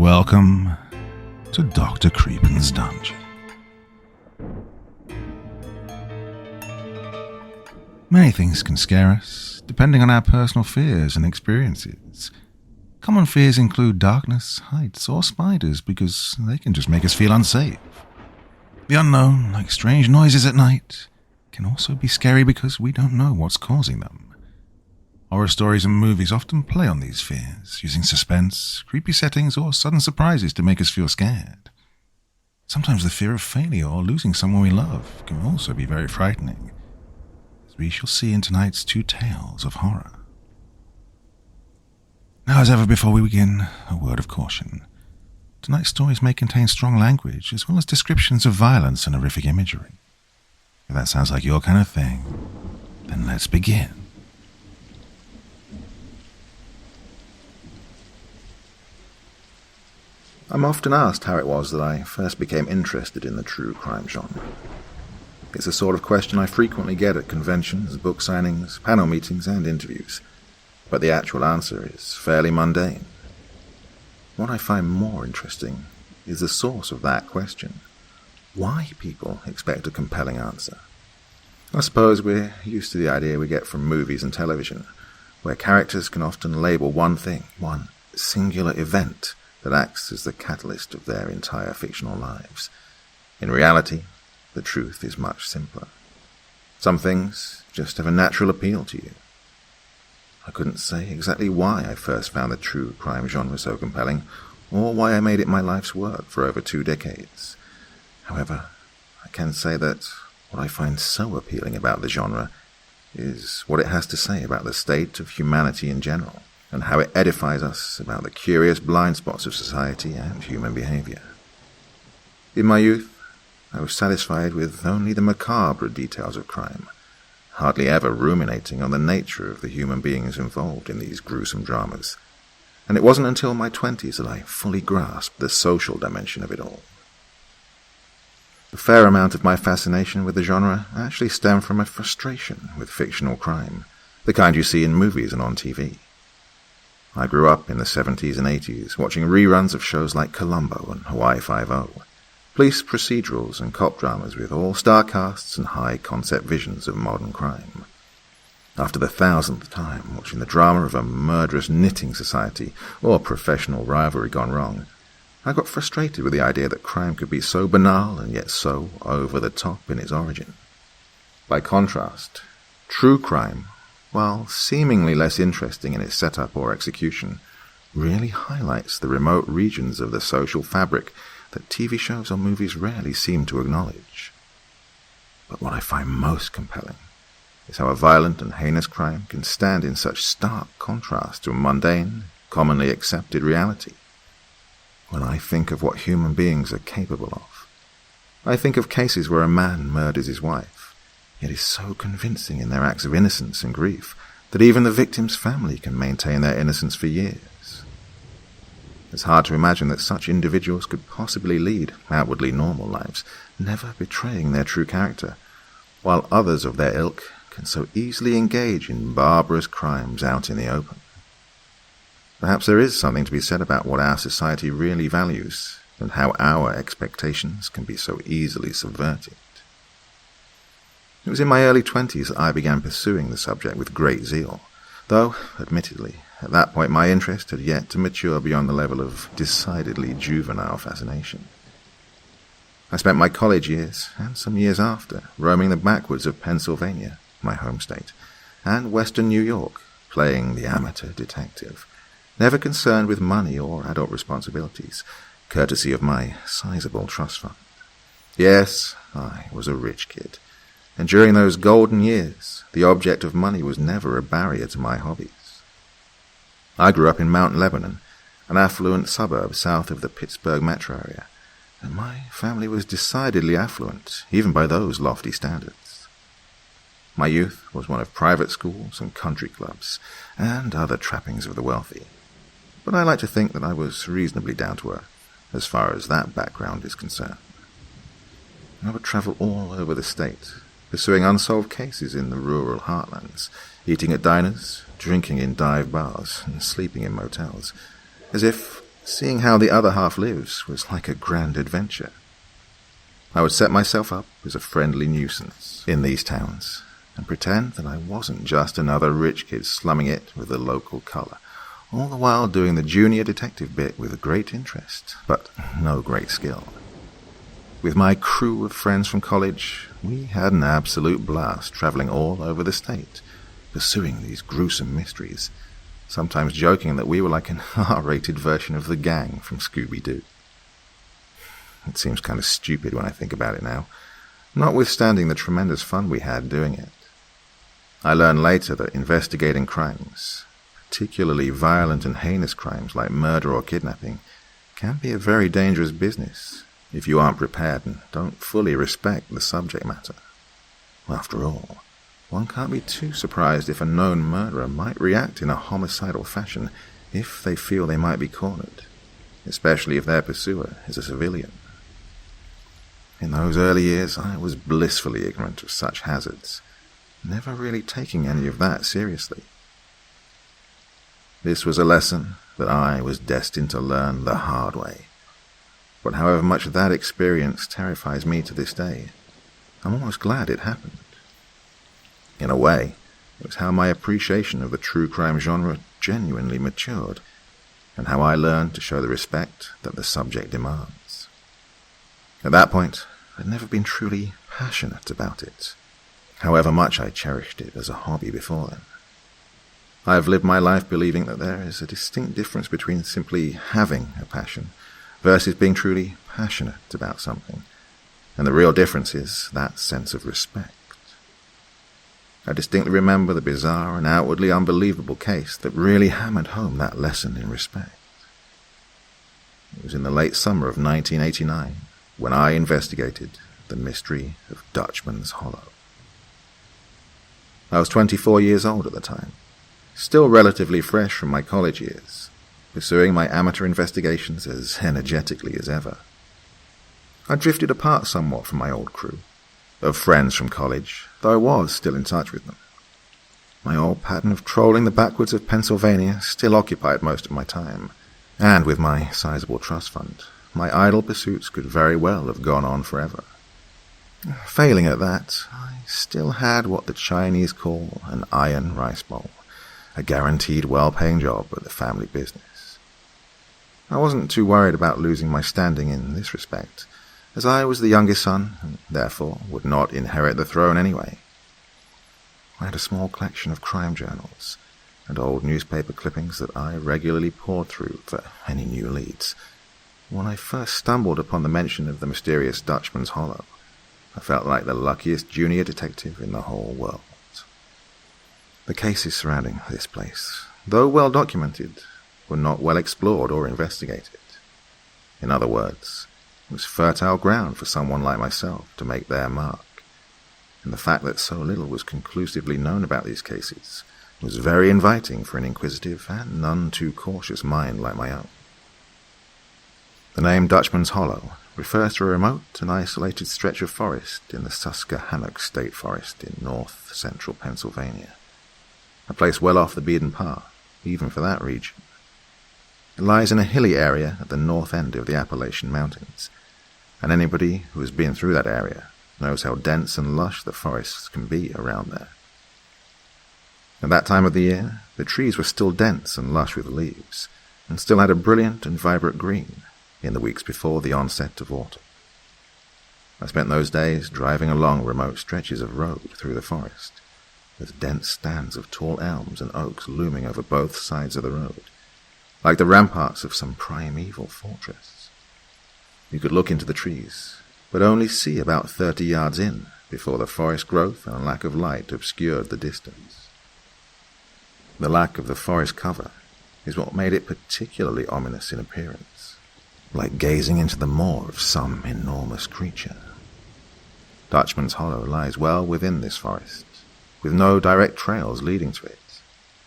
Welcome to Dr. Creepin's Dungeon. Many things can scare us, depending on our personal fears and experiences. Common fears include darkness, heights, or spiders because they can just make us feel unsafe. The unknown, like strange noises at night, can also be scary because we don't know what's causing them. Horror stories and movies often play on these fears, using suspense, creepy settings, or sudden surprises to make us feel scared. Sometimes the fear of failure or losing someone we love can also be very frightening, as we shall see in tonight's two tales of horror. Now, as ever before we begin, a word of caution. Tonight's stories may contain strong language, as well as descriptions of violence and horrific imagery. If that sounds like your kind of thing, then let's begin. I'm often asked how it was that I first became interested in the true crime genre. It's a sort of question I frequently get at conventions, book signings, panel meetings, and interviews. But the actual answer is fairly mundane. What I find more interesting is the source of that question. Why people expect a compelling answer. I suppose we're used to the idea we get from movies and television, where characters can often label one thing, one singular event that acts as the catalyst of their entire fictional lives. In reality, the truth is much simpler. Some things just have a natural appeal to you. I couldn't say exactly why I first found the true crime genre so compelling, or why I made it my life's work for over 2 decades. However, I can say that what I find so appealing about the genre is what it has to say about the state of humanity in general, and how it edifies us about the curious blind spots of society and human behavior. In my youth, I was satisfied with only the macabre details of crime, hardly ever ruminating on the nature of the human beings involved in these gruesome dramas. And it wasn't until my 20s that I fully grasped the social dimension of it all. A fair amount of my fascination with the genre actually stemmed from a frustration with fictional crime, the kind you see in movies and on TV. I grew up in the 70s and 80s watching reruns of shows like Columbo and Hawaii Five-0, police procedurals and cop dramas with all-star casts and high-concept visions of modern crime. After the 1000th time watching the drama of a murderous knitting society or professional rivalry gone wrong, I got frustrated with the idea that crime could be so banal and yet so over-the-top in its origin. By contrast, true crime, while seemingly less interesting in its setup or execution, really highlights the remote regions of the social fabric that TV shows or movies rarely seem to acknowledge. But what I find most compelling is how a violent and heinous crime can stand in such stark contrast to a mundane, commonly accepted reality. When I think of what human beings are capable of, I think of cases where a man murders his wife, yet is so convincing in their acts of innocence and grief that even the victim's family can maintain their innocence for years. It's hard to imagine that such individuals could possibly lead outwardly normal lives, never betraying their true character, while others of their ilk can so easily engage in barbarous crimes out in the open. Perhaps there is something to be said about what our society really values, and how our expectations can be so easily subverted. It was in my early 20s that I began pursuing the subject with great zeal, though, admittedly, at that point my interest had yet to mature beyond the level of decidedly juvenile fascination. I spent my college years, and some years after, roaming the backwoods of Pennsylvania, my home state, and western New York, playing the amateur detective, never concerned with money or adult responsibilities, courtesy of my sizable trust fund. Yes, I was a rich kid, and during those golden years, the object of money was never a barrier to my hobbies. I grew up in Mount Lebanon, an affluent suburb south of the Pittsburgh metro area, and my family was decidedly affluent, even by those lofty standards. My youth was one of private schools and country clubs, and other trappings of the wealthy. But I like to think that I was reasonably down to earth, as far as that background is concerned. I would travel all over the state, pursuing unsolved cases in the rural heartlands, eating at diners, drinking in dive bars, and sleeping in motels, as if Seeing how the other half lives was like a grand adventure. I would set myself up as a friendly nuisance in these towns and pretend that I wasn't just another rich kid slumming it with the local colour, all the while doing the junior detective bit with great interest, but no great skill. With my crew of friends from college, we had an absolute blast travelling all over the state, pursuing these gruesome mysteries, sometimes joking that we were like an R-rated version of The Gang from Scooby-Doo. It seems kind of stupid when I think about it now, notwithstanding the tremendous fun we had doing it. I learned later that investigating crimes, particularly violent and heinous crimes like murder or kidnapping, can be a very dangerous business if you aren't prepared and don't fully respect the subject matter. After all, one can't be too surprised if a known murderer might react in a homicidal fashion if they feel they might be cornered, especially if their pursuer is a civilian. In those early years, I was blissfully ignorant of such hazards, never really taking any of that seriously. This was a lesson that I was destined to learn the hard way. But however much that experience terrifies me to this day, I'm almost glad it happened. In a way, it was how my appreciation of the true crime genre genuinely matured, and how I learned to show the respect that the subject demands. At that point, I'd never been truly passionate about it, however much I cherished it as a hobby before then. I have lived my life believing that there is a distinct difference between simply having a passion versus being truly passionate about something, and the real difference is that sense of respect. I distinctly remember the bizarre and outwardly unbelievable case that really hammered home that lesson in respect. It was in the late summer of 1989 when I investigated the mystery of Dutchman's Hollow. I was 24 years old at the time, still relatively fresh from my college years, pursuing my amateur investigations as energetically as ever. I drifted apart somewhat from my old crew of friends from college, though I was still in touch with them. My old pattern of trolling the backwoods of Pennsylvania still occupied most of my time, and with my sizable trust fund, my idle pursuits could very well have gone on forever. Failing at that, I still had what the Chinese call an iron rice bowl, a guaranteed well-paying job at the family business. I wasn't too worried about losing my standing in this respect, as I was the youngest son, and therefore would not inherit the throne anyway. I had a small collection of crime journals and old newspaper clippings that I regularly pored through for any new leads. When I first stumbled upon the mention of the mysterious Dutchman's Hollow, I felt like the luckiest junior detective in the whole world. The cases surrounding this place, though well documented, were not well explored or investigated. In other words, it was fertile ground for someone like myself to make their mark, and the fact that so little was conclusively known about these cases was very inviting for an inquisitive and none too cautious mind like my own. The name Dutchman's Hollow refers to a remote and isolated stretch of forest in the Susquehannock State Forest in north-central Pennsylvania, a place well off the beaten path, even for that region. It lies in a hilly area at the north end of the Appalachian Mountains, and anybody who has been through that area knows how dense and lush the forests can be around there. At that time of the year, the trees were still dense and lush with leaves, and still had a brilliant and vibrant green in the weeks before the onset of autumn. I spent those days driving along remote stretches of road through the forest, with dense stands of tall elms and oaks looming over both sides of the road, like the ramparts of some primeval fortress. You could look into the trees, but only see about 30 yards in before the forest growth and lack of light obscured the distance. The lack of the forest cover is what made it particularly ominous in appearance, like gazing into the maw of some enormous creature. Dutchman's Hollow lies well within this forest, with no direct trails leading to it,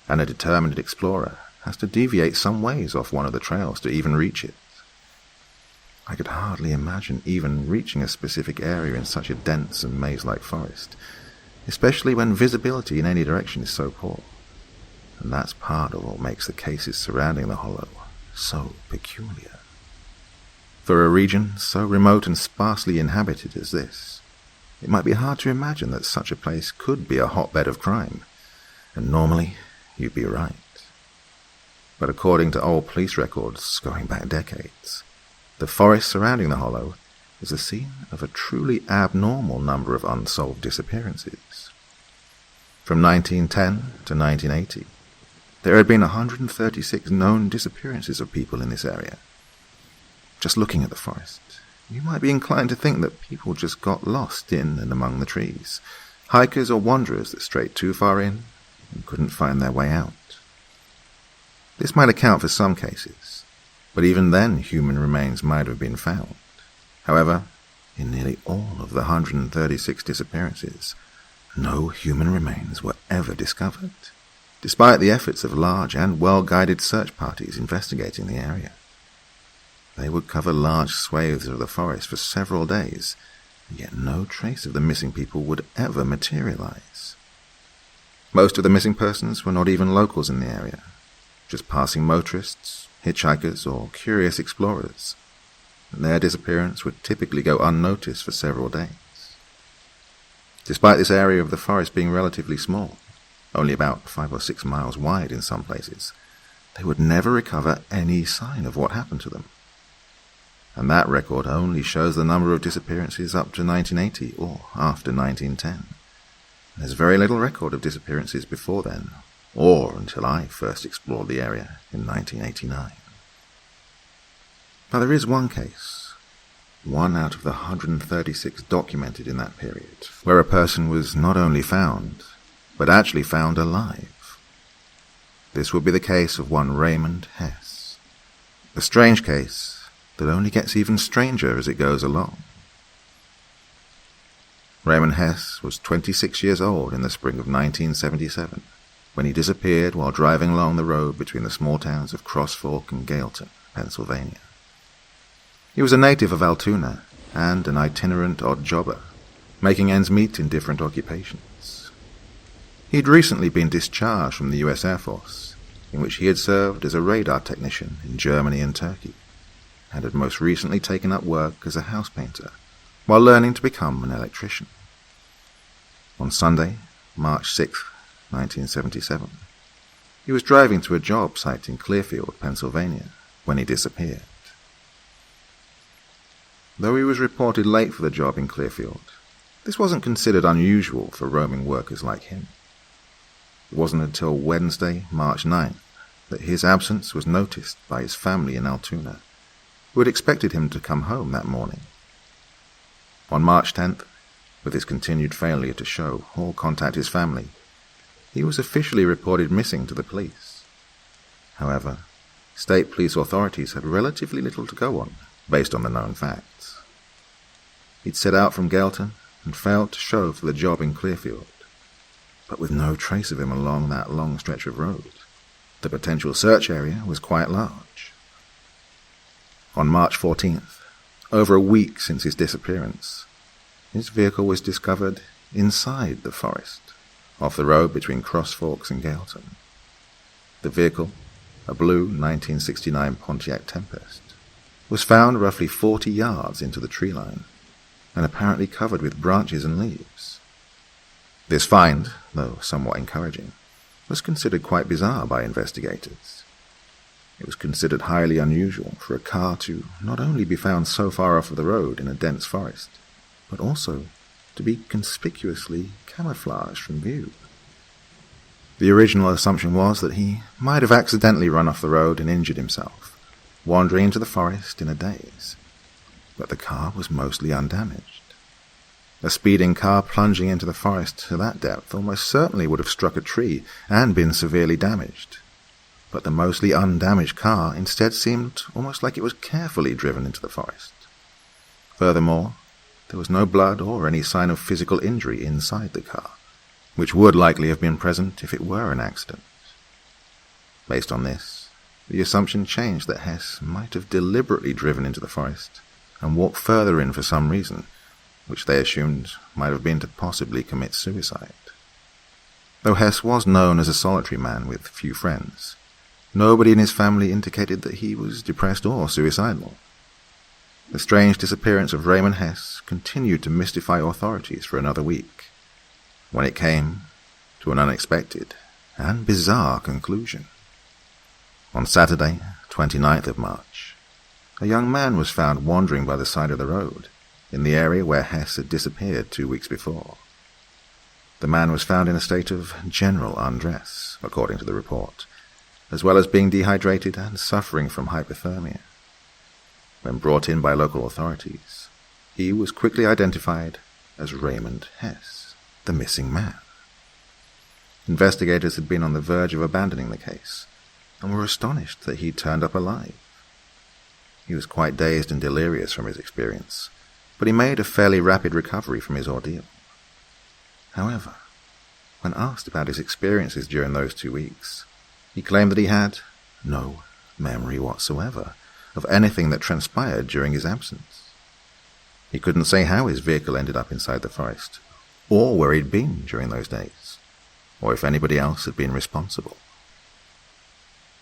and a determined explorer has to deviate some ways off one of the trails to even reach it. I could hardly imagine even reaching a specific area in such a dense and maze-like forest, especially when visibility in any direction is so poor. And that's part of what makes the cases surrounding the hollow so peculiar. For a region so remote and sparsely inhabited as this, it might be hard to imagine that such a place could be a hotbed of crime, and normally you'd be right. But according to old police records going back decades, the forest surrounding the hollow is the scene of a truly abnormal number of unsolved disappearances. From 1910 to 1980, there had been 136 known disappearances of people in this area. Just looking at the forest, you might be inclined to think that people just got lost in and among the trees, hikers or wanderers that strayed too far in and couldn't find their way out. This might account for some cases, but even then human remains might have been found. However, in nearly all of the 136 disappearances, no human remains were ever discovered, despite the efforts of large and well-guided search parties investigating the area. They would cover large swathes of the forest for several days, and yet no trace of the missing people would ever materialize. Most of the missing persons were not even locals in the area, just passing motorists, hitchhikers, or curious explorers, and their disappearance would typically go unnoticed for several days. Despite this area of the forest being relatively small, only about 5 or 6 miles wide in some places, they would never recover any sign of what happened to them. And that record only shows the number of disappearances up to 1980 or after 1910. There's very little record of disappearances before then, or until I first explored the area in 1989. But there is one case, one out of the 136 documented in that period, where a person was not only found, but actually found alive. This would be the case of one Raymond Hess. A strange case that only gets even stranger as it goes along. Raymond Hess was 26 years old in the spring of 1977, when he disappeared while driving along the road between the small towns of Cross Fork and Gailton, Pennsylvania. He was a native of Altoona and an itinerant odd jobber, making ends meet in different occupations. He'd recently been discharged from the U.S. Air Force, in which he had served as a radar technician in Germany and Turkey, and had most recently taken up work as a house painter while learning to become an electrician. On Sunday, March 6, 1977, he was driving to a job site in Clearfield, Pennsylvania, when he disappeared. Though he was reported late for the job in Clearfield, this wasn't considered unusual for roaming workers like him. It wasn't until Wednesday, March 9th, that his absence was noticed by his family in Altoona, who had expected him to come home that morning. On March 10th, with his continued failure to show or contact his family, he was officially reported missing to the police. However, state police authorities had relatively little to go on, based on the known facts. He'd set out from Gailton and failed to show for the job in Clearfield, but with no trace of him along that long stretch of road, the potential search area was quite large. On March 14th, over a week since his disappearance, his vehicle was discovered inside the forest, off the road between Cross Forks and Gailton. The vehicle, a blue 1969 Pontiac Tempest, was found roughly 40 yards into the tree line, and apparently covered with branches and leaves. This find, though somewhat encouraging, was considered quite bizarre by investigators. It was considered highly unusual for a car to not only be found so far off of the road in a dense forest, but also to be conspicuously camouflaged from view. The original assumption was that he might have accidentally run off the road and injured himself, wandering into the forest in a daze, but the car was mostly undamaged. A speeding car plunging into the forest to that depth almost certainly would have struck a tree and been severely damaged, but the mostly undamaged car instead seemed almost like it was carefully driven into the forest. Furthermore, there was no blood or any sign of physical injury inside the car, which would likely have been present if it were an accident. Based on this, the assumption changed that Hess might have deliberately driven into the forest and walked further in for some reason, which they assumed might have been to possibly commit suicide. Though Hess was known as a solitary man with few friends, Nobody in his family indicated that he was depressed or suicidal. The strange disappearance of Raymond Hess continued to mystify authorities for another week, when it came to an unexpected and bizarre conclusion. On Saturday, 29th of March, a young man was found wandering by the side of the road in the area where Hess had disappeared 2 weeks before. The man was found in a state of general undress, according to the report, as well as being dehydrated and suffering from hypothermia. When brought in by local authorities, he was quickly identified as Raymond Hess, the missing man. Investigators had been on the verge of abandoning the case, and were astonished that he turned up alive. He was quite dazed and delirious from his experience, but he made a fairly rapid recovery from his ordeal. However, when asked about his experiences during those 2 weeks, he claimed that he had no memory whatsoever of anything that transpired during his absence. He couldn't say how his vehicle ended up inside the forest, or where he'd been during those days, or if anybody else had been responsible.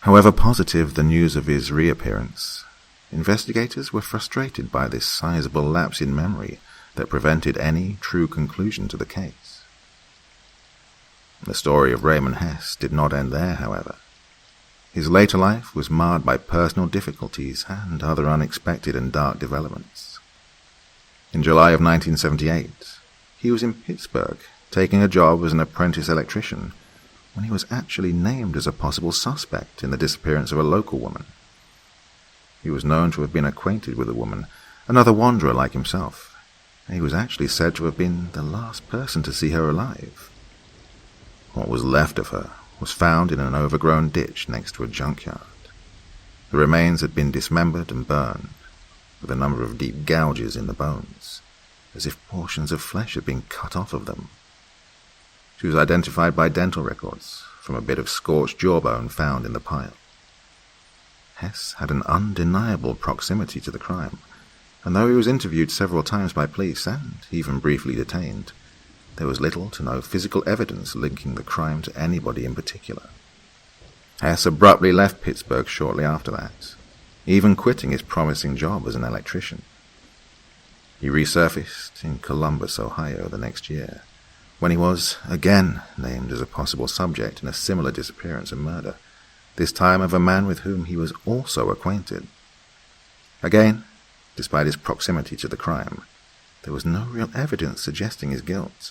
However positive the news of his reappearance, investigators were frustrated by this sizable lapse in memory that prevented any true conclusion to the case. The story of Raymond Hess did not end there, however. His later life was marred by personal difficulties and other unexpected and dark developments. In July of 1978, he was in Pittsburgh taking a job as an apprentice electrician when he was actually named as a possible suspect in the disappearance of a local woman. He was known to have been acquainted with the woman, another wanderer like himself, and he was actually said to have been the last person to see her alive. What was left of her was found in an overgrown ditch next to a junkyard. The remains had been dismembered and burned, with a number of deep gouges in the bones, as if portions of flesh had been cut off of them. She was identified by dental records from a bit of scorched jawbone found in the pile. Hess had an undeniable proximity to the crime, and though he was interviewed several times by police and even briefly detained, there was little to no physical evidence linking the crime to anybody in particular. Hess abruptly left Pittsburgh shortly after that, even quitting his promising job as an electrician. He resurfaced in Columbus, Ohio the next year, when he was again named as a possible subject in a similar disappearance and murder, this time of a man with whom he was also acquainted. Again, despite his proximity to the crime, there was no real evidence suggesting his guilt,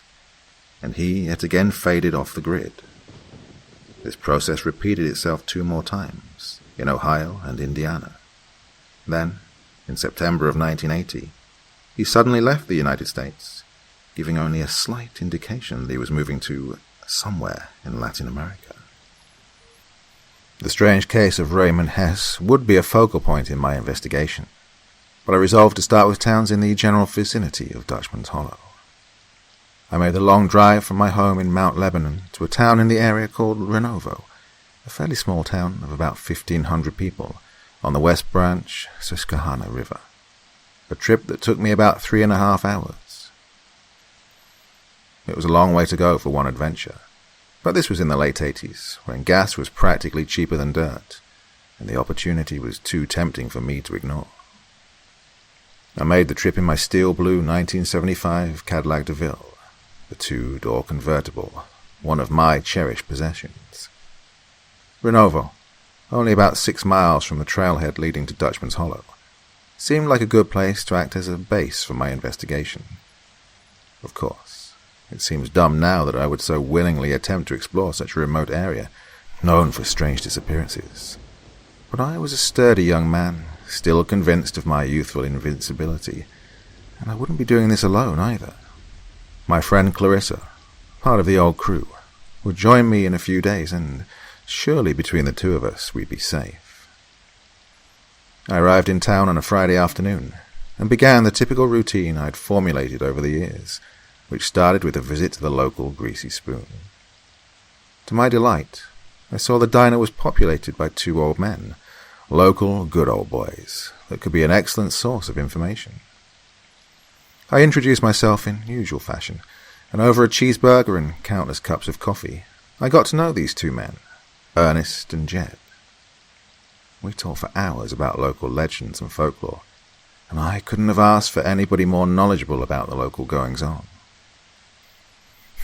and he yet again faded off the grid. This process repeated itself 2 more times, in Ohio and Indiana. Then, in September of 1980, he suddenly left the United States, giving only a slight indication that he was moving to somewhere in Latin America. The strange case of Raymond Hess would be a focal point in my investigation, but I resolved to start with towns in the general vicinity of Dutchman's Hollow. I made the long drive from my home in Mount Lebanon to a town in the area called Renovo, a fairly small town of about 1,500 people on the West Branch Susquehanna River, a trip that took me about 3.5 hours. It was a long way to go for one adventure, but this was in the late 80s, when gas was practically cheaper than dirt, and the opportunity was too tempting for me to ignore. I made the trip in my steel blue 1975 Cadillac DeVille, the 2-door convertible, one of my cherished possessions. Renovo, only about 6 miles from the trailhead leading to Dutchman's Hollow, seemed like a good place to act as a base for my investigation. Of course, it seems dumb now that I would so willingly attempt to explore such a remote area, known for strange disappearances. But I was a sturdy young man, still convinced of my youthful invincibility, and I wouldn't be doing this alone either. My friend Clarissa, part of the old crew, would join me in a few days, and surely between the 2 of us we'd be safe. I arrived in town on a Friday afternoon, and began the typical routine I'd formulated over the years, which started with a visit to the local Greasy Spoon. To my delight, I saw the diner was populated by 2 old men, local good old boys, that could be an excellent source of information. I introduced myself in usual fashion, and over a cheeseburger and countless cups of coffee, I got to know these 2 men, Ernest and Jed. We talked for hours about local legends and folklore, and I couldn't have asked for anybody more knowledgeable about the local goings-on.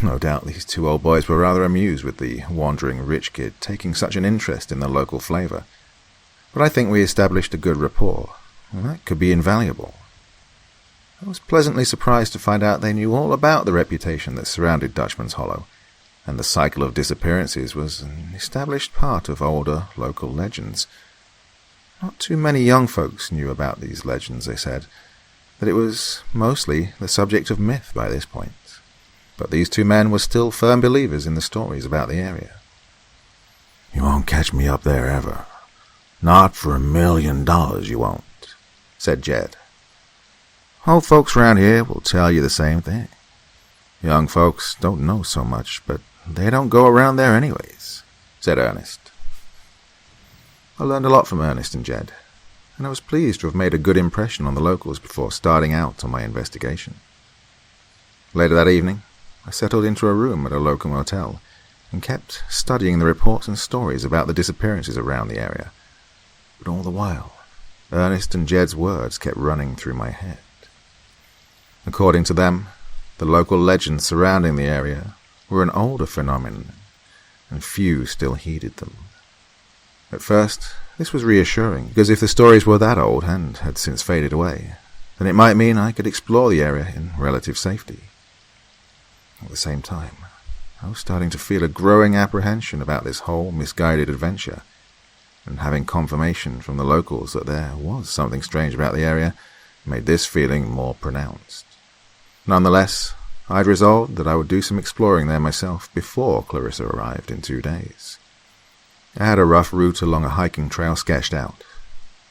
No doubt these two old boys were rather amused with the wandering rich kid taking such an interest in the local flavour, but I think we established a good rapport, and that could be invaluable. I was pleasantly surprised to find out they knew all about the reputation that surrounded Dutchman's Hollow, and the cycle of disappearances was an established part of older local legends. Not too many young folks knew about these legends, they said, that it was mostly the subject of myth by this point. But these two men were still firm believers in the stories about the area. "You won't catch me up there ever. Not for $1 million you won't," said Jed. "Old folks round here will tell you the same thing. Young folks don't know so much, but they don't go around there anyways," said Ernest. I learned a lot from Ernest and Jed, and I was pleased to have made a good impression on the locals before starting out on my investigation. Later that evening, I settled into a room at a local motel and kept studying the reports and stories about the disappearances around the area. But all the while, Ernest and Jed's words kept running through my head. According to them, the local legends surrounding the area were an older phenomenon, and few still heeded them. At first, this was reassuring, because if the stories were that old and had since faded away, then it might mean I could explore the area in relative safety. At the same time, I was starting to feel a growing apprehension about this whole misguided adventure, and having confirmation from the locals that there was something strange about the area made this feeling more pronounced. Nonetheless, I'd resolved that I would do some exploring there myself before Clarissa arrived in 2 days. I had a rough route along a hiking trail sketched out,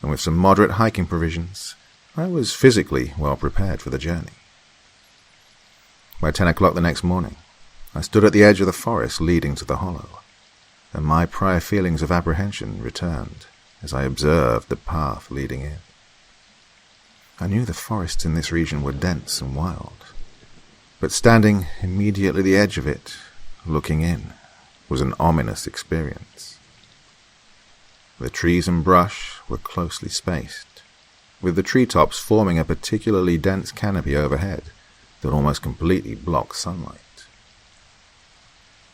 and with some moderate hiking provisions, I was physically well prepared for the journey. By 10 o'clock the next morning, I stood at the edge of the forest leading to the hollow, and my prior feelings of apprehension returned as I observed the path leading in. I knew the forests in this region were dense and wild, but standing immediately at the edge of it, looking in, was an ominous experience. The trees and brush were closely spaced, with the treetops forming a particularly dense canopy overhead that almost completely blocked sunlight.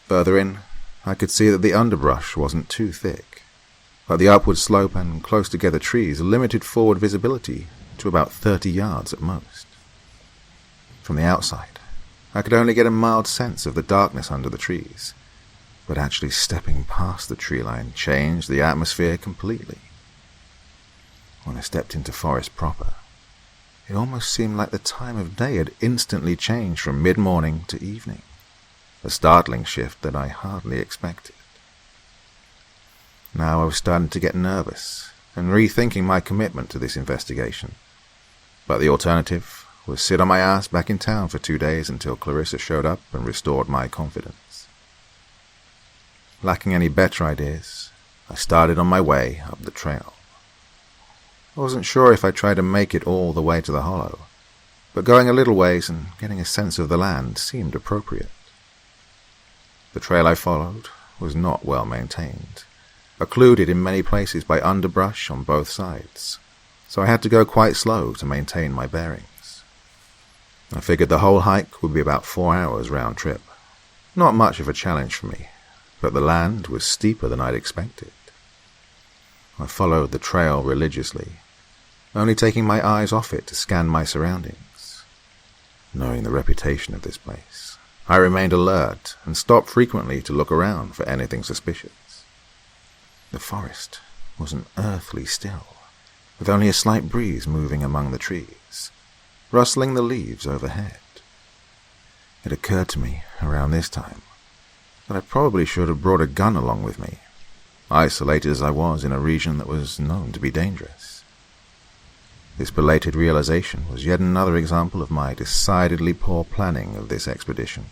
Further in, I could see that the underbrush wasn't too thick, but the upward slope and close-together trees limited forward visibility to about 30 yards at most. From the outside, I could only get a mild sense of the darkness under the trees, but actually stepping past the tree line changed the atmosphere completely. When I stepped into forest proper, it almost seemed like the time of day had instantly changed from mid-morning to evening, a startling shift that I hardly expected. Now I was starting to get nervous and rethinking my commitment to this investigation, but the alternative was sit on my ass back in town for 2 days until Clarissa showed up and restored my confidence. Lacking any better ideas, I started on my way up the trail. I wasn't sure if I'd try to make it all the way to the hollow, but going a little ways and getting a sense of the land seemed appropriate. The trail I followed was not well maintained, occluded in many places by underbrush on both sides, so I had to go quite slow to maintain my bearings. I figured the whole hike would be about 4 hours round trip. Not much of a challenge for me, but the land was steeper than I'd expected. I followed the trail religiously, only taking my eyes off it to scan my surroundings. Knowing the reputation of this place, I remained alert and stopped frequently to look around for anything suspicious. The forest was an earthly still, with only a slight breeze moving among the trees, rustling the leaves overhead. It occurred to me around this time that I probably should have brought a gun along with me, isolated as I was in a region that was known to be dangerous. This belated realization was yet another example of my decidedly poor planning of this expedition.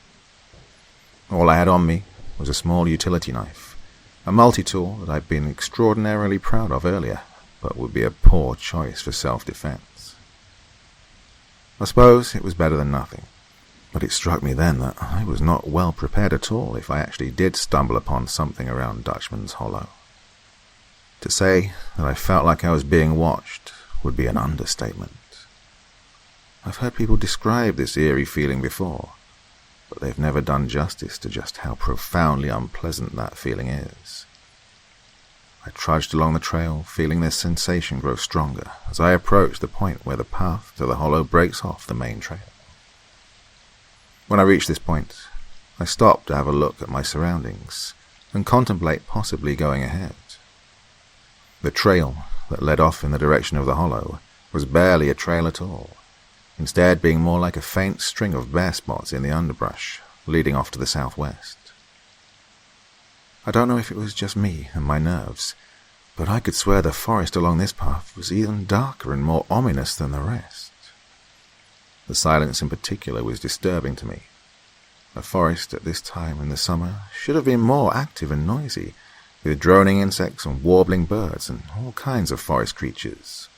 All I had on me was a small utility knife, a multi-tool that I'd been extraordinarily proud of earlier, but would be a poor choice for self-defense. I suppose it was better than nothing, but it struck me then that I was not well prepared at all if I actually did stumble upon something around Dutchman's Hollow. To say that I felt like I was being watched would be an understatement. I've heard people describe this eerie feeling before, but they've never done justice to just how profoundly unpleasant that feeling is. I trudged along the trail, feeling this sensation grow stronger as I approached the point where the path to the hollow breaks off the main trail. When I reached this point, I stopped to have a look at my surroundings and contemplate possibly going ahead. The trail that led off in the direction of the hollow was barely a trail at all, instead being more like a faint string of bare spots in the underbrush leading off to the southwest. I don't know if it was just me and my nerves, but I could swear the forest along this path was even darker and more ominous than the rest. The silence in particular was disturbing to me. A forest at this time in the summer should have been more active and noisy, with droning insects and warbling birds and all kinds of forest creatures.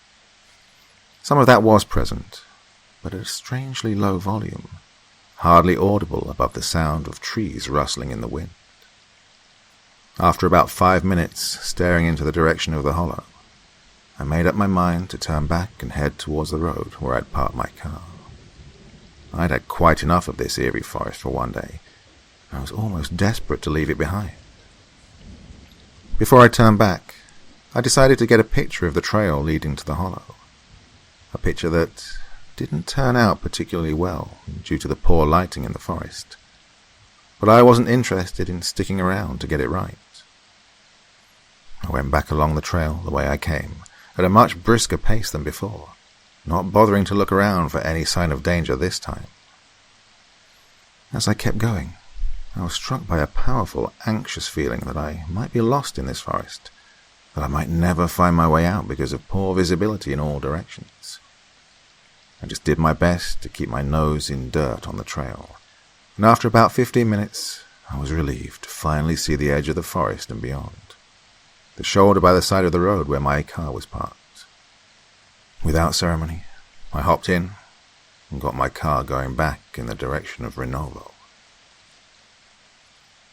Some of that was present, but at a strangely low volume, hardly audible above the sound of trees rustling in the wind. After about 5 minutes staring into the direction of the hollow, I made up my mind to turn back and head towards the road where I'd parked my car. I'd had quite enough of this eerie forest for one day, and I was almost desperate to leave it behind. Before I turned back, I decided to get a picture of the trail leading to the hollow, a picture that didn't turn out particularly well due to the poor lighting in the forest, but I wasn't interested in sticking around to get it right. I went back along the trail the way I came, at a much brisker pace than before, not bothering to look around for any sign of danger this time. As I kept going, I was struck by a powerful, anxious feeling that I might be lost in this forest, that I might never find my way out because of poor visibility in all directions. I just did my best to keep my nose in dirt on the trail, and after about 15 minutes, I was relieved to finally see the edge of the forest and beyond, the shoulder by the side of the road where my car was parked. Without ceremony, I hopped in and got my car going back in the direction of Renovo.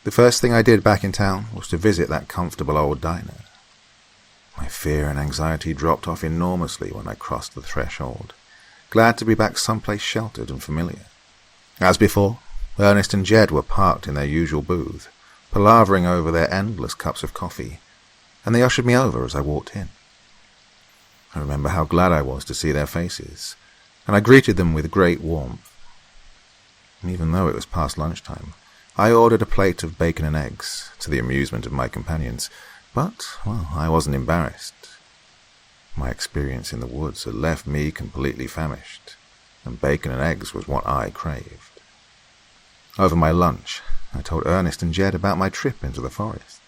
The first thing I did back in town was to visit that comfortable old diner. My fear and anxiety dropped off enormously when I crossed the threshold, glad to be back someplace sheltered and familiar. As before, Ernest and Jed were parked in their usual booth, palavering over their endless cups of coffee, and they ushered me over as I walked in. I remember how glad I was to see their faces, and I greeted them with great warmth. Even though it was past lunchtime, I ordered a plate of bacon and eggs, to the amusement of my companions, but, well, I wasn't embarrassed. My experience in the woods had left me completely famished, and bacon and eggs was what I craved. Over my lunch, I told Ernest and Jed about my trip into the forest,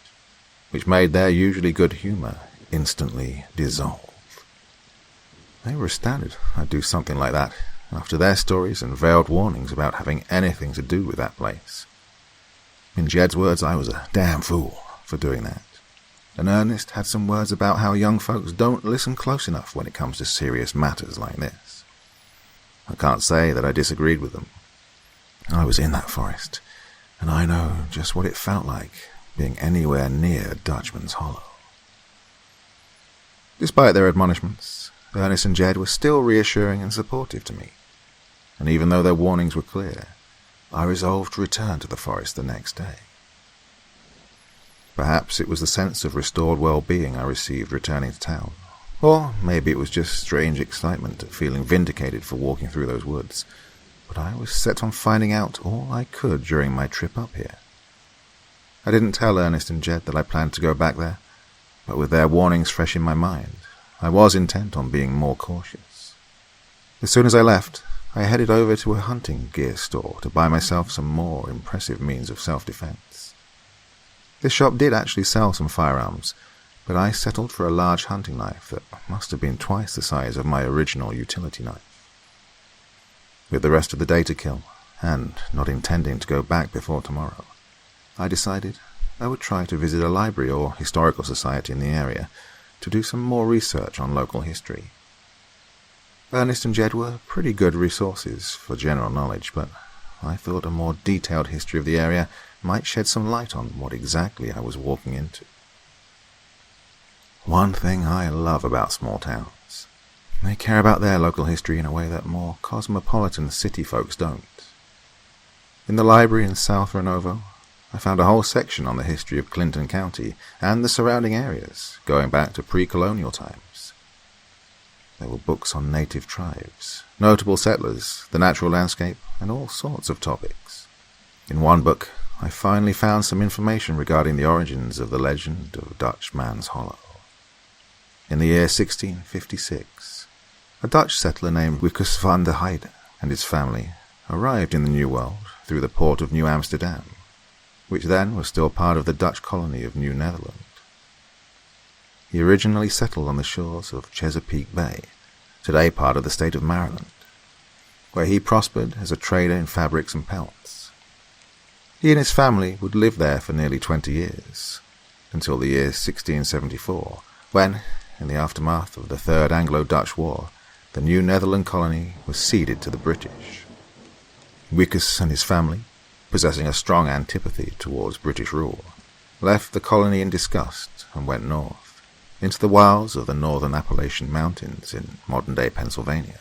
which made their usually good humor instantly dissolve. They were astounded I'd do something like that, after their stories and veiled warnings about having anything to do with that place. In Jed's words, I was a damn fool for doing that, and Ernest had some words about how young folks don't listen close enough when it comes to serious matters like this. I can't say that I disagreed with them. I was in that forest, and I know just what it felt like being anywhere near Dutchman's Hollow. Despite their admonishments, Ernest and Jed were still reassuring and supportive to me, and even though their warnings were clear, I resolved to return to the forest the next day. Perhaps it was the sense of restored well-being I received returning to town, or maybe it was just strange excitement at feeling vindicated for walking through those woods, but I was set on finding out all I could during my trip up here. I didn't tell Ernest and Jed that I planned to go back there, but with their warnings fresh in my mind, I was intent on being more cautious. As soon as I left, I headed over to a hunting gear store to buy myself some more impressive means of self-defense. This shop did actually sell some firearms, but I settled for a large hunting knife that must have been twice the size of my original utility knife. With the rest of the day to kill, and not intending to go back before tomorrow, I decided I would try to visit a library or historical society in the area to do some more research on local history. Ernest and Jed were pretty good resources for general knowledge, but I thought a more detailed history of the area might shed some light on what exactly I was walking into. One thing I love about small towns. They care about their local history in a way that more cosmopolitan city folks don't. In the library in South Renovo, I found a whole section on the history of Clinton County and the surrounding areas, going back to pre-colonial times. There were books on native tribes, notable settlers, the natural landscape, and all sorts of topics. In one book, I finally found some information regarding the origins of the legend of Dutch Man's Hollow. In the year 1656, a Dutch settler named Wikus van der Heide and his family arrived in the New World through the port of New Amsterdam, which then was still part of the Dutch colony of New Netherland. He originally settled on the shores of Chesapeake Bay, today part of the state of Maryland, where he prospered as a trader in fabrics and pelts. He and his family would live there for nearly 20 years, until the year 1674, when, in the aftermath of the Third Anglo-Dutch War, the New Netherland colony was ceded to the British. Wikus and his family, possessing a strong antipathy towards British rule, left the colony in disgust and went north, into the wilds of the northern Appalachian Mountains in modern-day Pennsylvania.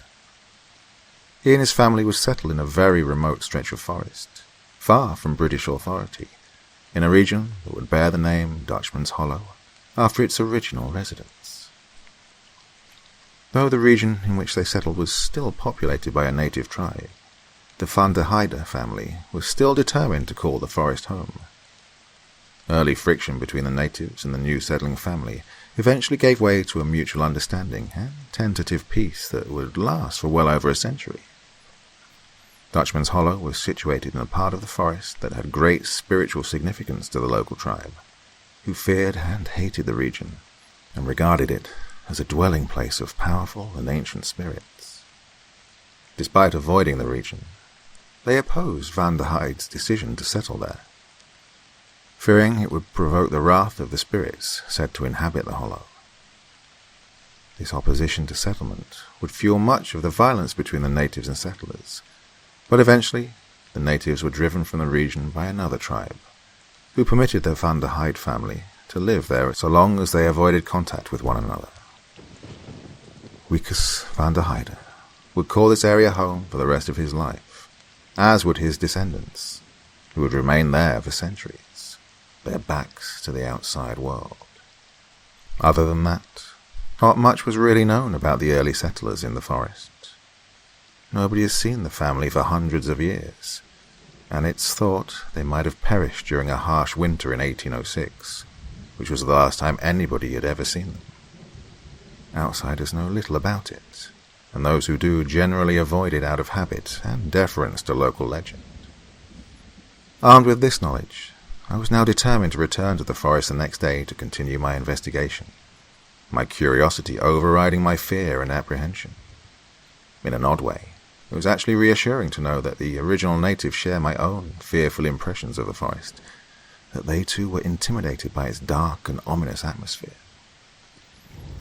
He and his family would settle in a very remote stretch of forest, far from British authority, in a region that would bear the name Dutchman's Hollow after its original residents. Though the region in which they settled was still populated by a native tribe, the Van der Heide family was still determined to call the forest home. Early friction between the natives and the new settling family eventually gave way to a mutual understanding and tentative peace that would last for well over a century. Dutchman's Hollow was situated in a part of the forest that had great spiritual significance to the local tribe, who feared and hated the region, and regarded it as a dwelling place of powerful and ancient spirits. Despite avoiding the region, they opposed Van der Heide's decision to settle there, fearing it would provoke the wrath of the spirits said to inhabit the hollow. This opposition to settlement would fuel much of the violence between the natives and settlers, but eventually the natives were driven from the region by another tribe, who permitted the Van der Heide family to live there so long as they avoided contact with one another. Wikus van der Heide would call this area home for the rest of his life, as would his descendants, who would remain there for centuries, their backs to the outside world. Other than that, not much was really known about the early settlers in the forest. Nobody has seen the family for hundreds of years, and it's thought they might have perished during a harsh winter in 1806, which was the last time anybody had ever seen them. Outsiders know little about it, and those who do generally avoid it out of habit and deference to local legend. Armed with this knowledge, I was now determined to return to the forest the next day to continue my investigation, my curiosity overriding my fear and apprehension. In an odd way, it was actually reassuring to know that the original natives share my own fearful impressions of the forest, that they too were intimidated by its dark and ominous atmosphere.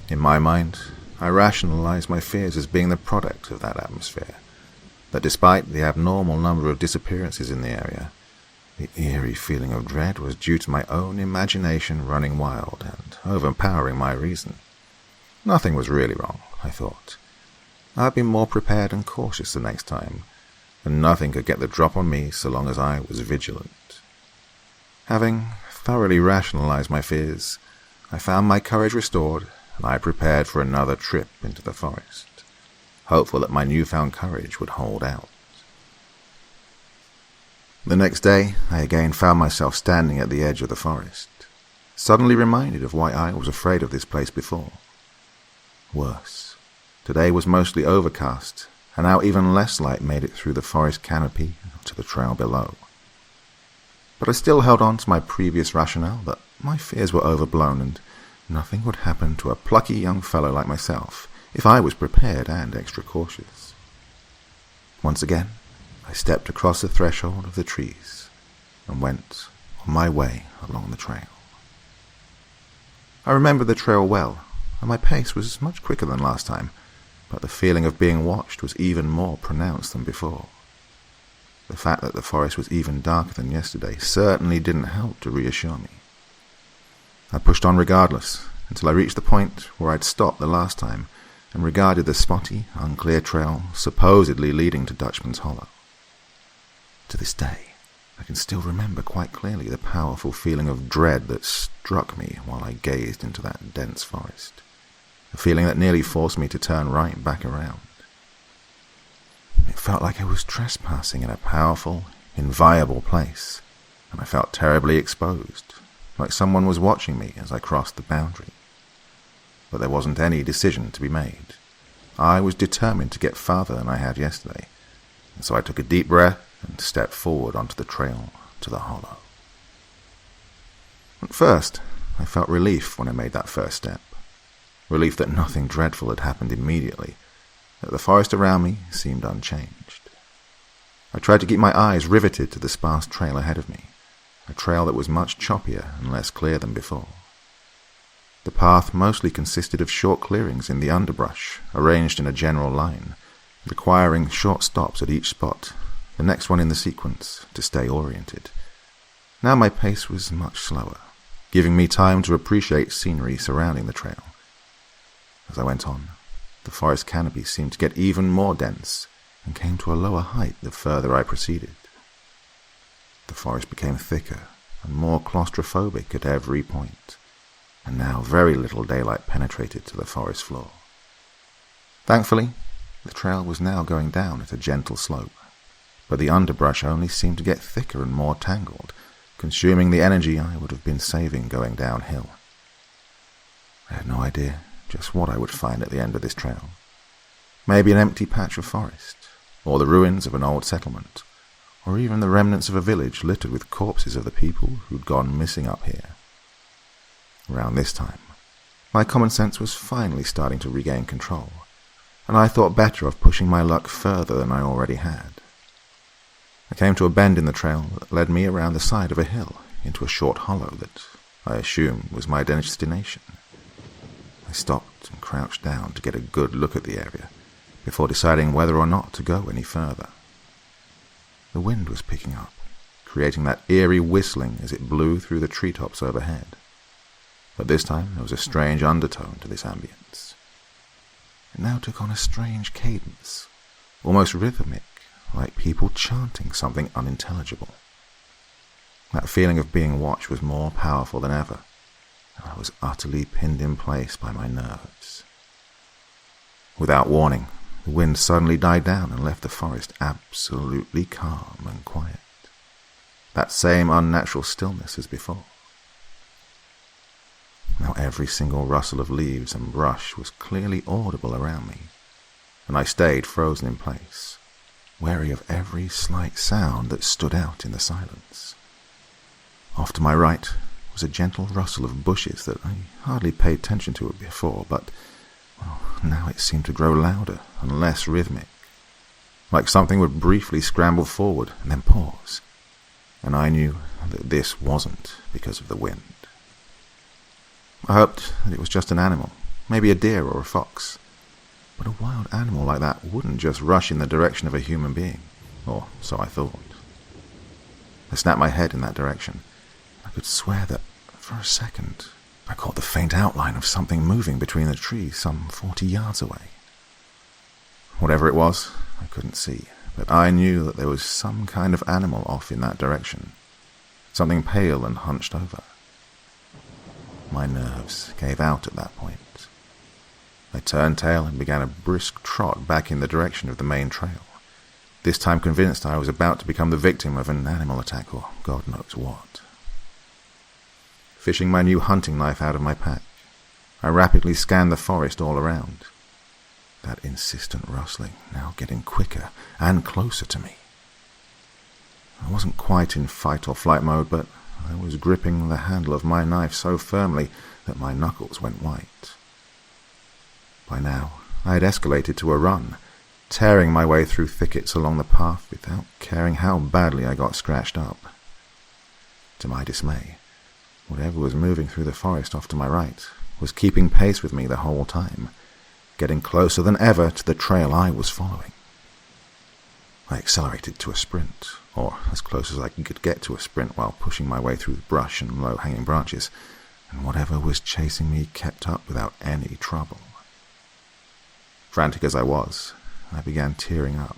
In my mind, I rationalized my fears as being the product of that atmosphere, that despite the abnormal number of disappearances in the area, the eerie feeling of dread was due to my own imagination running wild and overpowering my reason. Nothing was really wrong, I thought. I'd be more prepared and cautious the next time, and nothing could get the drop on me so long as I was vigilant. Having thoroughly rationalized my fears, I found my courage restored, and I prepared for another trip into the forest, hopeful that my newfound courage would hold out. The next day, I again found myself standing at the edge of the forest, suddenly reminded of why I was afraid of this place before. Worse, today was mostly overcast, and now even less light made it through the forest canopy to the trail below. But I still held on to my previous rationale that my fears were overblown and nothing would happen to a plucky young fellow like myself if I was prepared and extra cautious. Once again, I stepped across the threshold of the trees and went on my way along the trail. I remembered the trail well, and my pace was much quicker than last time, but the feeling of being watched was even more pronounced than before. The fact that the forest was even darker than yesterday certainly didn't help to reassure me. I pushed on regardless, until I reached the point where I'd stopped the last time and regarded the spotty, unclear trail supposedly leading to Dutchman's Hollow. To this day, I can still remember quite clearly the powerful feeling of dread that struck me while I gazed into that dense forest, a feeling that nearly forced me to turn right back around. It felt like I was trespassing in a powerful, inviolable place, and I felt terribly exposed, like someone was watching me as I crossed the boundary. But there wasn't any decision to be made. I was determined to get farther than I had yesterday, and so I took a deep breath and stepped forward onto the trail to the hollow. At first, I felt relief when I made that first step. Relief that nothing dreadful had happened immediately, that the forest around me seemed unchanged. I tried to keep my eyes riveted to the sparse trail ahead of me, a trail that was much choppier and less clear than before. The path mostly consisted of short clearings in the underbrush, arranged in a general line, requiring short stops at each spot, the next one in the sequence, to stay oriented. Now my pace was much slower, giving me time to appreciate scenery surrounding the trail. As I went on, the forest canopy seemed to get even more dense and came to a lower height the further I proceeded. The forest became thicker and more claustrophobic at every point, and now very little daylight penetrated to the forest floor. Thankfully, the trail was now going down at a gentle slope, but the underbrush only seemed to get thicker and more tangled, consuming the energy I would have been saving going downhill. I had no idea just what I would find at the end of this trail. Maybe an empty patch of forest, or the ruins of an old settlement, or even the remnants of a village littered with corpses of the people who'd gone missing up here. Around this time, my common sense was finally starting to regain control, and I thought better of pushing my luck further than I already had. I came to a bend in the trail that led me around the side of a hill into a short hollow that I assumed was my destination. I stopped and crouched down to get a good look at the area before deciding whether or not to go any further. The wind was picking up, creating that eerie whistling as it blew through the treetops overhead. But this time there was a strange undertone to this ambience. It now took on a strange cadence, almost rhythmic, like people chanting something unintelligible. That feeling of being watched was more powerful than ever, and I was utterly pinned in place by my nerves. Without warning, the wind suddenly died down and left the forest absolutely calm and quiet. That same unnatural stillness as before. Now every single rustle of leaves and brush was clearly audible around me, and I stayed frozen in place, wary of every slight sound that stood out in the silence. Off to my right was a gentle rustle of bushes that I hardly paid attention to before, but now it seemed to grow louder and less rhythmic, like something would briefly scramble forward and then pause, and I knew that this wasn't because of the wind. I hoped that it was just an animal, maybe a deer or a fox, but a wild animal like that wouldn't just rush in the direction of a human being, or so I thought. I snapped my head in that direction. I could swear that, for a second, I caught the faint outline of something moving between the trees some 40 yards away. Whatever it was, I couldn't see, but I knew that there was some kind of animal off in that direction, something pale and hunched over. My nerves gave out at that point. I turned tail and began a brisk trot back in the direction of the main trail, this time convinced I was about to become the victim of an animal attack or God knows what. Fishing my new hunting knife out of my pack, I rapidly scanned the forest all around, that insistent rustling now getting quicker and closer to me. I wasn't quite in fight or flight mode, but I was gripping the handle of my knife so firmly that my knuckles went white. By now, I had escalated to a run, tearing my way through thickets along the path without caring how badly I got scratched up. To my dismay, whatever was moving through the forest off to my right was keeping pace with me the whole time, getting closer than ever to the trail I was following. I accelerated to a sprint, or as close as I could get to a sprint while pushing my way through the brush and low-hanging branches, and whatever was chasing me kept up without any trouble. Frantic as I was, I began tearing up,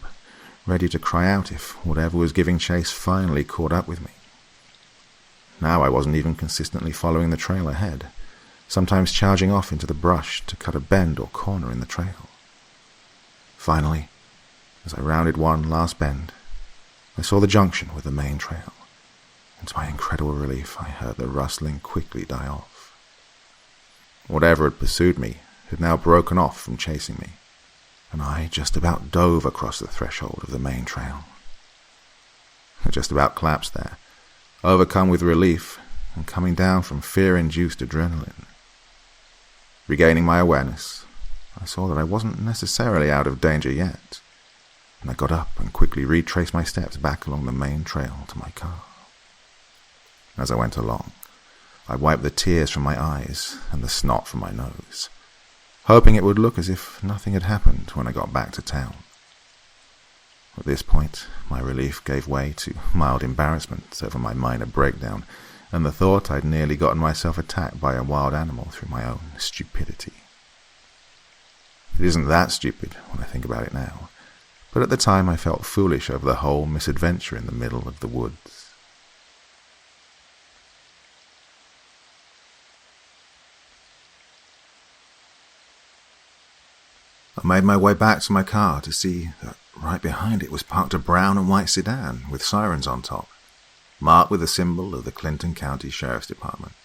ready to cry out if whatever was giving chase finally caught up with me. Now I wasn't even consistently following the trail ahead, sometimes charging off into the brush to cut a bend or corner in the trail. Finally, as I rounded one last bend, I saw the junction with the main trail, and to my incredible relief I heard the rustling quickly die off. Whatever had pursued me had now broken off from chasing me, and I just about dove across the threshold of the main trail. I just about collapsed there, overcome with relief and coming down from fear-induced adrenaline. Regaining my awareness, I saw that I wasn't necessarily out of danger yet, and I got up and quickly retraced my steps back along the main trail to my car. As I went along, I wiped the tears from my eyes and the snot from my nose, hoping it would look as if nothing had happened when I got back to town. At this point, my relief gave way to mild embarrassment over my minor breakdown and the thought I'd nearly gotten myself attacked by a wild animal through my own stupidity. It isn't that stupid when I think about it now, but at the time I felt foolish over the whole misadventure in the middle of the woods. I made my way back to my car to see that right behind it was parked a brown and white sedan with sirens on top, marked with the symbol of the Clinton County Sheriff's Department,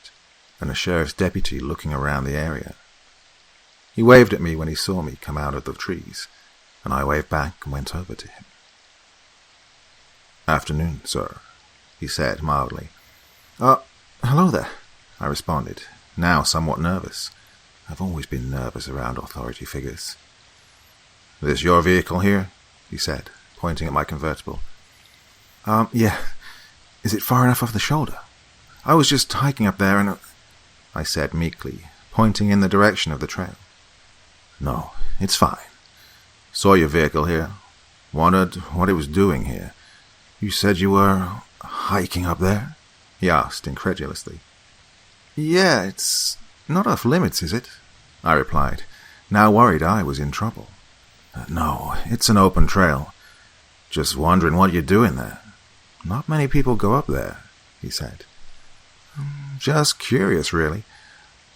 and a sheriff's deputy looking around the area. He waved at me when he saw me come out of the trees, and I waved back and went over to him. "Afternoon, sir," he said mildly. Hello there," I responded, now somewhat nervous. I've always been nervous around authority figures. "This your vehicle here?" he said, pointing at my convertible. Yeah. Is it far enough off the shoulder? I was just hiking up there and..." I said meekly, pointing in the direction of the trail. "No, it's fine. Saw your vehicle here. Wondered what it was doing here. You said you were hiking up there?" he asked incredulously. "Yeah, it's not off limits, is it?" I replied, now worried I was in trouble. "No, it's an open trail. Just wondering what you're doing there. Not many people go up there," he said. "Just curious, really.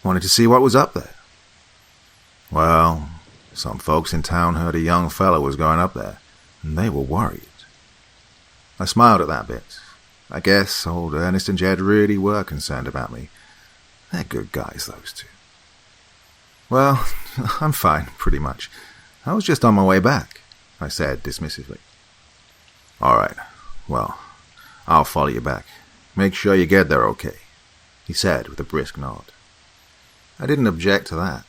Wanted to see what was up there." "Well, some folks in town heard a young fellow was going up there, and they were worried." I smiled at that bit. I guess old Ernest and Jed really were concerned about me. They're good guys, those two. "Well, I'm fine, pretty much. I was just on my way back," I said dismissively. "All right. Well, I'll follow you back. Make sure you get there okay," he said with a brisk nod. I didn't object to that.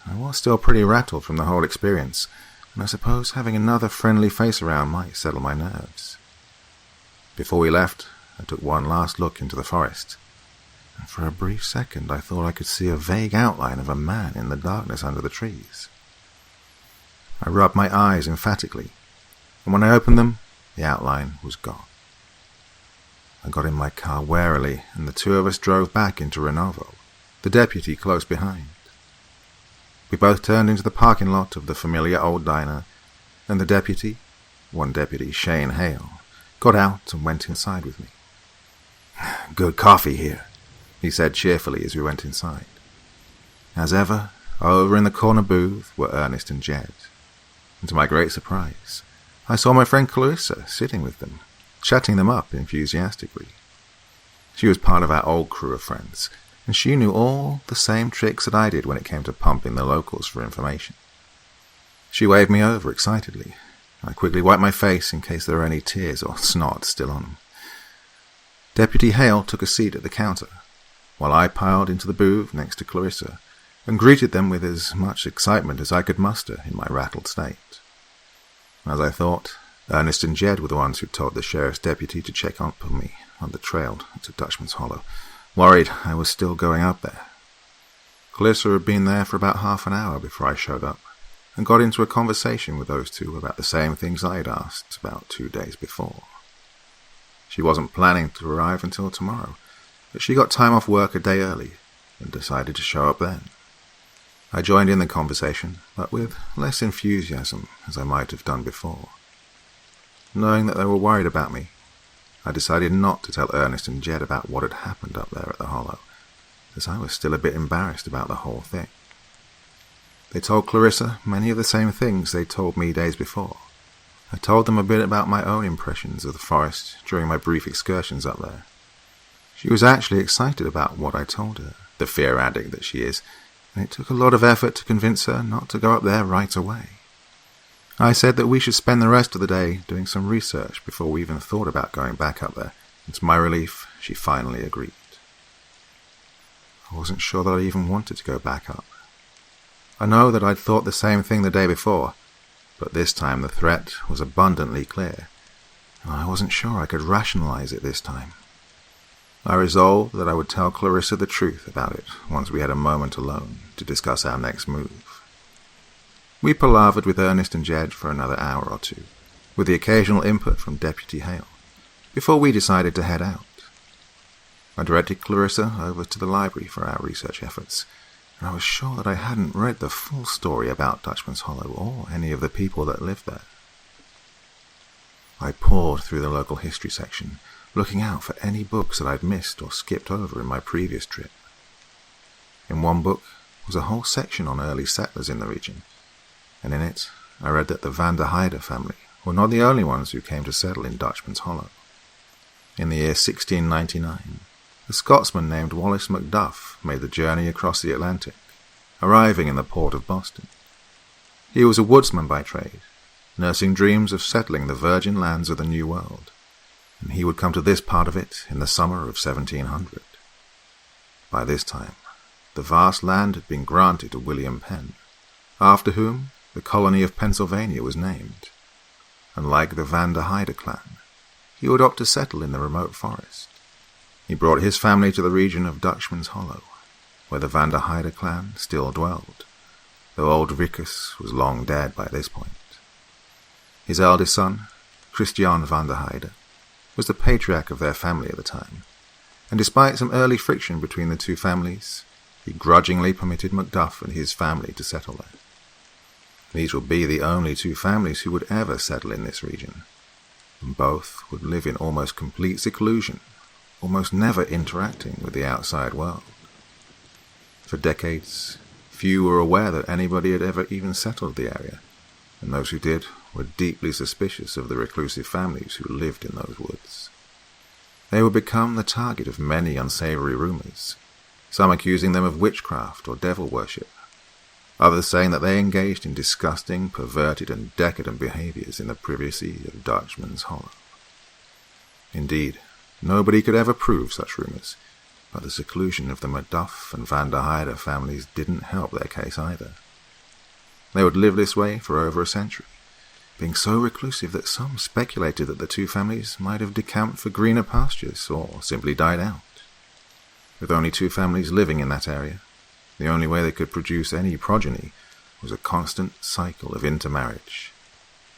I was still pretty rattled from the whole experience, and I suppose having another friendly face around might settle my nerves. Before we left, I took one last look into the forest, and for a brief second I thought I could see a vague outline of a man in the darkness under the trees. I rubbed my eyes emphatically, and when I opened them, the outline was gone. I got in my car warily, and the two of us drove back into Renovo, the deputy close behind. We both turned into the parking lot of the familiar old diner, and the deputy, one deputy, Shane Hale, got out and went inside with me. "Good coffee here," he said cheerfully as we went inside. As ever, over in the corner booth were Ernest and Jed, and to my great surprise, I saw my friend Clarissa sitting with them, chatting them up enthusiastically. She was part of our old crew of friends, and she knew all the same tricks that I did when it came to pumping the locals for information. She waved me over excitedly. I quickly wiped my face in case there were any tears or snot still on them. Deputy Hale took a seat at the counter, while I piled into the booth next to Clarissa and greeted them with as much excitement as I could muster in my rattled state. As I thought, Ernest and Jed were the ones who told the sheriff's deputy to check up on me on the trail to Dutchman's Hollow, worried I was still going up there. Clarissa had been there for about half an hour before I showed up, and got into a conversation with those two about the same things I had asked about 2 days before. She wasn't planning to arrive until tomorrow, but she got time off work a day early, and decided to show up then. I joined in the conversation, but with less enthusiasm as I might have done before. Knowing that they were worried about me, I decided not to tell Ernest and Jed about what had happened up there at the Hollow, as I was still a bit embarrassed about the whole thing. They told Clarissa many of the same things they told me days before. I told them a bit about my own impressions of the forest during my brief excursions up there. She was actually excited about what I told her, the fear addict that she is, and it took a lot of effort to convince her not to go up there right away. I said that we should spend the rest of the day doing some research before we even thought about going back up there, and to my relief, she finally agreed. I wasn't sure that I even wanted to go back up. I know that I'd thought the same thing the day before, but this time the threat was abundantly clear, and I wasn't sure I could rationalize it this time. I resolved that I would tell Clarissa the truth about it once we had a moment alone to discuss our next move. We palavered with Ernest and Jed for another hour or two, with the occasional input from Deputy Hale, before we decided to head out. I directed Clarissa over to the library for our research efforts, and I was sure that I hadn't read the full story about Dutchman's Hollow or any of the people that lived there. I poured through the local history section, looking out for any books that I'd missed or skipped over in my previous trip. In one book was a whole section on early settlers in the region, and in it I read that the Van der Heide family were not the only ones who came to settle in Dutchman's Hollow. In the year 1699, a Scotsman named Wallace Macduff made the journey across the Atlantic, arriving in the port of Boston. He was a woodsman by trade, nursing dreams of settling the virgin lands of the New World, and he would come to this part of it in the summer of 1700. By this time, the vast land had been granted to William Penn, after whom the colony of Pennsylvania was named, and like the Van der Heide clan, he would opt to settle in the remote forest. He brought his family to the region of Dutchman's Hollow, where the Van der Heide clan still dwelled, though old Ricus was long dead by this point. His eldest son, Christian van der Heide, was the patriarch of their family at the time, and despite some early friction between the two families, he grudgingly permitted Macduff and his family to settle there. These would be the only two families who would ever settle in this region, and both would live in almost complete seclusion, almost never interacting with the outside world. For decades, few were aware that anybody had ever even settled the area, and those who did were deeply suspicious of the reclusive families who lived in those woods. They would become the target of many unsavory rumors, some accusing them of witchcraft or devil worship, others saying that they engaged in disgusting, perverted and decadent behaviors in the privacy of Dutchman's Hollow. Indeed, nobody could ever prove such rumors, but the seclusion of the Macduff and Van der Heide families didn't help their case either. They would live this way for over a century, being so reclusive that some speculated that the two families might have decamped for greener pastures or simply died out. With only two families living in that area, the only way they could produce any progeny was a constant cycle of intermarriage,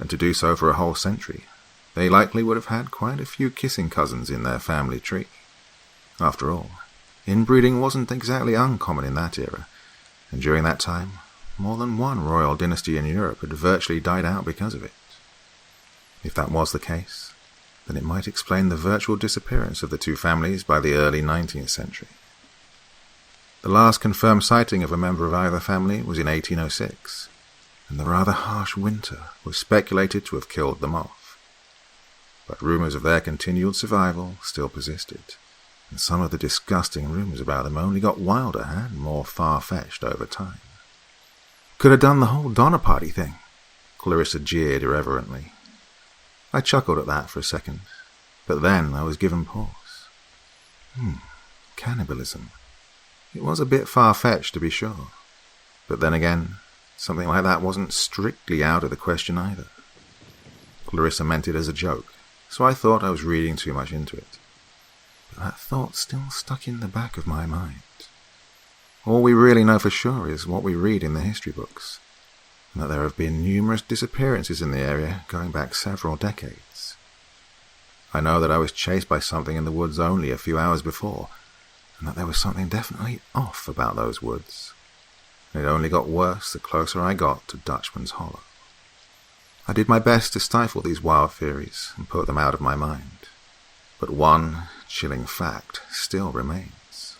and to do so for a whole century, they likely would have had quite a few kissing cousins in their family tree. After all, inbreeding wasn't exactly uncommon in that era, and during that time, more than one royal dynasty in Europe had virtually died out because of it. If that was the case, then it might explain the virtual disappearance of the two families by the early 19th century. The last confirmed sighting of a member of either family was in 1806, and the rather harsh winter was speculated to have killed them off. But rumours of their continued survival still persisted, and some of the disgusting rumours about them only got wilder and more far-fetched over time. "Could have done the whole Donner Party thing," Clarissa jeered irreverently. I chuckled at that for a second, but then I was given pause. Cannibalism. It was a bit far-fetched to be sure, but then again, something like that wasn't strictly out of the question either. Clarissa meant it as a joke, so I thought I was reading too much into it. But that thought still stuck in the back of my mind. All we really know for sure is what we read in the history books, and that there have been numerous disappearances in the area going back several decades. I know that I was chased by something in the woods only a few hours before, and that there was something definitely off about those woods. And it only got worse the closer I got to Dutchman's Hollow. I did my best to stifle these wild theories and put them out of my mind, but one chilling fact still remains.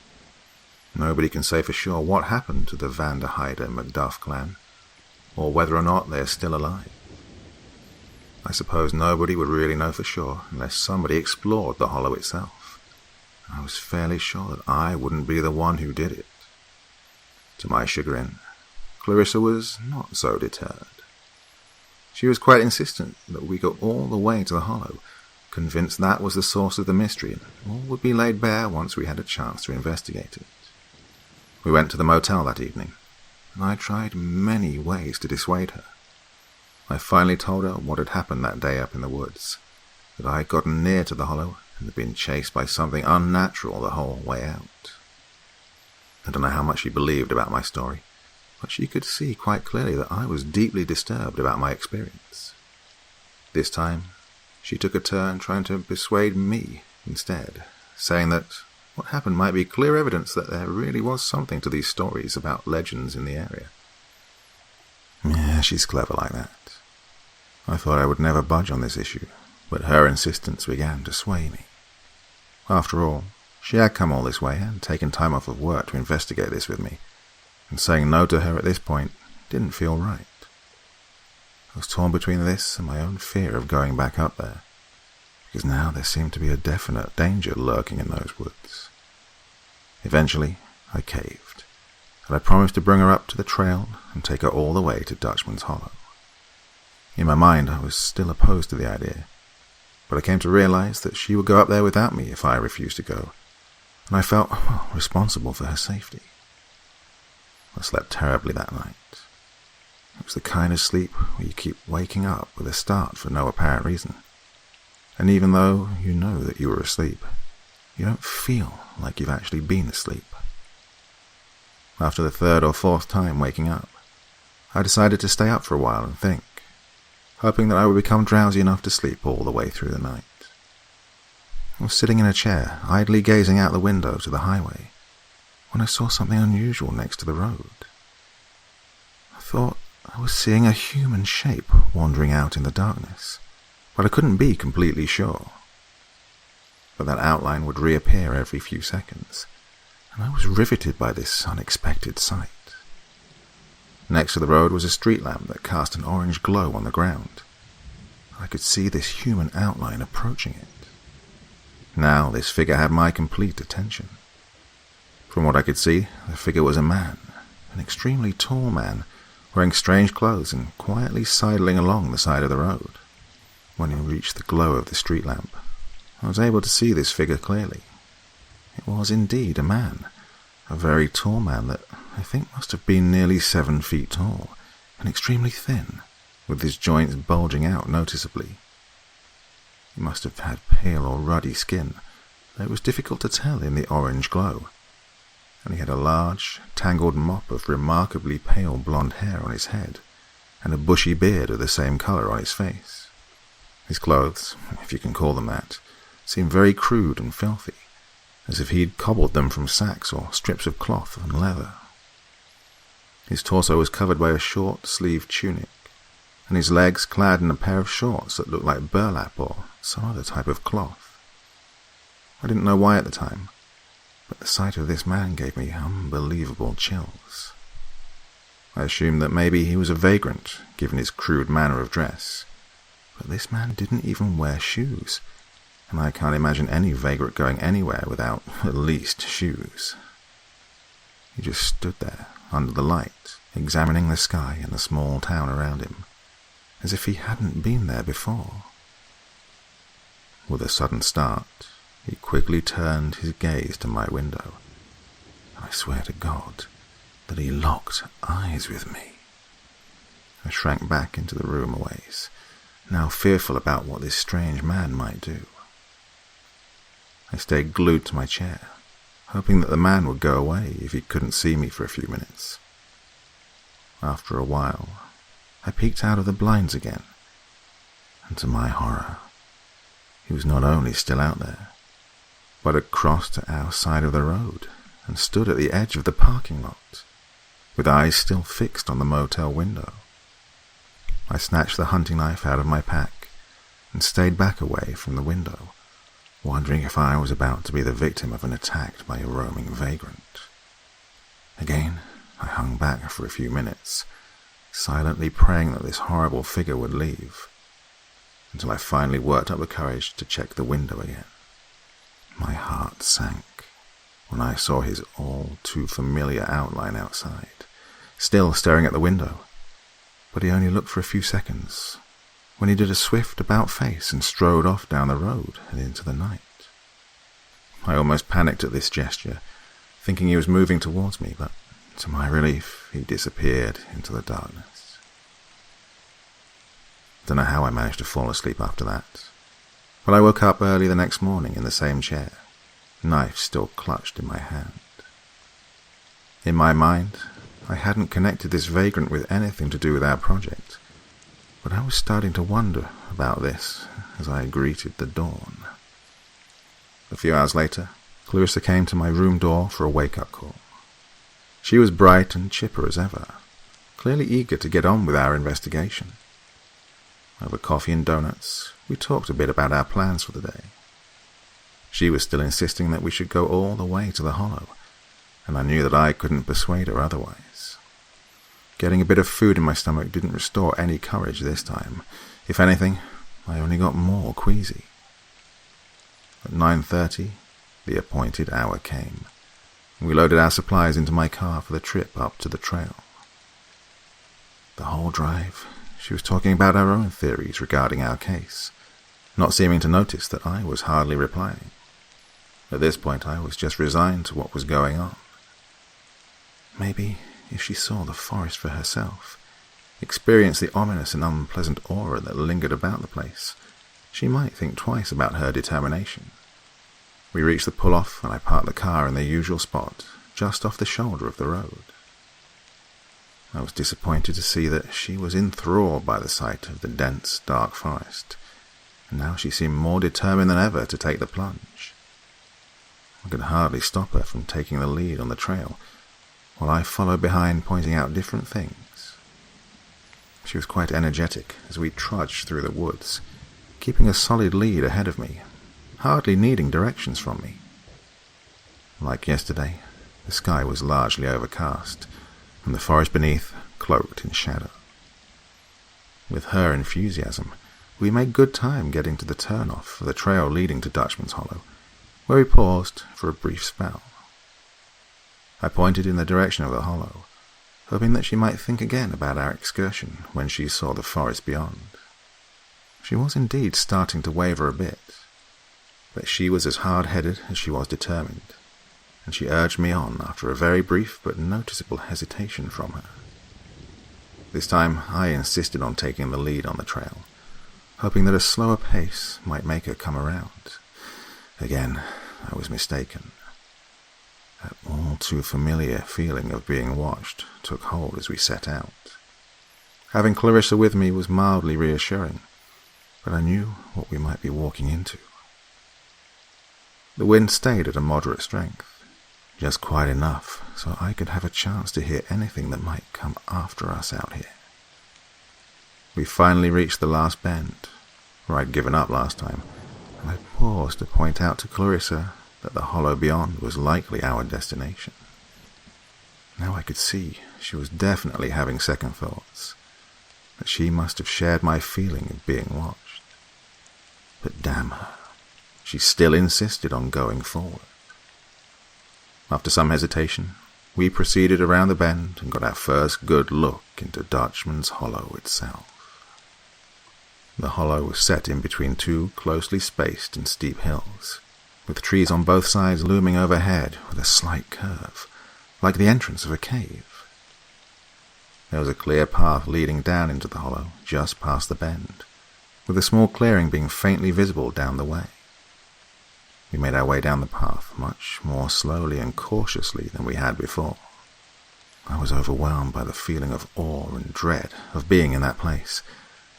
Nobody can say for sure what happened to the Van der Heide Macduff clan, or whether or not they are still alive. I suppose nobody would really know for sure unless somebody explored the hollow itself. I was fairly sure that I wouldn't be the one who did it. To my chagrin, Clarissa was not so deterred. She was quite insistent that we go all the way to the hollow, convinced that was the source of the mystery, and all would be laid bare once we had a chance to investigate it. We went to the motel that evening, and I tried many ways to dissuade her. I finally told her what had happened that day up in the woods, that I had gotten near to the hollow and had been chased by something unnatural the whole way out. I don't know how much she believed about my story, but she could see quite clearly that I was deeply disturbed about my experience. This time, she took a turn trying to persuade me instead, saying that what happened might be clear evidence that there really was something to these stories about legends in the area. Yeah, she's clever like that. I thought I would never budge on this issue, but her insistence began to sway me. After all, she had come all this way and taken time off of work to investigate this with me, and saying no to her at this point didn't feel right. I was torn between this and my own fear of going back up there, because now there seemed to be a definite danger lurking in those woods. Eventually, I caved, and I promised to bring her up to the trail and take her all the way to Dutchman's Hollow. In my mind, I was still opposed to the idea, but I came to realize that she would go up there without me if I refused to go, and I felt responsible for her safety. I slept terribly that night. It was the kind of sleep where you keep waking up with a start for no apparent reason, and even though you know that you were asleep, you don't feel like you've actually been asleep. After the third or fourth time waking up, I decided to stay up for a while and think, hoping that I would become drowsy enough to sleep all the way through the night. I was sitting in a chair, idly gazing out the window to the highway, when I saw something unusual next to the road. I thought I was seeing a human shape wandering out in the darkness, but I couldn't be completely sure. But that outline would reappear every few seconds, and I was riveted by this unexpected sight. Next to the road was a street lamp that cast an orange glow on the ground. I could see this human outline approaching it. Now this figure had my complete attention. From what I could see, the figure was a man, an extremely tall man, wearing strange clothes and quietly sidling along the side of the road. When he reached the glow of the street lamp, I was able to see this figure clearly. It was indeed a man, a very tall man that I think must have been nearly 7 feet tall, and extremely thin, with his joints bulging out noticeably. He must have had pale or ruddy skin, though it was difficult to tell in the orange glow, and he had a large, tangled mop of remarkably pale blonde hair on his head, and a bushy beard of the same colour on his face. His clothes, if you can call them that, seemed very crude and filthy, as if he'd cobbled them from sacks or strips of cloth and leather. His torso was covered by a short-sleeved tunic, and his legs clad in a pair of shorts that looked like burlap or some other type of cloth. I didn't know why at the time, but the sight of this man gave me unbelievable chills. I assumed that maybe he was a vagrant, given his crude manner of dress, but this man didn't even wear shoes, and I can't imagine any vagrant going anywhere without at least shoes. He just stood there, under the light, examining the sky and the small town around him, as if he hadn't been there before. With a sudden start, he quickly turned his gaze to my window, and I swear to God that he locked eyes with me. I shrank back into the room a ways, now fearful about what this strange man might do. I stayed glued to my chair, hoping that the man would go away if he couldn't see me for a few minutes. After a while, I peeked out of the blinds again, and to my horror, he was not only still out there, but had crossed to our side of the road and stood at the edge of the parking lot, with eyes still fixed on the motel window. I snatched the hunting knife out of my pack and stayed back away from the window, wondering if I was about to be the victim of an attack by a roaming vagrant. Again, I hung back for a few minutes, silently praying that this horrible figure would leave, until I finally worked up the courage to check the window again. My heart sank when I saw his all-too-familiar outline outside, still staring at the window, but he only looked for a few seconds, when he did a swift about-face and strode off down the road and into the night. I almost panicked at this gesture, thinking he was moving towards me, but to my relief, he disappeared into the darkness. Don't know how I managed to fall asleep after that, but I woke up early the next morning in the same chair, knife still clutched in my hand. In my mind, I hadn't connected this vagrant with anything to do with our project, but I was starting to wonder about this as I greeted the dawn. A few hours later, Clarissa came to my room door for a wake-up call. She was bright and chipper as ever, clearly eager to get on with our investigation. Over coffee and donuts, we talked a bit about our plans for the day. She was still insisting that we should go all the way to the Hollow, and I knew that I couldn't persuade her otherwise. Getting a bit of food in my stomach didn't restore any courage this time. If anything, I only got more queasy. At 9:30, the appointed hour came. We loaded our supplies into my car for the trip up to the trail. The whole drive, she was talking about her own theories regarding our case, not seeming to notice that I was hardly replying. At this point, I was just resigned to what was going on. Maybe if she saw the forest for herself, experienced the ominous and unpleasant aura that lingered about the place, she might think twice about her determination. We reached the pull-off, and I parked the car in the usual spot, just off the shoulder of the road. I was disappointed to see that she was enthralled by the sight of the dense, dark forest, and now she seemed more determined than ever to take the plunge. I could hardly stop her from taking the lead on the trail, while I followed behind, pointing out different things. She was quite energetic as we trudged through the woods, keeping a solid lead ahead of me, hardly needing directions from me. Like yesterday, the sky was largely overcast, and the forest beneath cloaked in shadow. With her enthusiasm, we made good time getting to the turn-off for the trail leading to Dutchman's Hollow, where we paused for a brief spell. I pointed in the direction of the hollow, hoping that she might think again about our excursion when she saw the forest beyond. She was indeed starting to waver a bit, but she was as hard-headed as she was determined, and she urged me on after a very brief but noticeable hesitation from her. This time I insisted on taking the lead on the trail, hoping that a slower pace might make her come around. Again, I was mistaken. That all-too-familiar feeling of being watched took hold as we set out. Having Clarissa with me was mildly reassuring, but I knew what we might be walking into. The wind stayed at a moderate strength, just quite enough so I could have a chance to hear anything that might come after us out here. We finally reached the last bend, where I'd given up last time, and I paused to point out to Clarissa that the hollow beyond was likely our destination. Now I could see she was definitely having second thoughts, that she must have shared my feeling of being watched. But damn her, she still insisted on going forward. After some hesitation, we proceeded around the bend and got our first good look into Dutchman's Hollow itself. The hollow was set in between two closely spaced and steep hills, with trees on both sides looming overhead with a slight curve, like the entrance of a cave. There was a clear path leading down into the hollow just past the bend, with a small clearing being faintly visible down the way. We made our way down the path much more slowly and cautiously than we had before. I was overwhelmed by the feeling of awe and dread of being in that place,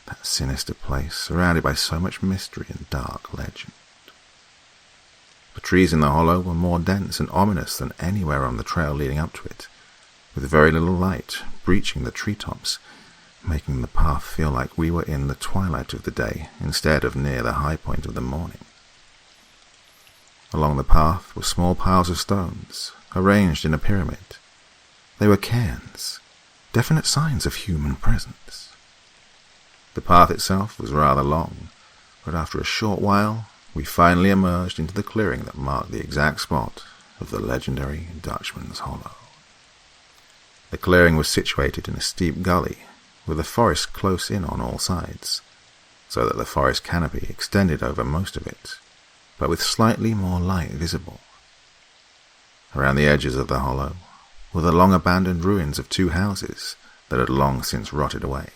that sinister place surrounded by so much mystery and dark legend. The trees in the hollow were more dense and ominous than anywhere on the trail leading up to it, with very little light breaching the treetops, making the path feel like we were in the twilight of the day instead of near the high point of the morning. Along the path were small piles of stones, arranged in a pyramid. They were cairns, definite signs of human presence. The path itself was rather long, but after a short while we finally emerged into the clearing that marked the exact spot of the legendary Dutchman's Hollow. The clearing was situated in a steep gully, with the forest close in on all sides, so that the forest canopy extended over most of it, but with slightly more light visible. Around the edges of the hollow were the long-abandoned ruins of two houses that had long since rotted away,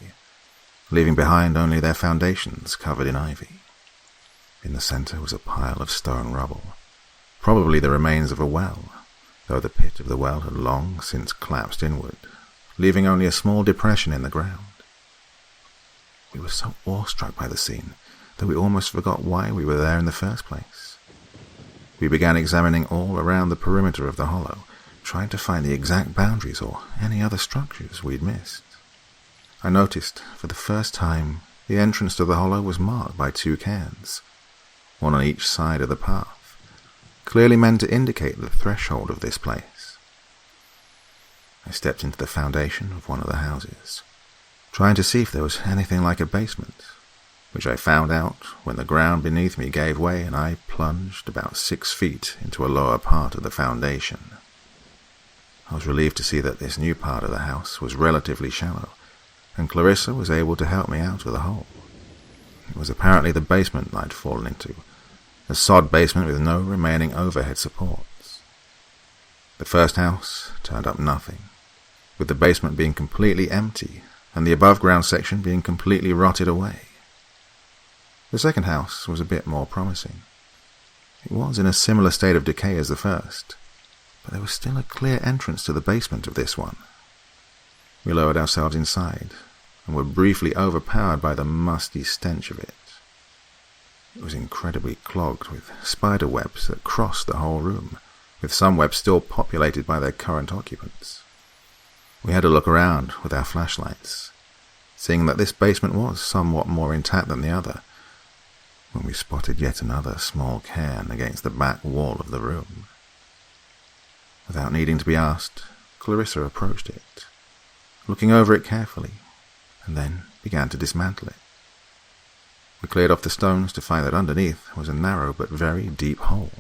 leaving behind only their foundations covered in ivy. In the centre was a pile of stone rubble, probably the remains of a well, though the pit of the well had long since collapsed inward, leaving only a small depression in the ground. We were so awestruck by the scene that we almost forgot why we were there in the first place. We began examining all around the perimeter of the hollow, trying to find the exact boundaries or any other structures we'd missed. I noticed, for the first time, the entrance to the hollow was marked by two cairns, one on each side of the path, clearly meant to indicate the threshold of this place. I stepped into the foundation of one of the houses, trying to see if there was anything like a basement, which I found out when the ground beneath me gave way and I plunged about 6 feet into a lower part of the foundation. I was relieved to see that this new part of the house was relatively shallow, and Clarissa was able to help me out of the hole. It was apparently the basement I'd fallen into, a sod basement with no remaining overhead supports. The first house turned up nothing, with the basement being completely empty and the above-ground section being completely rotted away. The second house was a bit more promising. It was in a similar state of decay as the first, but there was still a clear entrance to the basement of this one. We lowered ourselves inside, and were briefly overpowered by the musty stench of it. It was incredibly clogged with spider webs that crossed the whole room, with some webs still populated by their current occupants. We had a look around with our flashlights, seeing that this basement was somewhat more intact than the other, when we spotted yet another small cairn against the back wall of the room. Without needing to be asked, Clarissa approached it, looking over it carefully, and then began to dismantle it. We cleared off the stones to find that underneath was a narrow but very deep hole,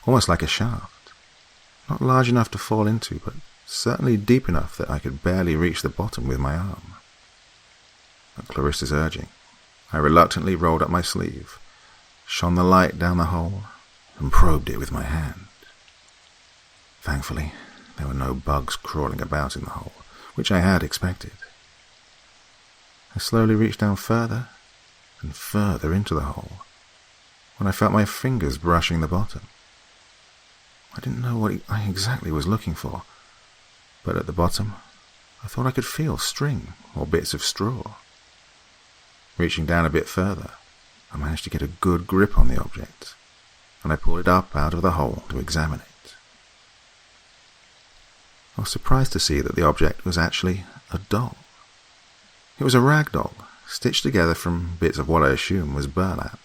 almost like a shaft, not large enough to fall into, but certainly deep enough that I could barely reach the bottom with my arm. At Clarissa's urging, I reluctantly rolled up my sleeve, shone the light down the hole, and probed it with my hand. Thankfully, there were no bugs crawling about in the hole, which I had expected. I slowly reached down further and further into the hole, when I felt my fingers brushing the bottom. I didn't know what I exactly was looking for, but at the bottom, I thought I could feel string or bits of straw. Reaching down a bit further, I managed to get a good grip on the object, and I pulled it up out of the hole to examine it. I was surprised to see that the object was actually a doll. It was a rag doll, stitched together from bits of what I assume was burlap,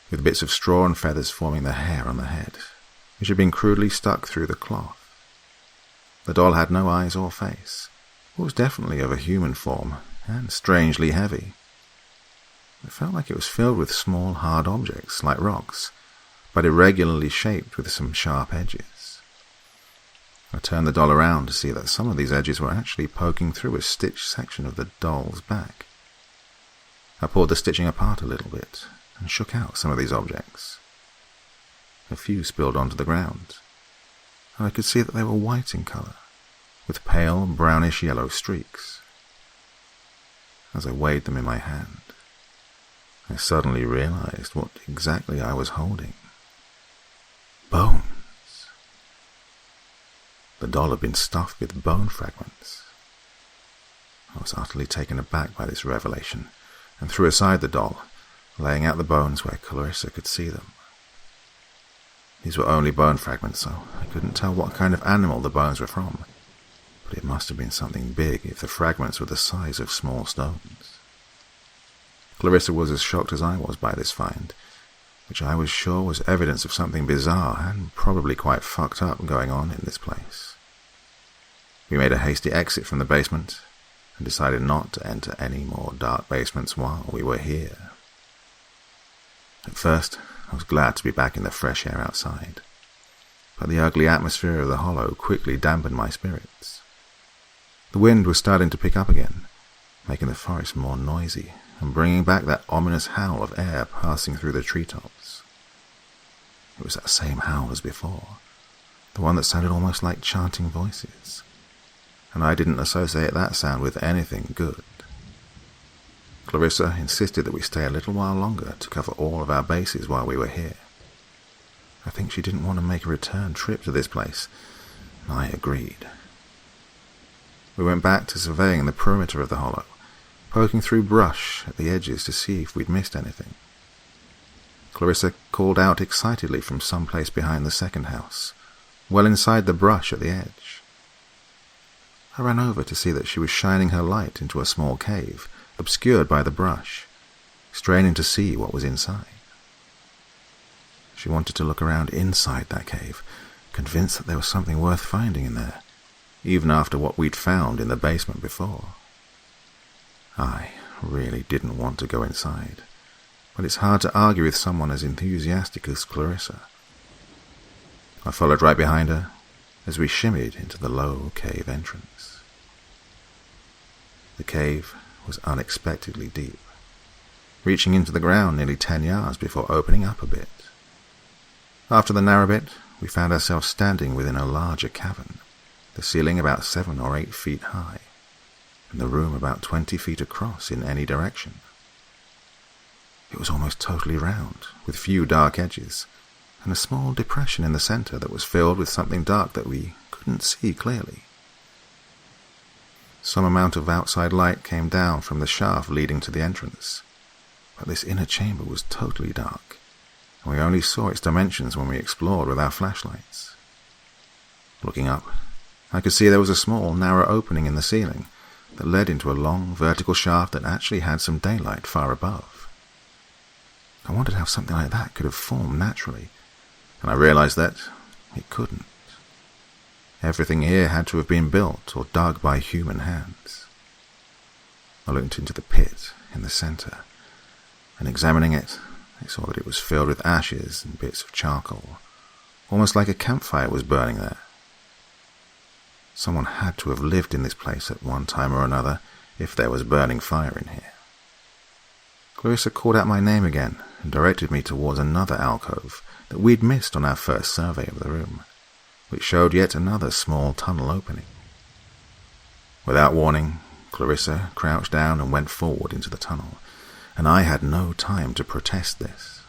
with bits of straw and feathers forming the hair on the head, which had been crudely stuck through the cloth. The doll had no eyes or face, but was definitely of a human form, and strangely heavy. It felt like it was filled with small, hard objects, like rocks, but irregularly shaped with some sharp edges. I turned the doll around to see that some of these edges were actually poking through a stitched section of the doll's back. I pulled the stitching apart a little bit, and shook out some of these objects. A few spilled onto the ground, and I could see that they were white in colour, with pale brownish-yellow streaks. As I weighed them in my hand, I suddenly realized what exactly I was holding. Bones. The doll had been stuffed with bone fragments. I was utterly taken aback by this revelation, and threw aside the doll, laying out the bones where Clarissa could see them. These were only bone fragments, so I couldn't tell what kind of animal the bones were from, but it must have been something big if the fragments were the size of small stones. Clarissa was as shocked as I was by this find, which I was sure was evidence of something bizarre and probably quite fucked up going on in this place. We made a hasty exit from the basement and decided not to enter any more dark basements while we were here. At first, I was glad to be back in the fresh air outside, but the ugly atmosphere of the hollow quickly dampened my spirits. The wind was starting to pick up again, making the forest more noisy and bringing back that ominous howl of air passing through the treetops. It was that same howl as before, the one that sounded almost like chanting voices, and I didn't associate that sound with anything good. Clarissa insisted that we stay a little while longer to cover all of our bases while we were here. I think she didn't want to make a return trip to this place, and I agreed. We went back to surveying the perimeter of the hollow, poking through brush at the edges to see if we'd missed anything. Clarissa called out excitedly from someplace behind the second house, well inside the brush at the edge. I ran over to see that she was shining her light into a small cave, obscured by the brush, straining to see what was inside. She wanted to look around inside that cave, convinced that there was something worth finding in there, even after what we'd found in the basement before. I really didn't want to go inside, but it's hard to argue with someone as enthusiastic as Clarissa. I followed right behind her as we shimmied into the low cave entrance. The cave was unexpectedly deep, reaching into the ground nearly 10 yards before opening up a bit. After the narrow bit, we found ourselves standing within a larger cavern, the ceiling about 7 or 8 feet high, and the room about 20 feet across in any direction. It was almost totally round, with few dark edges, and a small depression in the center that was filled with something dark that we couldn't see clearly. Some amount of outside light came down from the shaft leading to the entrance, but this inner chamber was totally dark, and we only saw its dimensions when we explored with our flashlights. Looking up, I could see there was a small, narrow opening in the ceiling that led into a long, vertical shaft that actually had some daylight far above. I wondered how something like that could have formed naturally, and I realized that it couldn't. Everything here had to have been built or dug by human hands. I looked into the pit in the center, and examining it, I saw that it was filled with ashes and bits of charcoal, almost like a campfire was burning there. Someone had to have lived in this place at one time or another if there was burning fire in here. Clarissa called out my name again and directed me towards another alcove that we'd missed on our first survey of the room, which showed yet another small tunnel opening. Without warning, Clarissa crouched down and went forward into the tunnel, and I had no time to protest this.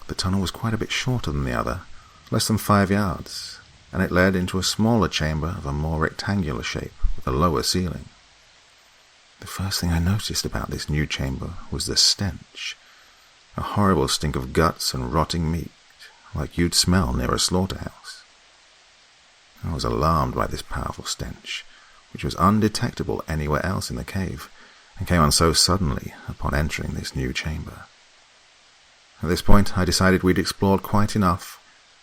The tunnel was quite a bit shorter than the other, less than 5 yards, and it led into a smaller chamber of a more rectangular shape with a lower ceiling. The first thing I noticed about this new chamber was the stench, a horrible stink of guts and rotting meat, like you'd smell near a slaughterhouse. I was alarmed by this powerful stench, which was undetectable anywhere else in the cave, and came on so suddenly upon entering this new chamber. At this point, I decided we'd explored quite enough,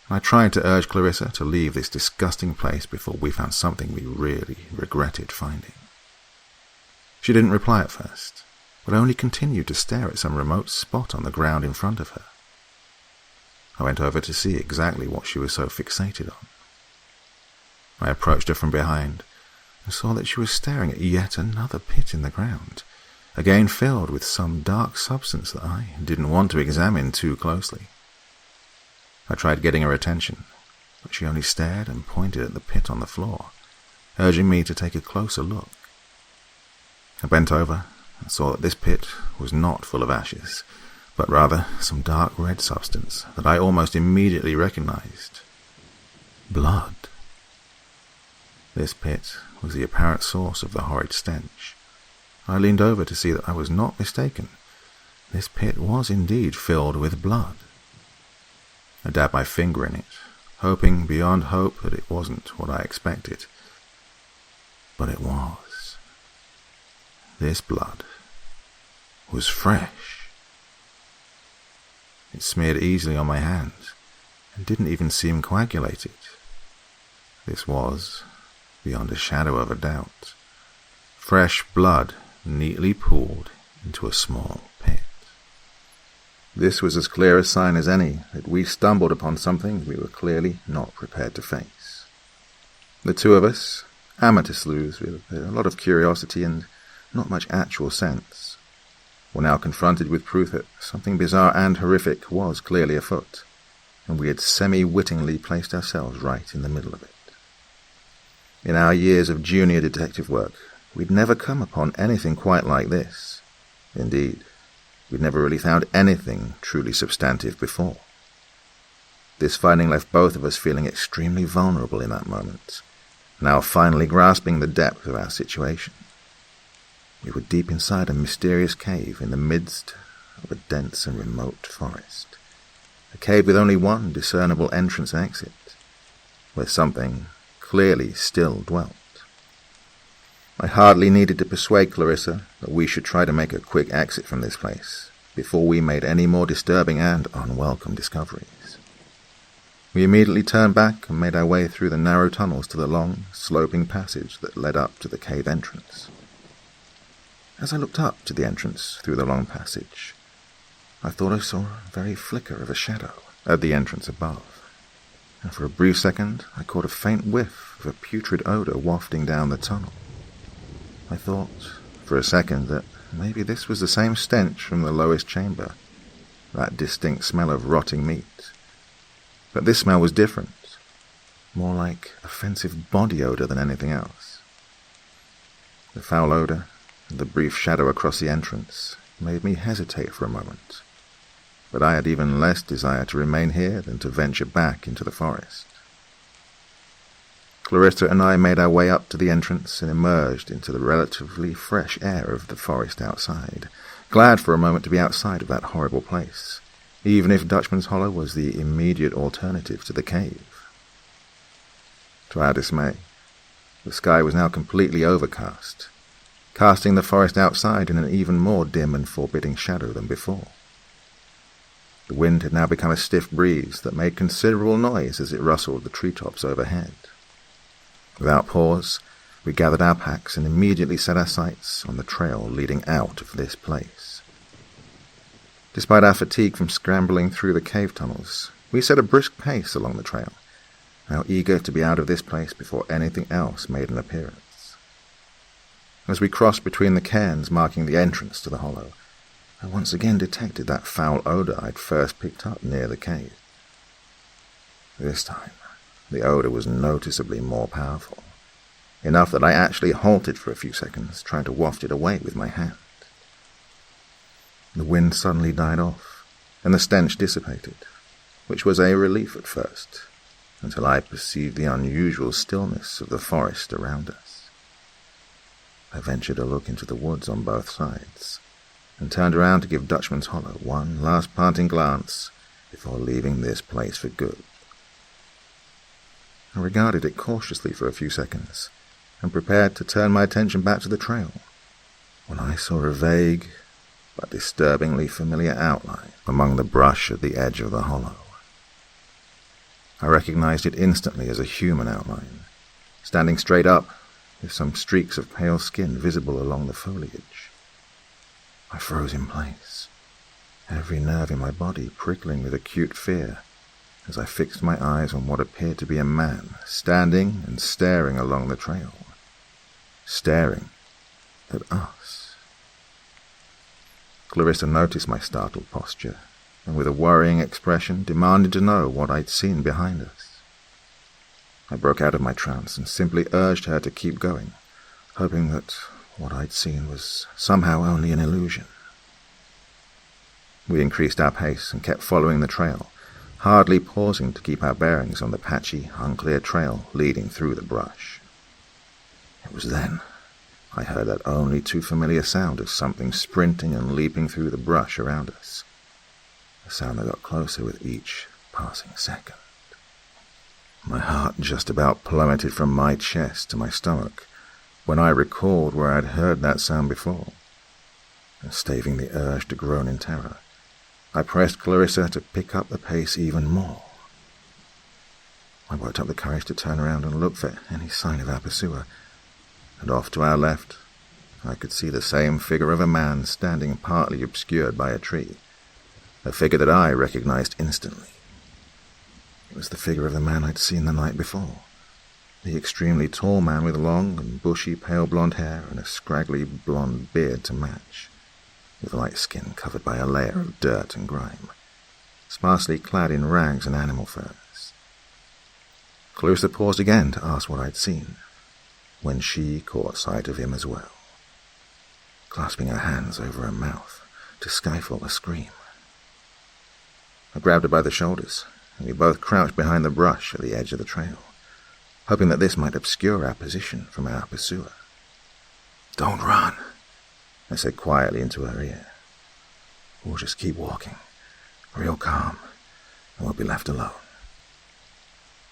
and I tried to urge Clarissa to leave this disgusting place before we found something we really regretted finding. She didn't reply at first, but only continued to stare at some remote spot on the ground in front of her. I went over to see exactly what she was so fixated on. I approached her from behind and saw that she was staring at yet another pit in the ground, again filled with some dark substance that I didn't want to examine too closely. I tried getting her attention, but she only stared and pointed at the pit on the floor, urging me to take a closer look. I bent over and saw that this pit was not full of ashes, but rather some dark red substance that I almost immediately recognized. Blood. This pit was the apparent source of the horrid stench. I leaned over to see that I was not mistaken. This pit was indeed filled with blood. I dabbed my finger in it, hoping beyond hope that it wasn't what I expected. But it was. This blood was fresh. It smeared easily on my hand and didn't even seem coagulated. This was, beyond a shadow of a doubt, fresh blood neatly pooled into a small pit. This was as clear a sign as any that we stumbled upon something we were clearly not prepared to face. The two of us, amateur sleuths with a lot of curiosity and not much actual sense, were now confronted with proof that something bizarre and horrific was clearly afoot, and we had semi-wittingly placed ourselves right in the middle of it. In our years of junior detective work, we'd never come upon anything quite like this. Indeed, we'd never really found anything truly substantive before. This finding left both of us feeling extremely vulnerable in that moment, now finally grasping the depth of our situation. We were deep inside a mysterious cave in the midst of a dense and remote forest, a cave with only one discernible entrance and exit, where something clearly still dwelt. I hardly needed to persuade Clarissa that we should try to make a quick exit from this place before we made any more disturbing and unwelcome discoveries. We immediately turned back and made our way through the narrow tunnels to the long, sloping passage that led up to the cave entrance. As I looked up to the entrance through the long passage, I thought I saw a very flicker of a shadow at the entrance above, and for a brief second I caught a faint whiff of a putrid odor wafting down the tunnel. I thought, for a second, that maybe this was the same stench from the lowest chamber, that distinct smell of rotting meat. But this smell was different, more like offensive body odor than anything else. The foul odor and the brief shadow across the entrance made me hesitate for a moment, but I had even less desire to remain here than to venture back into the forest. Clarissa and I made our way up to the entrance and emerged into the relatively fresh air of the forest outside, glad for a moment to be outside of that horrible place, even if Dutchman's Hollow was the immediate alternative to the cave. To our dismay, the sky was now completely overcast, casting the forest outside in an even more dim and forbidding shadow than before. The wind had now become a stiff breeze that made considerable noise as it rustled the treetops overhead. Without pause, we gathered our packs and immediately set our sights on the trail leading out of this place. Despite our fatigue from scrambling through the cave tunnels, we set a brisk pace along the trail, now eager to be out of this place before anything else made an appearance. As we crossed between the cairns marking the entrance to the hollow, I once again detected that foul odor I'd first picked up near the cave. This time, the odor was noticeably more powerful, enough that I actually halted for a few seconds, trying to waft it away with my hand. The wind suddenly died off, and the stench dissipated, which was a relief at first, until I perceived the unusual stillness of the forest around us. I ventured a look into the woods on both sides, and turned around to give Dutchman's Hollow one last parting glance before leaving this place for good. I regarded it cautiously for a few seconds, and prepared to turn my attention back to the trail, when I saw a vague but disturbingly familiar outline among the brush at the edge of the hollow. I recognized it instantly as a human outline, standing straight up, with some streaks of pale skin visible along the foliage. I froze in place, every nerve in my body prickling with acute fear, as I fixed my eyes on what appeared to be a man standing and staring along the trail, staring at us. Clarissa noticed my startled posture, and with a worrying expression demanded to know what I'd seen behind us. I broke out of my trance and simply urged her to keep going, hoping that what I'd seen was somehow only an illusion. We increased our pace and kept following the trail, hardly pausing to keep our bearings on the patchy, unclear trail leading through the brush. It was then I heard that only too familiar sound of something sprinting and leaping through the brush around us, a sound that got closer with each passing second. My heart just about plummeted from my chest to my stomach when I recalled where I'd heard that sound before, and staving the urge to groan in terror, I pressed Clarissa to pick up the pace even more. I worked up the courage to turn around and look for any sign of our pursuer, and off to our left I could see the same figure of a man standing partly obscured by a tree, a figure that I recognized instantly. It was the figure of the man I'd seen the night before, the extremely tall man with long and bushy pale blonde hair and a scraggly blonde beard to match, with light skin covered by a layer of dirt and grime, sparsely clad in rags and animal furs. Clarissa paused again to ask what I'd seen, when she caught sight of him as well, clasping her hands over her mouth to stifle a scream. I grabbed her by the shoulders, and we both crouched behind the brush at the edge of the trail, hoping that this might obscure our position from our pursuer. "Don't run," I said quietly into her ear. "We'll just keep walking, real calm, and we'll be left alone."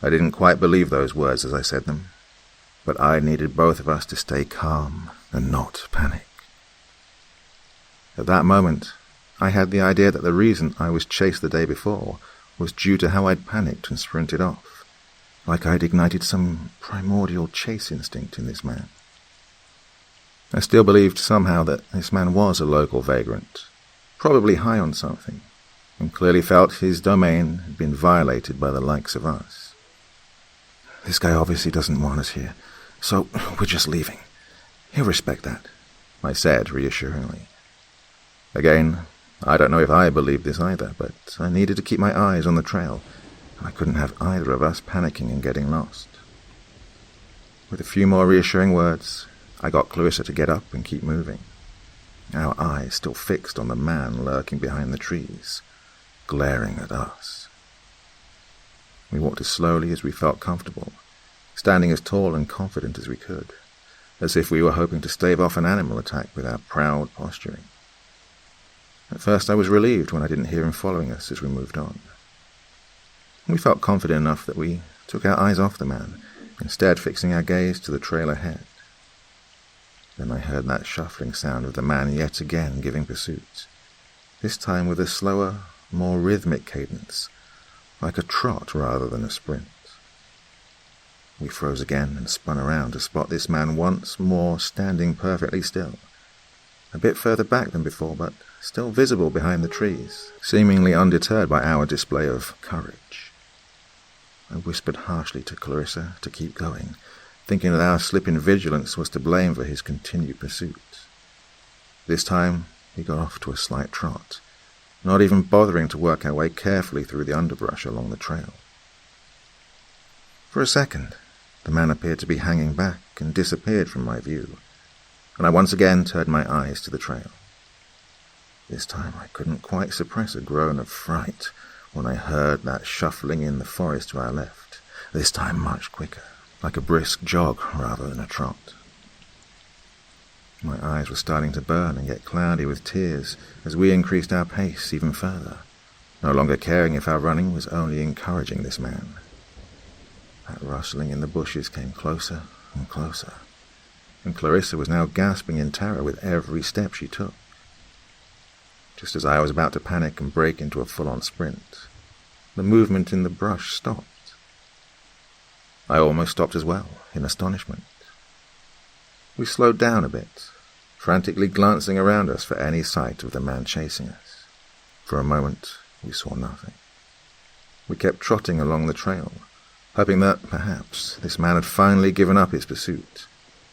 I didn't quite believe those words as I said them, but I needed both of us to stay calm and not panic. At that moment, I had the idea that the reason I was chased the day before was due to how I'd panicked and sprinted off, like I'd ignited some primordial chase instinct in this man. I still believed somehow that this man was a local vagrant, probably high on something, and clearly felt his domain had been violated by the likes of us. "This guy obviously doesn't want us here, so we're just leaving. He'll respect that," I said reassuringly. Again, I don't know if I believed this either, but I needed to keep my eyes on the trail, and I couldn't have either of us panicking and getting lost. With a few more reassuring words, I got Clarissa to get up and keep moving, our eyes still fixed on the man lurking behind the trees, glaring at us. We walked as slowly as we felt comfortable, standing as tall and confident as we could, as if we were hoping to stave off an animal attack with our proud posturing. At first I was relieved when I didn't hear him following us as we moved on. We felt confident enough that we took our eyes off the man, instead fixing our gaze to the trail ahead. Then I heard that shuffling sound of the man yet again giving pursuit, this time with a slower, more rhythmic cadence, like a trot rather than a sprint. We froze again and spun around to spot this man once more standing perfectly still, a bit further back than before, but still visible behind the trees, seemingly undeterred by our display of courage. I whispered harshly to Clarissa to keep going, thinking that our slip in vigilance was to blame for his continued pursuit. This time we got off to a slight trot, not even bothering to work our way carefully through the underbrush along the trail. For a second, the man appeared to be hanging back and disappeared from my view, and I once again turned my eyes to the trail. This time I couldn't quite suppress a groan of fright when I heard that shuffling in the forest to our left, this time much quicker, like a brisk jog rather than a trot. My eyes were starting to burn and get cloudy with tears as we increased our pace even further, no longer caring if our running was only encouraging this man. That rustling in the bushes came closer and closer, and Clarissa was now gasping in terror with every step she took. Just as I was about to panic and break into a full-on sprint, the movement in the brush stopped. I almost stopped as well, in astonishment. We slowed down a bit, frantically glancing around us for any sight of the man chasing us. For a moment, we saw nothing. We kept trotting along the trail, hoping that, perhaps, this man had finally given up his pursuit,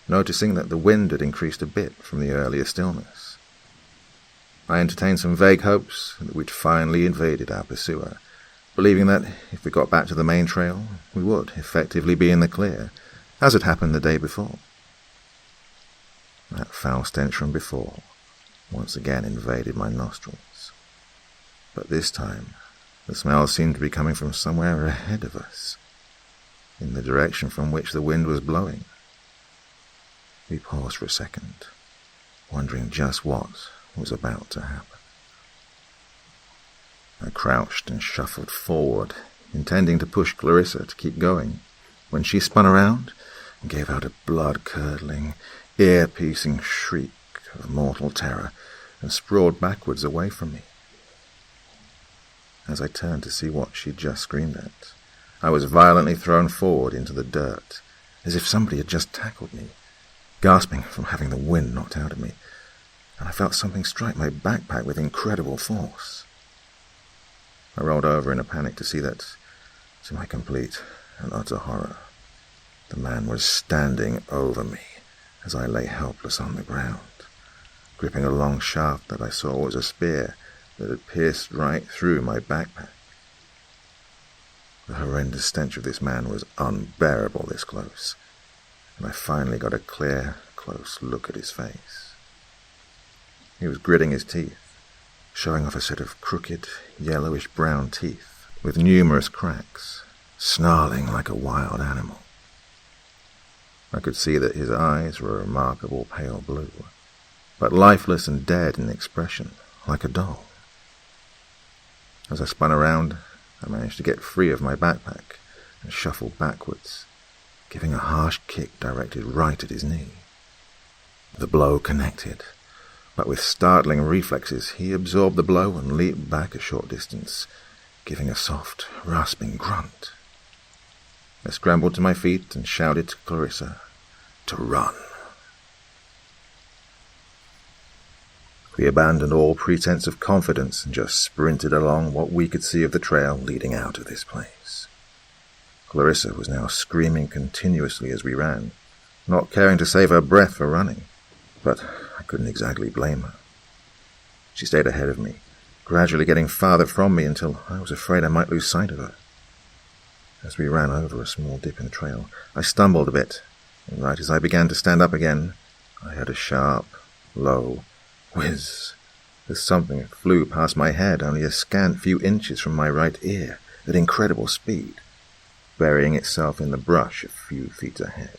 noticing that the wind had increased a bit from the earlier stillness. I entertained some vague hopes that we'd finally invaded our pursuer, believing that if we got back to the main trail, we would effectively be in the clear, as had happened the day before. That foul stench from before once again invaded my nostrils, but this time the smell seemed to be coming from somewhere ahead of us, in the direction from which the wind was blowing. We paused for a second, wondering just what was about to happen. I crouched and shuffled forward, intending to push Clarissa to keep going, when she spun around and gave out a blood-curdling, ear-piercing shriek of mortal terror and sprawled backwards away from me. As I turned to see what she'd just screamed at, I was violently thrown forward into the dirt, as if somebody had just tackled me, gasping from having the wind knocked out of me, and I felt something strike my backpack with incredible force. I rolled over in a panic to see that, to my complete and utter horror, the man was standing over me as I lay helpless on the ground, gripping a long shaft that I saw was a spear that had pierced right through my backpack. The horrendous stench of this man was unbearable this close, and I finally got a clear, close look at his face. He was gritting his teeth, showing off a set of crooked, yellowish-brown teeth with numerous cracks, snarling like a wild animal. I could see that his eyes were a remarkable pale blue, but lifeless and dead in expression, like a doll. As I spun around, I managed to get free of my backpack and shuffled backwards, giving a harsh kick directed right at his knee. The blow connected, but with startling reflexes he absorbed the blow and leaped back a short distance, giving a soft, rasping grunt. I scrambled to my feet and shouted to Clarissa to run. We abandoned all pretense of confidence and just sprinted along what we could see of the trail leading out of this place. Clarissa was now screaming continuously as we ran, not caring to save her breath for running, but I couldn't exactly blame her. She stayed ahead of me, gradually getting farther from me until I was afraid I might lose sight of her. As we ran over a small dip in the trail, I stumbled a bit, and right as I began to stand up again, I heard a sharp, low whiz, as something flew past my head only a scant few inches from my right ear at incredible speed, burying itself in the brush a few feet ahead.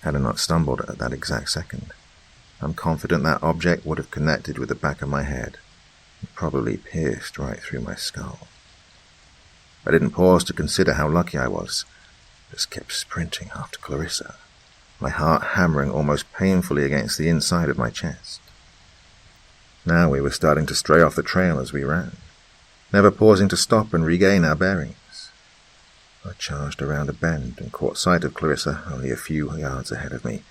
Had I not stumbled at that exact second, I'm confident that object would have connected with the back of my head and probably pierced right through my skull. I didn't pause to consider how lucky I was, just kept sprinting after Clarissa, my heart hammering almost painfully against the inside of my chest. Now we were starting to stray off the trail as we ran, never pausing to stop and regain our bearings. I charged around a bend and caught sight of Clarissa only a few yards ahead of me,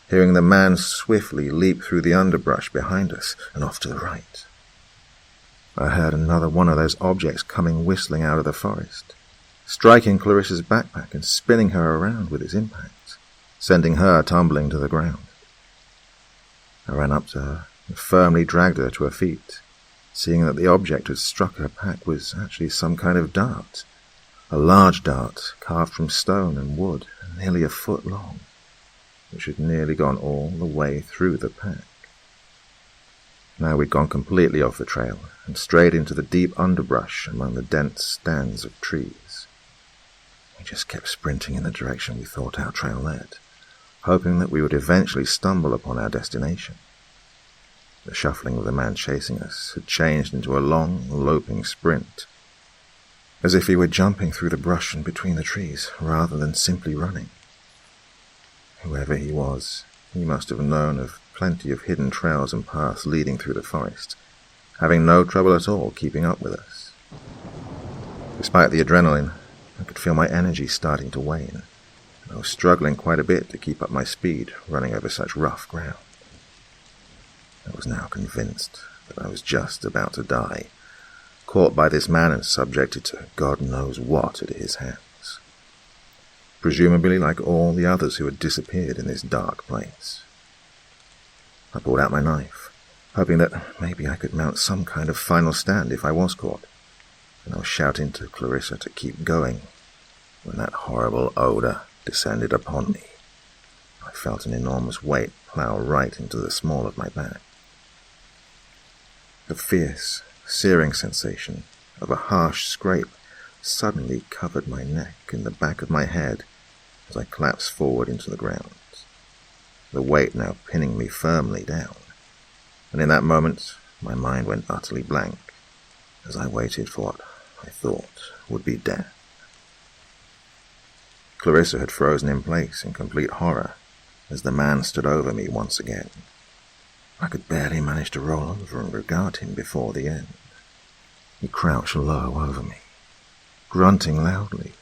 hearing the man swiftly leap through the underbrush behind us and off to the right. I heard another one of those objects coming whistling out of the forest, striking Clarissa's backpack and spinning her around with its impact, sending her tumbling to the ground. I ran up to her and firmly dragged her to her feet, seeing that the object had struck her pack was actually some kind of dart, a large dart carved from stone and wood and nearly a foot long, which had nearly gone all the way through the pack. Now we'd gone completely off the trail and strayed into the deep underbrush among the dense stands of trees. We just kept sprinting in the direction we thought our trail led, hoping that we would eventually stumble upon our destination. The shuffling of the man chasing us had changed into a long, loping sprint, as if he were jumping through the brush and between the trees rather than simply running. Whoever he was, he must have known of plenty of hidden trails and paths leading through the forest, having no trouble at all keeping up with us. Despite the adrenaline, I could feel my energy starting to wane, and I was struggling quite a bit to keep up my speed running over such rough ground. I was now convinced that I was just about to die, caught by this man and subjected to God knows what at his hands, presumably like all the others who had disappeared in this dark place. I pulled out my knife, hoping that maybe I could mount some kind of final stand if I was caught, and I was shouting to Clarissa to keep going when that horrible odor descended upon me. I felt an enormous weight plow right into the small of my back. The fierce, searing sensation of a harsh scrape suddenly covered my neck and the back of my head as I collapsed forward into the ground, the weight now pinning me firmly down, and in that moment my mind went utterly blank, as I waited for what I thought would be death. Clarissa had frozen in place in complete horror as the man stood over me once again. I could barely manage to roll over and regard him before the end. He crouched low over me, grunting loudly,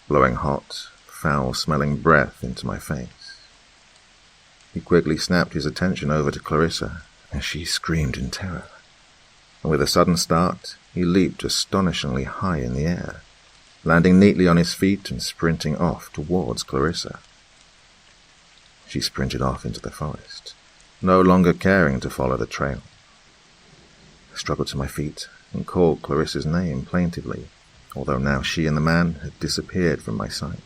blowing hot, foul-smelling breath into my face. He quickly snapped his attention over to Clarissa as she screamed in terror, and with a sudden start, he leaped astonishingly high in the air, landing neatly on his feet and sprinting off towards Clarissa. She sprinted off into the forest, no longer caring to follow the trail. I struggled to my feet and called Clarissa's name plaintively, although now she and the man had disappeared from my sight.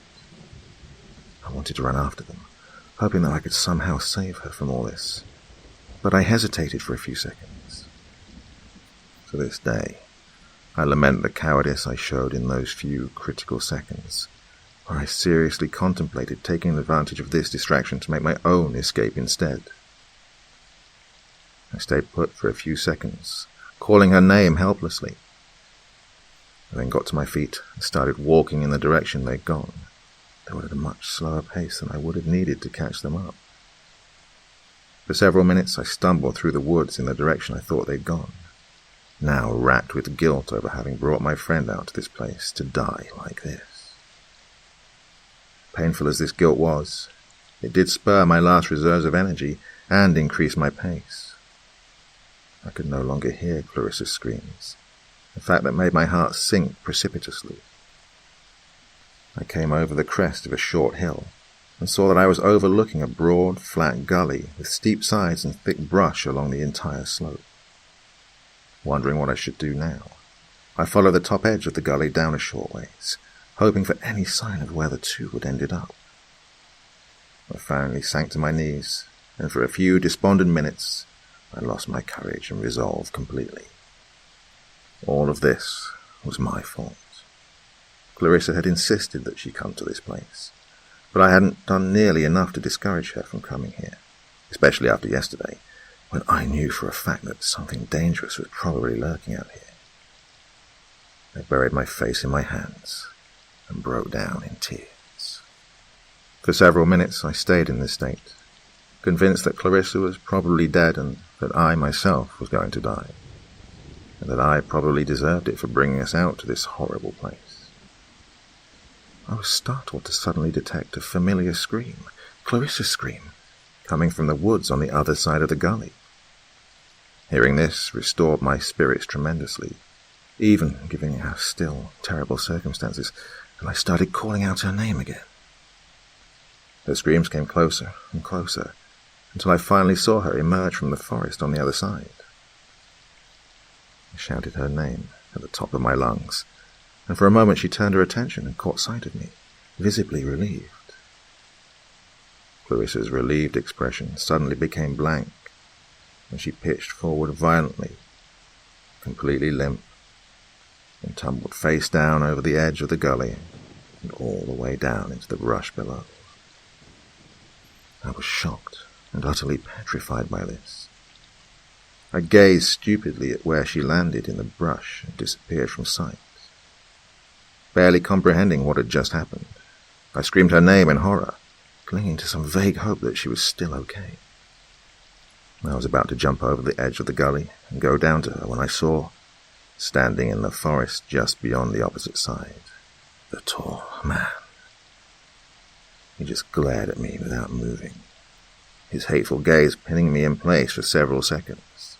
I wanted to run after them, hoping that I could somehow save her from all this, but I hesitated for a few seconds. To this day, I lament the cowardice I showed in those few critical seconds, where I seriously contemplated taking advantage of this distraction to make my own escape instead. I stayed put for a few seconds, calling her name helplessly. I then got to my feet and started walking in the direction they'd gone, though at a much slower pace than I would have needed to catch them up. For several minutes I stumbled through the woods in the direction I thought they'd gone, now racked with guilt over having brought my friend out to this place to die like this. Painful as this guilt was, it did spur my last reserves of energy and increase my pace. I could no longer hear Clarissa's screams, a fact that made my heart sink precipitously. I came over the crest of a short hill and saw that I was overlooking a broad, flat gully with steep sides and thick brush along the entire slope. Wondering what I should do now, I followed the top edge of the gully down a short ways, hoping for any sign of where the two had ended up. I finally sank to my knees, and for a few despondent minutes, I lost my courage and resolve completely. All of this was my fault. Clarissa had insisted that she come to this place, but I hadn't done nearly enough to discourage her from coming here, especially after yesterday, when I knew for a fact that something dangerous was probably lurking out here. I buried my face in my hands and broke down in tears. For several minutes I stayed in this state, convinced that Clarissa was probably dead and that I myself was going to die, and that I probably deserved it for bringing us out to this horrible place. I was startled to suddenly detect a familiar scream, Clarissa's scream, coming from the woods on the other side of the gully. Hearing this restored my spirits tremendously, even given our still terrible circumstances, and I started calling out her name again. Her screams came closer and closer, until I finally saw her emerge from the forest on the other side. I shouted her name at the top of my lungs, and for a moment she turned her attention and caught sight of me, visibly relieved. Clarissa's relieved expression suddenly became blank, and she pitched forward violently, completely limp, and tumbled face down over the edge of the gully and all the way down into the brush below. I was shocked and utterly petrified by this. I gazed stupidly at where she landed in the brush and disappeared from sight. Barely comprehending what had just happened, I screamed her name in horror, clinging to some vague hope that she was still okay. I was about to jump over the edge of the gully and go down to her when I saw, standing in the forest just beyond the opposite side, the tall man. He just glared at me without moving, his hateful gaze pinning me in place for several seconds.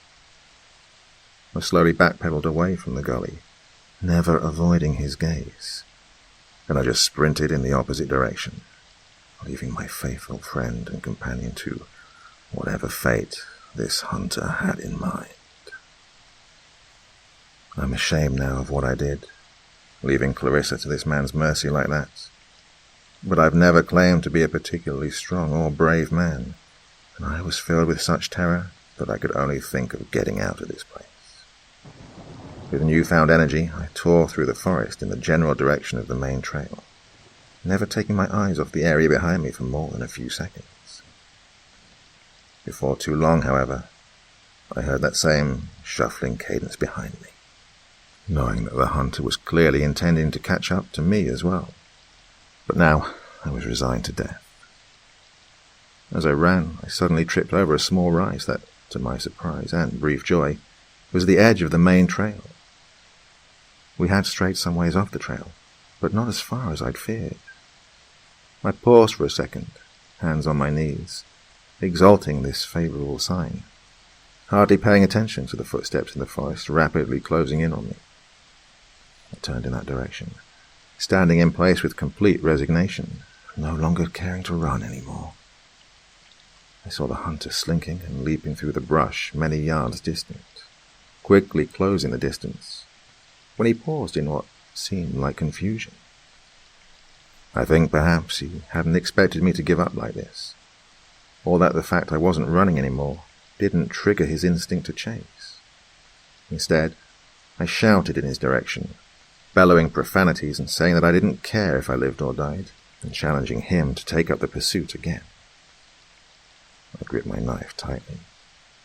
I slowly backpedaled away from the gully, never avoiding his gaze, and I just sprinted in the opposite direction, leaving my faithful friend and companion to whatever fate this hunter had in mind. I'm ashamed now of what I did, leaving Clarissa to this man's mercy like that. But I've never claimed to be a particularly strong or brave man, and I was filled with such terror that I could only think of getting out of this place. With newfound energy, I tore through the forest in the general direction of the main trail, never taking my eyes off the area behind me for more than a few seconds. Before too long, however, I heard that same shuffling cadence behind me, knowing that the hunter was clearly intending to catch up to me as well. But now I was resigned to death. As I ran, I suddenly tripped over a small rise that, to my surprise and brief joy, was the edge of the main trail. We had strayed some ways off the trail, but not as far as I'd feared. I paused for a second, hands on my knees, exalting this favourable sign, hardly paying attention to the footsteps in the forest rapidly closing in on me. I turned in that direction, standing in place with complete resignation, no longer caring to run anymore. I saw the hunter slinking and leaping through the brush many yards distant, quickly closing the distance, when he paused in what seemed like confusion. I think perhaps he hadn't expected me to give up like this, or that the fact I wasn't running anymore didn't trigger his instinct to chase. Instead, I shouted in his direction, bellowing profanities and saying that I didn't care if I lived or died, and challenging him to take up the pursuit again. I gripped my knife tightly,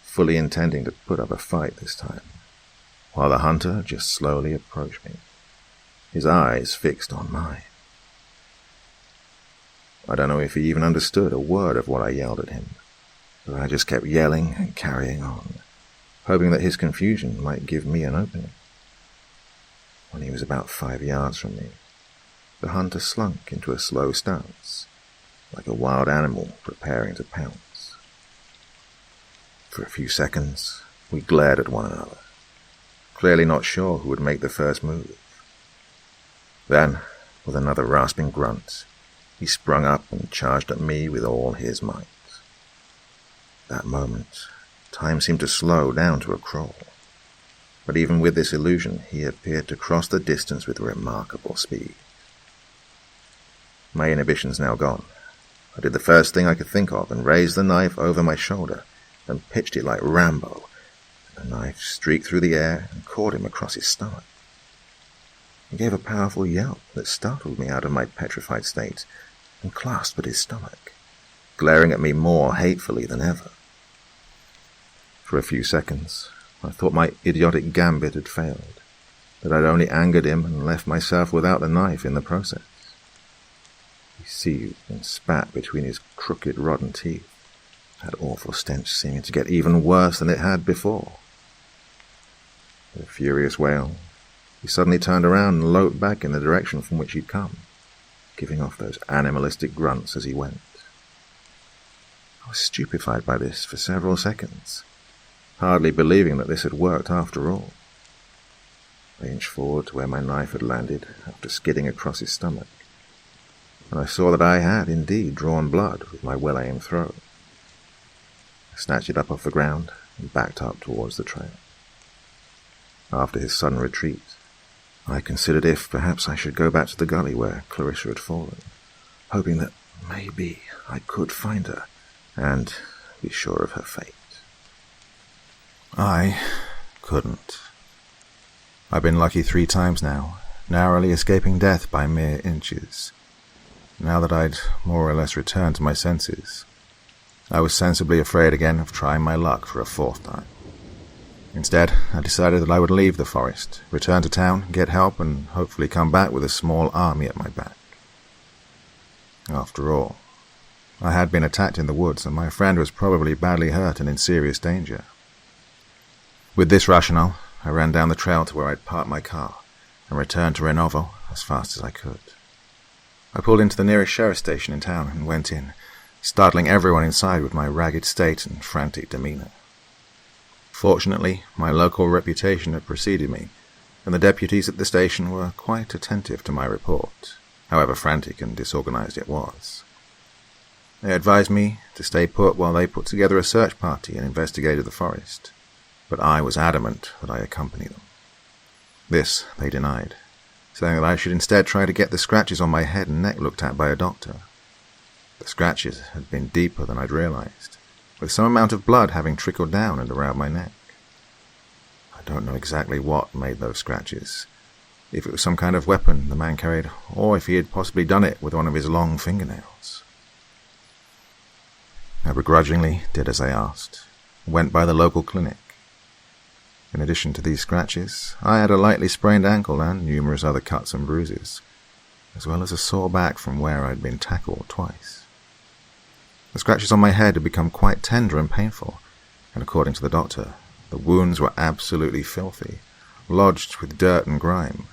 fully intending to put up a fight this time, while the hunter just slowly approached me, his eyes fixed on mine. I don't know if he even understood a word of what I yelled at him, but I just kept yelling and carrying on, hoping that his confusion might give me an opening. When he was about 5 yards from me, the hunter slunk into a slow stance, like a wild animal preparing to pounce. For a few seconds, we glared at one another, clearly not sure who would make the first move. Then, with another rasping grunt, he sprung up and charged at me with all his might. That moment, time seemed to slow down to a crawl. But even with this illusion, he appeared to cross the distance with remarkable speed. My inhibitions now gone, I did the first thing I could think of and raised the knife over my shoulder and pitched it like Rambo. The knife streaked through the air and caught him across his stomach. He gave a powerful yelp that startled me out of my petrified state and clasped at his stomach, glaring at me more hatefully than ever. For a few seconds, I thought my idiotic gambit had failed, that I'd only angered him and left myself without the knife in the process. He seethed and spat between his crooked, rotten teeth, that awful stench seeming to get even worse than it had before. With a furious wail, he suddenly turned around and loped back in the direction from which he'd come, giving off those animalistic grunts as he went. I was stupefied by this for several seconds, hardly believing that this had worked after all. I inched forward to where my knife had landed after skidding across his stomach, and I saw that I had indeed drawn blood with my well-aimed throw. I snatched it up off the ground and backed up towards the trail. After his sudden retreat, I considered if perhaps I should go back to the gully where Clarissa had fallen, hoping that maybe I could find her and be sure of her fate. I couldn't. I've been lucky 3 times now, narrowly escaping death by mere inches. Now that I'd more or less returned to my senses, I was sensibly afraid again of trying my luck for a 4th time. Instead, I decided that I would leave the forest, return to town, get help, and hopefully come back with a small army at my back. After all, I had been attacked in the woods, and my friend was probably badly hurt and in serious danger. With this rationale, I ran down the trail to where I'd parked my car and returned to Renovo as fast as I could. I pulled into the nearest sheriff's station in town and went in, startling everyone inside with my ragged state and frantic demeanor. Fortunately, my local reputation had preceded me, and the deputies at the station were quite attentive to my report, however frantic and disorganized it was. They advised me to stay put while they put together a search party and investigated the forest, but I was adamant that I accompany them. This they denied, saying that I should instead try to get the scratches on my head and neck looked at by a doctor. The scratches had been deeper than I'd realized, with some amount of blood having trickled down and around my neck. I don't know exactly what made those scratches, if it was some kind of weapon the man carried, or if he had possibly done it with one of his long fingernails. I begrudgingly did as I asked, went by the local clinic. In addition to these scratches, I had a lightly sprained ankle and numerous other cuts and bruises, as well as a sore back from where I'd been tackled twice. The scratches on my head had become quite tender and painful, and according to the doctor, the wounds were absolutely filthy, lodged with dirt and grime,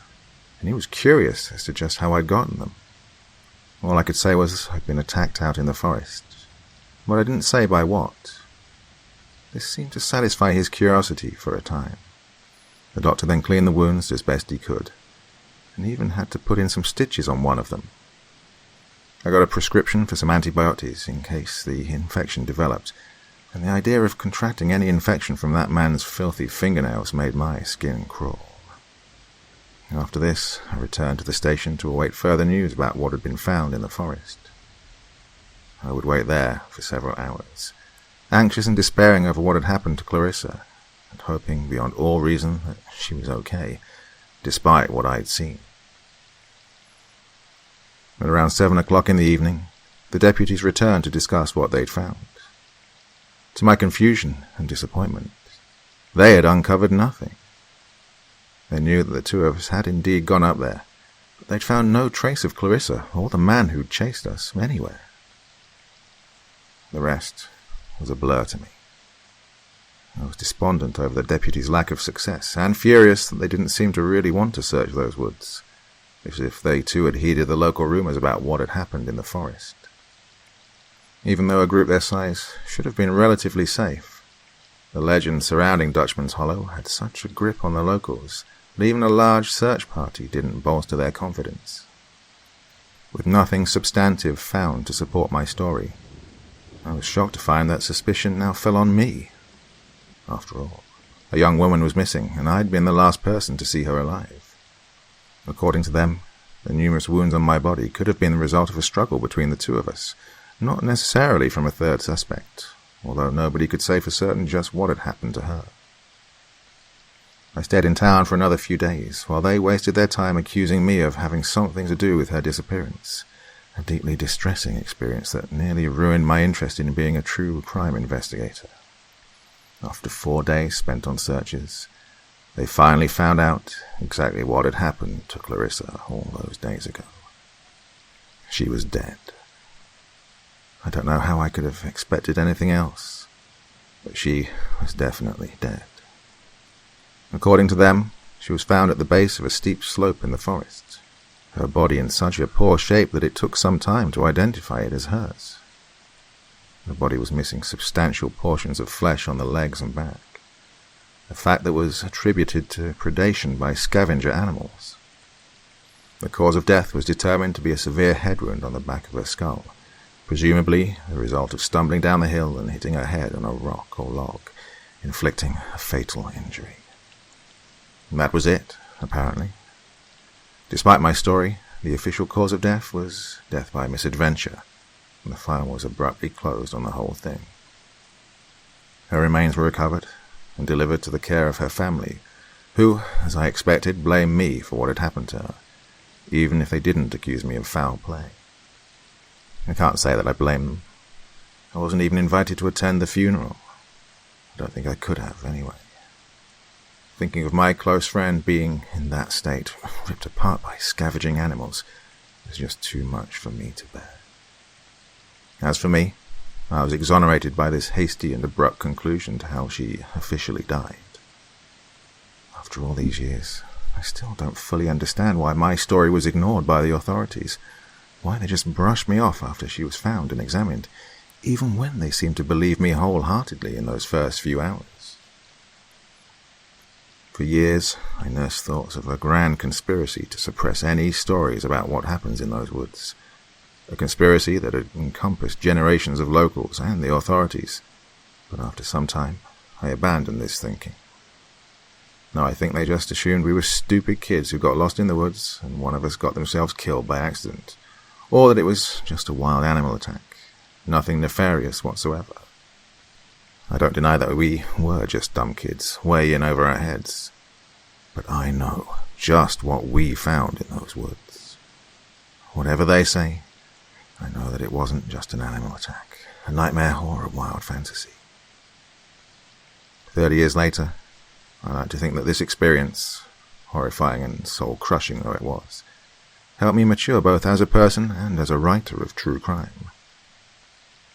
and he was curious as to just how I'd gotten them. All I could say was I'd been attacked out in the forest, but I didn't say by what. This seemed to satisfy his curiosity for a time. The doctor then cleaned the wounds as best he could, and even had to put in some stitches on one of them. I got a prescription for some antibiotics in case the infection developed, and the idea of contracting any infection from that man's filthy fingernails made my skin crawl. After this, I returned to the station to await further news about what had been found in the forest. I would wait there for several hours, anxious and despairing over what had happened to Clarissa, and hoping beyond all reason that she was okay, despite what I had seen. At around 7 o'clock in the evening, the deputies returned to discuss what they'd found. To my confusion and disappointment, they had uncovered nothing. They knew that the two of us had indeed gone up there, but they'd found no trace of Clarissa or the man who'd chased us anywhere. The rest was a blur to me. I was despondent over the deputies' lack of success, and furious that they didn't seem to really want to search those woods, as if they too had heeded the local rumors about what had happened in the forest. Even though a group their size should have been relatively safe, the legend surrounding Dutchman's Hollow had such a grip on the locals that even a large search party didn't bolster their confidence. With nothing substantive found to support my story, I was shocked to find that suspicion now fell on me. After all, a young woman was missing, and I'd been the last person to see her alive. According to them, the numerous wounds on my body could have been the result of a struggle between the two of us, not necessarily from a third suspect, although nobody could say for certain just what had happened to her. I stayed in town for another few days, while they wasted their time accusing me of having something to do with her disappearance, a deeply distressing experience that nearly ruined my interest in being a true crime investigator. After 4 days spent on searches, they finally found out exactly what had happened to Clarissa all those days ago. She was dead. I don't know how I could have expected anything else, but she was definitely dead. According to them, she was found at the base of a steep slope in the forest, her body in such a poor shape that it took some time to identify it as hers. The body was missing substantial portions of flesh on the legs and back, a fact that was attributed to predation by scavenger animals. The cause of death was determined to be a severe head wound on the back of her skull, presumably the result of stumbling down the hill and hitting her head on a rock or log, inflicting a fatal injury. And that was it, apparently. Despite my story, the official cause of death was death by misadventure, and the file was abruptly closed on the whole thing. Her remains were recovered and delivered to the care of her family, who, as I expected, blamed me for what had happened to her, even if they didn't accuse me of foul play. I can't say that I blame them. I wasn't even invited to attend the funeral. I don't think I could have, anyway. Thinking of my close friend being in that state, ripped apart by scavenging animals, was just too much for me to bear. As for me, I was exonerated by this hasty and abrupt conclusion to how she officially died. After all these years, I still don't fully understand why my story was ignored by the authorities, why they just brushed me off after she was found and examined, even when they seemed to believe me wholeheartedly in those first few hours. For years, I nursed thoughts of a grand conspiracy to suppress any stories about what happens in those woods, a conspiracy that had encompassed generations of locals and the authorities, but after some time, I abandoned this thinking. Now I think they just assumed we were stupid kids who got lost in the woods and one of us got themselves killed by accident, or that it was just a wild animal attack, nothing nefarious whatsoever. I don't deny that we were just dumb kids, way in over our heads, but I know just what we found in those woods. Whatever they say, I know that it wasn't just an animal attack, a nightmare or a wild fantasy. 30 years later, I like to think that this experience, horrifying and soul-crushing though it was, helped me mature both as a person and as a writer of true crime.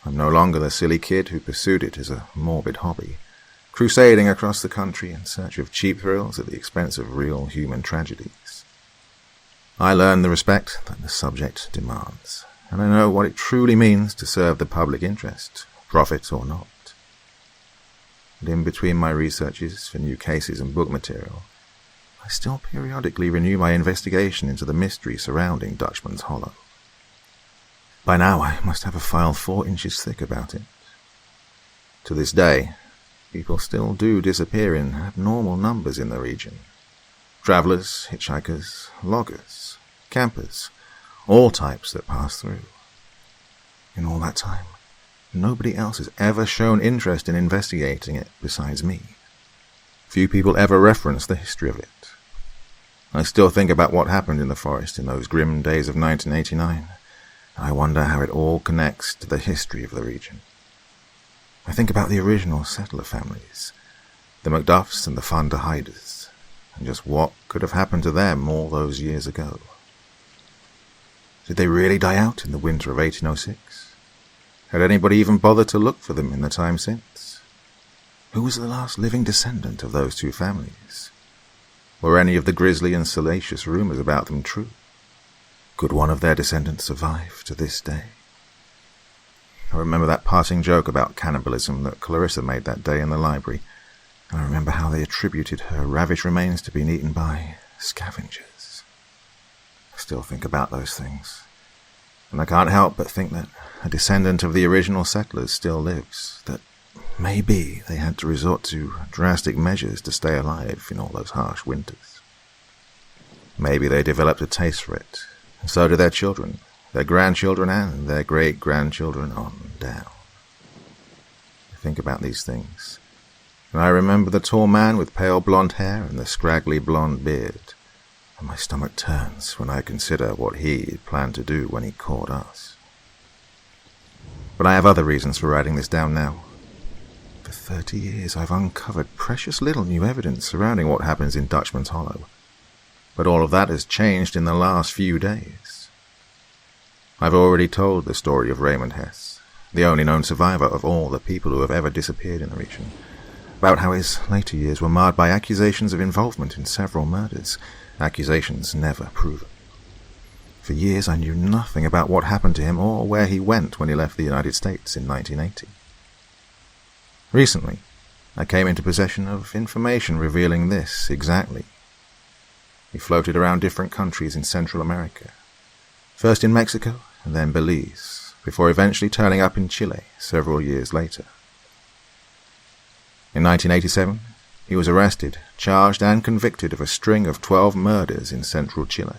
I'm no longer the silly kid who pursued it as a morbid hobby, crusading across the country in search of cheap thrills at the expense of real human tragedies. I learned the respect that the subject demands, and I know what it truly means to serve the public interest, profit or not. And in between my researches for new cases and book material, I still periodically renew my investigation into the mystery surrounding Dutchman's Hollow. By now I must have a file 4 inches thick about it. To this day, people still do disappear in abnormal numbers in the region. Travellers, hitchhikers, loggers, campers, all types that pass through. In all that time, nobody else has ever shown interest in investigating it besides me. Few people ever reference the history of it. I still think about what happened in the forest in those grim days of 1989. I wonder how it all connects to the history of the region. I think about the original settler families, the Macduffs and the Van der Heiders, and just what could have happened to them all those years ago. Did they really die out in the winter of 1806? Had anybody even bothered to look for them in the time since? Who was the last living descendant of those two families? Were any of the grisly and salacious rumors about them true? Could one of their descendants survive to this day? I remember that passing joke about cannibalism that Clarissa made that day in the library. I remember how they attributed her ravished remains to being eaten by scavengers. I still think about those things, and I can't help but think that a descendant of the original settlers still lives, that maybe they had to resort to drastic measures to stay alive in all those harsh winters. Maybe they developed a taste for it, and so did their children, their grandchildren, and their great-grandchildren on down. I think about these things, and I remember the tall man with pale blonde hair and the scraggly blonde beard, and my stomach turns when I consider what he planned to do when he caught us. But I have other reasons for writing this down now. For 30 years I've uncovered precious little new evidence surrounding what happens in Dutchman's Hollow, but all of that has changed in the last few days. I've already told the story of Raymond Hess, the only known survivor of all the people who have ever disappeared in the region, about how his later years were marred by accusations of involvement in several murders, accusations never proven. For years I knew nothing about what happened to him or where he went when he left the United States in 1980. Recently, I came into possession of information revealing this exactly. He floated around different countries in Central America, first in Mexico and then Belize, before eventually turning up in Chile several years later. In 1987, he was arrested, charged and convicted of a string of 12 murders in central Chile,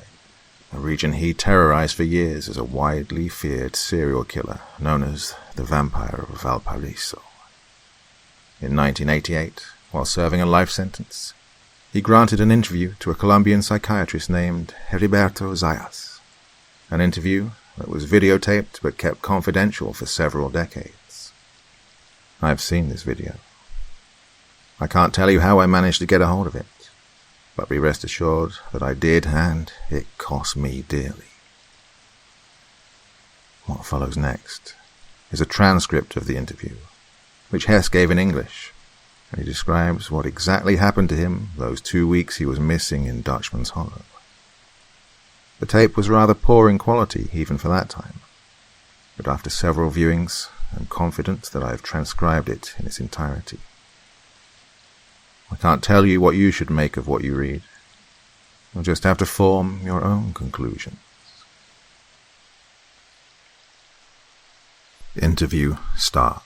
a region he terrorized for years as a widely feared serial killer known as the Vampire of Valparaiso. In 1988, while serving a life sentence, he granted an interview to a Colombian psychiatrist named Heriberto Zayas, an interview that was videotaped but kept confidential for several decades. I've seen this video. I can't tell you how I managed to get a hold of it, but be rest assured that I did, and it cost me dearly. What follows next is a transcript of the interview, which Hess gave in English, and he describes what exactly happened to him those 2 weeks he was missing in Dutchman's Hollow. The tape was rather poor in quality even for that time, but after several viewings, I'm confident that I have transcribed it in its entirety. I can't tell you what you should make of what you read. You'll just have to form your own conclusions. Interview start.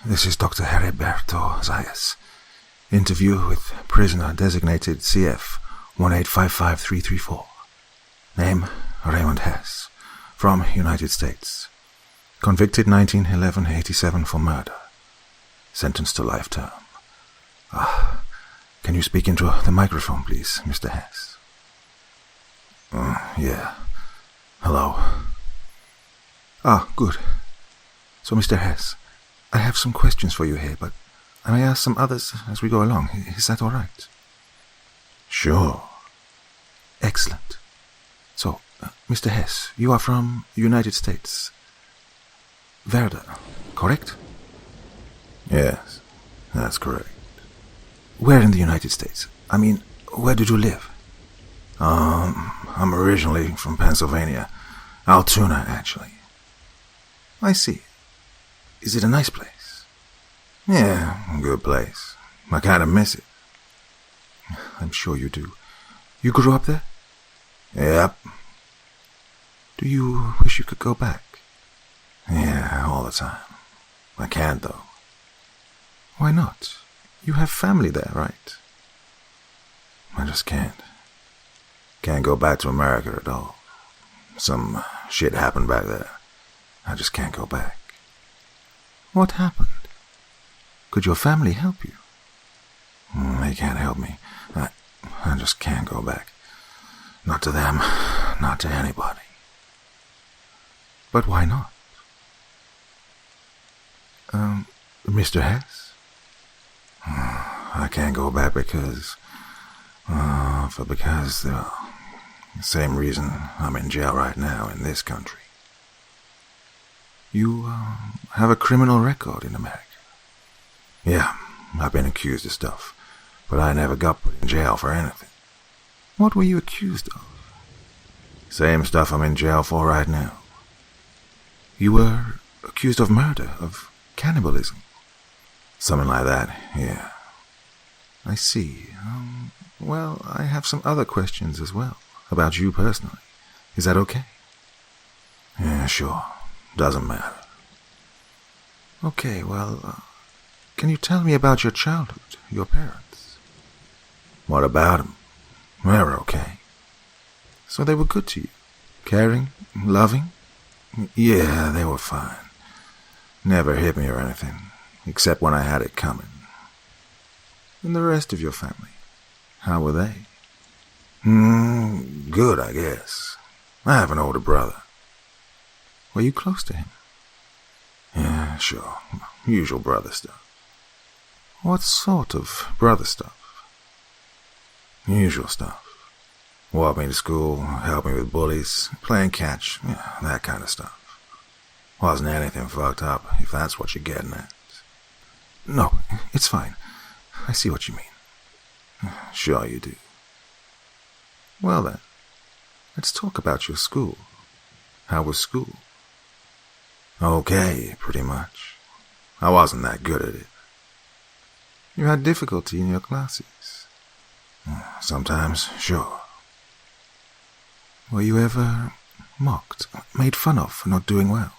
This is Dr. Heriberto Zayas. Interview with prisoner designated CF 1855334. Name, Raymond Hess. From United States. Convicted 1911-87 for murder. Sentenced to life term. Can you speak into the microphone, please, Mr. Hess? Yeah. Hello. Good. So, Mr. Hess, I have some questions for you here, but I may ask some others as we go along. Is that all right? Sure. Excellent. So, Mr. Hess, you are from the United States. Werder, correct? Yes, that's correct. Where in the United States? I mean, where did you live? I'm originally from Pennsylvania. Altoona, actually. I see. Is it a nice place? Yeah, good place. I kind of miss it. I'm sure you do. You grew up there? Yep. Do you wish you could go back? Yeah, all the time. I can't, though. Why not? You have family there, right? I just can't. Can't go back to America at all. Some shit happened back there. I just can't go back. What happened? Could your family help you? They can't help me. I just can't go back. Not to them, not to anybody. But why not? Mr. Hess? I can't go back because the same reason I'm in jail right now in this country. You have a criminal record in America? Yeah, I've been accused of stuff, but I never got put in jail for anything. What were you accused of? Same stuff I'm in jail for right now. You were accused of murder, of cannibalism? Something like that, yeah. I see. Well, I have some other questions as well, about you personally. Is that okay? Yeah, sure. Doesn't matter. Okay, well, can you tell me about your childhood, your parents? What about them? They're okay. So they were good to you? Caring? Loving? Yeah, they were fine. Never hit me or anything, except when I had it coming. And the rest of your family? How were they? Good, I guess. I have an older brother. Were you close to him? Yeah, sure. Usual brother stuff. What sort of brother stuff? Usual stuff. Walk me to school, help me with bullies, playing catch, yeah, that kind of stuff. Wasn't anything fucked up, if that's what you're getting at. No, it's fine. I see what you mean. Sure you do. Well then, let's talk about your school. How was school? Okay, pretty much. I wasn't that good at it. You had difficulty in your classes? Sometimes, sure. Were you ever mocked, made fun of for not doing well?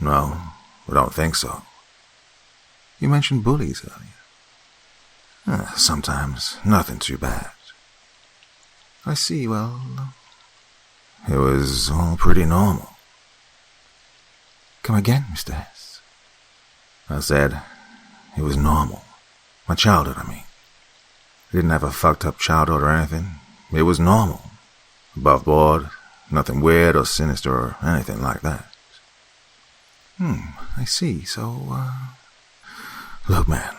No, I don't think so. You mentioned bullies earlier. Sometimes, nothing too bad. I see, well... It was all pretty normal. Come again, Mr. Hess? I said, it was normal. My childhood, I mean. I didn't have a fucked up childhood or anything. It was normal. Above board, nothing weird or sinister or anything like that. I see. So, Look, man,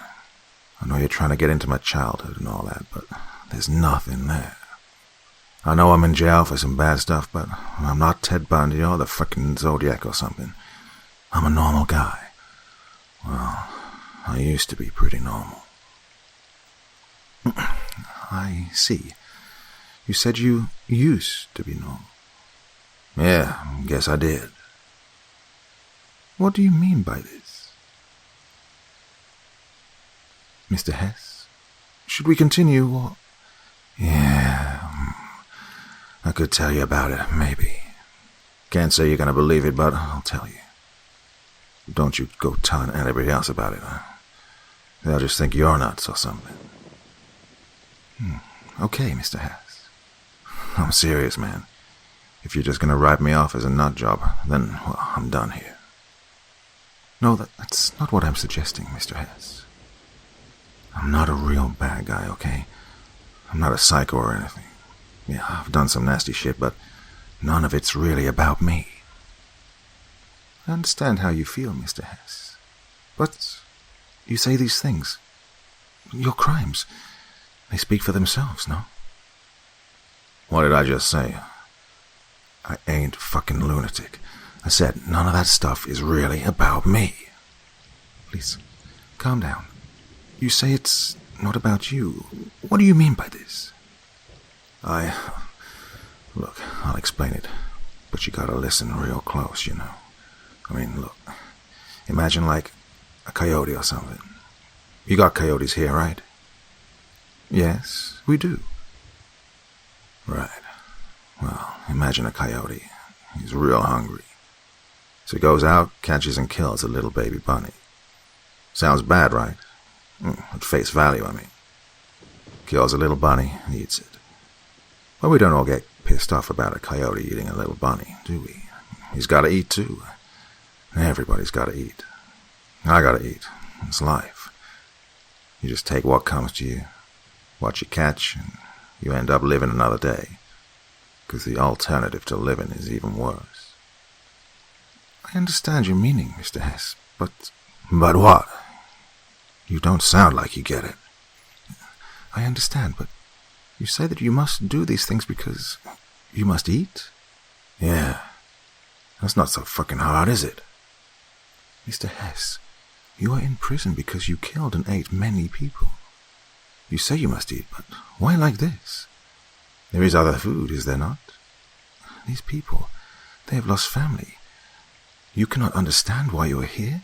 I know you're trying to get into my childhood and all that, but there's nothing there. I know I'm in jail for some bad stuff, but I'm not Ted Bundy or the frickin' Zodiac or something. I'm a normal guy. Well, I used to be pretty normal. I see. You said you used to be normal. Yeah, guess I did. What do you mean by this? Mr. Hess, should we continue or... Yeah, I could tell you about it, maybe. Can't say you're gonna believe it, but I'll tell you. Don't you go telling anybody else about it, huh? They'll just think you're nuts or something. Okay, Mr. Hess. I'm serious, man. If you're just gonna write me off as a nut job, then, well, I'm done here. No, that's not what I'm suggesting, Mr. Hess. I'm not a real bad guy, okay? I'm not a psycho or anything. Yeah, I've done some nasty shit, but none of it's really about me. I understand how you feel, Mr. Hess. But You say these things. Your crimes. They speak for themselves, no? What did I just say? I ain't fucking lunatic. I said none of that stuff is really about me. Please, calm down. You say it's not about you. What do you mean by this? Look, I'll explain it, but you gotta listen real close, you know. I mean, look, imagine like a coyote or something. You got coyotes here, right? Yes, we do. Right. Well, imagine a coyote. He's real hungry. So he goes out, catches and kills a little baby bunny. Sounds bad, right? At face value, I mean. Kills a little bunny and eats it. But we don't all get pissed off about a coyote eating a little bunny, do we? He's gotta eat too. Everybody's gotta eat. I gotta eat. It's life. You just take what comes to you, what you catch, and you end up living another day. Because the alternative to living is even worse. I understand your meaning, Mr. Hess, but... But what? You don't sound like you get it. I understand, but you say that you must do these things because you must eat? Yeah. That's not so fucking hard, is it? Mr. Hess, you are in prison because you killed and ate many people. You say you must eat, but why like this? There is other food, is there not? These people, they have lost family. You cannot understand why you are here?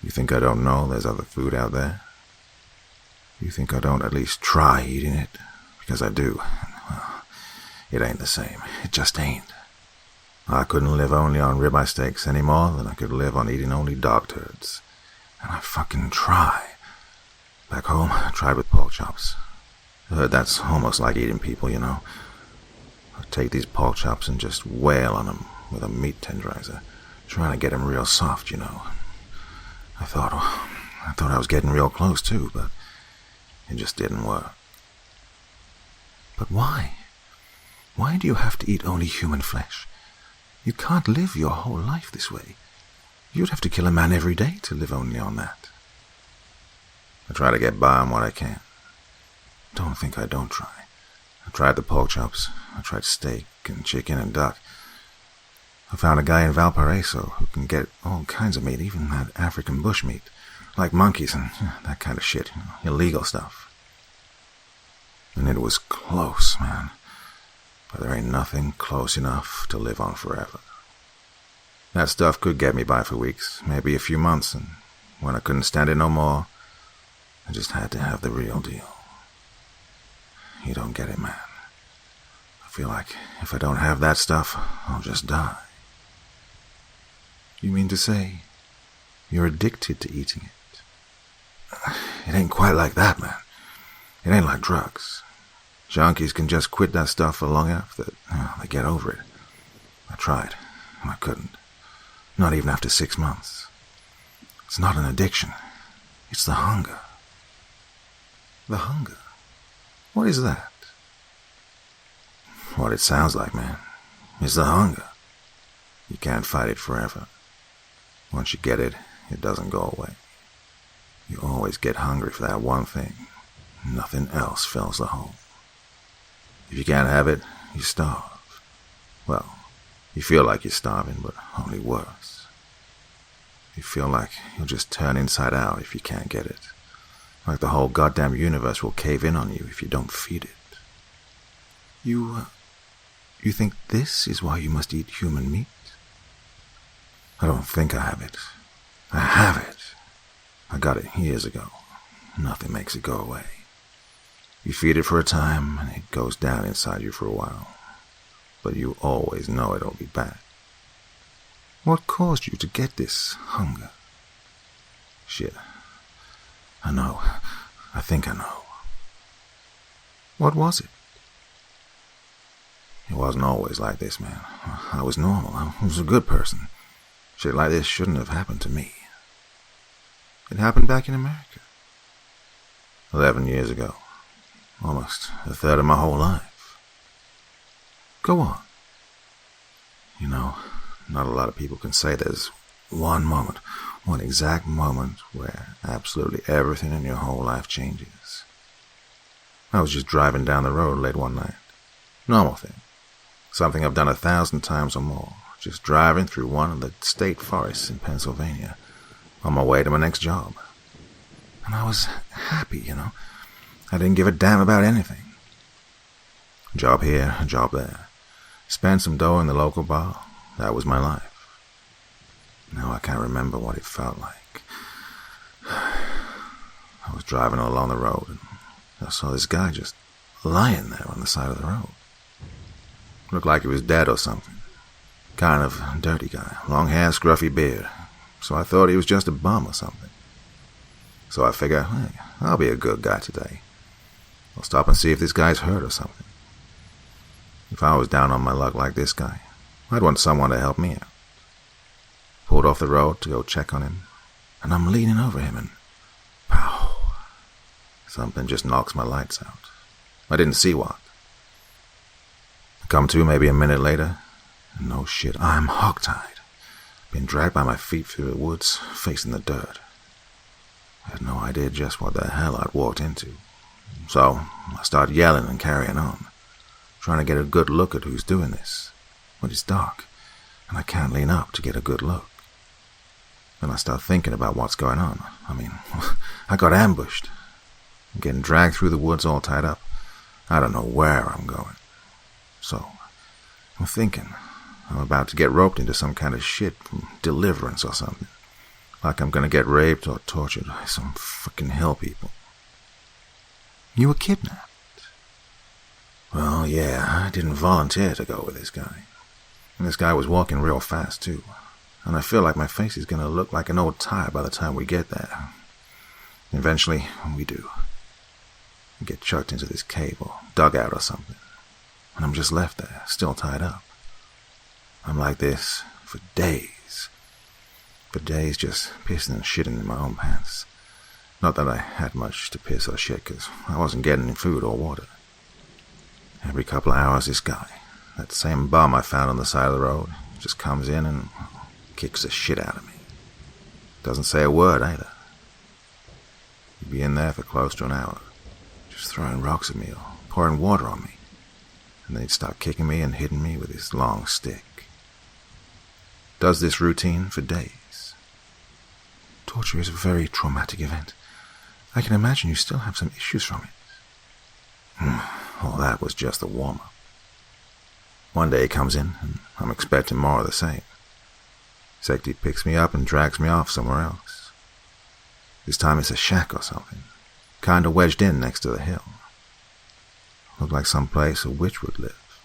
You think I don't know there's other food out there? You think I don't at least try eating it? Because I do. Well, it ain't the same. It just ain't. I couldn't live only on ribeye steaks any more than I could live on eating only dog turds. And I fucking try. Back home, I tried with pork chops. I heard that's almost like eating people, you know. I'd take these pork chops and just wail on them with a meat tenderizer, trying to get them real soft, you know. I thought I was getting real close too, but it just didn't work. But why? Why do you have to eat only human flesh? You can't live your whole life this way. You'd have to kill a man every day to live only on that. I try to get by on what I can. Don't think I don't try. I tried the pork chops. I tried steak and chicken and duck. I found a guy in Valparaiso who can get all kinds of meat, even that African bush meat, like monkeys and that kind of shit, illegal stuff. And it was close, man. But there ain't nothing close enough to live on forever. That stuff could get me by for weeks, maybe a few months, and when I couldn't stand it no more, I just had to have the real deal. You don't get it, man. I feel like if I don't have that stuff, I'll just die. You mean to say you're addicted to eating it? It ain't quite like that, man. It ain't like drugs. Junkies can just quit that stuff for long enough that they get over it. I tried, and I couldn't. Not even after 6 months. It's not an addiction. It's the hunger. The hunger? What is that? What it sounds like, man. It's the hunger. You can't fight it forever. Once you get it, it doesn't go away. You always get hungry for that one thing. Nothing else fills the hole. If you can't have it, you starve. Well, you feel like you're starving, but only worse. You feel like you'll just turn inside out if you can't get it. Like the whole goddamn universe will cave in on you if you don't feed it. You think this is why you must eat human meat? I don't think I have it. I have it. I got it years ago. Nothing makes it go away. You feed it for a time, and it goes down inside you for a while. But you always know it'll be back. What caused you to get this hunger? Shit. I know. I think I know. What was it? It wasn't always like this, man. I was normal. I was a good person. Shit like this shouldn't have happened to me. It happened back in America. 11 years ago. Almost a third of my whole life. Go on. You know, not a lot of people can say there's one moment, One exact moment where absolutely everything in your whole life changes. I was just driving down the road late one night. Normal thing. Something I've done 1,000 times or more. Just driving through one of the state forests in Pennsylvania on my way to my next job. And I was happy, I didn't give a damn about anything. A job here, a job there. Spent some dough in the local bar. That was my life. Now I can't remember what it felt like. I was driving along the road and I saw this guy just lying there on the side of the road. Looked like he was dead or something. Kind of dirty guy. Long hair, scruffy beard. So I thought he was just a bum or something. So I figure, hey, I'll be a good guy today. I'll stop and see if this guy's hurt or something. If I was down on my luck like this guy, I'd want someone to help me out. Pulled off the road to go check on him, and I'm leaning over him and pow! Something just knocks my lights out. I didn't see what. I come to maybe a minute later, and no shit, I'm hogtied. Been dragged by my feet through the woods, facing the dirt. I had no idea just what the hell I'd walked into. So I start yelling and carrying on, trying to get a good look at who's doing this. But it's dark, and I can't lean up to get a good look. Then I start thinking about what's going on. I got ambushed. I'm getting dragged through the woods all tied up. I don't know where I'm going. So I'm thinking I'm about to get roped into some kind of shit from Deliverance or something. Like I'm gonna get raped or tortured by some fucking hell people. You were kidnapped? Well, yeah, I didn't volunteer to go with this guy. And this guy was walking real fast, too. And I feel like my face is gonna look like an old tire by the time we get there. Eventually, we do. We get chucked into this cave or dugout or something. And I'm just left there, still tied up. I'm like this for days. For days just pissing and shitting in my own pants. Not that I had much to piss or shit, because I wasn't getting any food or water. Every couple of hours, this guy, that same bum I found on the side of the road, just comes in and kicks the shit out of me. Doesn't say a word either. He'd be in there for close to an hour, just throwing rocks at me or pouring water on me. And then he'd start kicking me and hitting me with his long stick. Does this routine for days. Torture is a very traumatic event. I can imagine you still have some issues from it. All that was just the warm-up. One day he comes in, and I'm expecting more of the same. Except he picks me up and drags me off somewhere else. This time it's a shack or something, kinda wedged in next to the hill. Looked like some place a witch would live.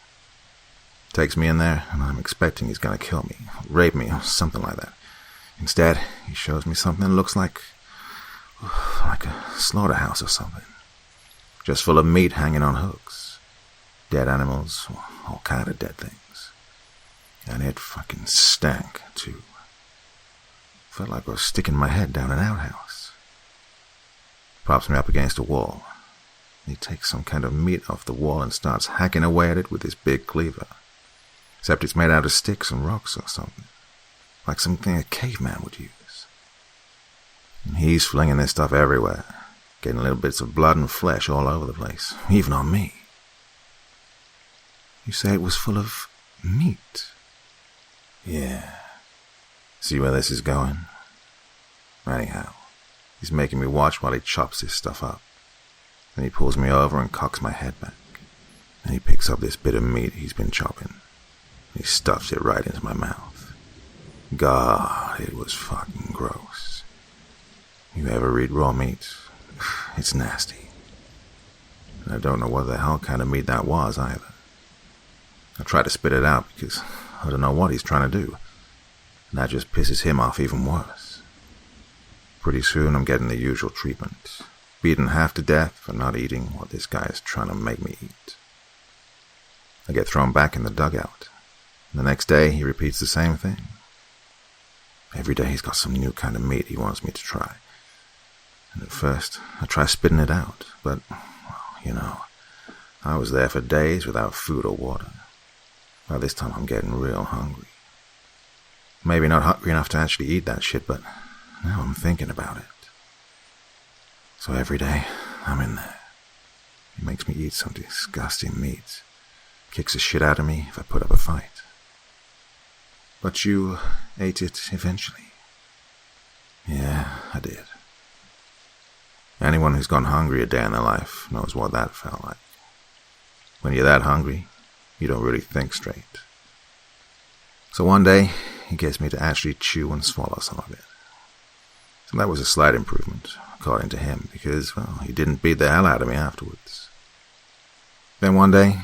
Takes me in there, and I'm expecting he's gonna kill me, rape me, or something like that. Instead, he shows me something that looks like a slaughterhouse or something. Just full of meat hanging on hooks. Dead animals, all kind of dead things. And it fucking stank, too. Felt like I was sticking my head down an outhouse. Props me up against a wall. He takes some kind of meat off the wall and starts hacking away at it with his big cleaver. Except it's made out of sticks and rocks or something. Like something a caveman would use. And he's flinging this stuff everywhere, getting little bits of blood and flesh all over the place, even on me. You say it was full of meat? Yeah. See where this is going? Anyhow, he's making me watch while he chops this stuff up. Then he pulls me over and cocks my head back. And he picks up this bit of meat he's been chopping. He stuffs it right into my mouth. God, it was fucking gross. You ever read raw meat? It's nasty. And I don't know what the hell kind of meat that was either. I try to spit it out because I don't know what he's trying to do. And that just pisses him off even worse. Pretty soon I'm getting the usual treatment. Beaten half to death for not eating what this guy is trying to make me eat. I get thrown back in the dugout. And the next day he repeats the same thing. Every day he's got some new kind of meat he wants me to try. And at first, I try spitting it out, but, well, I was there for days without food or water. By this time, I'm getting real hungry. Maybe not hungry enough to actually eat that shit, but Now I'm thinking about it. So every day, I'm in there. He makes me eat some disgusting meat. Kicks the shit out of me if I put up a fight. But you ate it eventually. Yeah, I did. Anyone who's gone hungry a day in their life knows what that felt like. When you're that hungry, you don't really think straight. So one day, he gets me to actually chew and swallow some of it. So that was a slight improvement, according to him, because, well, he didn't beat the hell out of me afterwards. Then one day,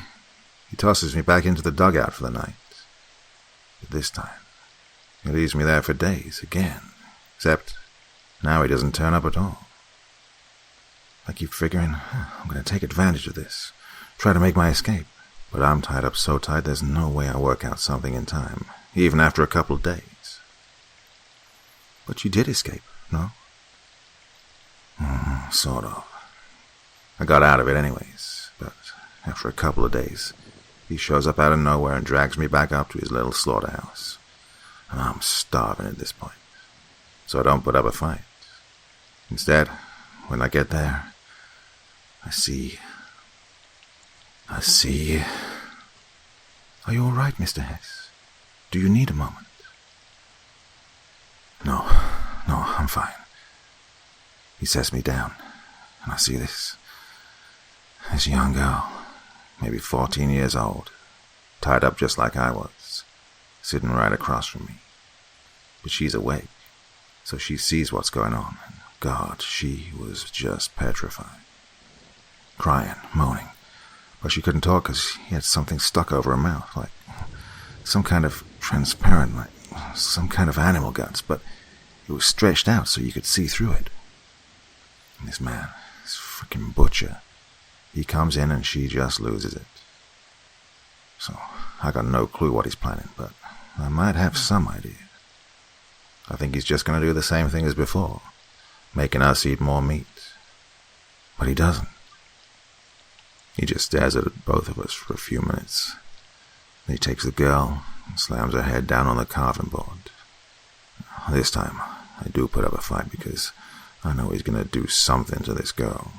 he tosses me back into the dugout for the night. But this time, he leaves me there for days again, except now he doesn't turn up at all. I keep figuring, I'm going to take advantage of this, try to make my escape. But I'm tied up so tight there's no way I'll work out something in time, even after a couple of days. But you did escape, no? Sort of. I got out of it anyways, but after a couple of days, he shows up out of nowhere and drags me back up to his little slaughterhouse. And I'm starving at this point, so I don't put up a fight. Instead, when I get there, I see... Are you all right, Mr. Hess? Do you need a moment? No, I'm fine. He sets me down, and I see this young girl, maybe 14 years old, tied up just like I was, sitting right across from me. But she's awake, so she sees what's going on, and God, she was just petrified. Crying, moaning. But she couldn't talk because he had something stuck over her mouth, like some kind of transparent, like some kind of animal guts, but it was stretched out so you could see through it. And this man, this frickin' butcher, he comes in and she just loses it. So I got no clue what he's planning, but I might have some idea. I think he's just going to do the same thing as before, making us eat more meat. But he doesn't. He just stares at both of us for a few minutes. Then he takes the girl and slams her head down on the carving board. This time, I do put up a fight because I know he's going to do something to this girl.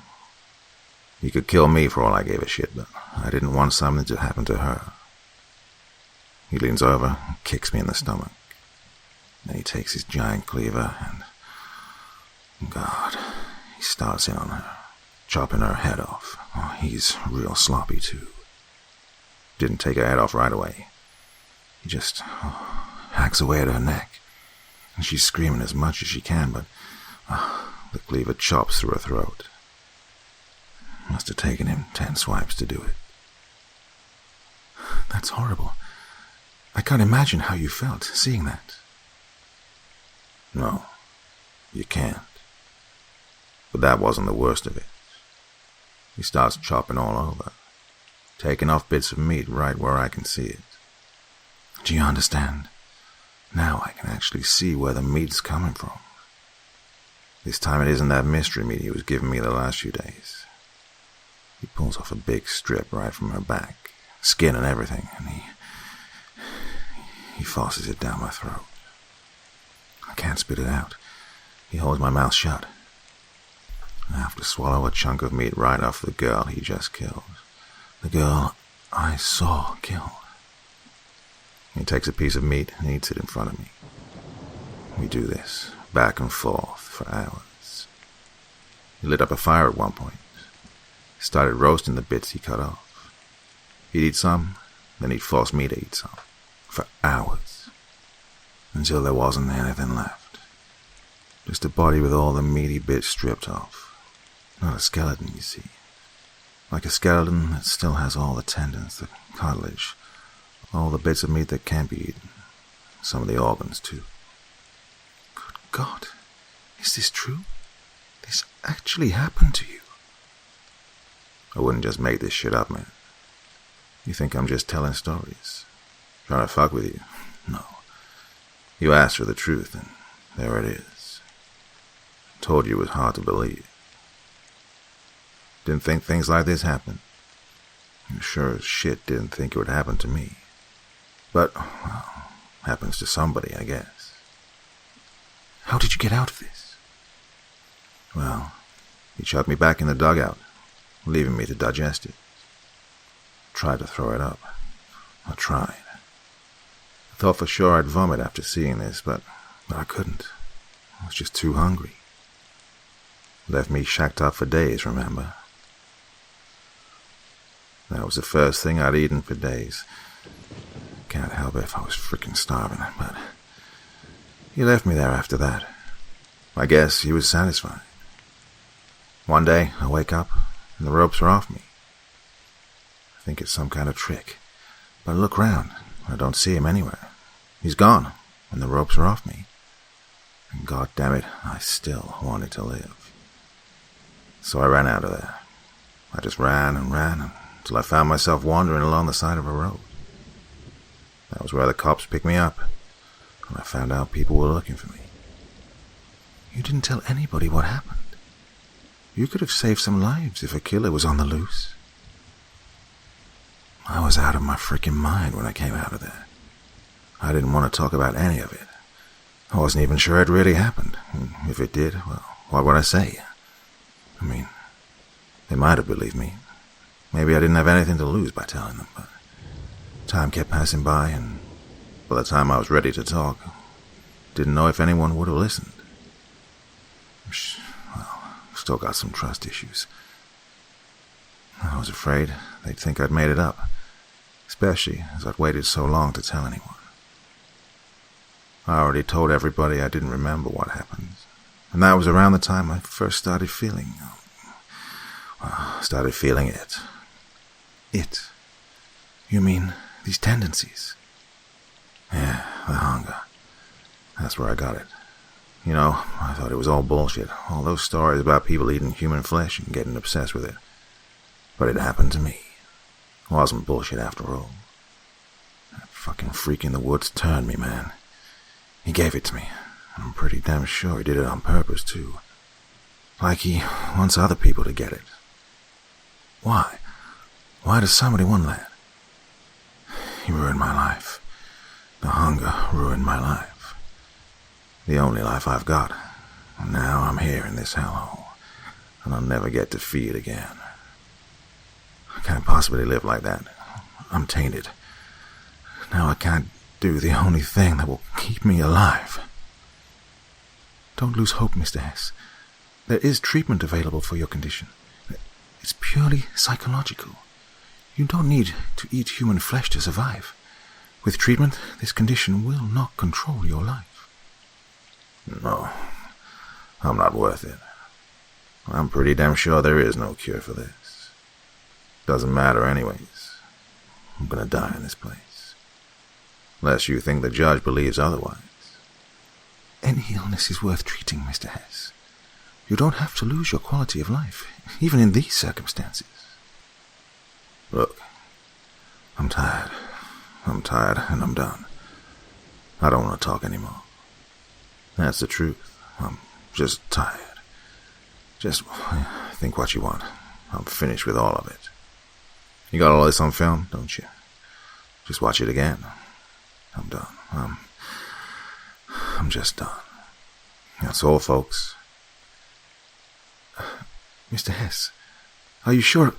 He could kill me for all I gave a shit, but I didn't want something to happen to her. He leans over and kicks me in the stomach. Then he takes his giant cleaver and... God, he starts in on her, chopping her head off. Oh, he's real sloppy, too. Didn't take her head off right away. He just hacks away at her neck. And she's screaming as much as she can, but the cleaver chops through her throat. Must have taken him 10 swipes to do it. That's horrible. I can't imagine how you felt seeing that. No, you can't. But that wasn't the worst of it. He starts chopping all over, taking off bits of meat right where I can see it. Do you understand? Now I can actually see where the meat's coming from. This time it isn't that mystery meat he was giving me the last few days. He pulls off a big strip right from her back, skin and everything, and he forces it down my throat. I can't spit it out. He holds my mouth shut. I have to swallow a chunk of meat right off the girl he just killed. The girl I saw killed. He takes a piece of meat and eats it in front of me. We do this, back and forth, for hours. He lit up a fire at one point. Started roasting the bits he cut off. He'd eat some, then he'd force me to eat some. For hours. Until there wasn't anything left. Just a body with all the meaty bits stripped off. Not a skeleton, you see. Like a skeleton that still has all the tendons, the cartilage, all the bits of meat that can't be eaten. Some of the organs, too. Good God. Is this true? This actually happened to you? I wouldn't just make this shit up, man. You think I'm just telling stories? Trying to fuck with you? No. You asked for the truth, and there it is. Told you it was hard to believe. Didn't think things like this happened. You sure as shit didn't think it would happen to me. But, well, happens to somebody, I guess. How did you get out of this? Well, he chucked me back in the dugout, leaving me to digest it. Tried to throw it up. I tried. I thought for sure I'd vomit after seeing this, but I couldn't. I was just too hungry. Left me shacked up for days, remember? That was the first thing I'd eaten for days. Can't help it if I was frickin' starving, but he left me there after that. I guess he was satisfied. One day, I wake up, and the ropes are off me. I think it's some kind of trick, but I look round, and I don't see him anywhere. He's gone, and the ropes are off me. And God damn it, I still wanted to live. So I ran out of there. I just ran until I found myself wandering along the side of a road. That was where the cops picked me up, and I found out people were looking for me. You didn't tell anybody what happened. You could have saved some lives if a killer was on the loose. I was out of my freaking mind when I came out of there. I didn't want to talk about any of it. I wasn't even sure it really happened. If it did, well, what would I say? I mean, they might have believed me. Maybe I didn't have anything to lose by telling them, but time kept passing by, and by the time I was ready to talk, didn't know if anyone would have listened. Well, still got some trust issues. I was afraid they'd think I'd made it up, especially as I'd waited so long to tell anyone. I already told everybody I didn't remember what happened, and that was around the time I first started feeling it. It? You mean these tendencies? Yeah, the hunger. That's where I got it. You know, I thought it was all bullshit, all those stories about people eating human flesh and getting obsessed with it. But it happened to me. It wasn't bullshit after all. That fucking freak in the woods turned me, man. He gave it to me, and I'm pretty damn sure he did it on purpose, too. Like he wants other people to get it. Why? Why does somebody want that? He ruined my life. The hunger ruined my life. The only life I've got. And now I'm here in this hellhole, and I'll never get to feed again. I can't possibly live like that. I'm tainted. Now I can't do the only thing that will keep me alive. Don't lose hope, Mr. Hess. There is treatment available for your condition. It's purely psychological. You don't need to eat human flesh to survive. With treatment, this condition will not control your life. No, I'm not worth it. I'm pretty damn sure there is no cure for this. Doesn't matter anyways. I'm gonna die in this place. Unless you think the judge believes otherwise. Any illness is worth treating, Mr. Hess. You don't have to lose your quality of life, even in these circumstances. Look, I'm tired. I'm tired and I'm done. I don't want to talk anymore. That's the truth. I'm just tired. Just think what you want. I'm finished with all of it. You got all this on film, don't you? Just watch it again. I'm done. I'm just done. That's all, folks. Mr. Hess, are you sure?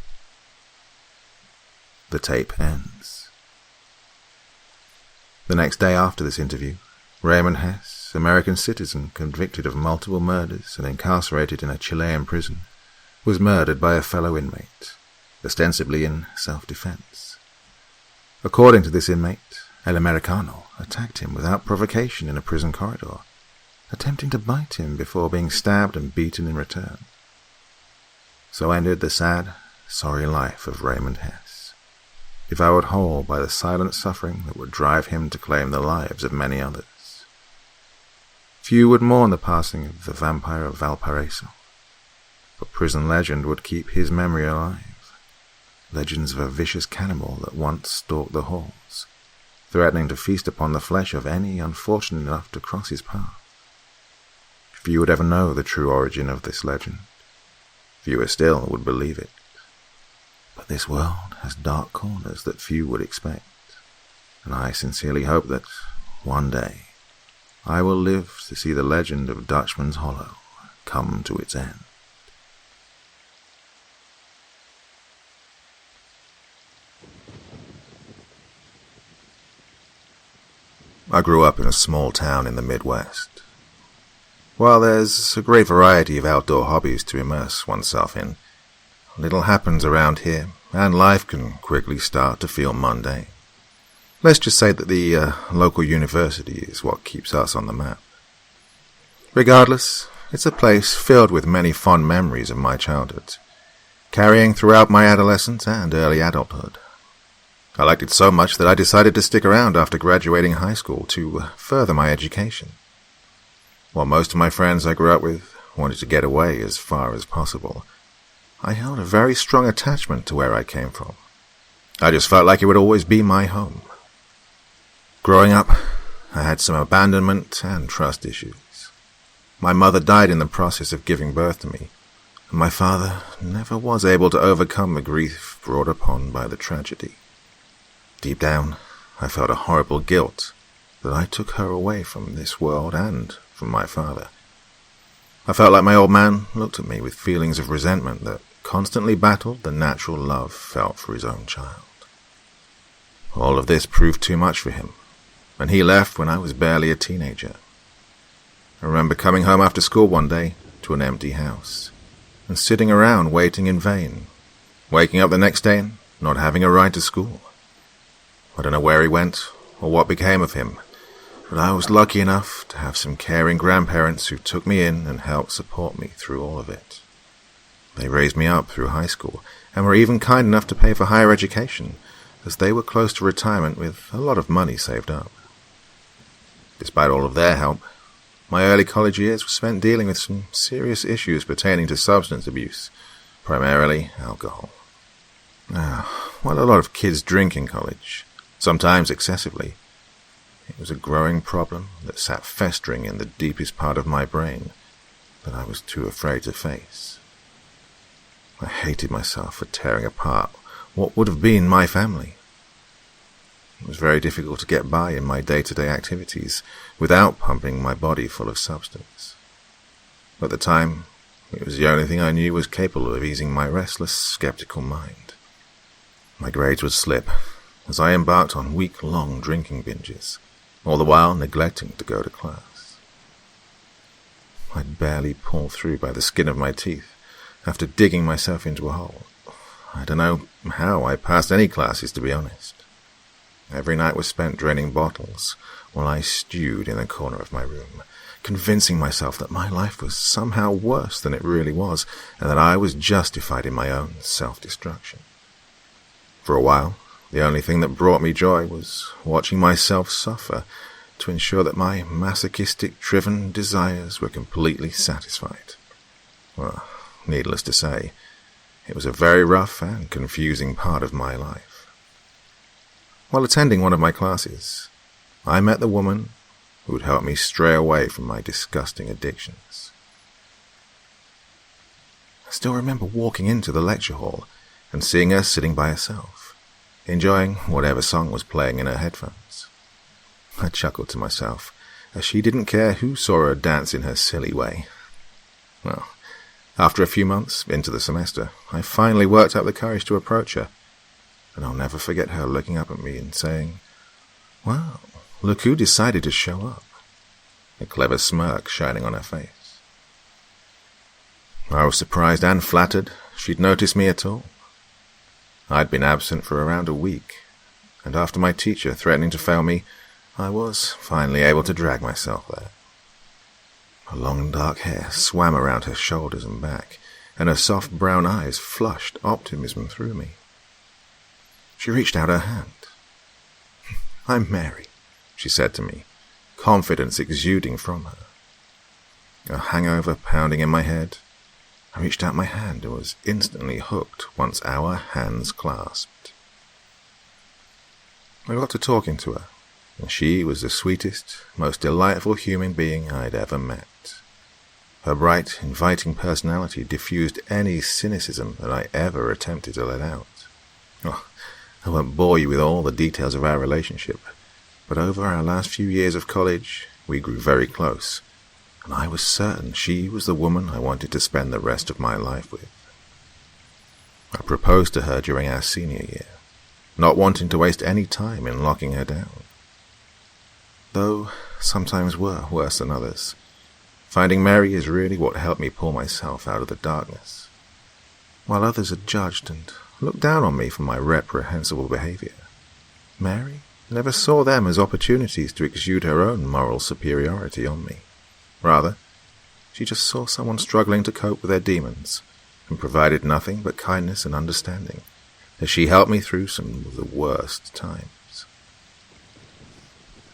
The tape ends. The next day after this interview, Raymond Hess, American citizen convicted of multiple murders and incarcerated in a Chilean prison, was murdered by a fellow inmate, ostensibly in self-defense. According to this inmate, El Americano attacked him without provocation in a prison corridor, attempting to bite him before being stabbed and beaten in return. So ended the sad, sorry life of Raymond Hess, devoured whole by the silent suffering that would drive him to claim the lives of many others. Few would mourn the passing of the vampire of Valparaiso, but prison legend would keep his memory alive. Legends of a vicious cannibal that once stalked the halls, threatening to feast upon the flesh of any unfortunate enough to cross his path. Few would ever know the true origin of this legend. Fewer still would believe it. But this world has dark corners that few would expect, and I sincerely hope that one day I will live to see the legend of Dutchman's Hollow come to its end. I grew up in a small town in the Midwest. While there's a great variety of outdoor hobbies to immerse oneself in, little happens around here, and life can quickly start to feel mundane. Let's just say that the local university is what keeps us on the map. Regardless, it's a place filled with many fond memories of my childhood, carrying throughout my adolescence and early adulthood. I liked it so much that I decided to stick around after graduating high school to further my education. While most of my friends I grew up with wanted to get away as far as possible, I held a very strong attachment to where I came from. I just felt like it would always be my home. Growing up, I had some abandonment and trust issues. My mother died in the process of giving birth to me, and my father never was able to overcome the grief brought upon by the tragedy. Deep down, I felt a horrible guilt that I took her away from this world and from my father. I felt like my old man looked at me with feelings of resentment that constantly battled the natural love felt for his own child. All of this proved too much for him, and he left when I was barely a teenager. I remember coming home after school one day to an empty house, and sitting around waiting in vain, waking up the next day and not having a ride to school. I don't know where he went or what became of him, but I was lucky enough to have some caring grandparents who took me in and helped support me through all of it. They raised me up through high school and were even kind enough to pay for higher education, as they were close to retirement with a lot of money saved up. Despite all of their help, my early college years were spent dealing with some serious issues pertaining to substance abuse, primarily alcohol. While a lot of kids drink in college, sometimes excessively, it was a growing problem that sat festering in the deepest part of my brain that I was too afraid to face. I hated myself for tearing apart what would have been my family. It was very difficult to get by in my day-to-day activities without pumping my body full of substance. At the time, it was the only thing I knew was capable of easing my restless, skeptical mind. My grades would slip as I embarked on week-long drinking binges, all the while neglecting to go to class. I'd barely pull through by the skin of my teeth after digging myself into a hole. I don't know how I passed any classes, to be honest. Every night was spent draining bottles while I stewed in a corner of my room, convincing myself that my life was somehow worse than it really was, and that I was justified in my own self-destruction. For a while, the only thing that brought me joy was watching myself suffer to ensure that my masochistic-driven desires were completely satisfied. Well, needless to say, it was a very rough and confusing part of my life. While attending one of my classes, I met the woman who would help me stray away from my disgusting addictions. I still remember walking into the lecture hall and seeing her sitting by herself, enjoying whatever song was playing in her headphones. I chuckled to myself, as she didn't care who saw her dance in her silly way. Well, after a few months into the semester, I finally worked up the courage to approach her, and I'll never forget her looking up at me and saying, "Wow, look who decided to show up," a clever smirk shining on her face. I was surprised and flattered she'd noticed me at all. I'd been absent for around a week, and after my teacher threatening to fail me, I was finally able to drag myself there. Her long dark hair swam around her shoulders and back, and her soft brown eyes flushed optimism through me. She reached out her hand. "I'm Mary," she said to me, confidence exuding from her. A hangover pounding in my head, I reached out my hand and was instantly hooked once our hands clasped. I got to talking to her, and she was the sweetest, most delightful human being I'd ever met. Her bright, inviting personality diffused any cynicism that I ever attempted to let out. Oh, I won't bore you with all the details of our relationship, but over our last few years of college, we grew very close, and I was certain she was the woman I wanted to spend the rest of my life with. I proposed to her during our senior year, not wanting to waste any time in locking her down. Though sometimes were worse than others, finding Mary is really what helped me pull myself out of the darkness. While others had judged and looked down on me for my reprehensible behavior, Mary never saw them as opportunities to exude her own moral superiority on me. Rather, she just saw someone struggling to cope with their demons, and provided nothing but kindness and understanding as she helped me through some of the worst times.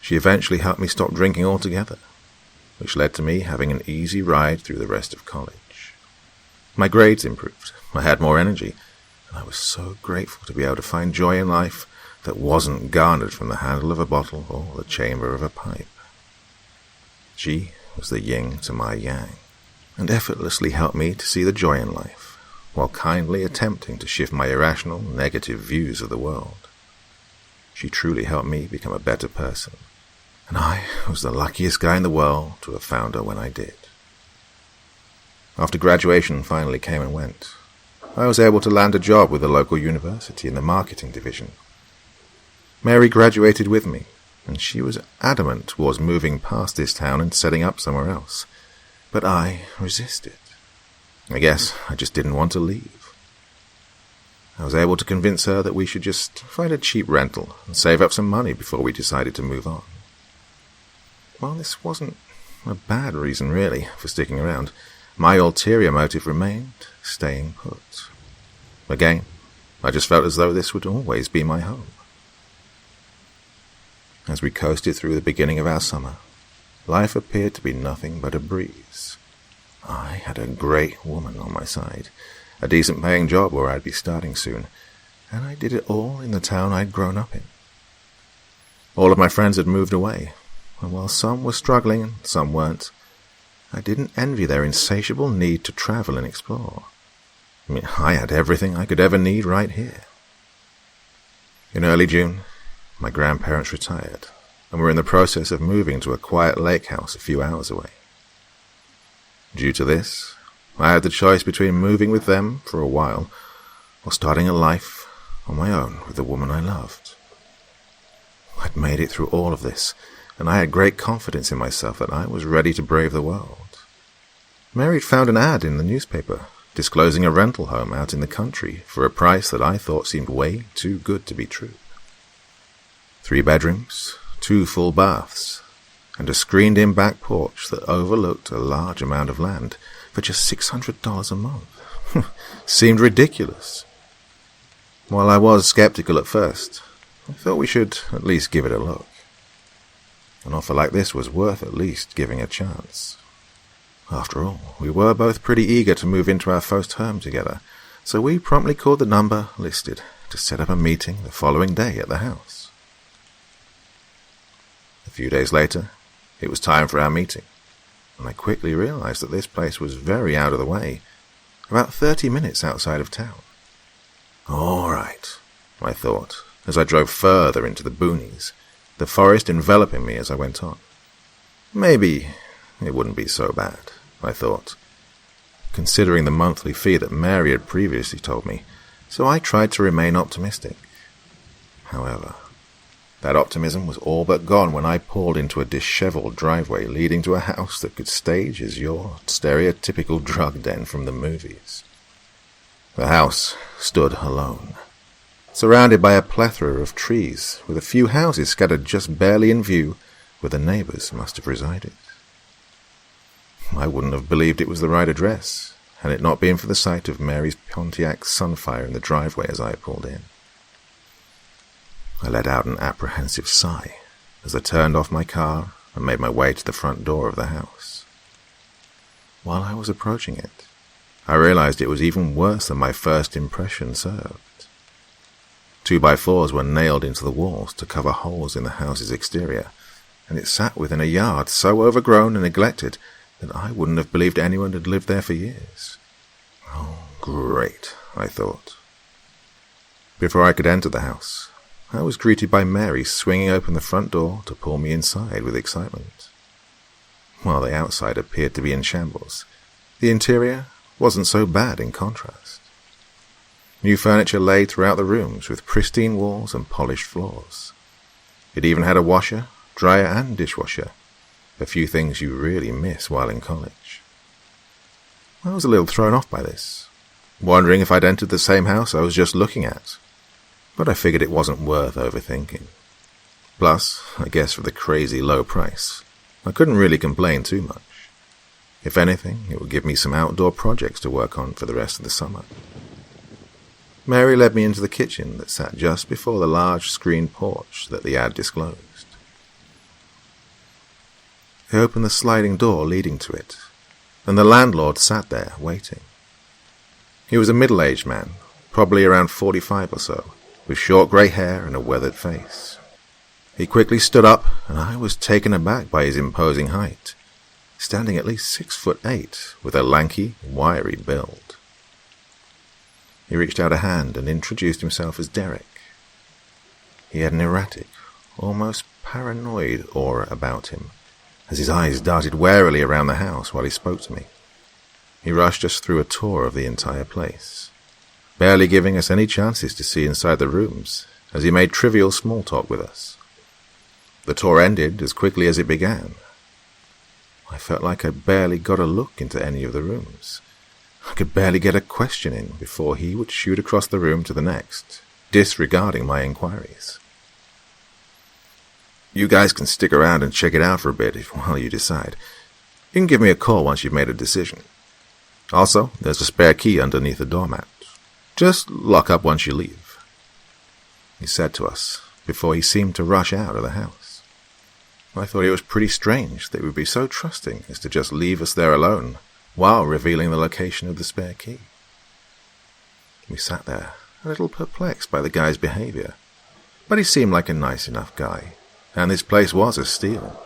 She eventually helped me stop drinking altogether, which led to me having an easy ride through the rest of college. My grades improved, I had more energy, and I was so grateful to be able to find joy in life that wasn't garnered from the handle of a bottle or the chamber of a pipe. She was the yin to my yang, and effortlessly helped me to see the joy in life, while kindly attempting to shift my irrational, negative views of the world. She truly helped me become a better person, and I was the luckiest guy in the world to have found her when I did. After graduation finally came and went, I was able to land a job with the local university in the marketing division. Mary graduated with me, and she was adamant towards moving past this town and setting up somewhere else, but I resisted. I guess I just didn't want to leave. I was able to convince her that we should just find a cheap rental and save up some money before we decided to move on. While this wasn't a bad reason, really, for sticking around, my ulterior motive remained staying put. Again, I just felt as though this would always be my home. As we coasted through the beginning of our summer, life appeared to be nothing but a breeze. I had a great woman on my side, a decent-paying job where I'd be starting soon, and I did it all in the town I'd grown up in. All of my friends had moved away, and while some were struggling and some weren't, I didn't envy their insatiable need to travel and explore. I had everything I could ever need right here. In early June, my grandparents retired, and were in the process of moving to a quiet lake house a few hours away. Due to this, I had the choice between moving with them for a while or starting a life on my own with the woman I loved. I'd made it through all of this, and I had great confidence in myself that I was ready to brave the world. Mary had found an ad in the newspaper disclosing a rental home out in the country for a price that I thought seemed way too good to be true. 3 bedrooms, 2 full baths, and a screened-in back porch that overlooked a large amount of land for just $600 a month. Seemed ridiculous. While I was skeptical at first, I thought we should at least give it a look. An offer like this was worth at least giving a chance. After all, we were both pretty eager to move into our first home together, so we promptly called the number listed to set up a meeting the following day at the house. A few days later, it was time for our meeting, and I quickly realized that this place was very out of the way, about 30 minutes outside of town. All right, I thought, as I drove further into the boonies, the forest enveloping me as I went on. Maybe it wouldn't be so bad, I thought, considering the monthly fee that Mary had previously told me, so I tried to remain optimistic. However, that optimism was all but gone when I pulled into a disheveled driveway leading to a house that could stage as your stereotypical drug den from the movies. The house stood alone, surrounded by a plethora of trees, with a few houses scattered just barely in view where the neighbors must have resided. I wouldn't have believed it was the right address, had it not been for the sight of Mary's Pontiac Sunfire in the driveway as I pulled in. I let out an apprehensive sigh as I turned off my car and made my way to the front door of the house. While I was approaching it, I realized it was even worse than my first impression served. 2x4s were nailed into the walls to cover holes in the house's exterior, and it sat within a yard so overgrown and neglected that I wouldn't have believed anyone had lived there for years. Oh, great, I thought. Before I could enter the house, I was greeted by Mary swinging open the front door to pull me inside with excitement. while the outside appeared to be in shambles, the interior wasn't so bad in contrast. New furniture lay throughout the rooms with pristine walls and polished floors. It even had a washer, dryer and dishwasher, a few things you really miss while in college. I was a little thrown off by this, wondering if I'd entered the same house I was just looking at, but I figured it wasn't worth overthinking. Plus, I guess for the crazy low price, I couldn't really complain too much. If anything, it would give me some outdoor projects to work on for the rest of the summer. Mary led me into the kitchen that sat just before the large screened porch that the ad disclosed. I opened the sliding door leading to it, and the landlord sat there, waiting. He was a middle-aged man, probably around 45 or so, with short grey hair and a weathered face. He quickly stood up, and I was taken aback by his imposing height, standing at least 6'8", with a lanky, wiry build. He reached out a hand and introduced himself as Derek. He had an erratic, almost paranoid aura about him, as his eyes darted warily around the house while he spoke to me. He rushed us through a tour of the entire place, barely giving us any chances to see inside the rooms, as he made trivial small talk with us. The tour ended as quickly as it began. I felt like I barely got a look into any of the rooms. I could barely get a question in before he would shoot across the room to the next, disregarding my inquiries. You guys can stick around and check it out for a bit while you decide. You can give me a call once you've made a decision. Also, there's a spare key underneath the doormat. Just lock up once you leave, he said to us, before he seemed to rush out of the house. I thought it was pretty strange that he would be so trusting as to just leave us there alone, while revealing the location of the spare key. We sat there, a little perplexed by the guy's behavior, but he seemed like a nice enough guy, and this place was a steal.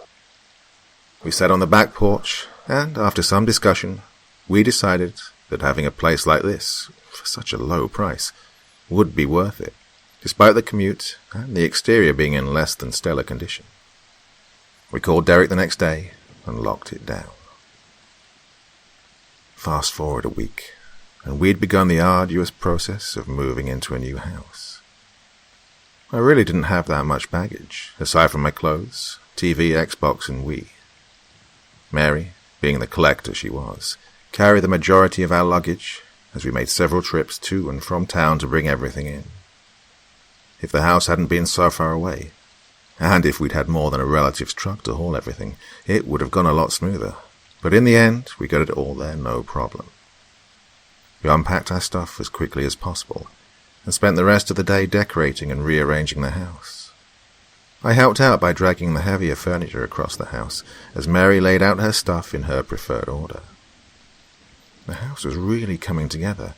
We sat on the back porch, and after some discussion, we decided that having a place like this, for such a low price, would be worth it, despite the commute and the exterior being in less than stellar condition. We called Derek the next day and locked it down. Fast forward a week, and we'd begun the arduous process of moving into a new house. I really didn't have that much baggage, aside from my clothes, TV, Xbox, and Wii. Mary, being the collector she was, carried the majority of our luggage, as we made several trips to and from town to bring everything in. If the house hadn't been so far away, and if we'd had more than a relative's truck to haul everything, it would have gone a lot smoother. But in the end, we got it all there, no problem. We unpacked our stuff as quickly as possible, and spent the rest of the day decorating and rearranging the house. I helped out by dragging the heavier furniture across the house, as Mary laid out her stuff in her preferred order. The house was really coming together,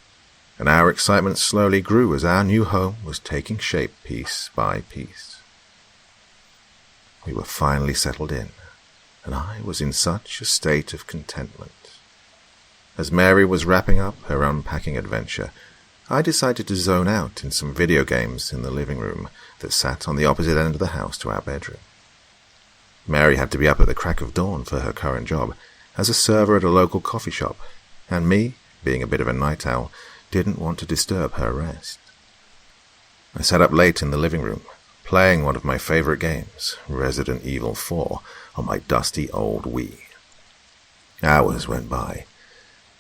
and our excitement slowly grew as our new home was taking shape piece by piece. We were finally settled in, and I was in such a state of contentment. As Mary was wrapping up her unpacking adventure, I decided to zone out in some video games in the living room that sat on the opposite end of the house to our bedroom. Mary had to be up at the crack of dawn for her current job as a server at a local coffee shop, and me, being a bit of a night owl, didn't want to disturb her rest. I sat up late in the living room, playing one of my favorite games, Resident Evil 4, on my dusty old Wii. Hours went by,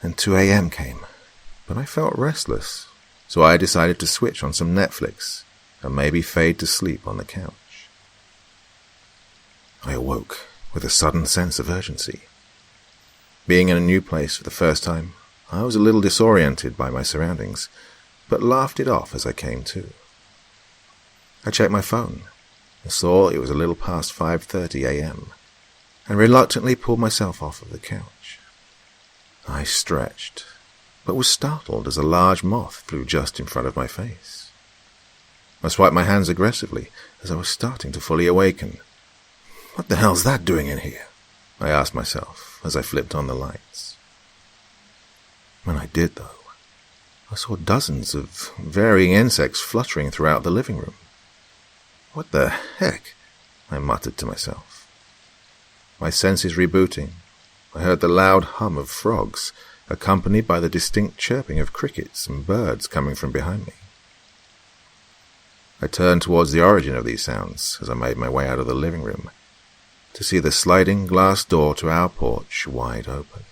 and 2 a.m. came, but I felt restless, so I decided to switch on some Netflix and maybe fade to sleep on the couch. I awoke with a sudden sense of urgency. Being in a new place for the first time, I was a little disoriented by my surroundings, but laughed it off as I came to. I checked my phone and saw it was a little past 5:30 a.m., and reluctantly pulled myself off of the couch. I stretched, but was startled as a large moth flew just in front of my face. I swiped my hands aggressively as I was starting to fully awaken. What the hell's that doing in here? I asked myself as I flipped on the lights. When I did, though, I saw dozens of varying insects fluttering throughout the living room. What the heck? I muttered to myself. My senses rebooting, I heard the loud hum of frogs, accompanied by the distinct chirping of crickets and birds coming from behind me. I turned towards the origin of these sounds as I made my way out of the living room, to see the sliding glass door to our porch wide open.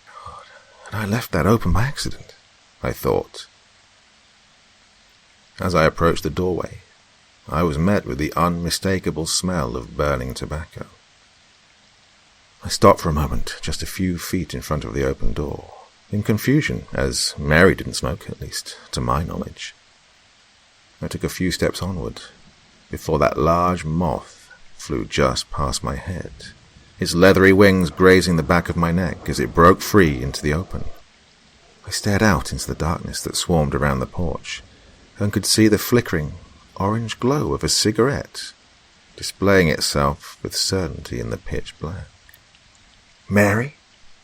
God, and I left that open by accident, I thought. As I approached the doorway, I was met with the unmistakable smell of burning tobacco. I stopped for a moment, just a few feet in front of the open door, in confusion, as Mary didn't smoke, at least to my knowledge. I took a few steps onward, before that large moth flew just past my head, its leathery wings grazing the back of my neck as it broke free into the open. I stared out into the darkness that swarmed around the porch, and could see the flickering orange glow of a cigarette displaying itself with certainty in the pitch black. "Mary?"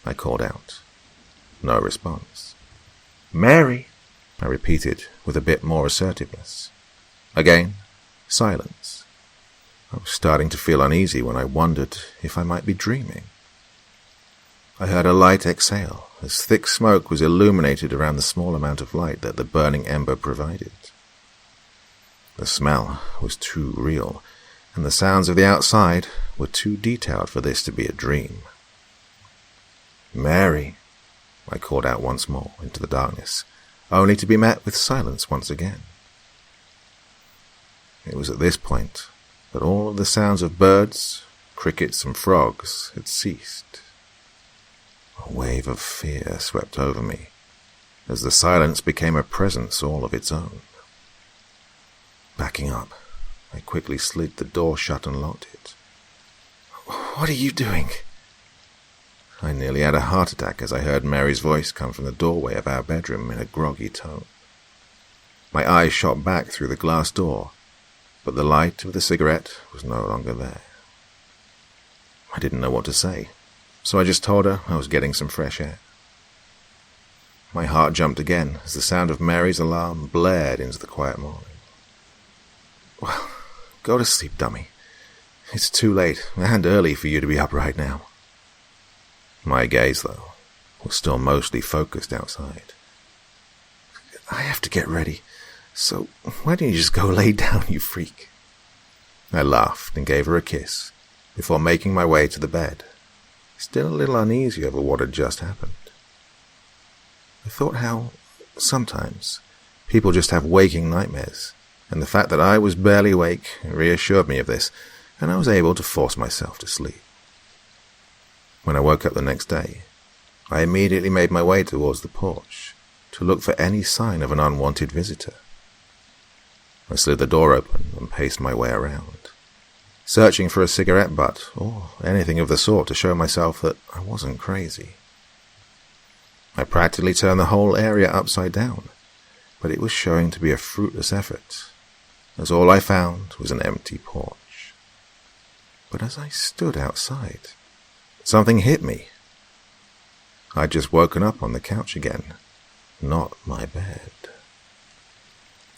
I called out. No response. "Mary?" I repeated with a bit more assertiveness. Again, silence. I was starting to feel uneasy when I wondered if I might be dreaming. I heard a light exhale as thick smoke was illuminated around the small amount of light that the burning ember provided. The smell was too real, and the sounds of the outside were too detailed for this to be a dream. "Mary," I called out once more into the darkness, only to be met with silence once again. It was at this point that all of the sounds of birds, crickets, and frogs had ceased. A wave of fear swept over me, as the silence became a presence all of its own. Backing up, I quickly slid the door shut and locked it. "What are you doing?" I nearly had a heart attack as I heard Mary's voice come from the doorway of our bedroom in a groggy tone. My eyes shot back through the glass door, but the light of the cigarette was no longer there. I didn't know what to say, so I just told her I was getting some fresh air. My heart jumped again as the sound of Mary's alarm blared into the quiet morning. "Well, go to sleep, dummy. It's too late and early for you to be up right now." My gaze, though, was still mostly focused outside. "I have to get ready, so why don't you just go lay down, you freak?" I laughed and gave her a kiss before making my way to the bed, still a little uneasy over what had just happened. I thought how, sometimes, people just have waking nightmares, and the fact that I was barely awake reassured me of this, and I was able to force myself to sleep. When I woke up the next day, I immediately made my way towards the porch to look for any sign of an unwanted visitor. I slid the door open and paced my way around, searching for a cigarette butt or anything of the sort to show myself that I wasn't crazy. I practically turned the whole area upside down, but it was showing to be a fruitless effort, as all I found was an empty porch. But as I stood outside, something hit me. I'd just woken up on the couch again, not my bed.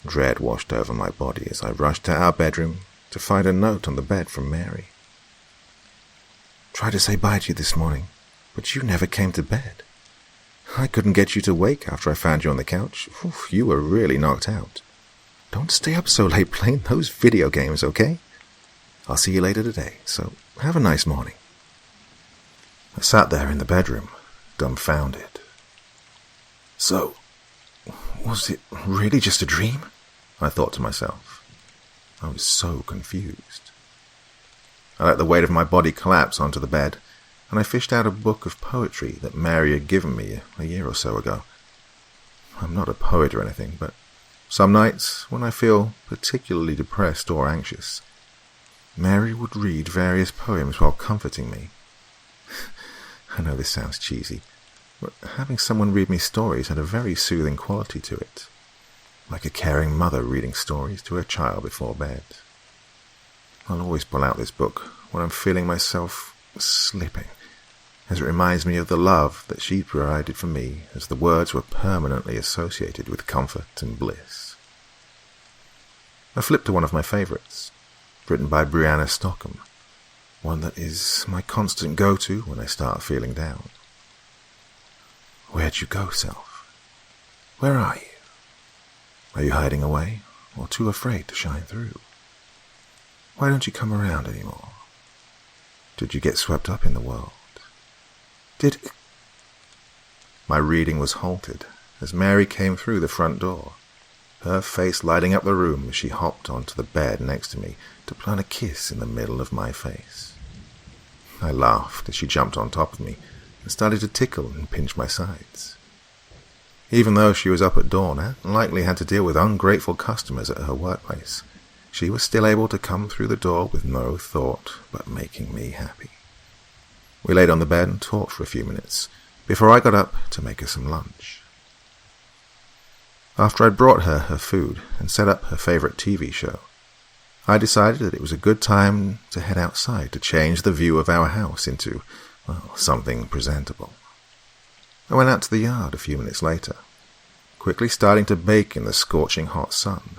Dread washed over my body as I rushed to our bedroom to find a note on the bed from Mary. "Tried to say bye to you this morning, but you never came to bed. I couldn't get you to wake after I found you on the couch. Oof, you were really knocked out. Don't stay up so late playing those video games, okay? I'll see you later today, so have a nice morning." I sat there in the bedroom, dumbfounded. So, was it really just a dream? I thought to myself. I was so confused. I let the weight of my body collapse onto the bed, and I fished out a book of poetry that Mary had given me a year or so ago. I'm not a poet or anything, but some nights, when I feel particularly depressed or anxious, Mary would read various poems while comforting me. I know this sounds cheesy, but having someone read me stories had a very soothing quality to it, like a caring mother reading stories to her child before bed. I'll always pull out this book when I'm feeling myself slipping, as it reminds me of the love that she provided for me, as the words were permanently associated with comfort and bliss. I flipped to one of my favorites, written by Brianna Stockham, one that is my constant go-to when I start feeling down. Where'd you go, self? Where are you? Are you hiding away, or too afraid to shine through? Why don't you come around anymore? Did you get swept up in the world? My reading was halted as Mary came through the front door, her face lighting up the room as she hopped onto the bed next to me to plant a kiss in the middle of my face. I laughed as she jumped on top of me and started to tickle and pinch my sides. Even though she was up at dawn and likely had to deal with ungrateful customers at her workplace, she was still able to come through the door with no thought but making me happy. We laid on the bed and talked for a few minutes before I got up to make her some lunch. After I'd brought her her food and set up her favorite TV show, I decided that it was a good time to head outside to change the view of our house into, something presentable. I went out to the yard a few minutes later, quickly starting to bake in the scorching hot sun,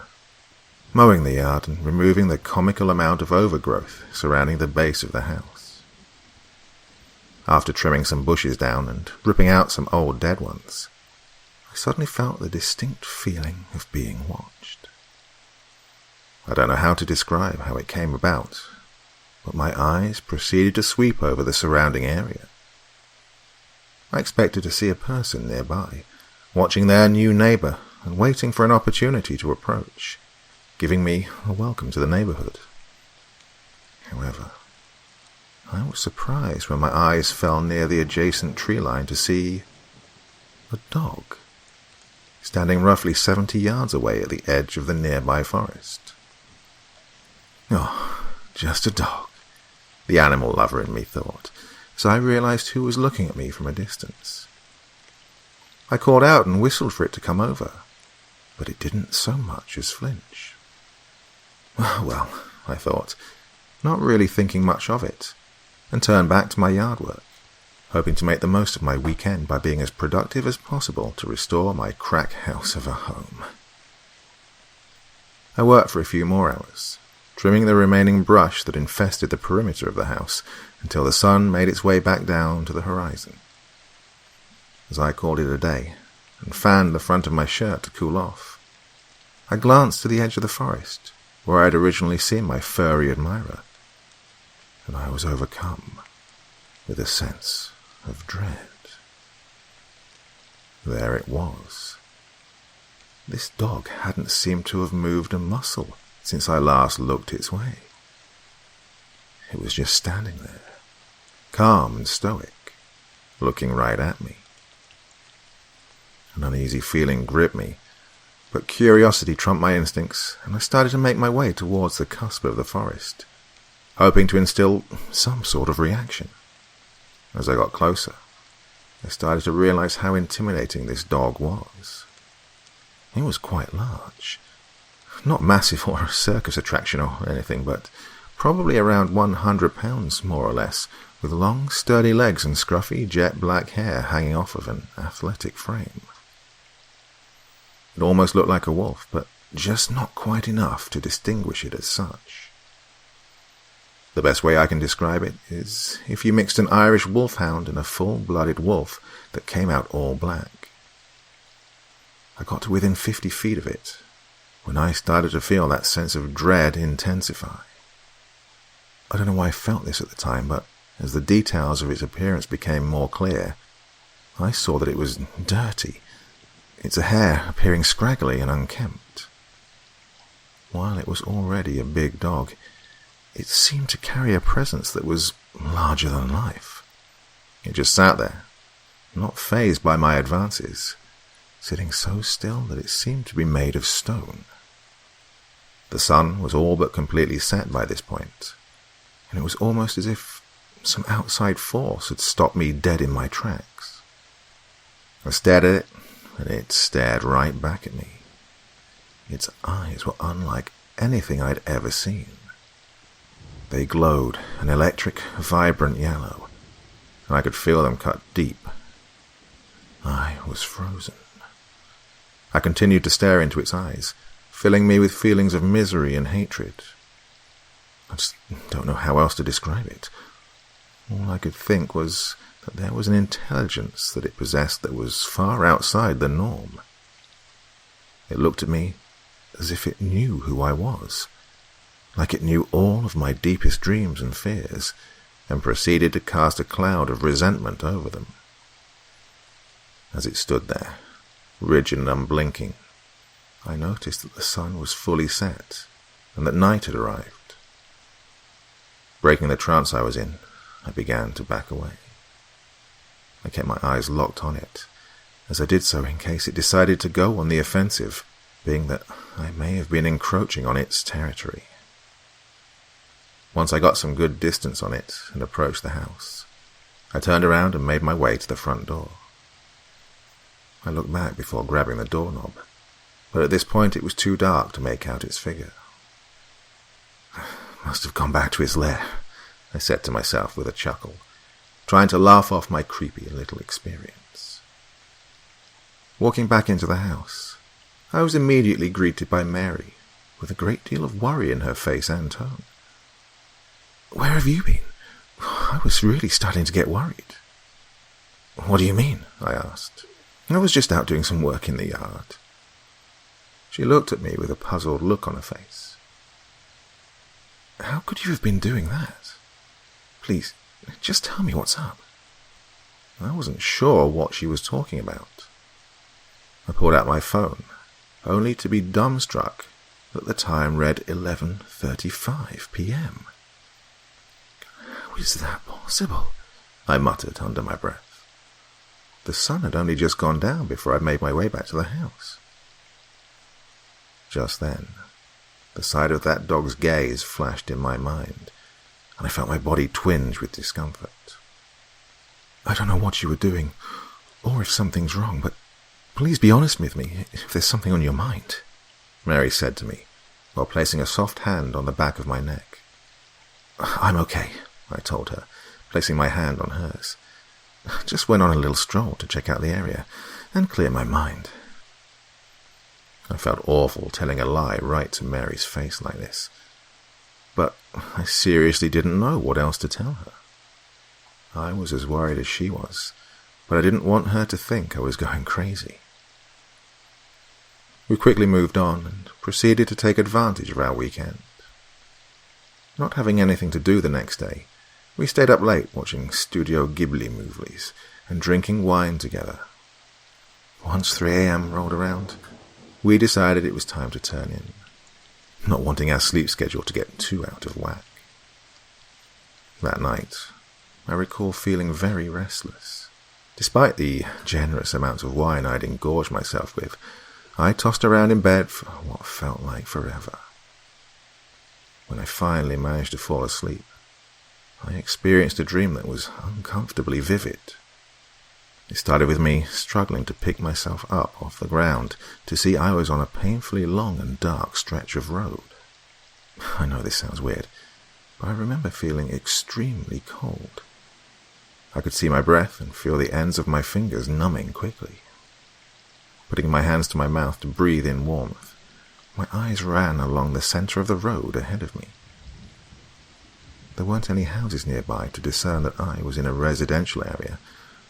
mowing the yard and removing the comical amount of overgrowth surrounding the base of the house. After trimming some bushes down and ripping out some old dead ones, I suddenly felt the distinct feeling of being watched. I don't know how to describe how it came about, but my eyes proceeded to sweep over the surrounding area. I expected to see a person nearby, watching their new neighbor and waiting for an opportunity to approach, giving me a welcome to the neighborhood. However, I was surprised when my eyes fell near the adjacent tree line to see a dog, standing roughly 70 yards away at the edge of the nearby forest. Oh, just a dog, the animal lover in me thought, as I realized who was looking at me from a distance. I called out and whistled for it to come over, but it didn't so much as flinch. Well, I thought, not really thinking much of it, and turned back to my yard work, hoping to make the most of my weekend by being as productive as possible to restore my crack house of a home. I worked for a few more hours, trimming the remaining brush that infested the perimeter of the house until the sun made its way back down to the horizon. As I called it a day and fanned the front of my shirt to cool off, I glanced to the edge of the forest where I had originally seen my furry admirer, and I was overcome with a sense of dread. There it was. This dog hadn't seemed to have moved a muscle since I last looked its way. It was just standing there, calm and stoic, looking right at me. An uneasy feeling gripped me, but curiosity trumped my instincts, and I started to make my way towards the cusp of the forest, hoping to instill some sort of reaction. As I got closer, I started to realize how intimidating this dog was. He was quite large. Not massive or a circus attraction or anything, but probably around 100 pounds, more or less, with long, sturdy legs and scruffy, jet black hair hanging off of an athletic frame. It almost looked like a wolf, but just not quite enough to distinguish it as such. The best way I can describe it is if you mixed an Irish wolfhound and a full-blooded wolf that came out all black. I got to within 50 feet of it when I started to feel that sense of dread intensify. I don't know why I felt this at the time, but as the details of its appearance became more clear, I saw that it was dirty, its hair appearing scraggly and unkempt. While it was already a big dog, it seemed to carry a presence that was larger than life. It just sat there, not fazed by my advances, sitting so still that it seemed to be made of stone. The sun was all but completely set by this point, and it was almost as if some outside force had stopped me dead in my tracks. I stared at it, and it stared right back at me. Its eyes were unlike anything I'd ever seen. They glowed an electric, vibrant yellow, and I could feel them cut deep. I was frozen. I continued to stare into its eyes, filling me with feelings of misery and hatred. I just don't know how else to describe it. All I could think was that there was an intelligence that it possessed that was far outside the norm. It looked at me as if it knew who I was, like it knew all of my deepest dreams and fears, and proceeded to cast a cloud of resentment over them. As it stood there, rigid and unblinking, I noticed that the sun was fully set and that night had arrived. Breaking the trance I was in, I began to back away. I kept my eyes locked on it, as I did so in case it decided to go on the offensive, being that I may have been encroaching on its territory. Once I got some good distance on it and approached the house, I turned around and made my way to the front door. I looked back before grabbing the doorknob, but at this point it was too dark to make out its figure. Must have gone back to its lair, I said to myself with a chuckle, trying to laugh off my creepy little experience. Walking back into the house, I was immediately greeted by Mary, with a great deal of worry in her face and tone. "Where have you been? I was really starting to get worried." "What do you mean?" I asked. "I was just out doing some work in the yard." She looked at me with a puzzled look on her face. "How could you have been doing that? Please, just tell me what's up." I wasn't sure what she was talking about. I pulled out my phone, only to be dumbstruck that the time read 11:35 p.m. "How is that possible?" I muttered under my breath. The sun had only just gone down before I made my way back to the house. Just then, the sight of that dog's gaze flashed in my mind, and I felt my body twinge with discomfort. "I don't know what you were doing, or if something's wrong, but please be honest with me if there's something on your mind," Mary said to me, while placing a soft hand on the back of my neck. "I'm okay," I told her, placing my hand on hers. "Just went on a little stroll to check out the area and clear my mind." I felt awful telling a lie right to Mary's face like this, but I seriously didn't know what else to tell her. I was as worried as she was, but I didn't want her to think I was going crazy. We quickly moved on and proceeded to take advantage of our weekend. Not having anything to do the next day, we stayed up late watching Studio Ghibli movies and drinking wine together. Once 3 a.m. rolled around, we decided it was time to turn in, not wanting our sleep schedule to get too out of whack. That night, I recall feeling very restless. Despite the generous amounts of wine I'd engorged myself with, I tossed around in bed for what felt like forever. When I finally managed to fall asleep, I experienced a dream that was uncomfortably vivid. It started with me struggling to pick myself up off the ground to see I was on a painfully long and dark stretch of road. I know this sounds weird, but I remember feeling extremely cold. I could see my breath and feel the ends of my fingers numbing quickly. Putting my hands to my mouth to breathe in warmth, my eyes ran along the center of the road ahead of me. There weren't any houses nearby to discern that I was in a residential area,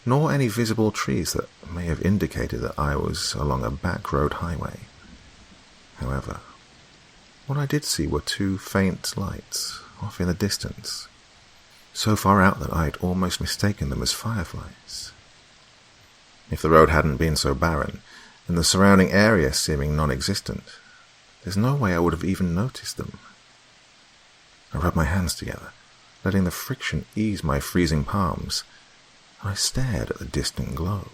nor any visible trees that may have indicated that I was along a back road highway. However, what I did see were 2 faint lights off in the distance, so far out that I'd almost mistaken them as fireflies. If the road hadn't been so barren, and the surrounding area seeming non-existent, there's no way I would have even noticed them. I rubbed my hands together, letting the friction ease my freezing palms, and I stared at the distant glow.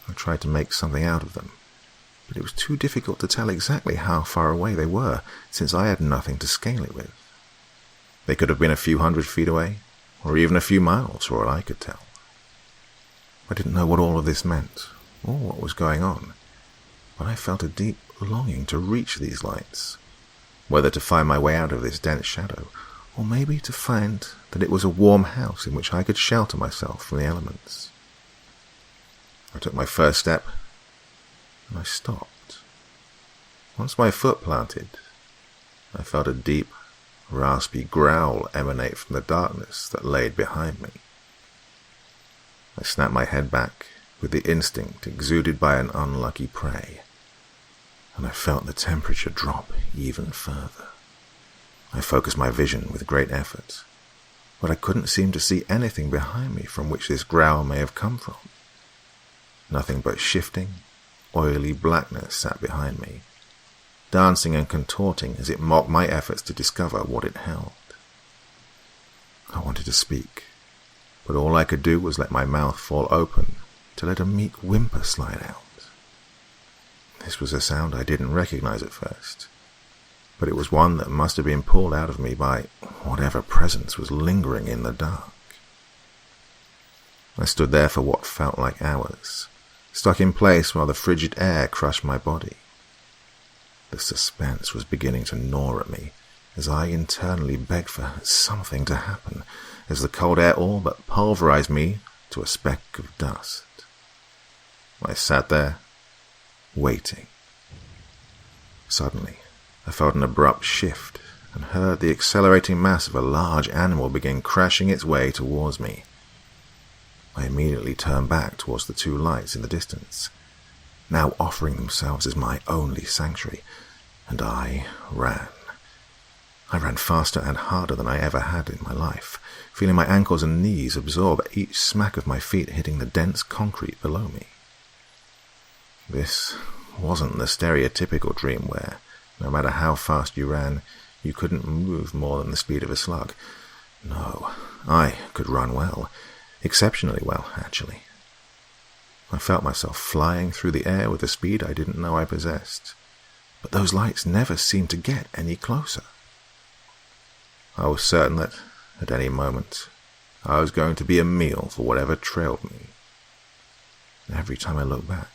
I tried to make something out of them, but it was too difficult to tell exactly how far away they were, since I had nothing to scale it with. They could have been a few 100 feet away, or even a few miles for all I could tell. I didn't know what all of this meant, or what was going on, but I felt a deep longing to reach these lights, whether to find my way out of this dense shadow, or maybe to find that it was a warm house in which I could shelter myself from the elements. I took my first step, and I stopped. Once my foot planted, I felt a deep, raspy growl emanate from the darkness that laid behind me. I snapped my head back with the instinct exuded by an unlucky prey, and I felt the temperature drop even further. I focused my vision with great effort, but I couldn't seem to see anything behind me from which this growl may have come from. Nothing but shifting, oily blackness sat behind me, dancing and contorting as it mocked my efforts to discover what it held. I wanted to speak, but all I could do was let my mouth fall open to let a meek whimper slide out. This was a sound I didn't recognize at first, but it was one that must have been pulled out of me by whatever presence was lingering in the dark. I stood there for what felt like hours, stuck in place while the frigid air crushed my body. The suspense was beginning to gnaw at me as I internally begged for something to happen, as the cold air all but pulverized me to a speck of dust. I sat there, waiting. Suddenly, I felt an abrupt shift and heard the accelerating mass of a large animal begin crashing its way towards me. I immediately turned back towards the two lights in the distance, now offering themselves as my only sanctuary, and I ran. I ran faster and harder than I ever had in my life, feeling my ankles and knees absorb each smack of my feet hitting the dense concrete below me. This wasn't the stereotypical dream where, no matter how fast you ran, you couldn't move more than the speed of a slug. No, I could run well. Exceptionally well, actually. I felt myself flying through the air with a speed I didn't know I possessed, but those lights never seemed to get any closer. I was certain that, at any moment, I was going to be a meal for whatever trailed me. Every time I looked back,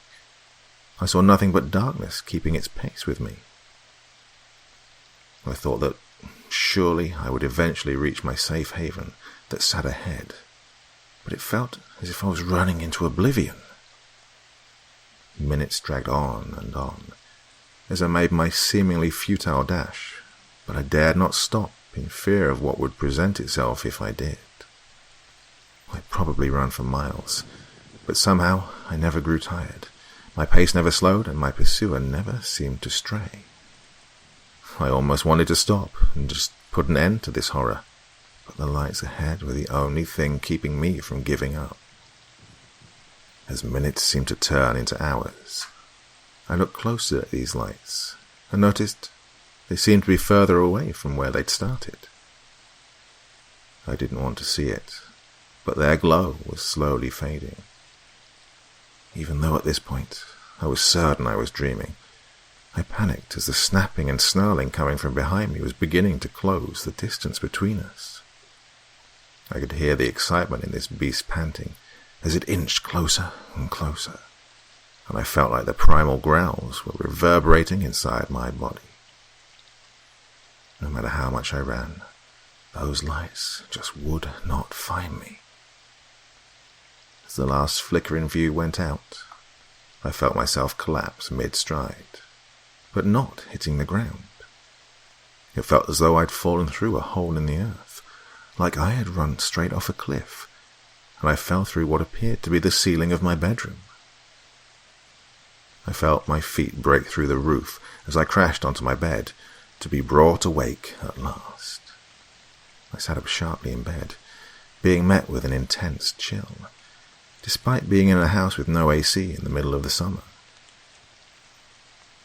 I saw nothing but darkness keeping its pace with me. I thought that surely I would eventually reach my safe haven that sat ahead, but it felt as if I was running into oblivion. Minutes dragged on, as I made my seemingly futile dash, but I dared not stop in fear of what would present itself if I did. I'd probably run for miles, but somehow I never grew tired. My pace never slowed, and my pursuer never seemed to stray. I almost wanted to stop and just put an end to this horror, but the lights ahead were the only thing keeping me from giving up. As minutes seemed to turn into hours, I looked closer at these lights and noticed they seemed to be further away from where they'd started. I didn't want to see it, but their glow was slowly fading. Even though at this point I was certain I was dreaming, I panicked as the snapping and snarling coming from behind me was beginning to close the distance between us. I could hear the excitement in this beast panting as it inched closer and closer, and I felt like the primal growls were reverberating inside my body. No matter how much I ran, those lights just would not find me. As the last flicker in view went out, I felt myself collapse mid-stride, but not hitting the ground. It felt as though I'd fallen through a hole in the earth, like I had run straight off a cliff, and I fell through what appeared to be the ceiling of my bedroom. I felt my feet break through the roof as I crashed onto my bed, to be brought awake at last. I sat up sharply in bed, being met with an intense chill, despite being in a house with no AC in the middle of the summer.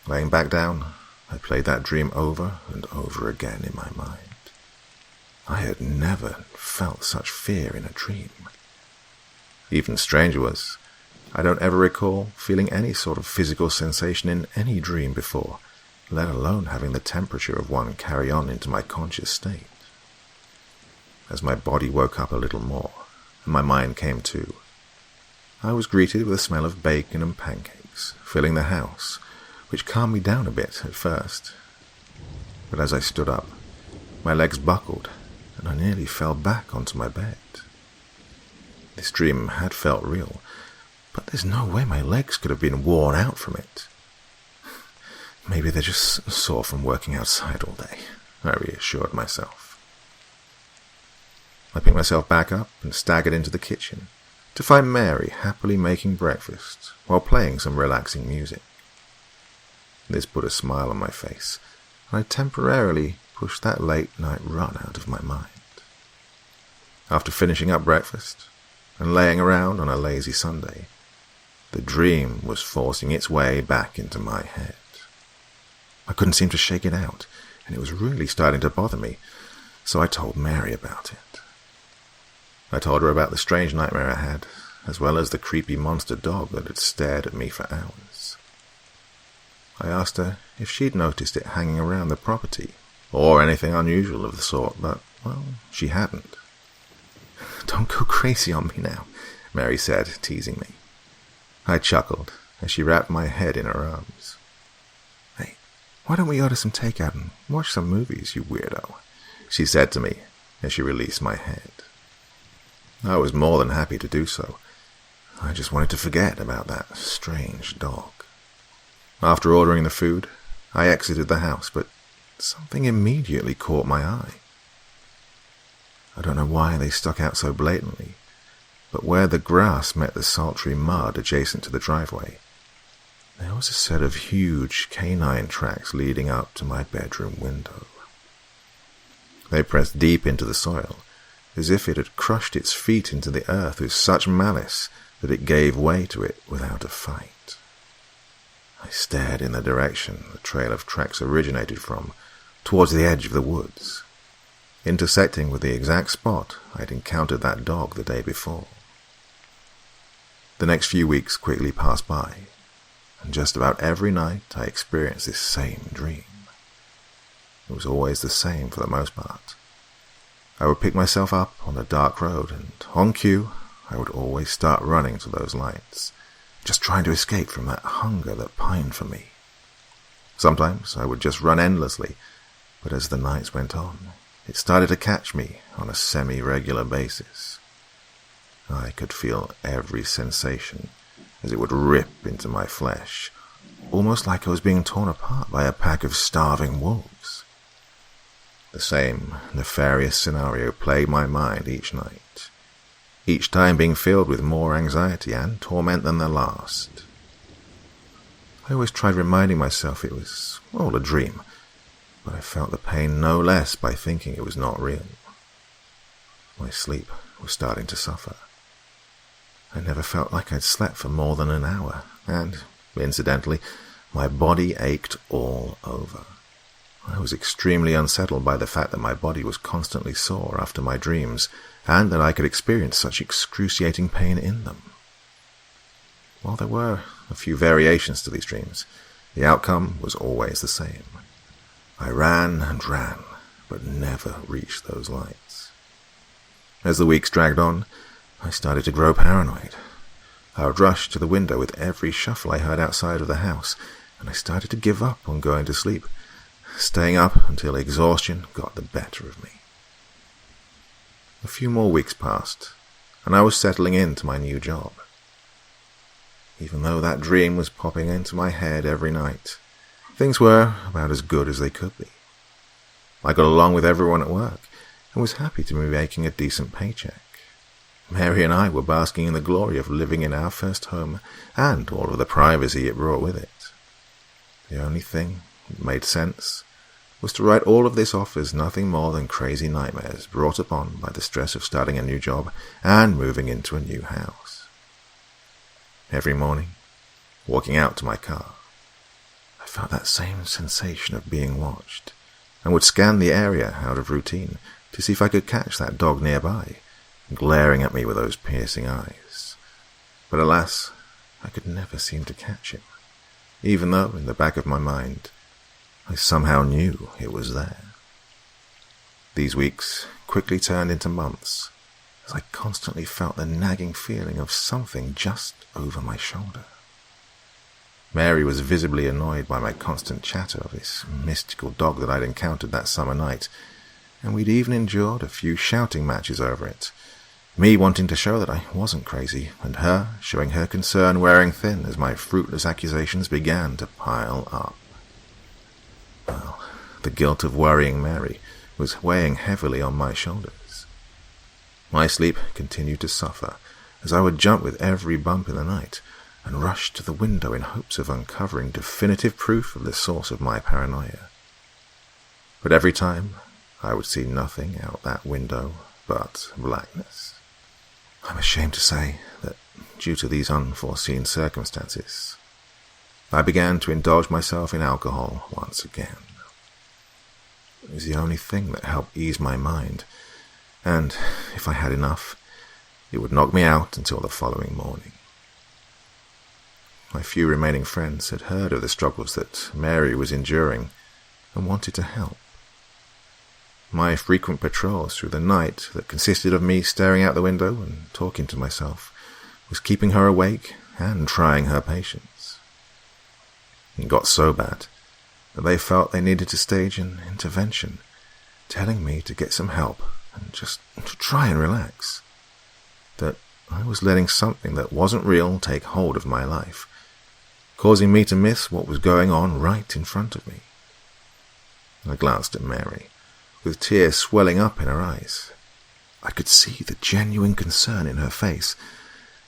Laying back down, I played that dream over and over again in my mind. I had never felt such fear in a dream. Even stranger was, I don't ever recall feeling any sort of physical sensation in any dream before, let alone having the temperature of one carry on into my conscious state. As my body woke up a little more, and my mind came to, I was greeted with a smell of bacon and pancakes filling the house, which calmed me down a bit at first. But as I stood up, my legs buckled, and I nearly fell back onto my bed. This dream had felt real, but there's no way my legs could have been worn out from it. Maybe they're just sore from working outside all day. I reassured myself. I picked myself back up and staggered into the kitchen to find Mary happily making breakfast while playing some relaxing music. This put a smile on my face, and I temporarily pushed that late-night run out of my mind. After finishing up breakfast and laying around on a lazy Sunday, the dream was forcing its way back into my head. I couldn't seem to shake it out, and it was really starting to bother me, so I told Mary about it. I told her about the strange nightmare I had, as well as the creepy monster dog that had stared at me for hours. I asked her if she'd noticed it hanging around the property, or anything unusual of the sort, but, well, she hadn't. "Don't go crazy on me now," Mary said, teasing me. I chuckled as she wrapped my head in her arms. "Hey, why don't we order some takeout and watch some movies, you weirdo?" she said to me as she released my head. I was more than happy to do so. I just wanted to forget about that strange dog. After ordering the food, I exited the house, but something immediately caught my eye. I don't know why they stuck out so blatantly, but where the grass met the sultry mud adjacent to the driveway, there was a set of huge canine tracks leading up to my bedroom window. They pressed deep into the soil, as if it had crushed its feet into the earth with such malice that it gave way to it without a fight. I stared in the direction the trail of tracks originated from, towards the edge of the woods, intersecting with the exact spot I'd encountered that dog the day before. The next few weeks quickly passed by, and just about every night I experienced this same dream. It was always the same for the most part. I would pick myself up on the dark road, and on cue, I would always start running to those lights, just trying to escape from that hunger that pined for me. Sometimes I would just run endlessly, but as the nights went on, it started to catch me on a semi-regular basis. I could feel every sensation as it would rip into my flesh, almost like I was being torn apart by a pack of starving wolves. The same nefarious scenario plagued my mind each night, each time being filled with more anxiety and torment than the last. I always tried reminding myself it was all a dream, but I felt the pain no less by thinking it was not real. My sleep was starting to suffer. I never felt like I'd slept for more than an hour, and, incidentally, my body ached all over. I was extremely unsettled by the fact that my body was constantly sore after my dreams, and that I could experience such excruciating pain in them. While there were a few variations to these dreams, the outcome was always the same. I ran and ran, but never reached those lights. As the weeks dragged on, I started to grow paranoid. I would rush to the window with every shuffle I heard outside of the house, and I started to give up on going to sleep, staying up until exhaustion got the better of me. A few more weeks passed, and I was settling into my new job. Even though that dream was popping into my head every night, things were about as good as they could be. I got along with everyone at work and was happy to be making a decent paycheck. Mary and I were basking in the glory of living in our first home and all of the privacy it brought with it. The only thing that made sense was to write all of this off as nothing more than crazy nightmares brought upon by the stress of starting a new job and moving into a new house. Every morning, walking out to my car, I felt that same sensation of being watched, and would scan the area out of routine to see if I could catch that dog nearby, glaring at me with those piercing eyes. But alas, I could never seem to catch him, even though in the back of my mind, I somehow knew it was there. These weeks quickly turned into months, as I constantly felt the nagging feeling of something just over my shoulder. Mary was visibly annoyed by my constant chatter of this mystical dog that I'd encountered that summer night, and we'd even endured a few shouting matches over it, me wanting to show that I wasn't crazy, and her showing her concern wearing thin as my fruitless accusations began to pile up. Well, the guilt of worrying Mary was weighing heavily on my shoulders. My sleep continued to suffer as I would jump with every bump in the night and rush to the window in hopes of uncovering definitive proof of the source of my paranoia. But every time, I would see nothing out that window but blackness. I'm ashamed to say that due to these unforeseen circumstances, I began to indulge myself in alcohol once again. It was the only thing that helped ease my mind, and if I had enough, it would knock me out until the following morning. My few remaining friends had heard of the struggles that Mary was enduring and wanted to help. My frequent patrols through the night that consisted of me staring out the window and talking to myself was keeping her awake and trying her patience. It got so bad that they felt they needed to stage an intervention, telling me to get some help and just to try and relax. That I was letting something that wasn't real take hold of my life, causing me to miss what was going on right in front of me. I glanced at Mary, with tears swelling up in her eyes. I could see the genuine concern in her face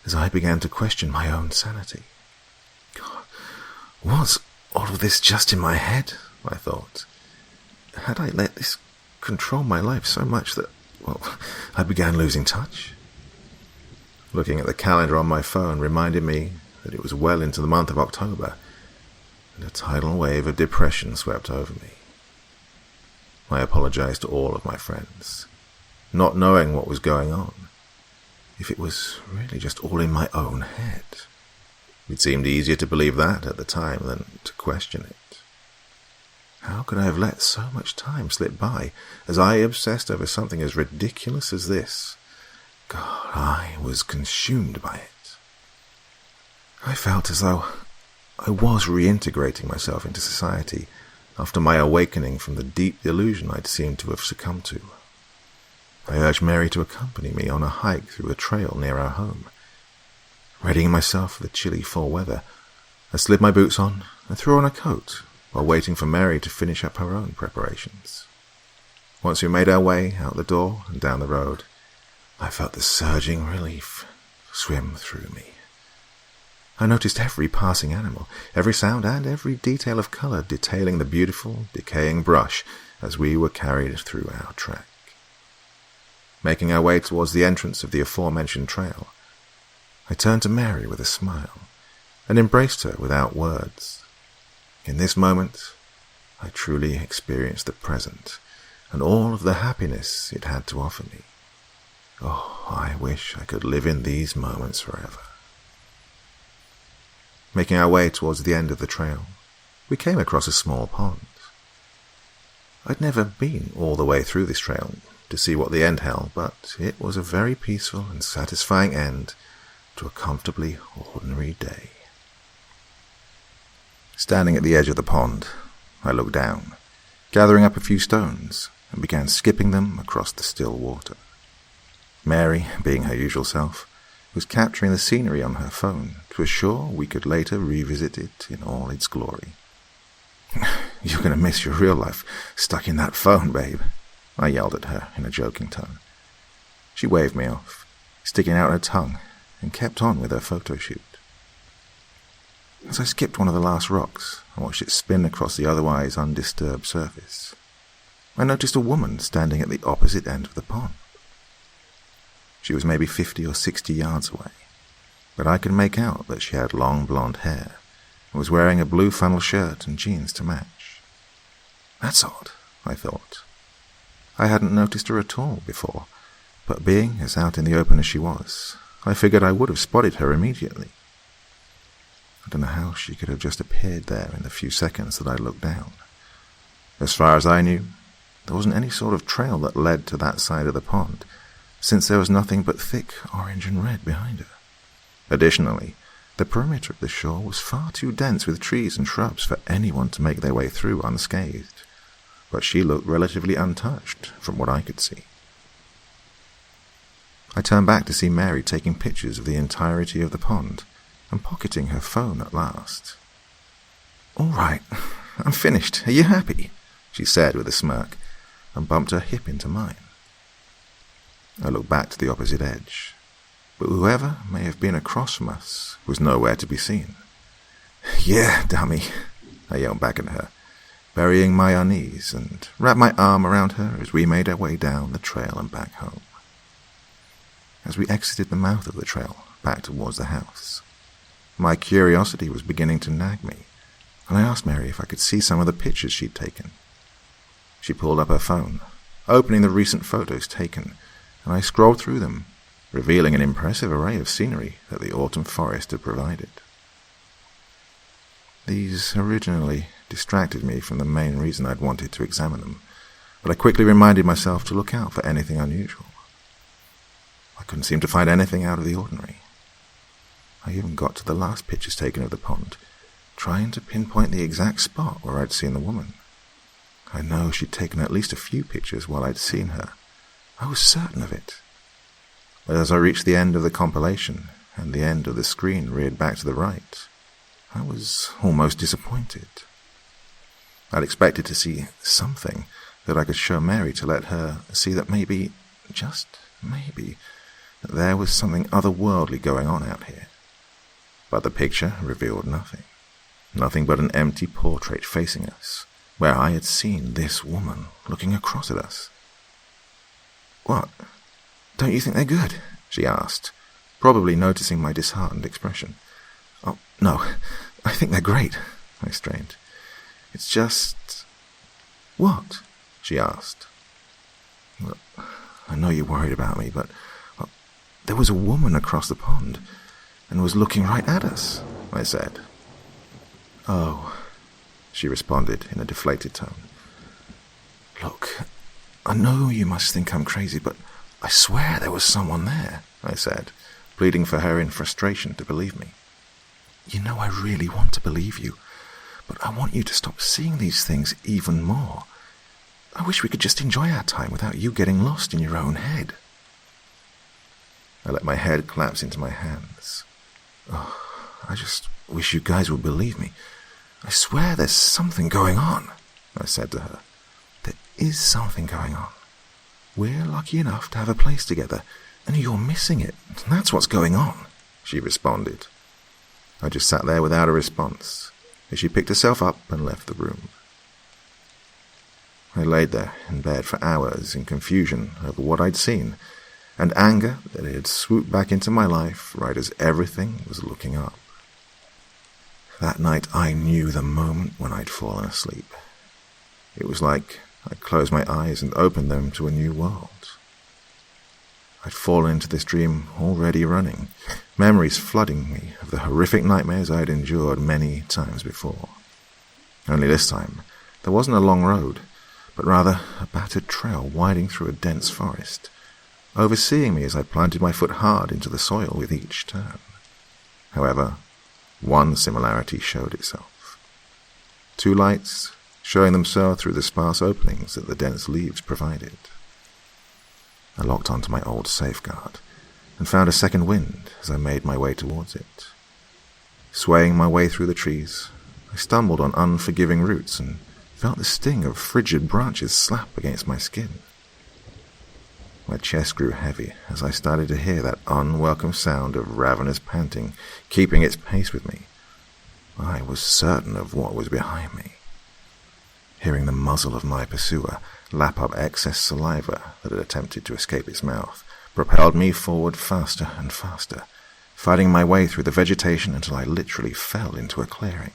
as I began to question my own sanity. God, was all of this just in my head? I thought. Had I let this control my life so much that, I began losing touch? Looking at the calendar on my phone reminded me that it was well into the month of October, and a tidal wave of depression swept over me. I apologized to all of my friends, not knowing what was going on, if it was really just all in my own head. It seemed easier to believe that at the time than to question it. How could I have let so much time slip by as I obsessed over something as ridiculous as this? God, I was consumed by it. I felt as though I was reintegrating myself into society after my awakening from the deep delusion I'd seemed to have succumbed to. I urged Mary to accompany me on a hike through a trail near our home. Readying myself for the chilly fall weather, I slid my boots on and threw on a coat while waiting for Mary to finish up her own preparations. Once we made our way out the door and down the road, I felt the surging relief swim through me. I noticed every passing animal, every sound, and every detail of colour detailing the beautiful, decaying brush as we were carried through our trek. Making our way towards the entrance of the aforementioned trail, I turned to Mary with a smile and embraced her without words. In this moment, I truly experienced the present and all of the happiness it had to offer me. Oh, I wish I could live in these moments forever. Making our way towards the end of the trail, we came across a small pond. I'd never been all the way through this trail to see what the end held, but it was a very peaceful and satisfying end to a comfortably ordinary day. Standing at the edge of the pond, I looked down, gathering up a few stones, and began skipping them across the still water. Mary, being her usual self, was capturing the scenery on her phone to assure we could later revisit it in all its glory. "You're going to miss your real life stuck in that phone, babe," I yelled at her in a joking tone. She waved me off, sticking out her tongue, and kept on with her photo shoot. As I skipped one of the last rocks and watched it spin across the otherwise undisturbed surface, I noticed a woman standing at the opposite end of the pond. She was maybe 50 or 60 yards away, but I could make out that she had long blonde hair and was wearing a blue flannel shirt and jeans to match. That's odd, I thought. I hadn't noticed her at all before, but being as out in the open as she was, I figured I would have spotted her immediately. I don't know how she could have just appeared there in the few seconds that I looked down. As far as I knew, there wasn't any sort of trail that led to that side of the pond, since there was nothing but thick orange and red behind her. Additionally, the perimeter of the shore was far too dense with trees and shrubs for anyone to make their way through unscathed, but she looked relatively untouched from what I could see. I turned back to see Mary taking pictures of the entirety of the pond and pocketing her phone at last. "All right, I'm finished. Are you happy?" she said with a smirk, and bumped her hip into mine. I looked back to the opposite edge, but whoever may have been across from us was nowhere to be seen. "Yeah, dummy," I yelled back at her, burying my unease, and wrapped my arm around her as we made our way down the trail and back home. As we exited the mouth of the trail, back towards the house, my curiosity was beginning to nag me, and I asked Mary if I could see some of the pictures she'd taken. She pulled up her phone, opening the recent photos taken, and I scrolled through them, revealing an impressive array of scenery that the autumn forest had provided. These originally distracted me from the main reason I'd wanted to examine them, but I quickly reminded myself to look out for anything unusual. I couldn't seem to find anything out of the ordinary. I even got to the last pictures taken of the pond, trying to pinpoint the exact spot where I'd seen the woman. I know she'd taken at least a few pictures while I'd seen her. I was certain of it. But as I reached the end of the compilation, and the end of the screen reared back to the right, I was almost disappointed. I'd expected to see something that I could show Mary to let her see that maybe, just maybe, that there was something otherworldly going on out here. But the picture revealed nothing. Nothing but an empty portrait facing us, where I had seen this woman looking across at us. "What? Don't you think they're good?" she asked, probably noticing my disheartened expression. "Oh, no, I think they're great," I strained. "It's just—" "What?" she asked. "Look, I know you're worried about me, but there was a woman across the pond and was looking right at us," I said. "Oh," she responded in a deflated tone. "Look, I know you must think I'm crazy, but I swear there was someone there," I said, pleading for her in frustration to believe me. "You know I really want to believe you, but I want you to stop seeing these things even more. I wish we could just enjoy our time without you getting lost in your own head." I let my head collapse into my hands. "Oh, I just wish you guys would believe me. I swear there's something going on," I said to her. "There is something going on. We're lucky enough to have a place together, and you're missing it. That's what's going on," she responded. I just sat there without a response as she picked herself up and left the room. I laid there in bed for hours in confusion over what I'd seen, and anger that it had swooped back into my life right as everything was looking up. That night I knew the moment when I'd fallen asleep. It was like I'd closed my eyes and opened them to a new world. I'd fallen into this dream already running, memories flooding me of the horrific nightmares I had endured many times before. Only this time, there wasn't a long road, but rather a battered trail winding through a dense forest, overseeing me as I planted my foot hard into the soil with each turn. However, one similarity showed itself. Two lights, showing themselves through the sparse openings that the dense leaves provided. I locked onto my old safeguard and found a second wind as I made my way towards it. Swaying my way through the trees, I stumbled on unforgiving roots and felt the sting of frigid branches slap against my skin. My chest grew heavy as I started to hear that unwelcome sound of ravenous panting keeping its pace with me. I was certain of what was behind me. Hearing the muzzle of my pursuer lap up excess saliva that had attempted to escape its mouth propelled me forward faster and faster, fighting my way through the vegetation until I literally fell into a clearing.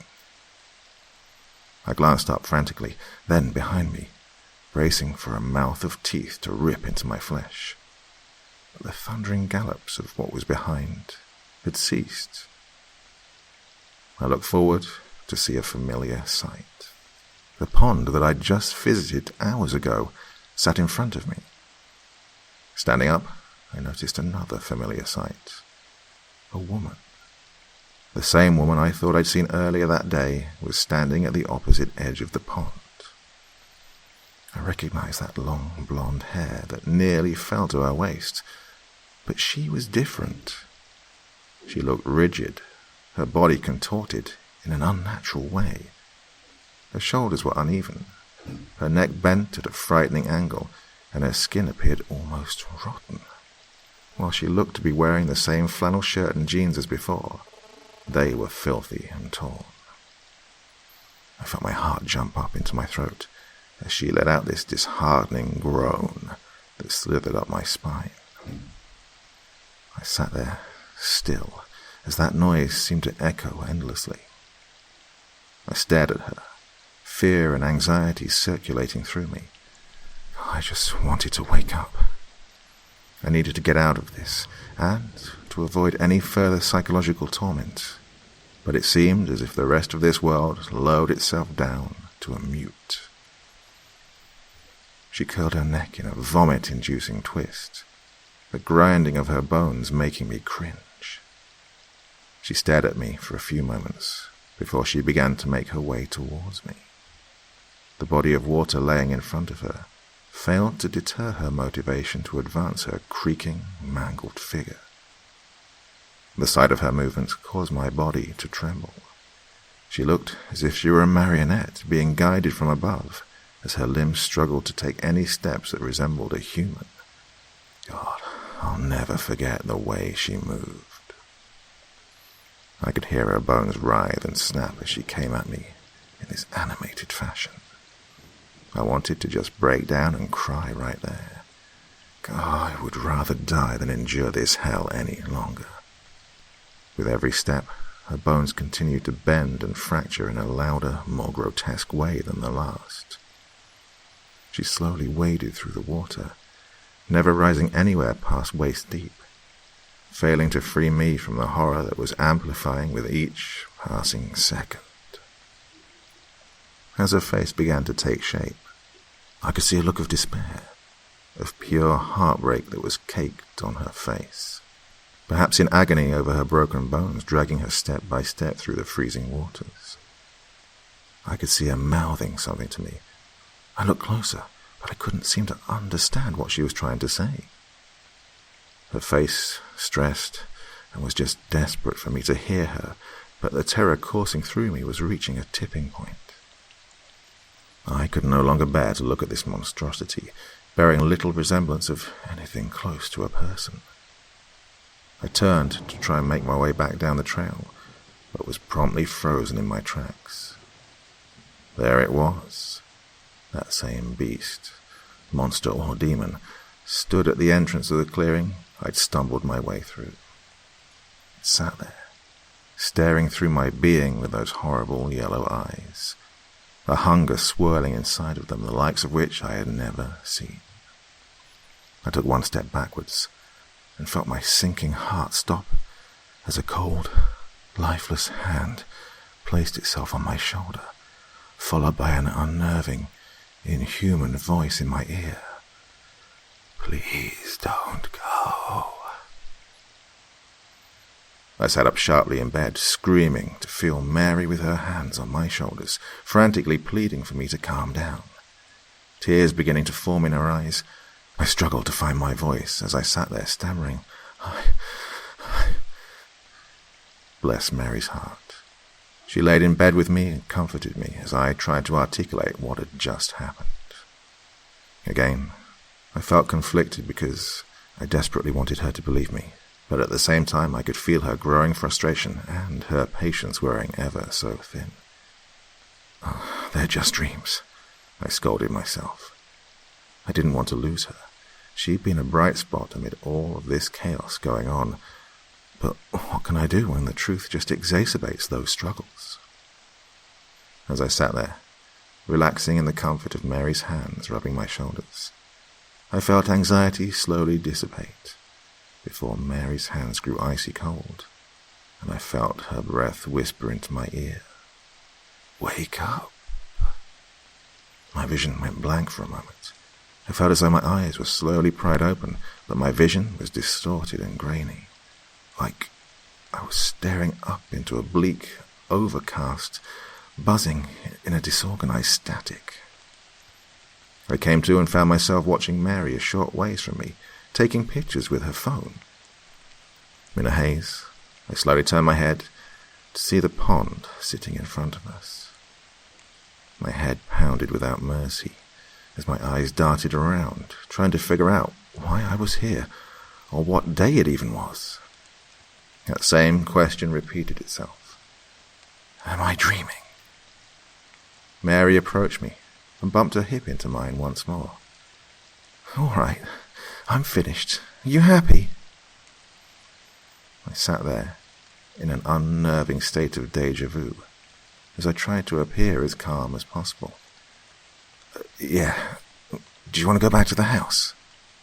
I glanced up frantically, then behind me, bracing for a mouth of teeth to rip into my flesh. But the thundering gallops of what was behind had ceased. I looked forward to see a familiar sight. The pond that I'd just visited hours ago sat in front of me. Standing up, I noticed another familiar sight. A woman. The same woman I thought I'd seen earlier that day was standing at the opposite edge of the pond. I recognized that long blonde hair that nearly fell to her waist, but she was different. She looked rigid, her body contorted in an unnatural way. Her shoulders were uneven, Her neck bent at a frightening angle, and her skin appeared almost rotten. While she looked to be wearing the same flannel shirt and jeans as before, they were filthy and torn. I felt my heart jump up into my throat as she let out this disheartening groan that slithered up my spine. I sat there, still, as that noise seemed to echo endlessly. I stared at her, fear and anxiety circulating through me. I just wanted to wake up. I needed to get out of this, and to avoid any further psychological torment. But it seemed as if the rest of this world lowered itself down to a mute. She curled her neck in a vomit-inducing twist, the grinding of her bones making me cringe. She stared at me for a few moments before she began to make her way towards me. The body of water laying in front of her failed to deter her motivation to advance her creaking, mangled figure. The sight of her movements caused my body to tremble. She looked as if she were a marionette being guided from above, as her limbs struggled to take any steps that resembled a human. God, I'll never forget the way she moved. I could hear her bones writhe and snap as she came at me in this animated fashion. I wanted to just break down and cry right there. God, I would rather die than endure this hell any longer. With every step, her bones continued to bend and fracture in a louder, more grotesque way than the last. She slowly waded through the water, never rising anywhere past waist deep, failing to free me from the horror that was amplifying with each passing second. As her face began to take shape, I could see a look of despair, of pure heartbreak that was caked on her face, perhaps in agony over her broken bones dragging her step by step through the freezing waters. I could see her mouthing something to me. I looked closer, but I couldn't seem to understand what she was trying to say. Her face stressed and was just desperate for me to hear her, but the terror coursing through me was reaching a tipping point. I could no longer bear to look at this monstrosity, bearing little resemblance of anything close to a person. I turned to try and make my way back down the trail, but was promptly frozen in my tracks. There it was, that same beast, monster or demon, stood at the entrance of the clearing I'd stumbled my way through. It sat there, staring through my being with those horrible yellow eyes, a hunger swirling inside of them, the likes of which I had never seen. I took one step backwards and felt my sinking heart stop as a cold, lifeless hand placed itself on my shoulder, followed by an unnerving, inhuman voice in my ear. "Please don't go." I sat up sharply in bed, screaming to feel Mary with her hands on my shoulders, frantically pleading for me to calm down. Tears beginning to form in her eyes, I struggled to find my voice as I sat there stammering, I... Bless Mary's heart. She laid in bed with me and comforted me as I tried to articulate what had just happened. Again, I felt conflicted because I desperately wanted her to believe me, but at the same time I could feel her growing frustration and her patience wearing ever so thin. Oh, they're just dreams, I scolded myself. I didn't want to lose her. She'd been a bright spot amid all of this chaos going on, but what can I do when the truth just exacerbates those struggles? As I sat there, relaxing in the comfort of Mary's hands rubbing my shoulders, I felt anxiety slowly dissipate, before Mary's hands grew icy cold, and I felt her breath whisper into my ear, "Wake up." My vision went blank for a moment. I felt as though my eyes were slowly pried open, but my vision was distorted and grainy, like I was staring up into a bleak, overcast, buzzing in a disorganized static. I came to and found myself watching Mary a short ways from me, taking pictures with her phone. In a haze, I slowly turned my head to see the pond sitting in front of us. My head pounded without mercy as my eyes darted around, trying to figure out why I was here, or what day it even was. That same question repeated itself. Am I dreaming? Mary approached me and bumped her hip into mine once more. All right, I'm finished. Are you happy? I sat there in an unnerving state of déjà vu as I tried to appear as calm as possible. Yeah. Do you want to go back to the house?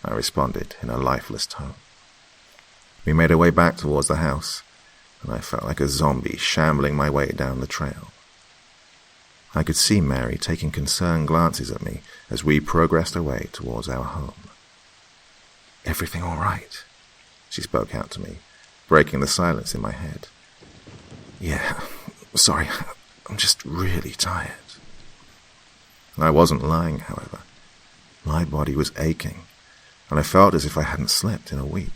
I responded in a lifeless tone. We made our way back towards the house, and I felt like a zombie shambling my way down the trail. I could see Mary taking concerned glances at me as we progressed our way towards our home. Everything all right? She spoke out to me, breaking the silence in my head. Yeah, sorry, I'm just really tired. I wasn't lying, however. My body was aching, and I felt as if I hadn't slept in a week.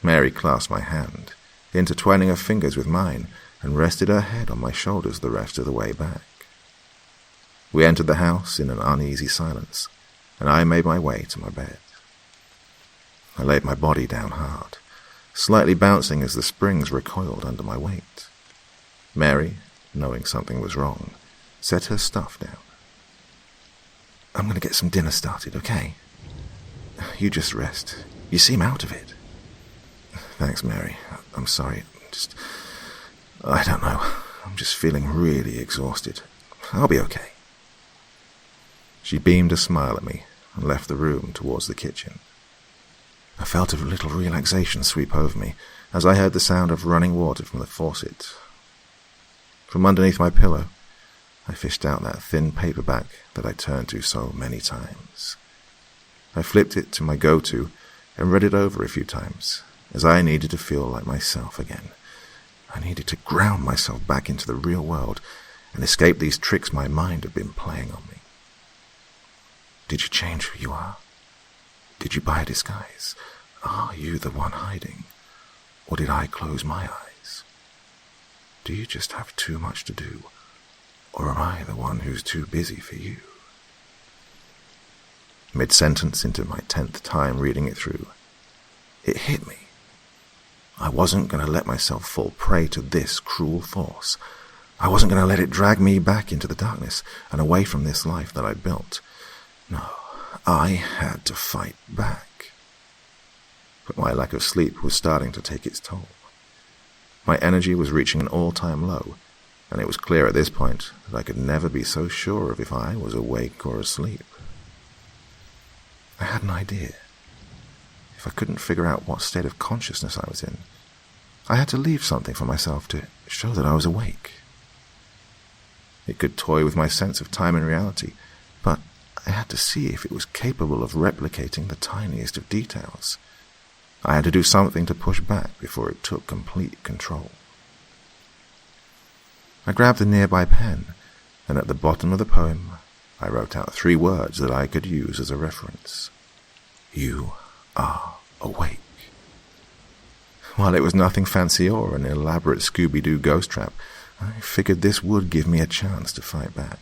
Mary clasped my hand, intertwining her fingers with mine, and rested her head on my shoulders the rest of the way back. We entered the house in an uneasy silence, and I made my way to my bed. I laid my body down hard, slightly bouncing as the springs recoiled under my weight. Mary, knowing something was wrong, set her stuff down. I'm going to get some dinner started, okay? You just rest. You seem out of it. Thanks, Mary. I'm sorry. I don't know. I'm just feeling really exhausted. I'll be okay. She beamed a smile at me and left the room towards the kitchen. I felt a little relaxation sweep over me as I heard the sound of running water from the faucet. From underneath my pillow, I fished out that thin paperback that I turned to so many times. I flipped it to my go-to and read it over a few times, as I needed to feel like myself again. I needed to ground myself back into the real world and escape these tricks my mind had been playing on me. Did you change who you are? Did you buy a disguise? Are you the one hiding? Or did I close my eyes? Do you just have too much to do? Or am I the one who's too busy for you? Mid-sentence into my 10th time reading it through, it hit me. I wasn't going to let myself fall prey to this cruel force. I wasn't going to let it drag me back into the darkness and away from this life that I'd built. No, I had to fight back. But my lack of sleep was starting to take its toll. My energy was reaching an all-time low, and it was clear at this point that I could never be so sure of if I was awake or asleep. I had an idea. If I couldn't figure out what state of consciousness I was in, I had to leave something for myself to show that I was awake. It could toy with my sense of time and reality, but I had to see if it was capable of replicating the tiniest of details. I had to do something to push back before it took complete control. I grabbed the nearby pen, and at the bottom of the poem, I wrote out 3 words that I could use as a reference. You are awake. While it was nothing fancy or an elaborate Scooby-Doo ghost trap, I figured this would give me a chance to fight back.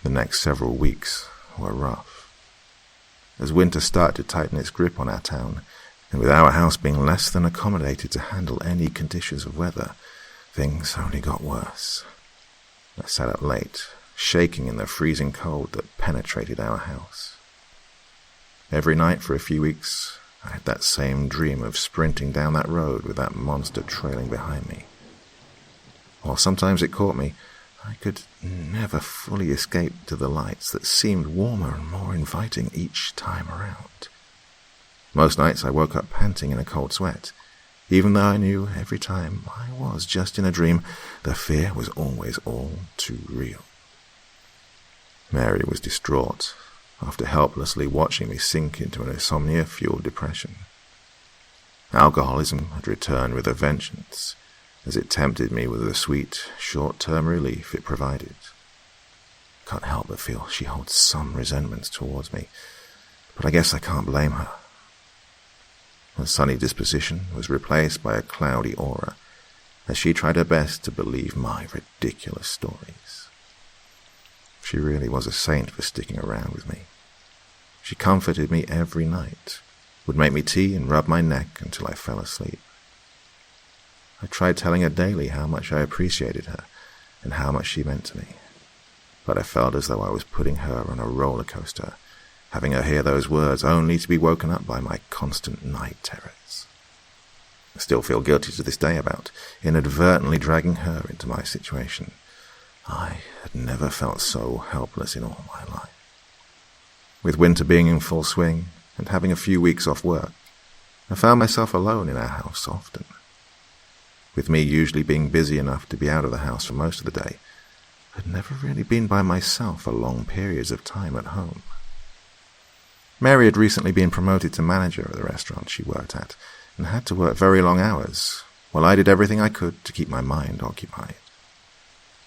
The next several weeks were rough. As winter started to tighten its grip on our town, and with our house being less than accommodated to handle any conditions of weather, things only got worse. I sat up late, shaking in the freezing cold that penetrated our house. Every night for a few weeks, I had that same dream of sprinting down that road with that monster trailing behind me. While sometimes it caught me, I could never fully escape to the lights that seemed warmer and more inviting each time around. Most nights I woke up panting in a cold sweat. Even though I knew every time I was just in a dream, the fear was always all too real. Mary was distraught after helplessly watching me sink into an insomnia-fueled depression. Alcoholism had returned with a vengeance, as it tempted me with the sweet, short-term relief it provided. Can't help but feel she holds some resentment towards me, but I guess I can't blame her. Her sunny disposition was replaced by a cloudy aura, as she tried her best to believe my ridiculous stories. She really was a saint for sticking around with me. She comforted me every night, would make me tea and rub my neck until I fell asleep. I tried telling her daily how much I appreciated her and how much she meant to me, but I felt as though I was putting her on a roller coaster, having her hear those words only to be woken up by my constant night terrors. I still feel guilty to this day about inadvertently dragging her into my situation. I had never felt so helpless in all my life. With winter being in full swing and having a few weeks off work, I found myself alone in our house often. With me usually being busy enough to be out of the house for most of the day, I'd never really been by myself for long periods of time at home. Mary had recently been promoted to manager at the restaurant she worked at and had to work very long hours, while I did everything I could to keep my mind occupied.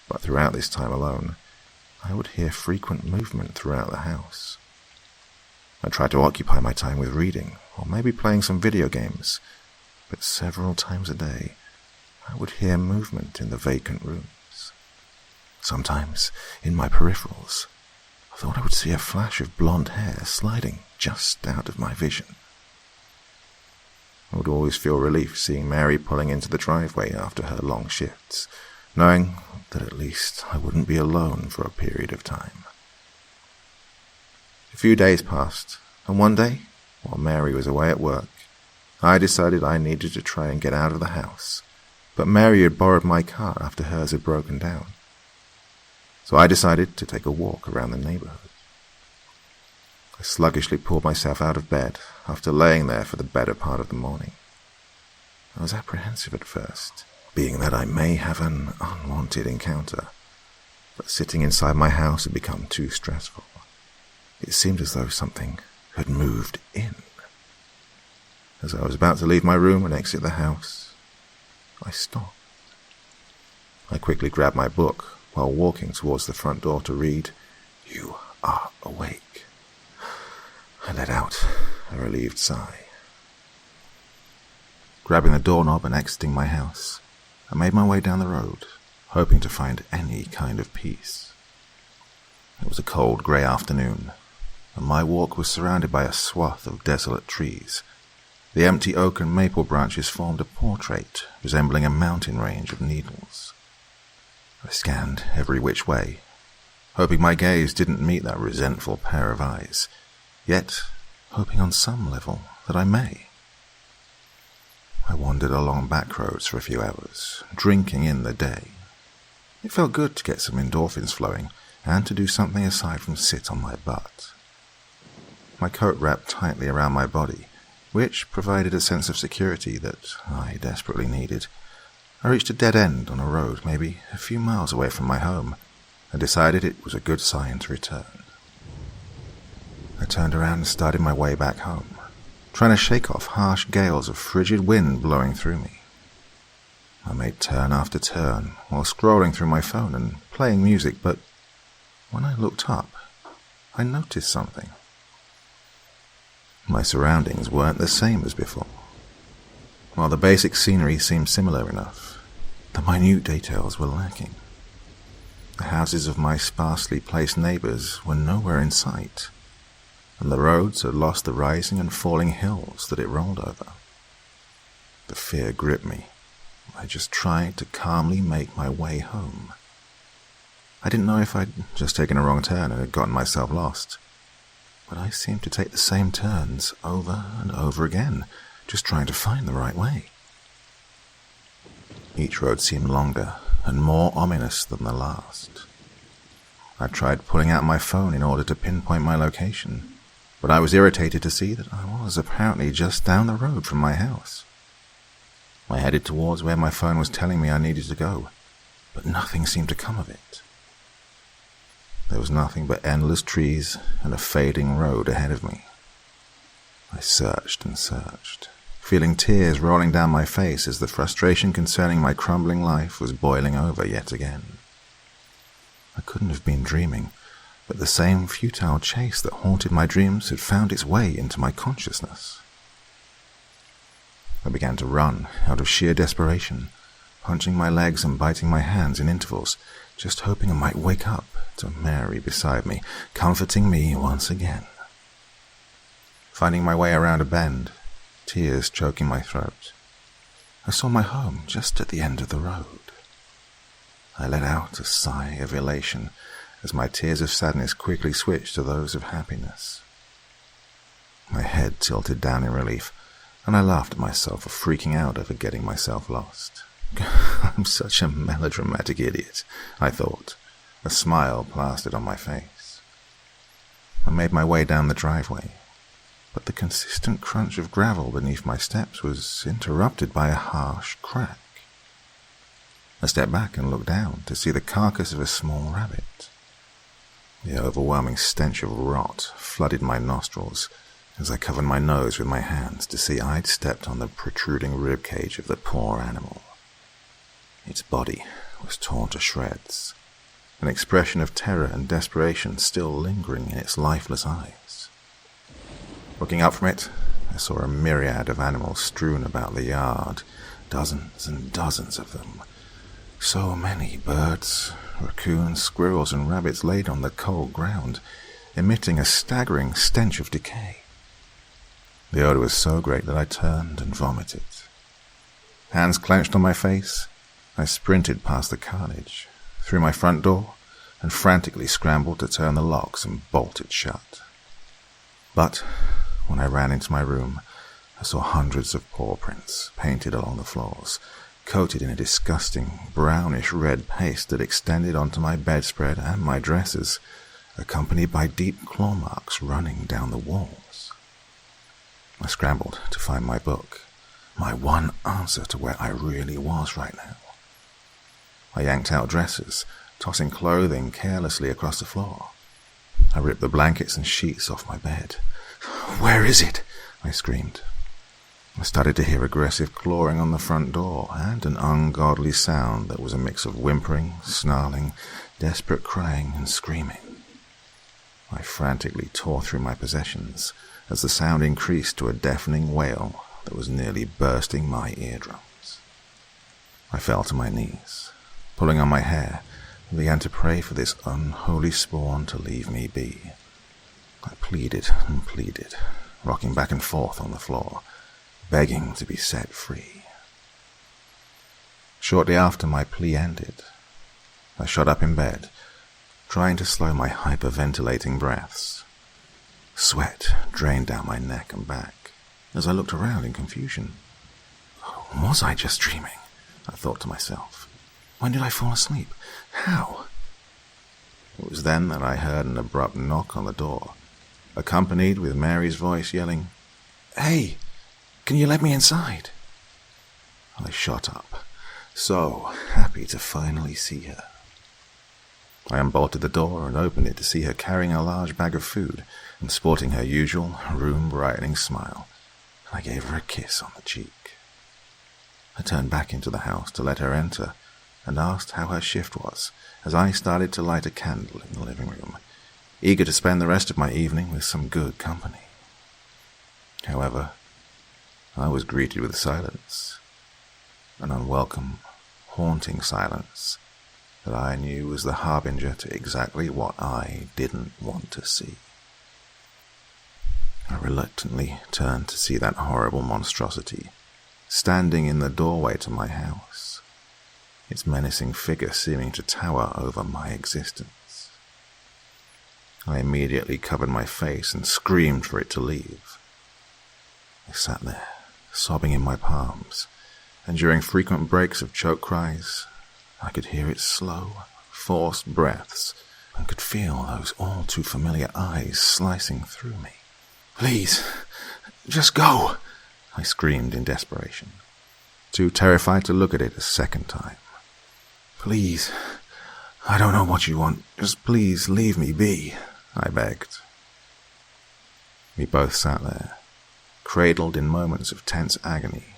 But throughout this time alone, I would hear frequent movement throughout the house. I tried to occupy my time with reading, or maybe playing some video games, but several times a day, I would hear movement in the vacant rooms. Sometimes, in my peripherals, I thought I would see a flash of blonde hair sliding just out of my vision. I would always feel relief seeing Mary pulling into the driveway after her long shifts, knowing that at least I wouldn't be alone for a period of time. A few days passed, and one day, while Mary was away at work, I decided I needed to try and get out of the house, but Mary had borrowed my car after hers had broken down. So I decided to take a walk around the neighborhood. I sluggishly pulled myself out of bed after laying there for the better part of the morning. I was apprehensive at first, being that I may have an unwanted encounter, but sitting inside my house had become too stressful. It seemed as though something had moved in. As I was about to leave my room and exit the house, I stopped. I quickly grabbed my book while walking towards the front door to read, "You are awake." I let out a relieved sigh. Grabbing the doorknob and exiting my house, I made my way down the road, hoping to find any kind of peace. It was a cold, grey afternoon, and my walk was surrounded by a swath of desolate trees. The empty oak and maple branches formed a portrait resembling a mountain range of needles. I scanned every which way, hoping my gaze didn't meet that resentful pair of eyes, yet hoping on some level that I may. I wandered along back roads for a few hours, drinking in the day. It felt good to get some endorphins flowing and to do something aside from sit on my butt. My coat wrapped tightly around my body, which provided a sense of security that I desperately needed. I reached a dead end on a road maybe a few miles away from my home and decided it was a good sign to return. I turned around and started my way back home, trying to shake off harsh gales of frigid wind blowing through me. I made turn after turn while scrolling through my phone and playing music, but when I looked up, I noticed something. My surroundings weren't the same as before. While the basic scenery seemed similar enough, the minute details were lacking. The houses of my sparsely placed neighbors were nowhere in sight, and the roads had lost the rising and falling hills that it rolled over. The fear gripped me. I just tried to calmly make my way home. I didn't know if I'd just taken a wrong turn and had gotten myself lost, but I seemed to take the same turns over and over again, just trying to find the right way. Each road seemed longer and more ominous than the last. I tried pulling out my phone in order to pinpoint my location, but I was irritated to see that I was apparently just down the road from my house. I headed towards where my phone was telling me I needed to go, but nothing seemed to come of it. There was nothing but endless trees and a fading road ahead of me. I searched and searched, feeling tears rolling down my face as the frustration concerning my crumbling life was boiling over yet again. I couldn't have been dreaming, but the same futile chase that haunted my dreams had found its way into my consciousness. I began to run out of sheer desperation, punching my legs and biting my hands in intervals, just hoping I might wake up to Mary beside me, comforting me once again. Finding my way around a bend, tears choking my throat, I saw my home just at the end of the road. I let out a sigh of elation as my tears of sadness quickly switched to those of happiness. My head tilted down in relief, and I laughed at myself for freaking out over getting myself lost. I'm such a melodramatic idiot, I thought, a smile plastered on my face. I made my way down the driveway, but the consistent crunch of gravel beneath my steps was interrupted by a harsh crack. I stepped back and looked down to see the carcass of a small rabbit. The overwhelming stench of rot flooded my nostrils as I covered my nose with my hands to see I'd stepped on the protruding rib cage of the poor animal. Its body was torn to shreds, an expression of terror and desperation still lingering in its lifeless eyes. Looking up from it, I saw a myriad of animals strewn about the yard, dozens and dozens of them. So many birds, raccoons, squirrels, and rabbits laid on the cold ground, emitting a staggering stench of decay. The odor was so great that I turned and vomited. Hands clenched on my face, I sprinted past the carnage, through my front door, and frantically scrambled to turn the locks and bolt it shut. But when I ran into my room, I saw hundreds of paw prints painted along the floors, coated in a disgusting brownish-red paste that extended onto my bedspread and my dressers, accompanied by deep claw marks running down the walls. I scrambled to find my book, my one answer to where I really was right now. I yanked out dressers, tossing clothing carelessly across the floor. I ripped the blankets and sheets off my bed. "Where is it?" I screamed. I started to hear aggressive clawing on the front door and an ungodly sound that was a mix of whimpering, snarling, desperate crying, and screaming. I frantically tore through my possessions as the sound increased to a deafening wail that was nearly bursting my eardrums. I fell to my knees, pulling on my hair, and began to pray for this unholy spawn to leave me be. I pleaded and pleaded, rocking back and forth on the floor, begging to be set free. Shortly after my plea ended, I shot up in bed, trying to slow my hyperventilating breaths. Sweat drained down my neck and back as I looked around in confusion. Was I just dreaming? I thought to myself. When did I fall asleep? How? It was then that I heard an abrupt knock on the door, accompanied with Mary's voice yelling, "Hey, can you let me inside?" I shot up, so happy to finally see her. I unbolted the door and opened it to see her carrying a large bag of food and sporting her usual room-brightening smile. I gave her a kiss on the cheek. I turned back into the house to let her enter and asked how her shift was as I started to light a candle in the living room, eager to spend the rest of my evening with some good company. However, I was greeted with silence, an unwelcome, haunting silence that I knew was the harbinger to exactly what I didn't want to see. I reluctantly turned to see that horrible monstrosity standing in the doorway to my house, its menacing figure seeming to tower over my existence. I immediately covered my face and screamed for it to leave. I sat there, sobbing in my palms, and during frequent breaks of choke cries, I could hear its slow, forced breaths and could feel those all too familiar eyes slicing through me. "Please, just go," I screamed in desperation, too terrified to look at it a second time. "Please, I don't know what you want. Just please leave me be," I begged. We both sat there, cradled in moments of tense agony,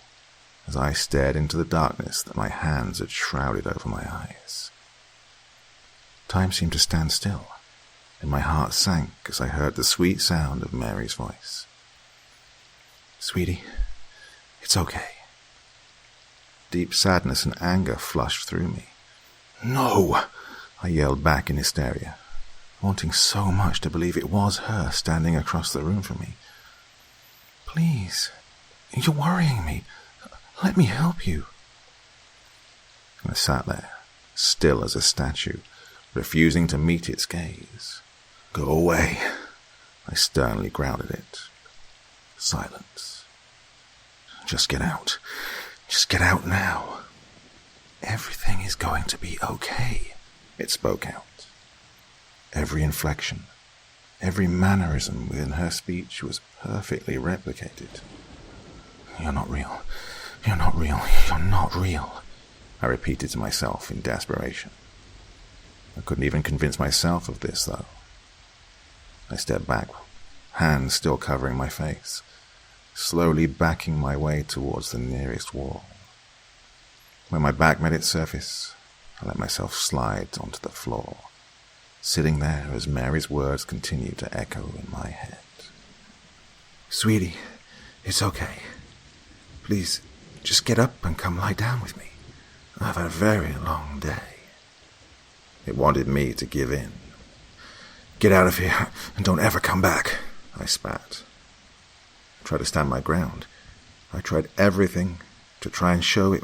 as I stared into the darkness that my hands had shrouded over my eyes. Time seemed to stand still, and my heart sank as I heard the sweet sound of Mary's voice. "Sweetie, it's okay." Deep sadness and anger flushed through me. "No!" I yelled back in hysteria, wanting so much to believe it was her standing across the room from me. "Please, you're worrying me. Let me help you." I sat there, still as a statue, refusing to meet its gaze. "Go away," I sternly growled at it. Silence. "Just get out. Just get out now. Everything is going to be okay," it spoke out. Every inflection, every mannerism within her speech was perfectly replicated. "You're not real. You're not real. You're not real," I repeated to myself in desperation. I couldn't even convince myself of this, though. I stepped back, hands still covering my face, slowly backing my way towards the nearest wall. When my back met its surface, I let myself slide onto the floor, sitting there as Mary's words continued to echo in my head. "Sweetie, it's okay. Please, just get up and come lie down with me. I've had a very long day." It wanted me to give in. "Get out of here and don't ever come back," I spat. I tried to stand my ground. I tried everything to try and show it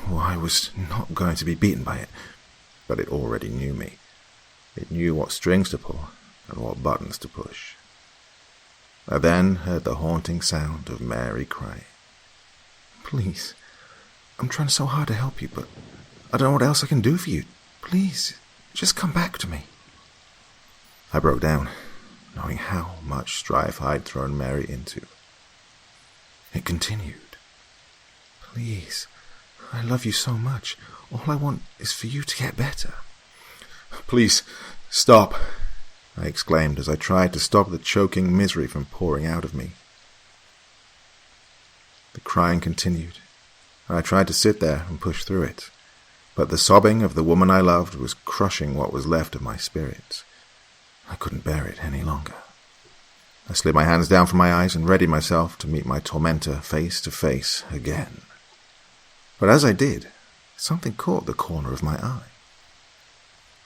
I was not going to be beaten by it, but it already knew me. It knew what strings to pull and what buttons to push. I then heard the haunting sound of Mary crying. "Please, I'm trying so hard to help you, but I don't know what else I can do for you. Please, just come back to me." I broke down, knowing how much strife I'd thrown Mary into. It continued. "Please, I love you so much. All I want is for you to get better." "Please, stop," I exclaimed as I tried to stop the choking misery from pouring out of me. The crying continued, and I tried to sit there and push through it, but the sobbing of the woman I loved was crushing what was left of my spirit. I couldn't bear it any longer. I slid my hands down from my eyes and readied myself to meet my tormentor face to face again. But as I did, something caught the corner of my eye.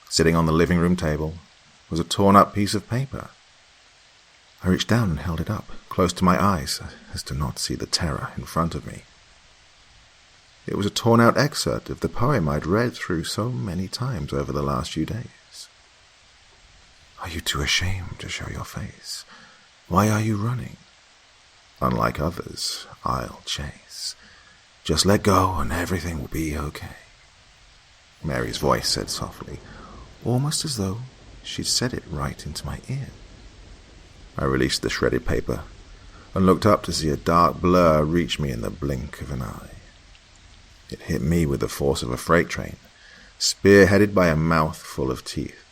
Sitting on the living room table was a torn-up piece of paper. I reached down and held it up, close to my eyes, as to not see the terror in front of me. It was a torn-out excerpt of the poem I'd read through so many times over the last few days. "Are you too ashamed to show your face? Why are you running? Unlike others, I'll chase. Just let go and everything will be okay." Mary's voice said softly, almost as though she'd said it right into my ear. I released the shredded paper and looked up to see a dark blur reach me in the blink of an eye. It hit me with the force of a freight train, spearheaded by a mouth full of teeth.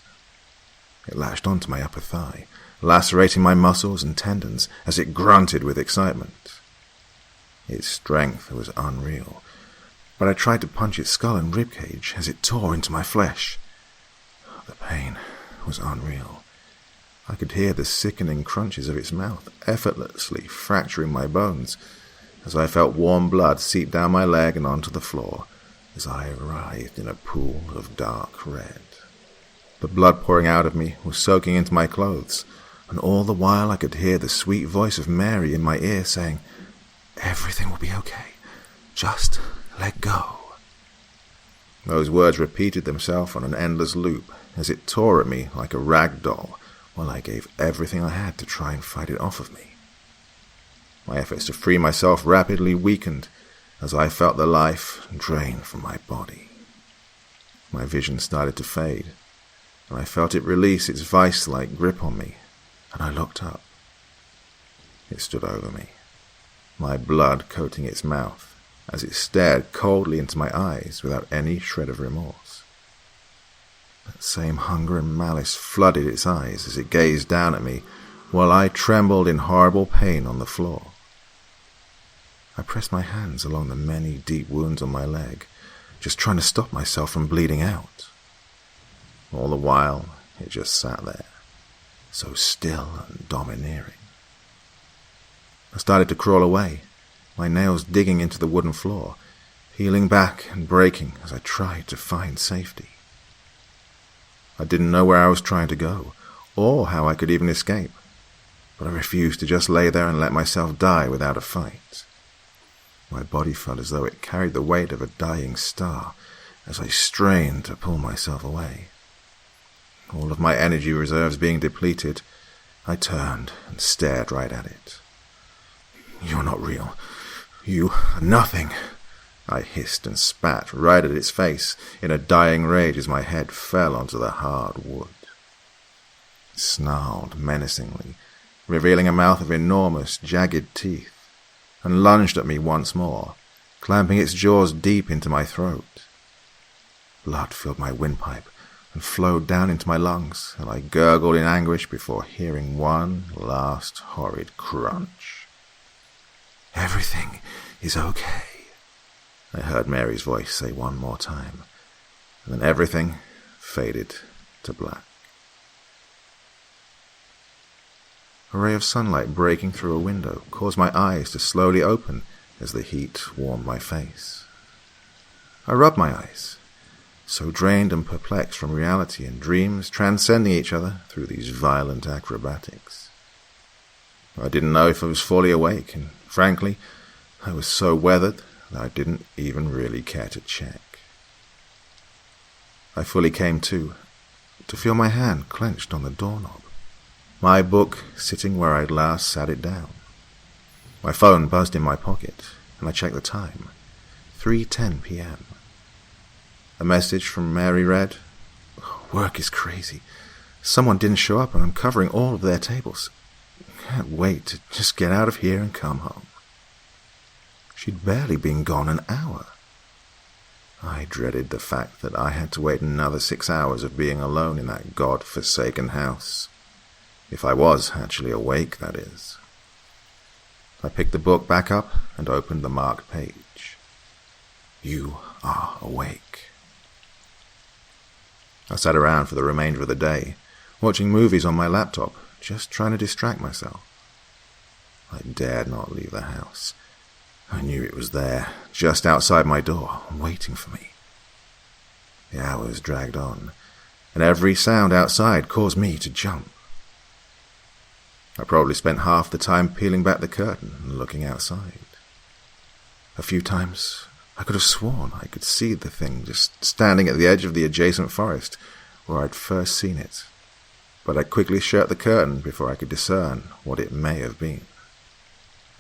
It lashed onto my upper thigh, lacerating my muscles and tendons as it grunted with excitement. Its strength was unreal, but I tried to punch its skull and ribcage as it tore into my flesh. The pain was unreal. I could hear the sickening crunches of its mouth effortlessly fracturing my bones as I felt warm blood seep down my leg and onto the floor as I writhed in a pool of dark red. The blood pouring out of me was soaking into my clothes, and all the while I could hear the sweet voice of Mary in my ear saying, "Everything will be okay. Just let go." Those words repeated themselves on an endless loop as it tore at me like a rag doll while I gave everything I had to try and fight it off of me. My efforts to free myself rapidly weakened as I felt the life drain from my body. My vision started to fade, and I felt it release its vice-like grip on me, and I looked up. It stood over me, my blood coating its mouth as it stared coldly into my eyes without any shred of remorse. That same hunger and malice flooded its eyes as it gazed down at me while I trembled in horrible pain on the floor. I pressed my hands along the many deep wounds on my leg, just trying to stop myself from bleeding out. All the while, it just sat there, so still and domineering. I started to crawl away, my nails digging into the wooden floor, peeling back and breaking as I tried to find safety. I didn't know where I was trying to go, or how I could even escape, but I refused to just lay there and let myself die without a fight. My body felt as though it carried the weight of a dying star as I strained to pull myself away. All of my energy reserves being depleted, I turned and stared right at it. "You're not real. You are nothing," I hissed and spat right at its face in a dying rage as my head fell onto the hard wood. It snarled menacingly, revealing a mouth of enormous, jagged teeth, and lunged at me once more, clamping its jaws deep into my throat. Blood filled my windpipe and flowed down into my lungs, and I gurgled in anguish before hearing one last horrid crunch. "Everything is okay," I heard Mary's voice say one more time, and then everything faded to black. A ray of sunlight breaking through a window caused my eyes to slowly open as the heat warmed my face. I rubbed my eyes, so drained and perplexed from reality and dreams transcending each other through these violent acrobatics. I didn't know if I was fully awake, and frankly, I was so weathered that I didn't even really care to check. I fully came to feel my hand clenched on the doorknob, my book sitting where I'd last sat it down. My phone buzzed in my pocket, and I checked the time. 3:10 p.m. A message from Mary read, "Work is crazy. Someone didn't show up and I'm covering all of their tables. Can't wait to just get out of here and come home." She'd barely been gone an hour. I dreaded the fact that I had to wait another 6 hours of being alone in that god-forsaken house. If I was actually awake, that is. I picked the book back up and opened the marked page. "You are awake." I sat around for the remainder of the day, watching movies on my laptop, just trying to distract myself. I dared not leave the house. I knew it was there, just outside my door, waiting for me. The hours dragged on, and every sound outside caused me to jump. I probably spent half the time peeling back the curtain and looking outside. A few times, I could have sworn I could see the thing just standing at the edge of the adjacent forest where I'd first seen it, but I quickly shut the curtain before I could discern what it may have been.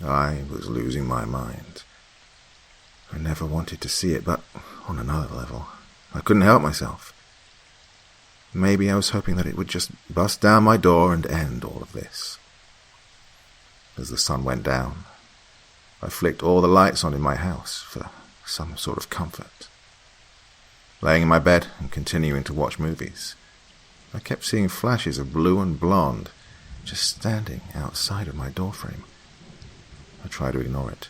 I was losing my mind. I never wanted to see it, but on another level, I couldn't help myself. Maybe I was hoping that it would just bust down my door and end all of this. As the sun went down, I flicked all the lights on in my house for some sort of comfort. Laying in my bed and continuing to watch movies, I kept seeing flashes of blue and blonde just standing outside of my doorframe. I tried to ignore it,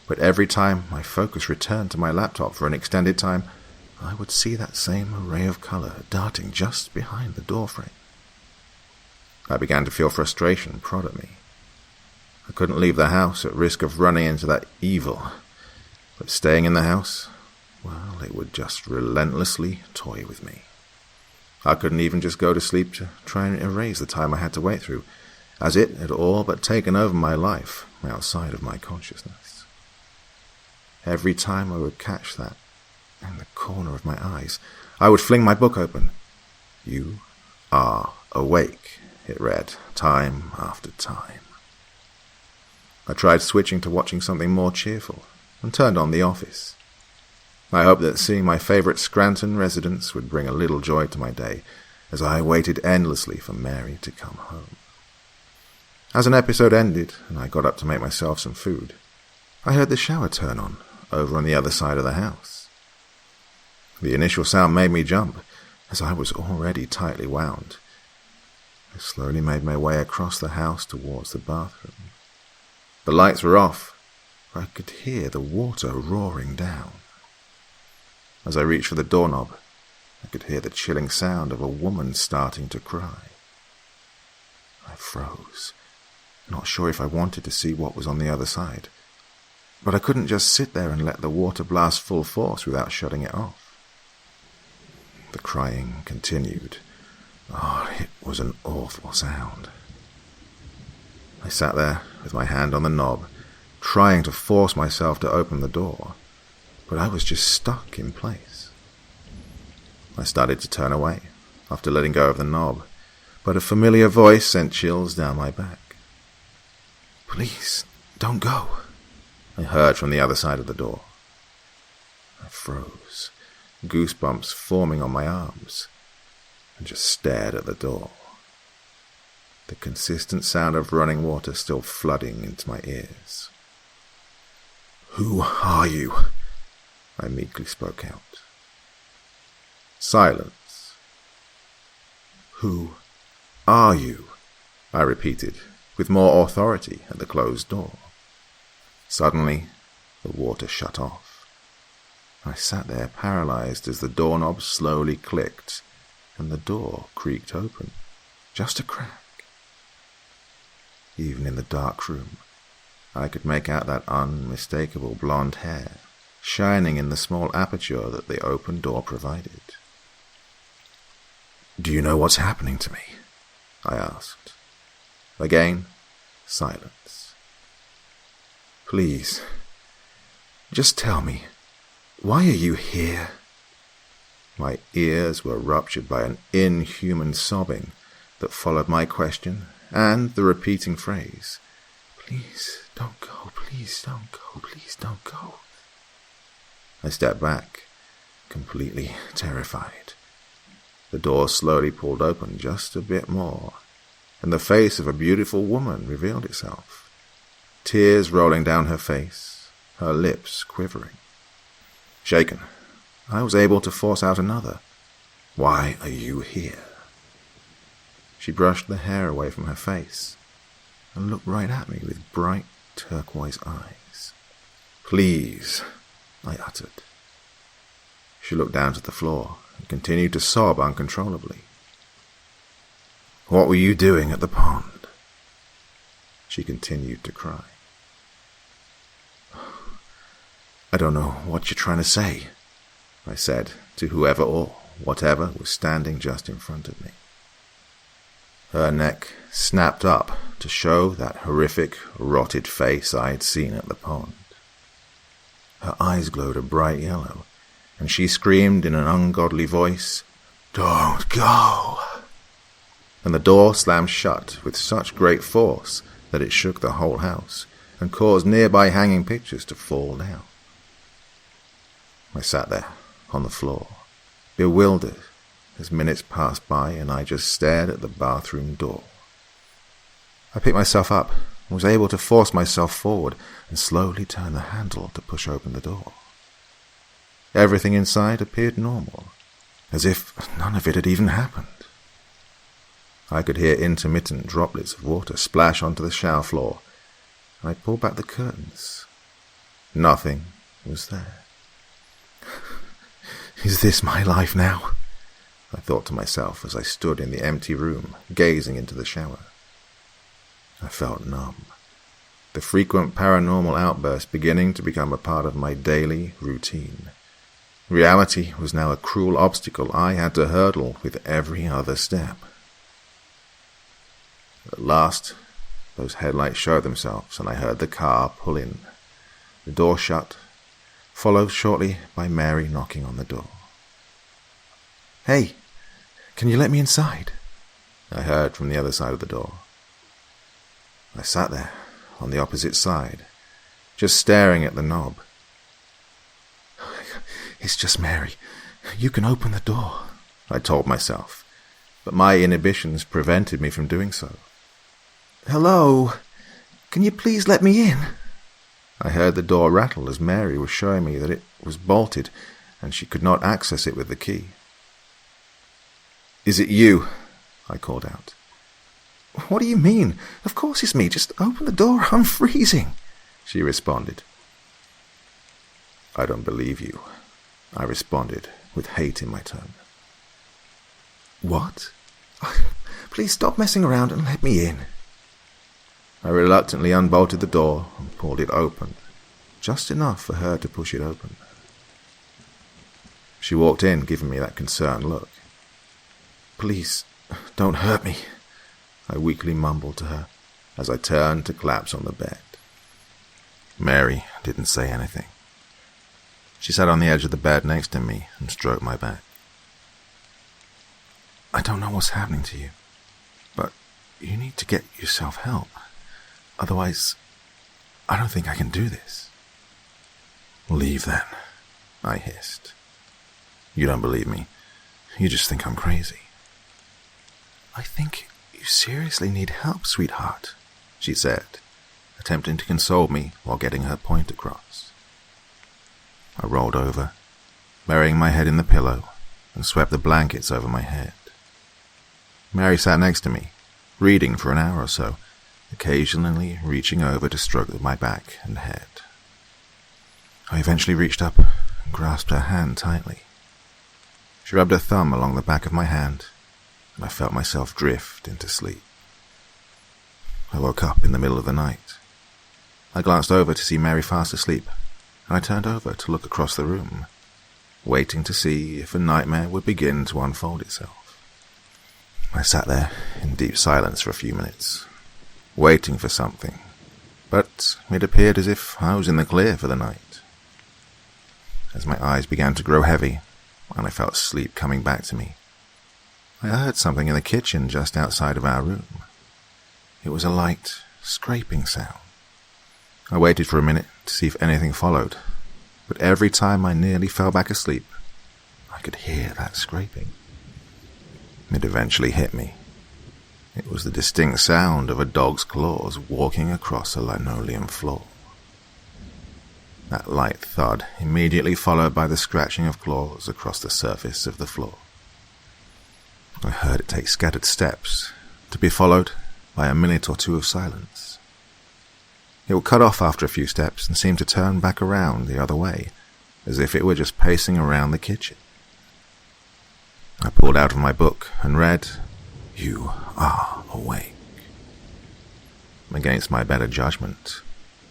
but every time my focus returned to my laptop for an extended time, I would see that same array of color darting just behind the doorframe. I began to feel frustration prod at me. I couldn't leave the house at risk of running into that evil, but staying in the house, well, it would just relentlessly toy with me. I couldn't even just go to sleep to try and erase the time I had to wait through, as it had all but taken over my life outside of my consciousness. Every time I would catch that in the corner of my eyes, I would fling my book open. "You are awake," it read, time after time. I tried switching to watching something more cheerful and turned on The Office. I hoped that seeing my favorite Scranton residents would bring a little joy to my day as I waited endlessly for Mary to come home. As an episode ended and I got up to make myself some food, I heard the shower turn on over on the other side of the house. The initial sound made me jump, as I was already tightly wound. I slowly made my way across the house towards the bathroom. The lights were off, but I could hear the water roaring down. As I reached for the doorknob, I could hear the chilling sound of a woman starting to cry. I froze, not sure if I wanted to see what was on the other side, but I couldn't just sit there and let the water blast full force without shutting it off. The crying continued, Oh, it was an awful sound. I sat there with my hand on the knob, trying to force myself to open the door, but I was just stuck in place. I started to turn away after letting go of the knob, but a familiar voice sent chills down my back. "Please, don't go," I heard from the other side of the door. I froze, goosebumps forming on my arms, and just stared at the door, the consistent sound of running water still flooding into my ears. "Who are you?" I meekly spoke out. Silence. "Who are you?" I repeated, with more authority at the closed door. Suddenly, the water shut off. I sat there paralyzed as the doorknob slowly clicked and the door creaked open, just a crack. Even in the dark room, I could make out that unmistakable blonde hair shining in the small aperture that the open door provided. "Do you know what's happening to me?" I asked. Again, silence. "Please, just tell me, why are you here?" My ears were ruptured by an inhuman sobbing that followed my question and the repeating phrase, "Please don't go, please don't go, please don't go." I stepped back, completely terrified. The door slowly pulled open just a bit more, and the face of a beautiful woman revealed itself, tears rolling down her face, her lips quivering. Shaken, I was able to force out another, "Why are you here?" She brushed the hair away from her face and looked right at me with bright turquoise eyes. "Please," I uttered. She looked down to the floor and continued to sob uncontrollably. "What were you doing at the pond?" She continued to cry. "I don't know what you're trying to say," I said to whoever or whatever was standing just in front of me. Her neck snapped up to show that horrific, rotted face I had seen at the pond. Her eyes glowed a bright yellow, and she screamed in an ungodly voice, "Don't go!" And the door slammed shut with such great force that it shook the whole house and caused nearby hanging pictures to fall down. I sat there on the floor, bewildered, as minutes passed by and I just stared at the bathroom door. I picked myself up and was able to force myself forward and slowly turn the handle to push open the door. Everything inside appeared normal, as if none of it had even happened. I could hear intermittent droplets of water splash onto the shower floor, and I pulled back the curtains. Nothing was there. "Is this my life now?" I thought to myself as I stood in the empty room, gazing into the shower. I felt numb, the frequent paranormal outbursts beginning to become a part of my daily routine. Reality was now a cruel obstacle I had to hurdle with every other step. At last, those headlights showed themselves, and I heard the car pull in. The door shut, followed shortly by Mary knocking on the door. "Hey, can you let me inside?" I heard from the other side of the door. I sat there, on the opposite side, just staring at the knob. "It's just Mary. You can open the door," I told myself, but my inhibitions prevented me from doing so. "Hello? Can you please let me in?" I heard the door rattle as Mary was showing me that it was bolted and she could not access it with the key. "Is it you?" I called out. "What do you mean? Of course it's me. Just open the door. I'm freezing," she responded. "I don't believe you," I responded with hate in my tone. "What? Please stop messing around and let me in." I reluctantly unbolted the door and pulled it open, just enough for her to push it open. She walked in, giving me that concerned look. "Please, Don't hurt me," I weakly mumbled to her as I turned to collapse on the bed. Mary didn't say anything. She sat on the edge of the bed next to me and stroked my back. "I don't know what's happening to you, but you need to get yourself help. Otherwise, I don't think I can do this." "Leave then," I hissed. "You don't believe me. You just think I'm crazy." "I think you seriously need help, sweetheart," she said, attempting to console me while getting her point across. I rolled over, burying my head in the pillow, and swept the blankets over my head. Mary sat next to me, reading for an hour or so, occasionally reaching over to stroke my back and head. I eventually reached up and grasped her hand tightly. She rubbed her thumb along the back of my hand, and I felt myself drift into sleep. I woke up in the middle of the night. I glanced over to see Mary fast asleep, and I turned over to look across the room, waiting to see if a nightmare would begin to unfold itself. I sat there in deep silence for a few minutes, waiting for something, but it appeared as if I was in the clear for the night. As my eyes began to grow heavy, and I felt sleep coming back to me, I heard something in the kitchen just outside of our room. It was a light, scraping sound. I waited for a minute to see if anything followed, but every time I nearly fell back asleep, I could hear that scraping. It eventually hit me. It was the distinct sound of a dog's claws walking across a linoleum floor. That light thud immediately followed by the scratching of claws across the surface of the floor. I heard it take scattered steps, to be followed by a minute or two of silence. It would cut off after a few steps and seem to turn back around the other way, as if it were just pacing around the kitchen. I pulled out of my book and read, "You are awake." Against my better judgment,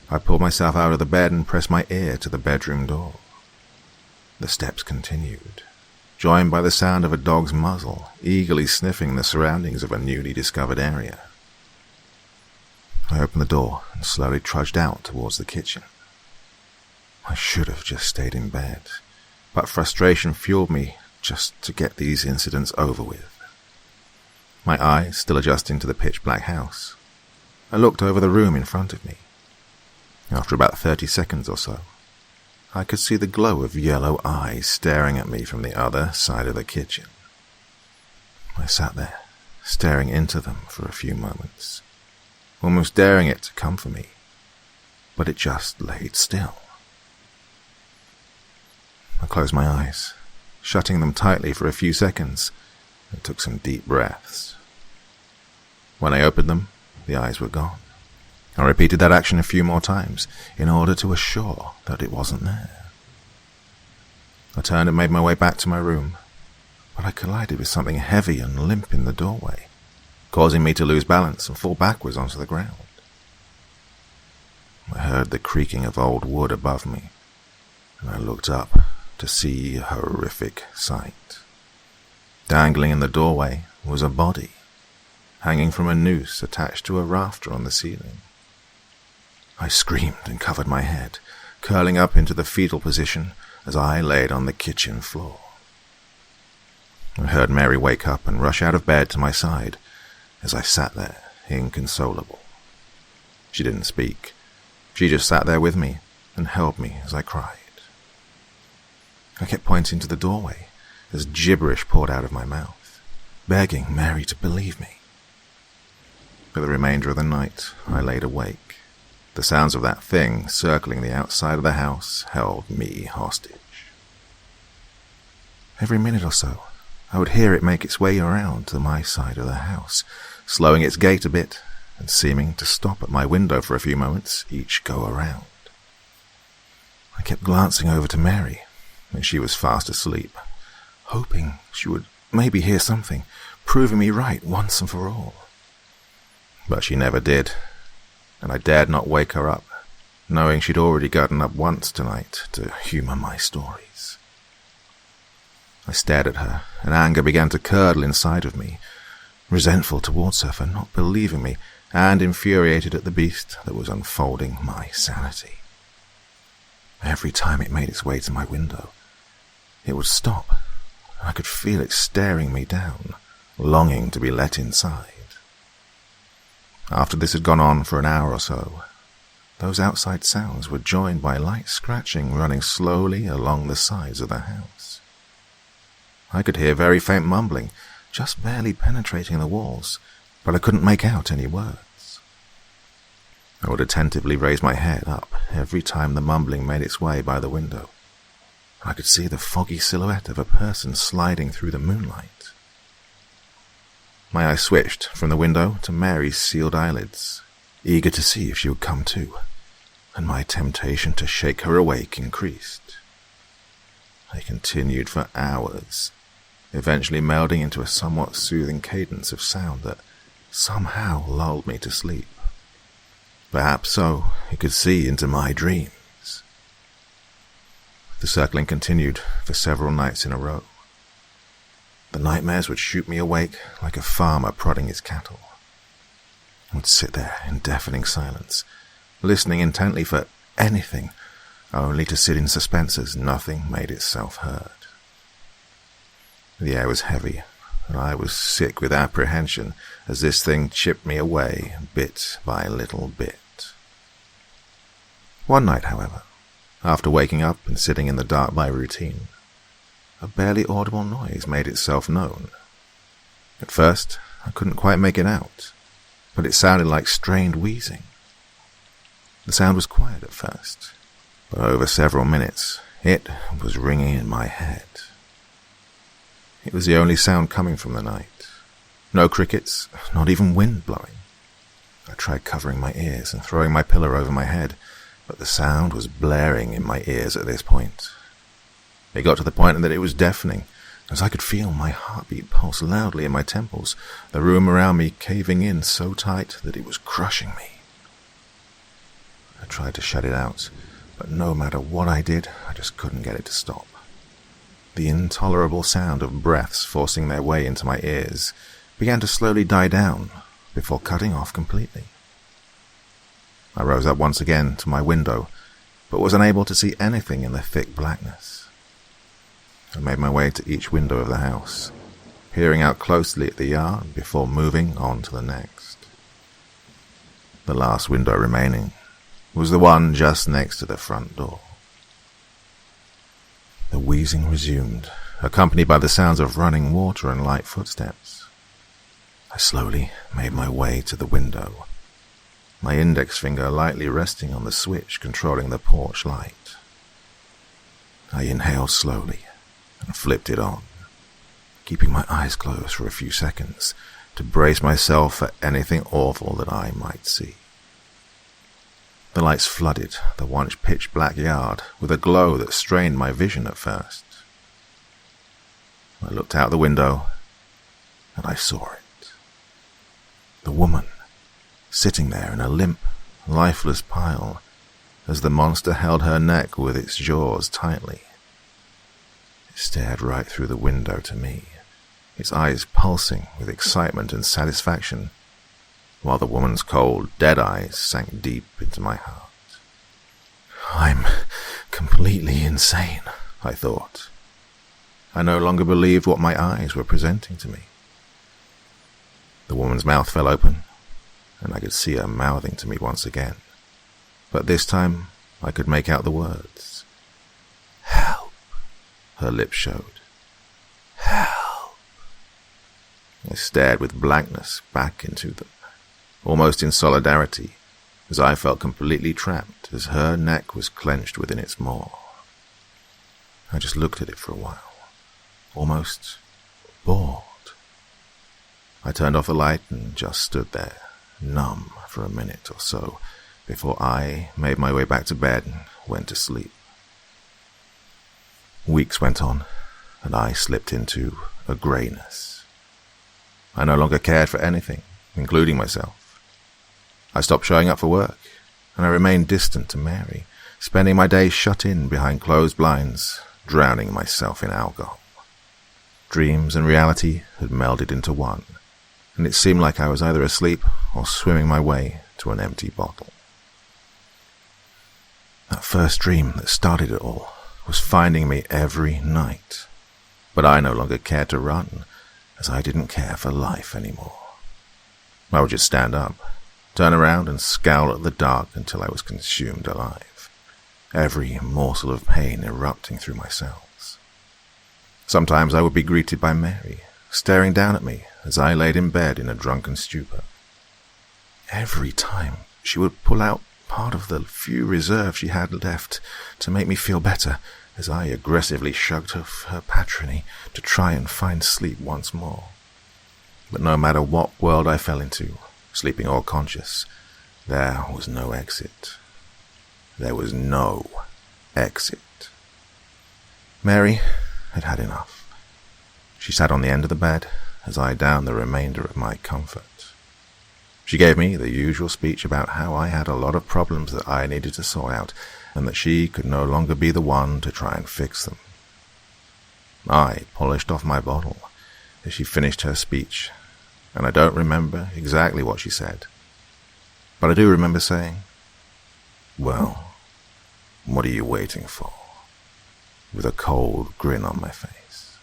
I pulled myself out of the bed and pressed my ear to the bedroom door. The steps continued, joined by the sound of a dog's muzzle eagerly sniffing the surroundings of a newly discovered area. I opened the door and slowly trudged out towards the kitchen. I should have just stayed in bed, but frustration fueled me just to get these incidents over with. My eyes still adjusting to the pitch-black house, I looked over the room in front of me. After about 30 seconds or so, I could see the glow of yellow eyes staring at me from the other side of the kitchen. I sat there, staring into them for a few moments, almost daring it to come for me, but it just laid still. I closed my eyes, shutting them tightly for a few seconds, and took some deep breaths. When I opened them, the eyes were gone. I repeated that action a few more times in order to assure that it wasn't there. I turned and made my way back to my room, but I collided with something heavy and limp in the doorway, causing me to lose balance and fall backwards onto the ground. I heard the creaking of old wood above me, and I looked up to see a horrific sight. Dangling in the doorway was a body, hanging from a noose attached to a rafter on the ceiling. I screamed and covered my head, curling up into the fetal position as I laid on the kitchen floor. I heard Mary wake up and rush out of bed to my side as I sat there, inconsolable. She didn't speak. She just sat there with me and held me as I cried. I kept pointing to the doorway as gibberish poured out of my mouth, begging Mary to believe me. For the remainder of the night, I laid awake. The sounds of that thing circling the outside of the house held me hostage. Every minute or so, I would hear it make its way around to my side of the house, slowing its gait a bit and seeming to stop at my window for a few moments each go around. I kept glancing over to Mary, and she was fast asleep, hoping she would maybe hear something, proving me right once and for all. But she never did, and I dared not wake her up, knowing she'd already gotten up once tonight to humor my stories. I stared at her, and anger began to curdle inside of me, resentful towards her for not believing me, and infuriated at the beast that was unfolding my sanity. Every time it made its way to my window, it would stop, and I could feel it staring me down, longing to be let inside. After this had gone on for an hour or so, those outside sounds were joined by light scratching running slowly along the sides of the house. I could hear very faint mumbling, just barely penetrating the walls, but I couldn't make out any words. I would attentively raise my head up every time the mumbling made its way by the window. I could see the foggy silhouette of a person sliding through the moonlight. My eyes switched from the window to Mary's sealed eyelids, eager to see if she would come to, and my temptation to shake her awake increased. I continued for hours, eventually melding into a somewhat soothing cadence of sound that somehow lulled me to sleep. Perhaps so it could see into my dreams. The circling continued for several nights in a row. The nightmares would shoot me awake like a farmer prodding his cattle. I would sit there in deafening silence, listening intently for anything, only to sit in suspense as nothing made itself heard. The air was heavy, and I was sick with apprehension as this thing chipped me away bit by little bit. One night, however, after waking up and sitting in the dark by routine, a barely audible noise made itself known. At first, I couldn't quite make it out, but it sounded like strained wheezing. The sound was quiet at first, but over several minutes, it was ringing in my head. It was the only sound coming from the night. No crickets, not even wind blowing. I tried covering my ears and throwing my pillow over my head, but the sound was blaring in my ears at this point. It got to the point that it was deafening, as I could feel my heartbeat pulse loudly in my temples, the room around me caving in so tight that it was crushing me. I tried to shut it out, but no matter what I did, I just couldn't get it to stop. The intolerable sound of breaths forcing their way into my ears began to slowly die down before cutting off completely. I rose up once again to my window, but was unable to see anything in the thick blackness. I made my way to each window of the house, peering out closely at the yard before moving on to the next. The last window remaining was the one just next to the front door. The wheezing resumed, accompanied by the sounds of running water and light footsteps. I slowly made my way to the window, my index finger lightly resting on the switch controlling the porch light. I inhaled slowly and flipped it on, keeping my eyes closed for a few seconds to brace myself for anything awful that I might see. The lights flooded the once pitch-black yard with a glow that strained my vision at first. I looked out the window, and I saw it. The woman, sitting there in a limp, lifeless pile, as the monster held her neck with its jaws tightly. It stared right through the window to me, its eyes pulsing with excitement and satisfaction, while the woman's cold, dead eyes sank deep into my heart. I'm completely insane, I thought. I no longer believed what my eyes were presenting to me. The woman's mouth fell open, and I could see her mouthing to me once again, but this time I could make out the words. Help, her lips showed. Help. I stared with blankness back into them, almost in solidarity, as I felt completely trapped as her neck was clenched within its maw. I just looked at it for a while, almost bored. I turned off the light and just stood there, numb for a minute or so, before I made my way back to bed and went to sleep. Weeks went on, and I slipped into a greyness. I no longer cared for anything, including myself. I stopped showing up for work, and I remained distant to Mary, spending my days shut in behind closed blinds, drowning myself in alcohol. Dreams and reality had melded into one, and it seemed like I was either asleep or swimming my way to an empty bottle. That first dream that started it all was finding me every night, but I no longer cared to run, as I didn't care for life anymore. I would just stand up, turn around and scowl at the dark until I was consumed alive, every morsel of pain erupting through my cells. Sometimes I would be greeted by Mary, staring down at me as I laid in bed in a drunken stupor. Every time she would pull out part of the few reserve she had left to make me feel better, as I aggressively shrugged off her patronage to try and find sleep once more. But no matter what world I fell into, sleeping or conscious, there was no exit. There was no exit. Mary had had enough. She sat on the end of the bed as I downed the remainder of my comfort. She gave me the usual speech about how I had a lot of problems that I needed to sort out, and that she could no longer be the one to try and fix them. I polished off my bottle as she finished her speech, and I don't remember exactly what she said, but I do remember saying, "Well, what are you waiting for?" with a cold grin on my face.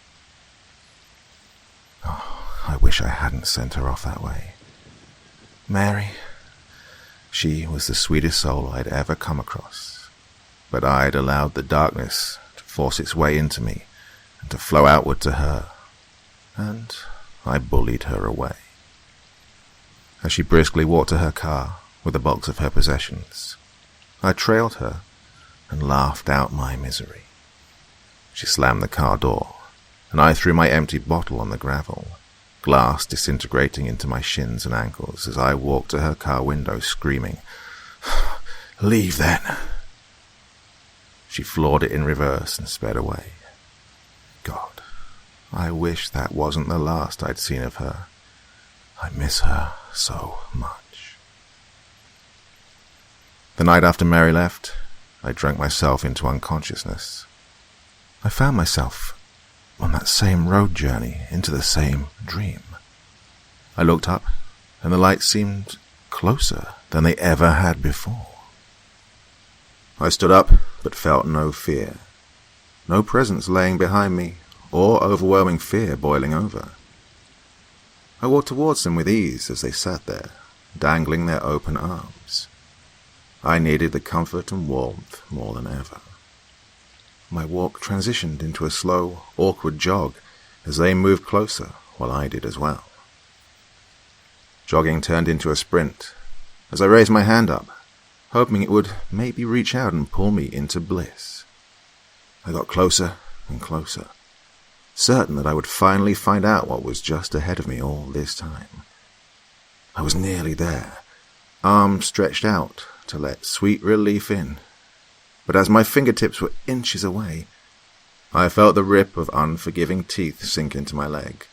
Oh, I wish I hadn't sent her off that way. Mary, she was the sweetest soul I'd ever come across, but I'd allowed the darkness to force its way into me and to flow outward to her, and I bullied her away. As she briskly walked to her car with a box of her possessions, I trailed her and laughed out my misery. She slammed the car door, and I threw my empty bottle on the gravel, glass disintegrating into my shins and ankles as I walked to her car window screaming, "Leave then!" She floored it in reverse and sped away. God, I wish that wasn't the last I'd seen of her. I miss her so much. The night after Mary left, I drank myself into unconsciousness. I found myself on that same road journey into the same dream. I looked up, and the lights seemed closer than they ever had before. I stood up, but felt no fear. No presence laying behind me, or overwhelming fear boiling over. I walked towards them with ease as they sat there, dangling their open arms. I needed the comfort and warmth more than ever. My walk transitioned into a slow, awkward jog as they moved closer while I did as well. Jogging turned into a sprint as I raised my hand up, hoping it would maybe reach out and pull me into bliss. I got closer and closer, certain that I would finally find out what was just ahead of me all this time. I was nearly there, arms stretched out to let sweet relief in. But as my fingertips were inches away, I felt the rip of unforgiving teeth sink into my leg,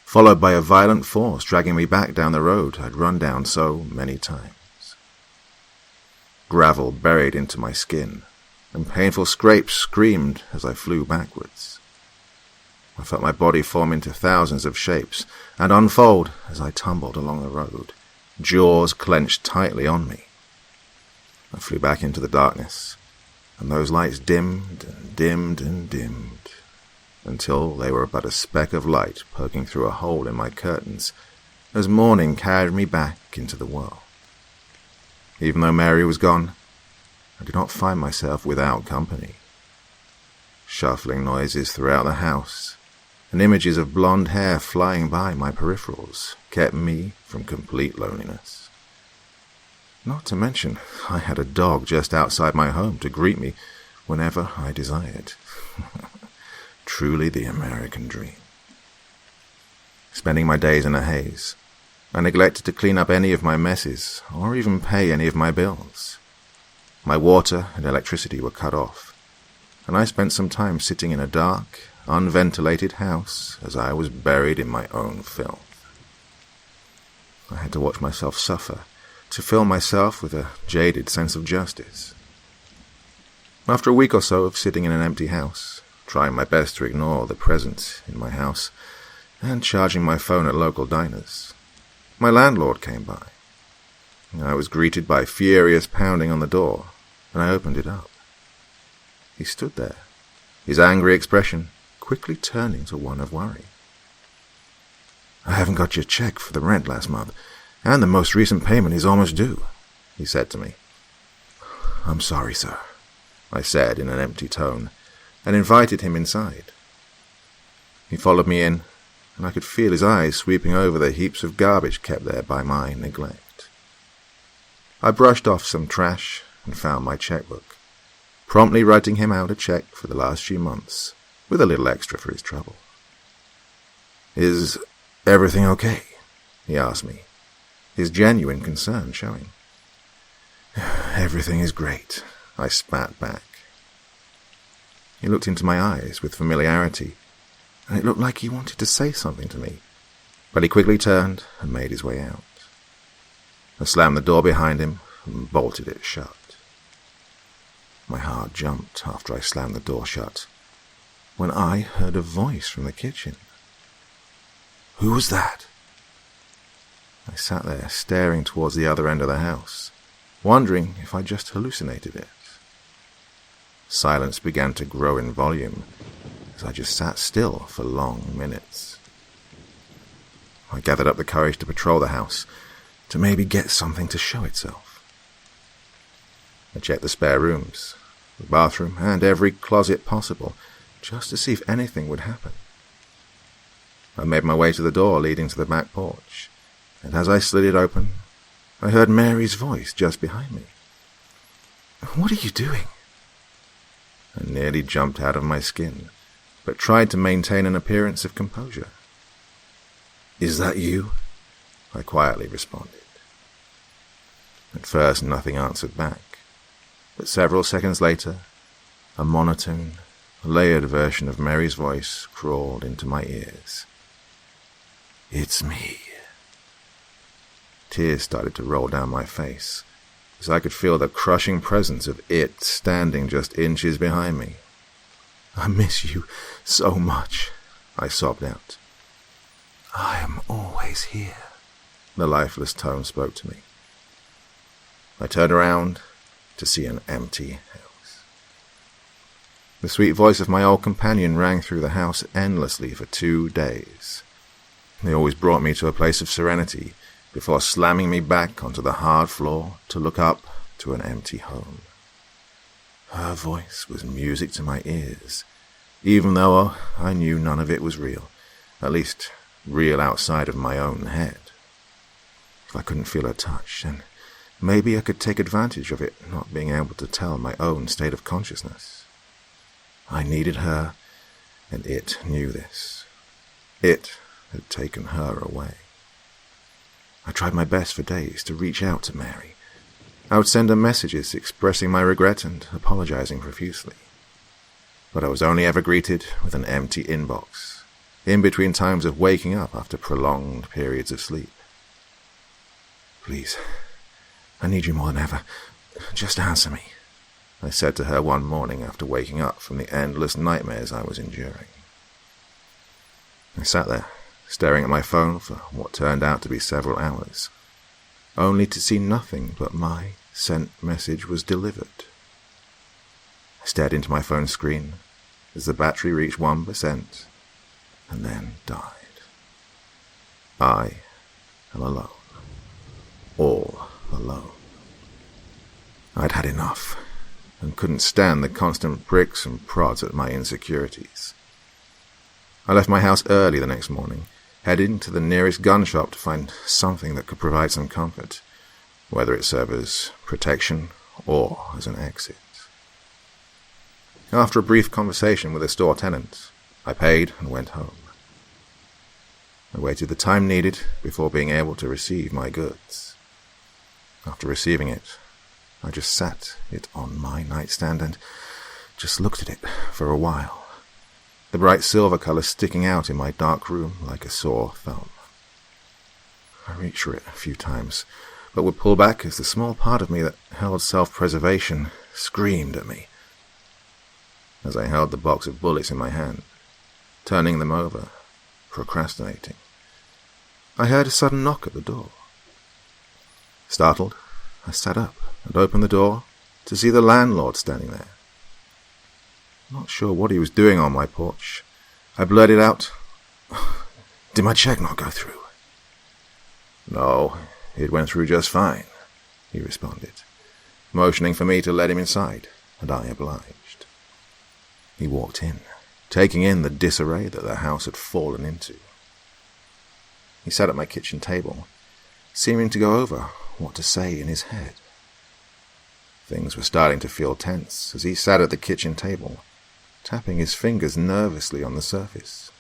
followed by a violent force dragging me back down the road I'd run down so many times. Gravel buried into my skin, and painful scrapes screamed as I flew backwards. I felt my body form into thousands of shapes and unfold as I tumbled along the road, jaws clenched tightly on me. I flew back into the darkness, and those lights dimmed and dimmed and dimmed, until they were but a speck of light poking through a hole in my curtains as morning carried me back into the world. Even though Mary was gone, I did not find myself without company. Shuffling noises throughout the house, and images of blonde hair flying by my peripherals kept me from complete loneliness. Not to mention, I had a dog just outside my home to greet me whenever I desired. Truly the American dream. Spending my days in a haze, I neglected to clean up any of my messes or even pay any of my bills. My water and electricity were cut off, and I spent some time sitting in a dark, unventilated house as I was buried in my own filth. I had to watch myself suffer to fill myself with a jaded sense of justice. After a week or so of sitting in an empty house, trying my best to ignore the presence in my house, and charging my phone at local diners, My landlord came by. I was greeted by furious pounding on the door, and I opened it up. He stood there, his angry expression quickly turning to one of worry. "I haven't got your check for the rent last month, and the most recent payment is almost due," he said to me. "I'm sorry, sir," I said in an empty tone, and invited him inside. He followed me in, and I could feel his eyes sweeping over the heaps of garbage kept there by my neglect. I brushed off some trash and found my checkbook, promptly writing him out a check for the last few months, with a little extra for his trouble. "Is everything okay?" he asked me, his genuine concern showing. "Everything is great," I spat back. He looked into my eyes with familiarity, and it looked like he wanted to say something to me, but he quickly turned and made his way out. I slammed the door behind him and bolted it shut. My heart jumped after I slammed the door shut, when I heard a voice from the kitchen. "Who was that?" I sat there staring towards the other end of the house, wondering if I just hallucinated it. Silence began to grow in volume as I just sat still for long minutes. I gathered up the courage to patrol the house, to maybe get something to show itself. I checked the spare rooms, the bathroom, and every closet possible, just to see if anything would happen. I made my way to the door leading to the back porch, and as I slid it open, I heard Mary's voice just behind me. "What are you doing?" I nearly jumped out of my skin, but tried to maintain an appearance of composure. "Is that you?" I quietly responded. At first nothing answered back, but several seconds later, a monotone, layered version of Mary's voice crawled into my ears. "It's me." Tears started to roll down my face, as I could feel the crushing presence of it standing just inches behind me. "I miss you so much," I sobbed out. "I am always here," the lifeless tone spoke to me. I turned around to see an empty house. The sweet voice of my old companion rang through the house endlessly for 2 days. They always brought me to a place of serenity, before slamming me back onto the hard floor to look up to an empty home. Her voice was music to my ears, even though I knew none of it was real, at least real outside of my own head. If I couldn't feel her touch, then maybe I could take advantage of it not being able to tell my own state of consciousness. I needed her, and it knew this. It had taken her away. I tried my best for days to reach out to Mary. I would send her messages expressing my regret and apologizing profusely. But I was only ever greeted with an empty inbox, in between times of waking up after prolonged periods of sleep. "Please, I need you more than ever. Just answer me," I said to her one morning after waking up from the endless nightmares I was enduring. I sat there, staring at my phone for what turned out to be several hours, only to see nothing but my sent message was delivered. I stared into my phone screen as the battery reached 1% and then died. I am alone. All alone. I'd had enough, and couldn't stand the constant pricks and prods at my insecurities. I left my house early the next morning, heading to the nearest gun shop to find something that could provide some comfort, whether it served as protection or as an exit. After a brief conversation with a store tenant, I paid and went home. I waited the time needed before being able to receive my goods. After receiving it, I just sat it on my nightstand and just looked at it for a while, the bright silver color sticking out in my dark room like a sore thumb. I reached for it a few times, but would pull back as the small part of me that held self-preservation screamed at me. As I held the box of bullets in my hand, turning them over, procrastinating, I heard a sudden knock at the door. Startled, I sat up and opened the door to see the landlord standing there. Not sure what he was doing on my porch, I blurted out, "Did my check not go through?" "No, it went through just fine," he responded, motioning for me to let him inside, and I obliged. He walked in, taking in the disarray that the house had fallen into. He sat at my kitchen table, seeming to go over what to say in his head. Things were starting to feel tense as he sat at the kitchen table, tapping his fingers nervously on the surface.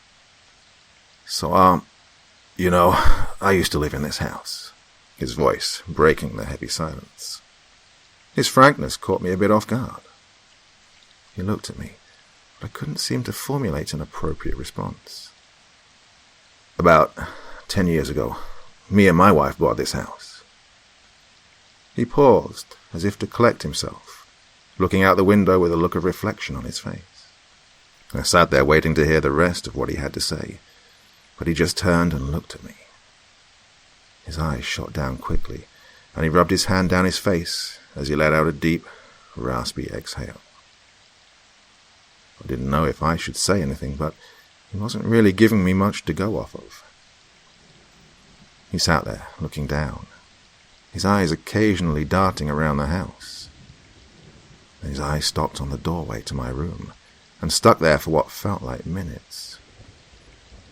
"So, I used to live in this house," his voice breaking the heavy silence. His frankness caught me a bit off guard. He looked at me, but I couldn't seem to formulate an appropriate response. "About 10 years ago, me and my wife bought this house." He paused, as if to collect himself, looking out the window with a look of reflection on his face. I sat there waiting to hear the rest of what he had to say, but he just turned and looked at me. His eyes shot down quickly, and he rubbed his hand down his face as he let out a deep, raspy exhale. I didn't know if I should say anything, but he wasn't really giving me much to go off of. He sat there, looking down, his eyes occasionally darting around the house. Then his eyes stopped on the doorway to my room, and stuck there for what felt like minutes.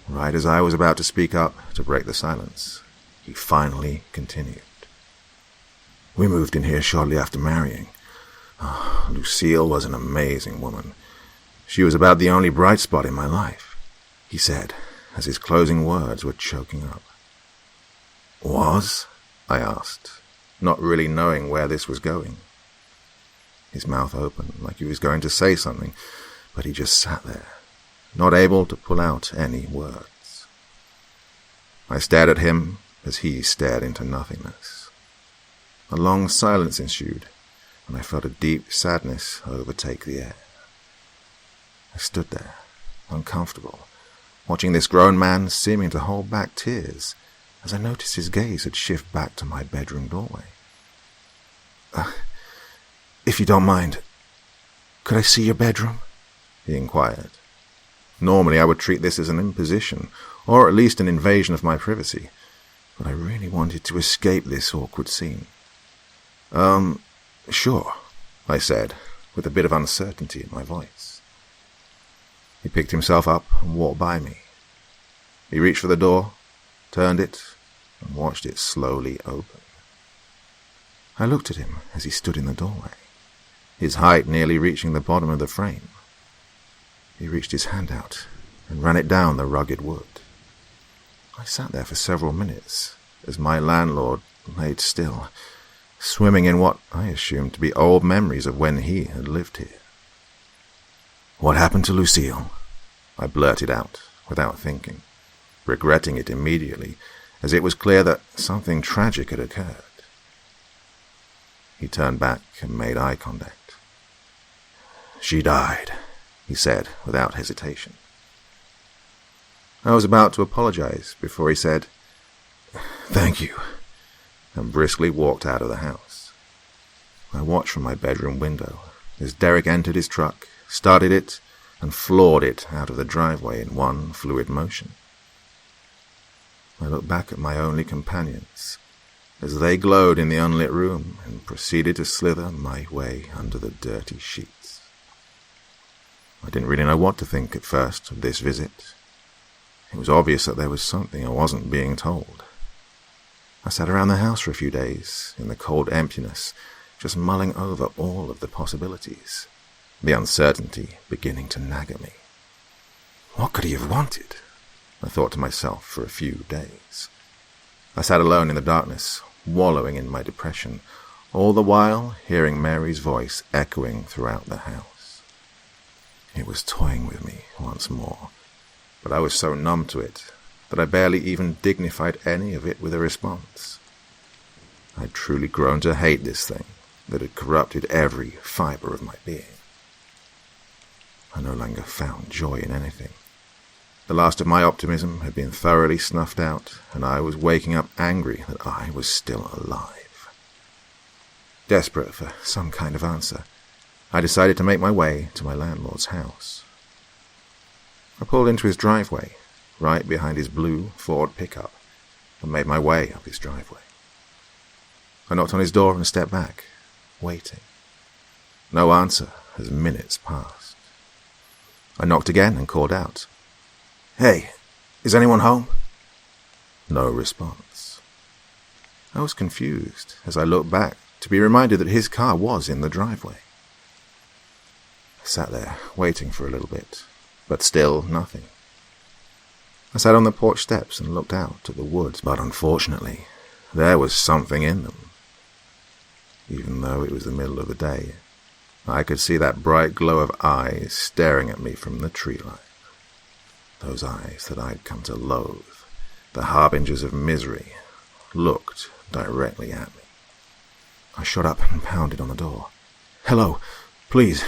Right as I was about to speak up to break the silence, he finally continued. "We moved in here shortly after marrying. Lucille was an amazing woman. She was about the only bright spot in my life," he said, as his closing words were choking up. "Was?" I asked, not really knowing where this was going. His mouth opened like he was going to say something, but he just sat there, not able to pull out any words. I stared at him as he stared into nothingness. A long silence ensued, and I felt a deep sadness overtake the air. I stood there, uncomfortable, watching this grown man seeming to hold back tears, as I noticed his gaze had shifted back to my bedroom doorway. "If you don't mind, could I see your bedroom?" he inquired. Normally I would treat this as an imposition, or at least an invasion of my privacy, but I really wanted to escape this awkward scene. Sure," I said, with a bit of uncertainty in my voice. He picked himself up and walked by me. He reached for the door, turned it, and watched it slowly open. I looked at him as he stood in the doorway, his height nearly reaching the bottom of the frame. He reached his hand out and ran it down the rugged wood. I sat there for several minutes as my landlord laid still, swimming in what I assumed to be old memories of when he had lived here. "What happened to Lucille?" I blurted out without thinking, regretting it immediately, as it was clear that something tragic had occurred. He turned back and made eye contact. "She died," he said without hesitation. I was about to apologize before he said, "Thank you," and briskly walked out of the house. I watched from my bedroom window as Derek entered his truck, started it, and floored it out of the driveway in one fluid motion. I looked back at my only companions as they glowed in the unlit room and proceeded to slither my way under the dirty sheets. I didn't really know what to think at first of this visit. It was obvious that there was something I wasn't being told. I sat around the house for a few days, in the cold emptiness, just mulling over all of the possibilities, the uncertainty beginning to nag at me. What could he have wanted? I thought to myself for a few days. I sat alone in the darkness, wallowing in my depression, all the while hearing Mary's voice echoing throughout the house. It was toying with me once more, but I was so numb to it that I barely even dignified any of it with a response. I'd truly grown to hate this thing that had corrupted every fiber of my being. I no longer found joy in anything. The last of my optimism had been thoroughly snuffed out, and I was waking up angry that I was still alive. Desperate for some kind of answer, I decided to make my way to my landlord's house. I pulled into his driveway, right behind his blue Ford pickup, and made my way up his driveway. I knocked on his door and stepped back, waiting. No answer as minutes passed. I knocked again and called out, "Hey, is anyone home?" No response. I was confused as I looked back to be reminded that his car was in the driveway. I sat there, waiting for a little bit, but still nothing. I sat on the porch steps and looked out at the woods, but unfortunately, there was something in them. Even though it was the middle of the day, I could see that bright glow of eyes staring at me from the tree line. Those eyes that I'd come to loathe, the harbingers of misery, looked directly at me. I shot up and pounded on the door. "Hello, please,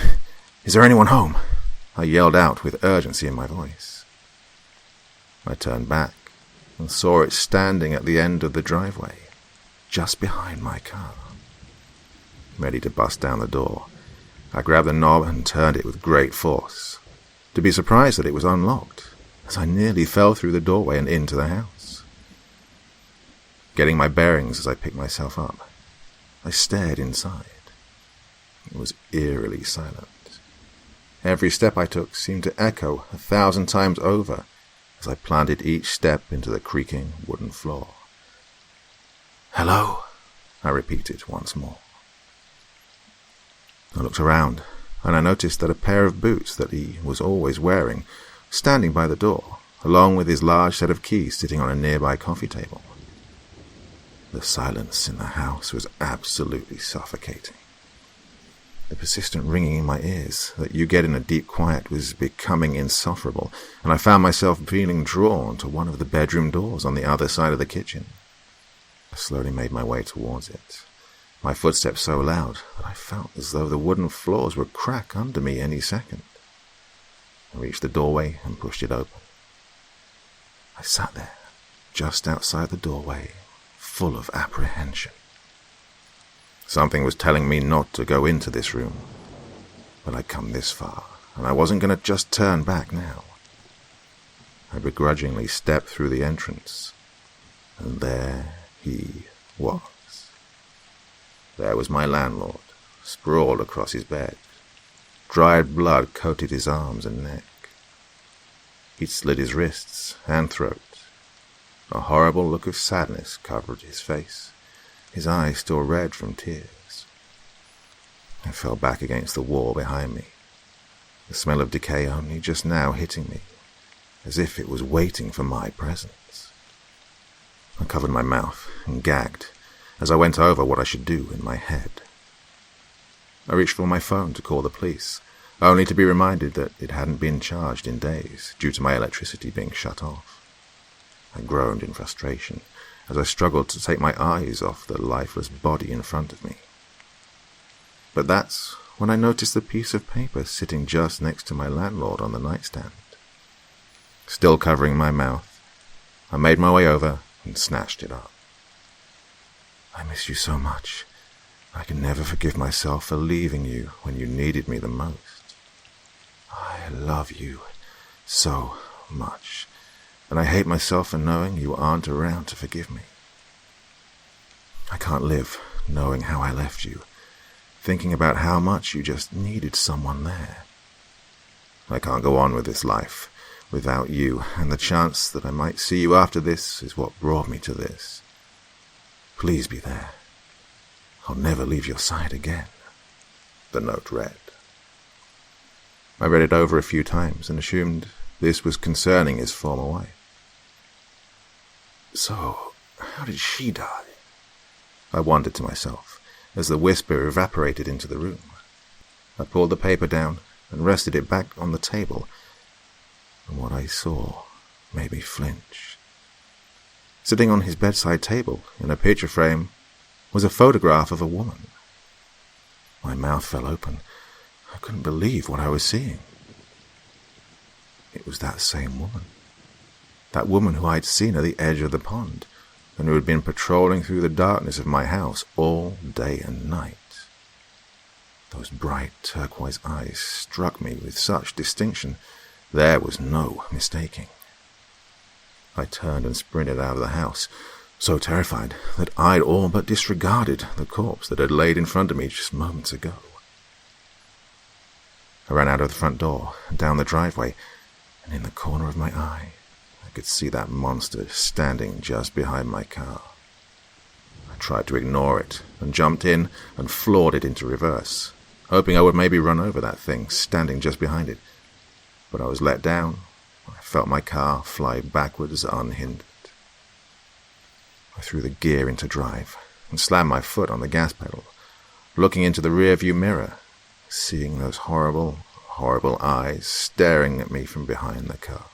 is there anyone home?" I yelled out with urgency in my voice. I turned back and saw it standing at the end of the driveway, just behind my car. Ready to bust down the door, I grabbed the knob and turned it with great force, to be surprised that it was unlocked, as I nearly fell through the doorway and into the house. Getting my bearings as I picked myself up, I stared inside. It was eerily silent. Every step I took seemed to echo 1,000 times over as I planted each step into the creaking wooden floor. "Hello," I repeated once more. I looked around, and I noticed that a pair of boots that he was always wearing was standing by the door, along with his large set of keys sitting on a nearby coffee table. The silence in the house was absolutely suffocating. The persistent ringing in my ears that you get in a deep quiet was becoming insufferable, and I found myself feeling drawn to one of the bedroom doors on the other side of the kitchen. I slowly made my way towards it, my footsteps so loud that I felt as though the wooden floors would crack under me any second. I reached the doorway and pushed it open. I sat there, just outside the doorway, full of apprehension. Something was telling me not to go into this room, but I'd come this far, and I wasn't going to just turn back now. I begrudgingly stepped through the entrance, and there he was. There was my landlord, sprawled across his bed. Dried blood coated his arms and neck. He'd slit his wrists and throat. A horrible look of sadness covered his face, his eyes still red from tears. I fell back against the wall behind me, the smell of decay only just now hitting me, as if it was waiting for my presence. I covered my mouth and gagged as I went over what I should do in my head. I reached for my phone to call the police, only to be reminded that it hadn't been charged in days due to my electricity being shut off. I groaned in frustration as I struggled to take my eyes off the lifeless body in front of me. But that's when I noticed the piece of paper sitting just next to my landlord on the nightstand. Still covering my mouth, I made my way over and snatched it up. "I miss you so much. I can never forgive myself for leaving you when you needed me the most. I love you so much, and I hate myself for knowing you aren't around to forgive me. I can't live knowing how I left you, thinking about how much you just needed someone there. I can't go on with this life without you, and the chance that I might see you after this is what brought me to this. Please be there. I'll never leave your side again," the note read. I read it over a few times and assumed this was concerning his former wife. "So, how did she die?" I wondered to myself as the whisper evaporated into the room. I pulled the paper down and rested it back on the table, and what I saw made me flinch. Sitting on his bedside table in a picture frame was a photograph of a woman. My mouth fell open. I couldn't believe what I was seeing. It was that same woman. That woman who I'd seen at the edge of the pond, and who had been patrolling through the darkness of my house all day and night. Those bright turquoise eyes struck me with such distinction, there was no mistaking. I turned and sprinted out of the house, so terrified that I'd all but disregarded the corpse that had laid in front of me just moments ago. I ran out of the front door, down the driveway, and in the corner of my eye, I could see that monster standing just behind my car. I tried to ignore it and jumped in and floored it into reverse, hoping I would maybe run over that thing standing just behind it. But I was let down. I felt my car fly backwards unhindered. I threw the gear into drive and slammed my foot on the gas pedal, looking into the rearview mirror, seeing those horrible, horrible eyes staring at me from behind the car.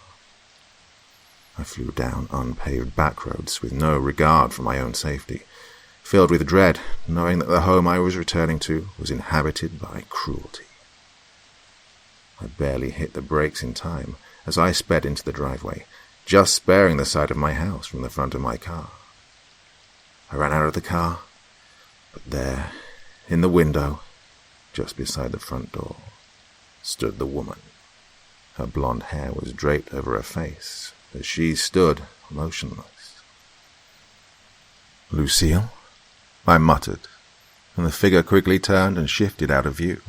I flew down unpaved back roads with no regard for my own safety, filled with dread, knowing that the home I was returning to was inhabited by cruelty. I barely hit the brakes in time as I sped into the driveway, just sparing the side of my house from the front of my car. I ran out of the car, but there, in the window, just beside the front door, stood the woman. Her blonde hair was draped over her face as she stood motionless. "Lucille?" I muttered, and the figure quickly turned and shifted out of view.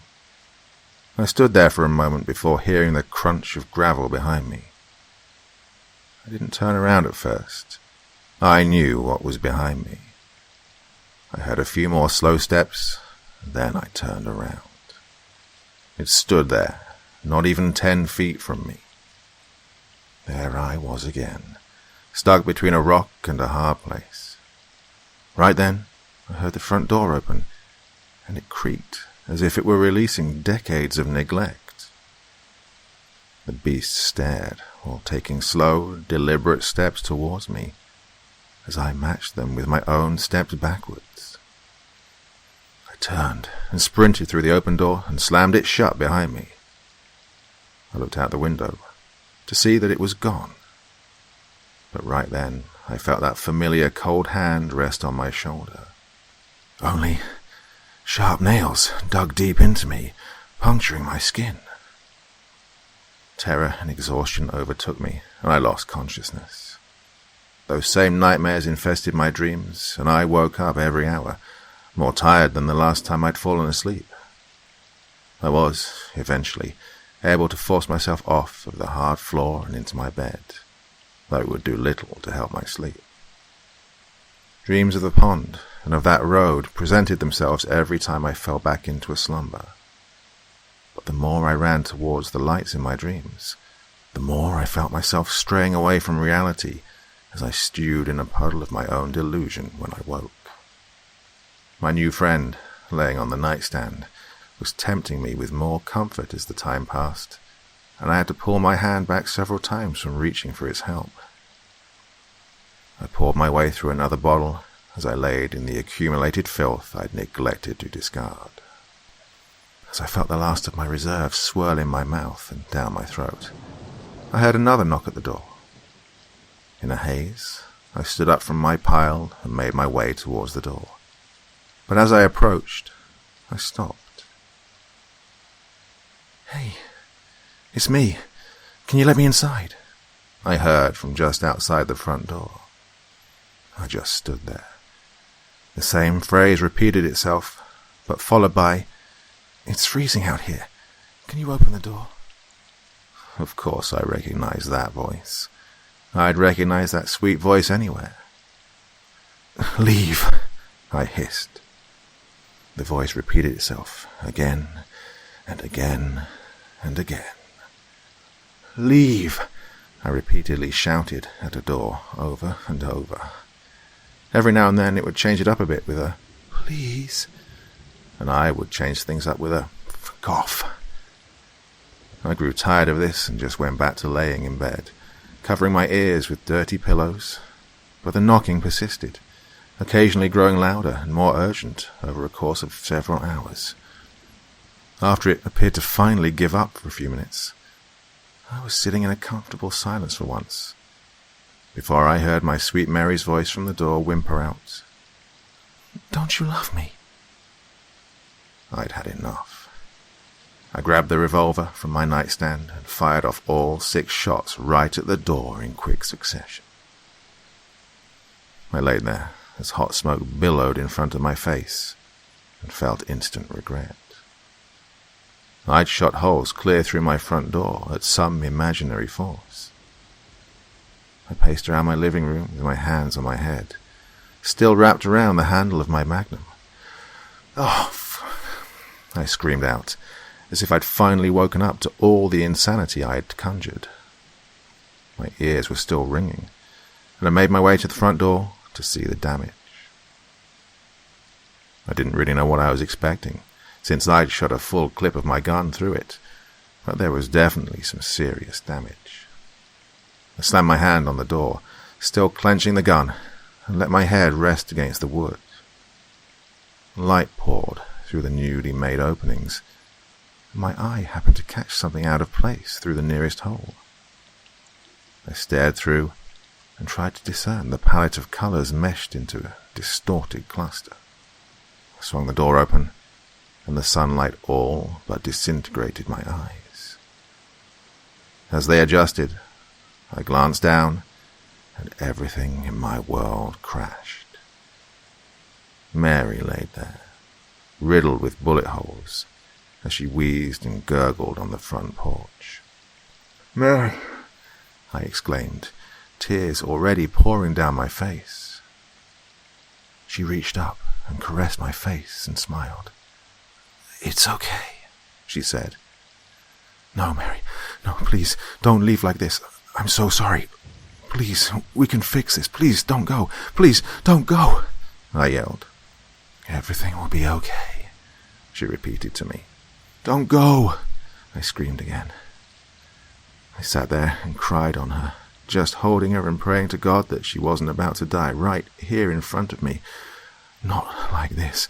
I stood there for a moment before hearing the crunch of gravel behind me. I didn't turn around at first. I knew what was behind me. I heard a few more slow steps, and then I turned around. It stood there, not even 10 feet from me. There I was again, stuck between a rock and a hard place. Right then, I heard the front door open, and it creaked as if it were releasing decades of neglect. The beast stared while taking slow, deliberate steps towards me, as I matched them with my own steps backwards. I turned and sprinted through the open door and slammed it shut behind me. I looked out the window to see that it was gone. But right then, I felt that familiar cold hand rest on my shoulder. Only sharp nails dug deep into me, puncturing my skin. Terror and exhaustion overtook me, and I lost consciousness. Those same nightmares infested my dreams, and I woke up every hour, more tired than the last time I'd fallen asleep. I was, eventually, able to force myself off of the hard floor and into my bed, though it would do little to help my sleep. Dreams of the pond and of that road presented themselves every time I fell back into a slumber. But the more I ran towards the lights in my dreams, the more I felt myself straying away from reality as I stewed in a puddle of my own delusion when I woke. My new friend, laying on the nightstand, was tempting me with more comfort as the time passed, and I had to pull my hand back several times from reaching for his help. I poured my way through another bottle as I laid in the accumulated filth I'd neglected to discard. As I felt the last of my reserve swirl in my mouth and down my throat, I heard another knock at the door. In a haze, I stood up from my pile and made my way towards the door. But as I approached, I stopped. "Hey, it's me. Can you let me inside?" I heard from just outside the front door. I just stood there. The same phrase repeated itself, but followed by, "It's freezing out here. Can you open the door?" Of course I recognized that voice. I'd recognize that sweet voice anywhere. "Leave," I hissed. The voice repeated itself again and again and again. "Leave," I repeatedly shouted at a door over and over. Every now and then it would change it up a bit with a "please," and I would change things up with a "fuck off." I grew tired of this and just went back to laying in bed, covering my ears with dirty pillows, but the knocking persisted, occasionally growing louder and more urgent over a course of several hours. After it appeared to finally give up for a few minutes, I was sitting in a comfortable silence for once, before I heard my sweet Mary's voice from the door whimper out, "Don't you love me?" I'd had enough. I grabbed the revolver from my nightstand and fired off all 6 shots right at the door in quick succession. I laid there as hot smoke billowed in front of my face and felt instant regret. I'd shot holes clear through my front door at some imaginary force. I paced around my living room with my hands on my head, still wrapped around the handle of my magnum. "Oh, I screamed out, as if I'd finally woken up to all the insanity I'd conjured. My ears were still ringing, and I made my way to the front door to see the damage. I didn't really know what I was expecting, since I'd shot a full clip of my gun through it, but there was definitely some serious damage. I slammed my hand on the door, still clenching the gun, and let my head rest against the wood. Light poured through the newly made openings, and my eye happened to catch something out of place through the nearest hole. I stared through and tried to discern the palette of colors meshed into a distorted cluster. I swung the door open, and the sunlight all but disintegrated my eyes. As they adjusted, I glanced down, and everything in my world crashed. Mary laid there, riddled with bullet holes, as she wheezed and gurgled on the front porch. "Mary!" I exclaimed, tears already pouring down my face. She reached up and caressed my face and smiled. "It's okay," she said. "No, Mary, no, please, don't leave like this. I'm so sorry. Please, we can fix this. Please, don't go. Please, don't go," I yelled. "Everything will be okay," she repeated to me. "Don't go," I screamed again. I sat there and cried on her, just holding her and praying to God that she wasn't about to die right here in front of me. Not like this.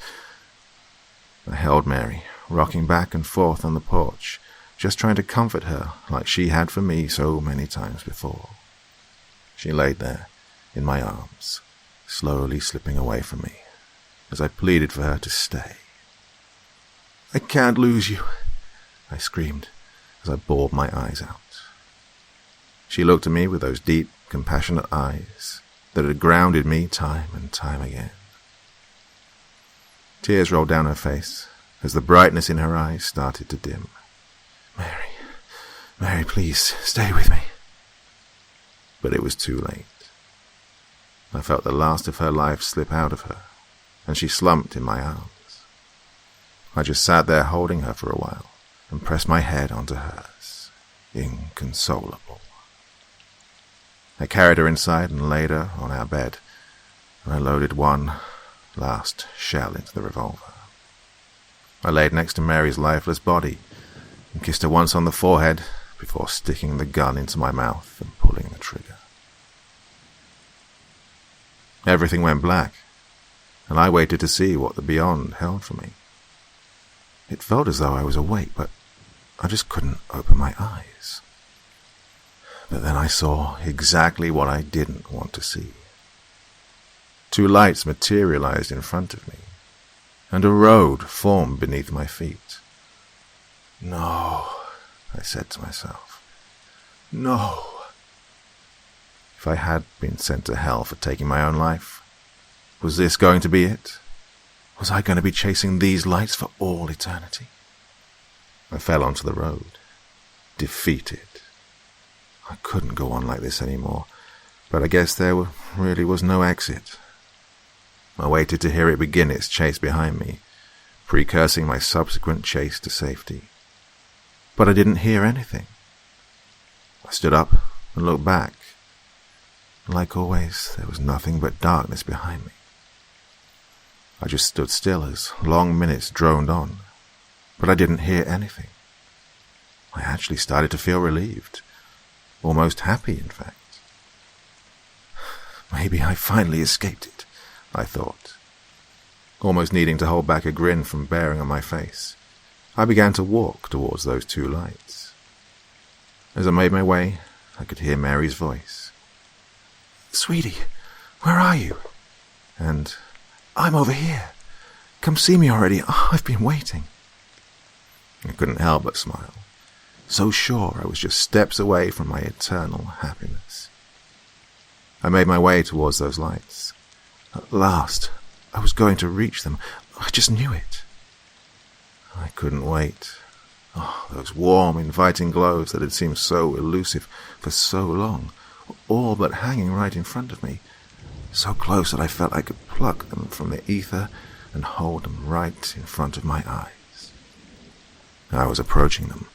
I held Mary, rocking back and forth on the porch, just trying to comfort her like she had for me so many times before. She laid there, in my arms, slowly slipping away from me, as I pleaded for her to stay. "I can't lose you," I screamed, as I bawled my eyes out. She looked at me with those deep, compassionate eyes that had grounded me time and time again. Tears rolled down her face as the brightness in her eyes started to dim. Mary, please, stay with me." But it was too late. I felt the last of her life slip out of her, and she slumped in my arms. I just sat there holding her for a while and pressed my head onto hers, inconsolable. I carried her inside and laid her on our bed, and I loaded one last shell into the revolver. I laid next to Mary's lifeless body and kissed her once on the forehead before sticking the gun into my mouth and pulling the trigger. Everything went black, and I waited to see what the beyond held for me. It felt as though I was awake, but I just couldn't open my eyes. But then I saw exactly what I didn't want to see. 2 lights materialized in front of me, and a road formed beneath my feet. "No," I said to myself. "No." If I had been sent to hell for taking my own life, was this going to be it? Was I going to be chasing these lights for all eternity? I fell onto the road, defeated. I couldn't go on like this anymore, but I guess there really was no exit. I waited to hear it begin its chase behind me, precursing my subsequent chase to safety. But I didn't hear anything. I stood up and looked back. Like always, there was nothing but darkness behind me. I just stood still as long minutes droned on, but I didn't hear anything. I actually started to feel relieved, almost happy, in fact. Maybe I finally escaped it, I thought. Almost needing to hold back a grin from bearing on my face, I began to walk towards those 2 lights. As I made my way, I could hear Mary's voice. "Sweetie, where are you?" And, "I'm over here. Come see me already. I've been waiting." I couldn't help but smile, so sure I was just steps away from my eternal happiness. I made my way towards those lights. At last, I was going to reach them. I just knew it. I couldn't wait. Those warm, inviting glows that had seemed so elusive for so long, were all but hanging right in front of me, so close that I felt I could pluck them from the ether and hold them right in front of my eyes. I was approaching them,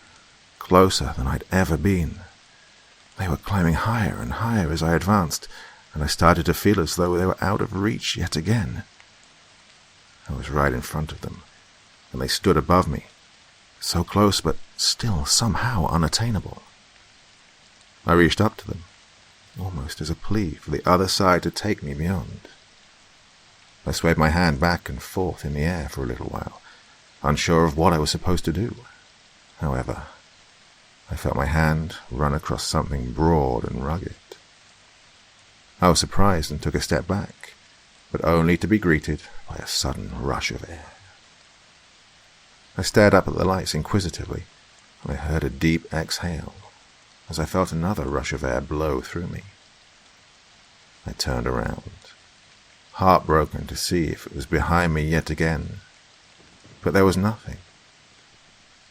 closer than I'd ever been. They were climbing higher and higher as I advanced, and I started to feel as though they were out of reach yet again. I was right in front of them, and they stood above me, so close but still somehow unattainable. I reached up to them, almost as a plea for the other side to take me beyond. I swayed my hand back and forth in the air for a little while, unsure of what I was supposed to do. However, I felt my hand run across something broad and rugged. I was surprised and took a step back, but only to be greeted by a sudden rush of air. I stared up at the lights inquisitively, and I heard a deep exhale as I felt another rush of air blow through me. I turned around, heartbroken to see if it was behind me yet again, but there was nothing.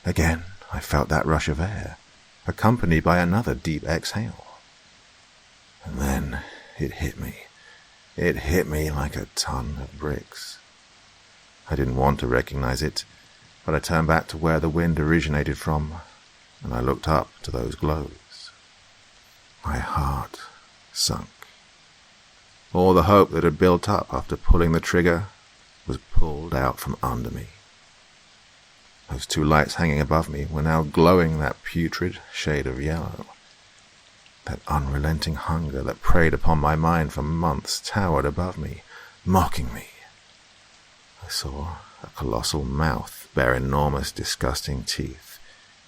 Again, I felt that rush of air, accompanied by another deep exhale. And then it hit me. It hit me like a ton of bricks. I didn't want to recognize it, but I turned back to where the wind originated from, and I looked up to those glows. My heart sunk. All the hope that had built up after pulling the trigger was pulled out from under me. Those two lights hanging above me were now glowing that putrid shade of yellow. That unrelenting hunger that preyed upon my mind for months towered above me, mocking me. I saw a colossal mouth bear enormous, disgusting teeth,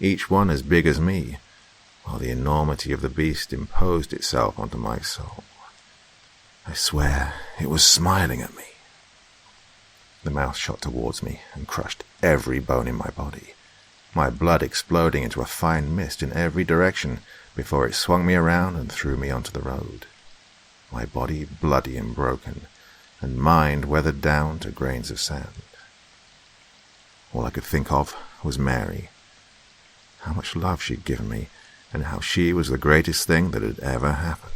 each one as big as me, while the enormity of the beast imposed itself onto my soul. I swear it was smiling at me. The mouth shot towards me and crushed every bone in my body, my blood exploding into a fine mist in every direction before it swung me around and threw me onto the road, my body bloody and broken, and mind weathered down to grains of sand. All I could think of was Mary, how much love she'd given me, and how she was the greatest thing that had ever happened.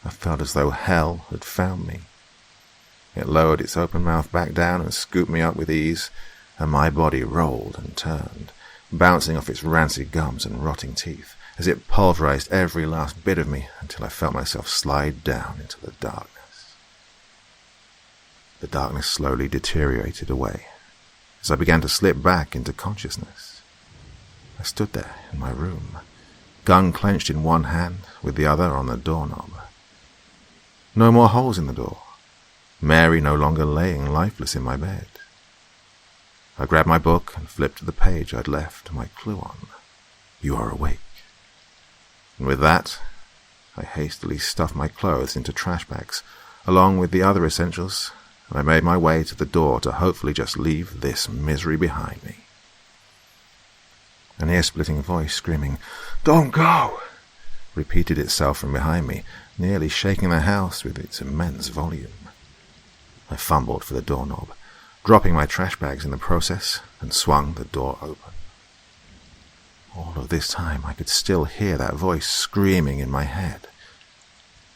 I felt as though hell had found me. It lowered its open mouth back down and scooped me up with ease, and my body rolled and turned, bouncing off its rancid gums and rotting teeth, as it pulverized every last bit of me until I felt myself slide down into the darkness. The darkness slowly deteriorated away as I began to slip back into consciousness. I stood there in my room, gun clenched in one hand with the other on the doorknob. No more holes in the door. Mary no longer laying lifeless in my bed. I grabbed my book and flipped to the page I'd left my clue on. You are awake. And with that, I hastily stuffed my clothes into trash bags, along with the other essentials, and I made my way to the door to hopefully just leave this misery behind me. An ear-splitting voice screaming, "Don't go!" repeated itself from behind me, nearly shaking the house with its immense volume. I fumbled for the doorknob, dropping my trash bags in the process, and swung the door open. All of this time I could still hear that voice screaming in my head.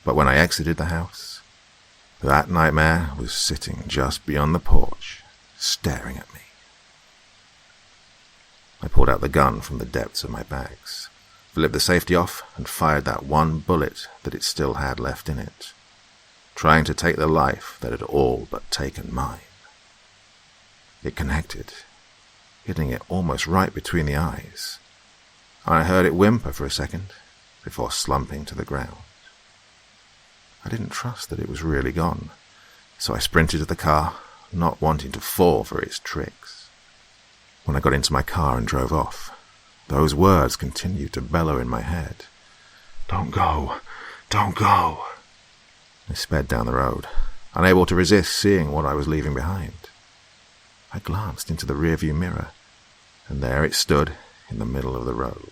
But when I exited the house, that nightmare was sitting just beyond the porch, staring at me. I pulled out the gun from the depths of my bags, flipped the safety off, and fired that one bullet that it still had left in it, trying to take the life that had all but taken mine. It connected, hitting it almost right between the eyes. I heard it whimper for a second before slumping to the ground. I didn't trust that it was really gone, so I sprinted to the car, not wanting to fall for its tricks. When I got into my car and drove off, those words continued to bellow in my head. "Don't go! Don't go. I sped down the road, unable to resist seeing what I was leaving behind. I glanced into the rearview mirror, and there it stood in the middle of the road.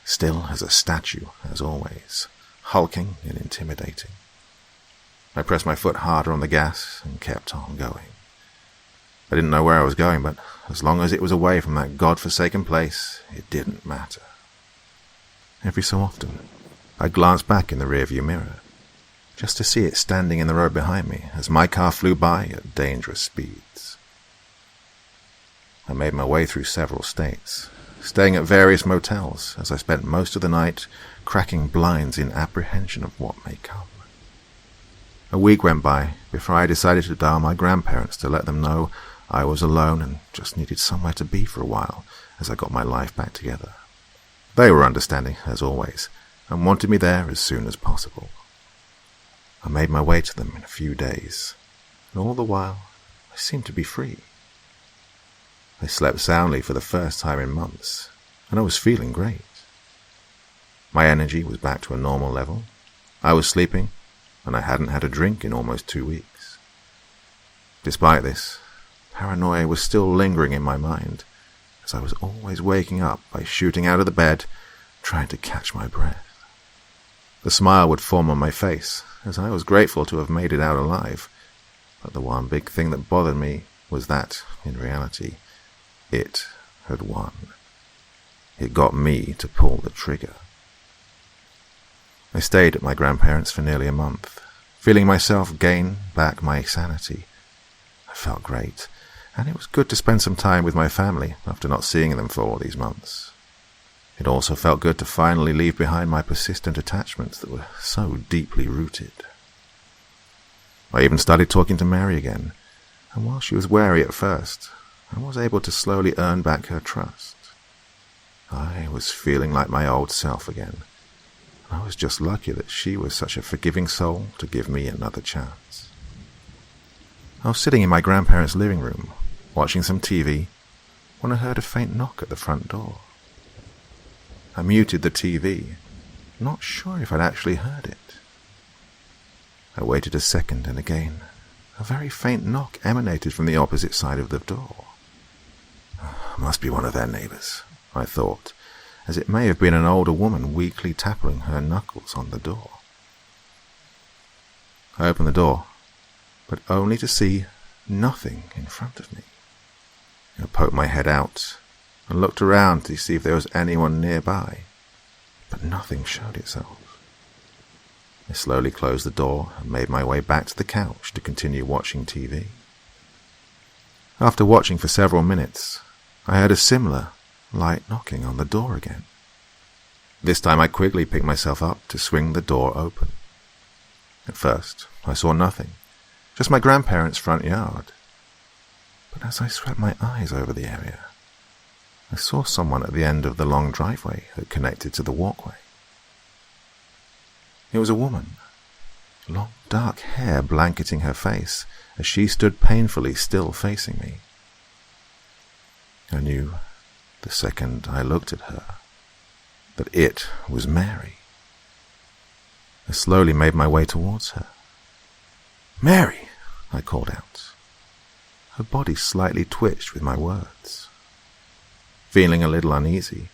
Still as a statue, as always, hulking and intimidating. I pressed my foot harder on the gas and kept on going. I didn't know where I was going, but as long as it was away from that God-forsaken place, it didn't matter. Every so often, I glanced back in the rearview mirror, just to see it standing in the road behind me as my car flew by at dangerous speeds. I made my way through several states, staying at various motels as I spent most of the night cracking blinds in apprehension of what may come. A week went by before I decided to dial my grandparents to let them know I was alone and just needed somewhere to be for a while as I got my life back together. They were understanding, as always, and wanted me there as soon as possible. I made my way to them in a few days, and all the while I seemed to be free. I slept soundly for the first time in months, and I was feeling great. My energy was back to a normal level. I was sleeping, and I hadn't had a drink in almost 2 weeks. Despite this, paranoia was still lingering in my mind, as I was always waking up by shooting out of the bed, trying to catch my breath. The smile would form on my face, as I was grateful to have made it out alive, but the one big thing that bothered me was that, in reality, it had won. It got me to pull the trigger. I stayed at my grandparents' for nearly a month, feeling myself gain back my sanity. I felt great, and it was good to spend some time with my family after not seeing them for all these months. It also felt good to finally leave behind my persistent attachments that were so deeply rooted. I even started talking to Mary again, and while she was wary at first, I was able to slowly earn back her trust. I was feeling like my old self again. I was just lucky that she was such a forgiving soul to give me another chance. I was sitting in my grandparents' living room, watching some TV, when I heard a faint knock at the front door. I muted the TV, not sure if I'd actually heard it. I waited a second, and again, a very faint knock emanated from the opposite side of the door. Must be one of their neighbors, I thought, as it may have been an older woman weakly tapping her knuckles on the door. I opened the door, but only to see nothing in front of me. I poked my head out and looked around to see if there was anyone nearby, but nothing showed itself. I slowly closed the door and made my way back to the couch to continue watching TV. After watching for several minutes, I heard a similar light knocking on the door again. This time I quickly picked myself up to swing the door open. At first, I saw nothing, just my grandparents' front yard. But as I swept my eyes over the area, I saw someone at the end of the long driveway that connected to the walkway. It was a woman, long dark hair blanketing her face as she stood painfully still facing me. I knew, the second I looked at her, that it was Mary. I slowly made my way towards her. "Mary!" I called out. Her body slightly twitched with my words. Feeling a little uneasy,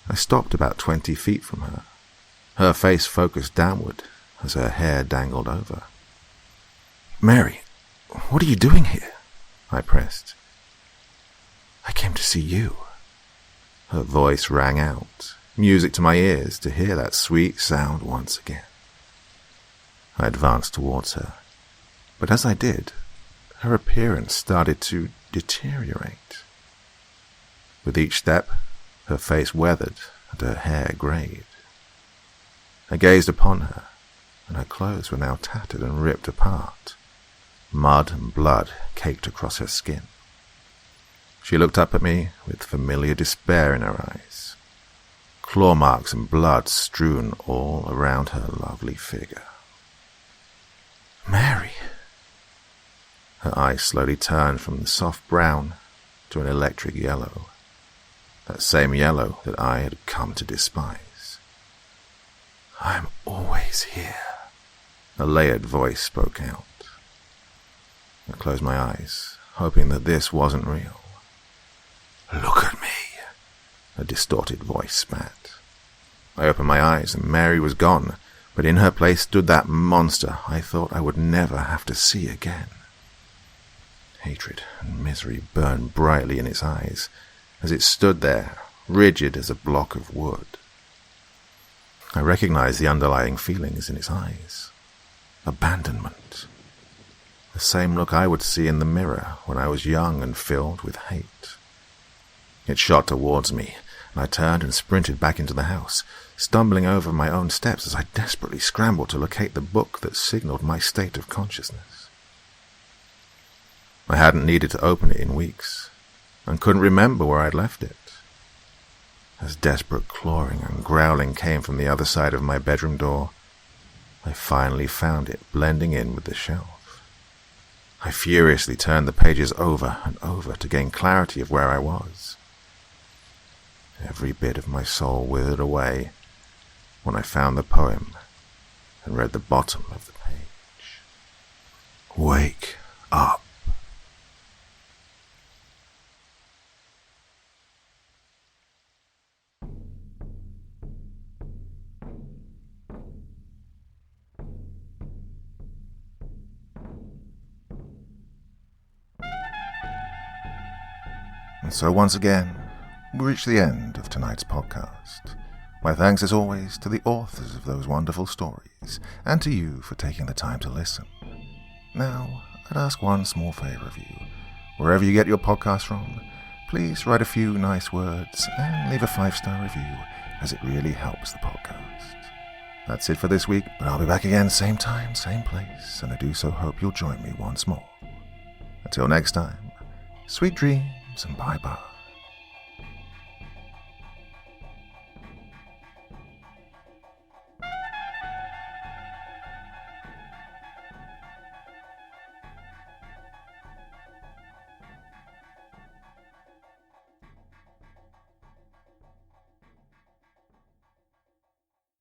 I stopped about 20 feet from her, her face focused downward as her hair dangled over. "Mary, what are you doing here?" I pressed. "I came to see you." Her voice rang out, music to my ears to hear that sweet sound once again. I advanced towards her, but as I did, her appearance started to deteriorate. With each step, her face weathered and her hair grayed. I gazed upon her, and her clothes were now tattered and ripped apart. Mud and blood caked across her skin. She looked up at me with familiar despair in her eyes, claw marks and blood strewn all around her lovely figure. "Mary!" Her eyes slowly turned from the soft brown to an electric yellow, that same yellow that I had come to despise. I'm always here. A layered voice spoke out. I closed my eyes, hoping that this wasn't real. Look at me, a distorted voice spat. I opened my eyes and Mary was gone, but in her place stood that monster I thought I would never have to see again. Hatred and misery burned brightly in its eyes as it stood there, rigid as a block of wood. I recognized the underlying feelings in its eyes. Abandonment. The same look I would see in the mirror when I was young and filled with hate. It shot towards me, and I turned and sprinted back into the house, stumbling over my own steps as I desperately scrambled to locate the book that signaled my state of consciousness. I hadn't needed to open it in weeks, and couldn't remember where I'd left it. As desperate clawing and growling came from the other side of my bedroom door, I finally found it blending in with the shelf. I furiously turned the pages over and over to gain clarity of where I was. Every bit of my soul withered away when I found the poem and read the bottom of the page. Wake up. And so once again, we reach the end of tonight's podcast. My thanks as always to the authors of those wonderful stories, and to you for taking the time to listen. Now, I'd ask one small favor of you. Wherever you get your podcast from, please write a few nice words and leave a 5-star review, as it really helps the podcast. That's it for this week, but I'll be back again same time, same place, and I do so hope you'll join me once more. Until next time, sweet dreams and bye-bye.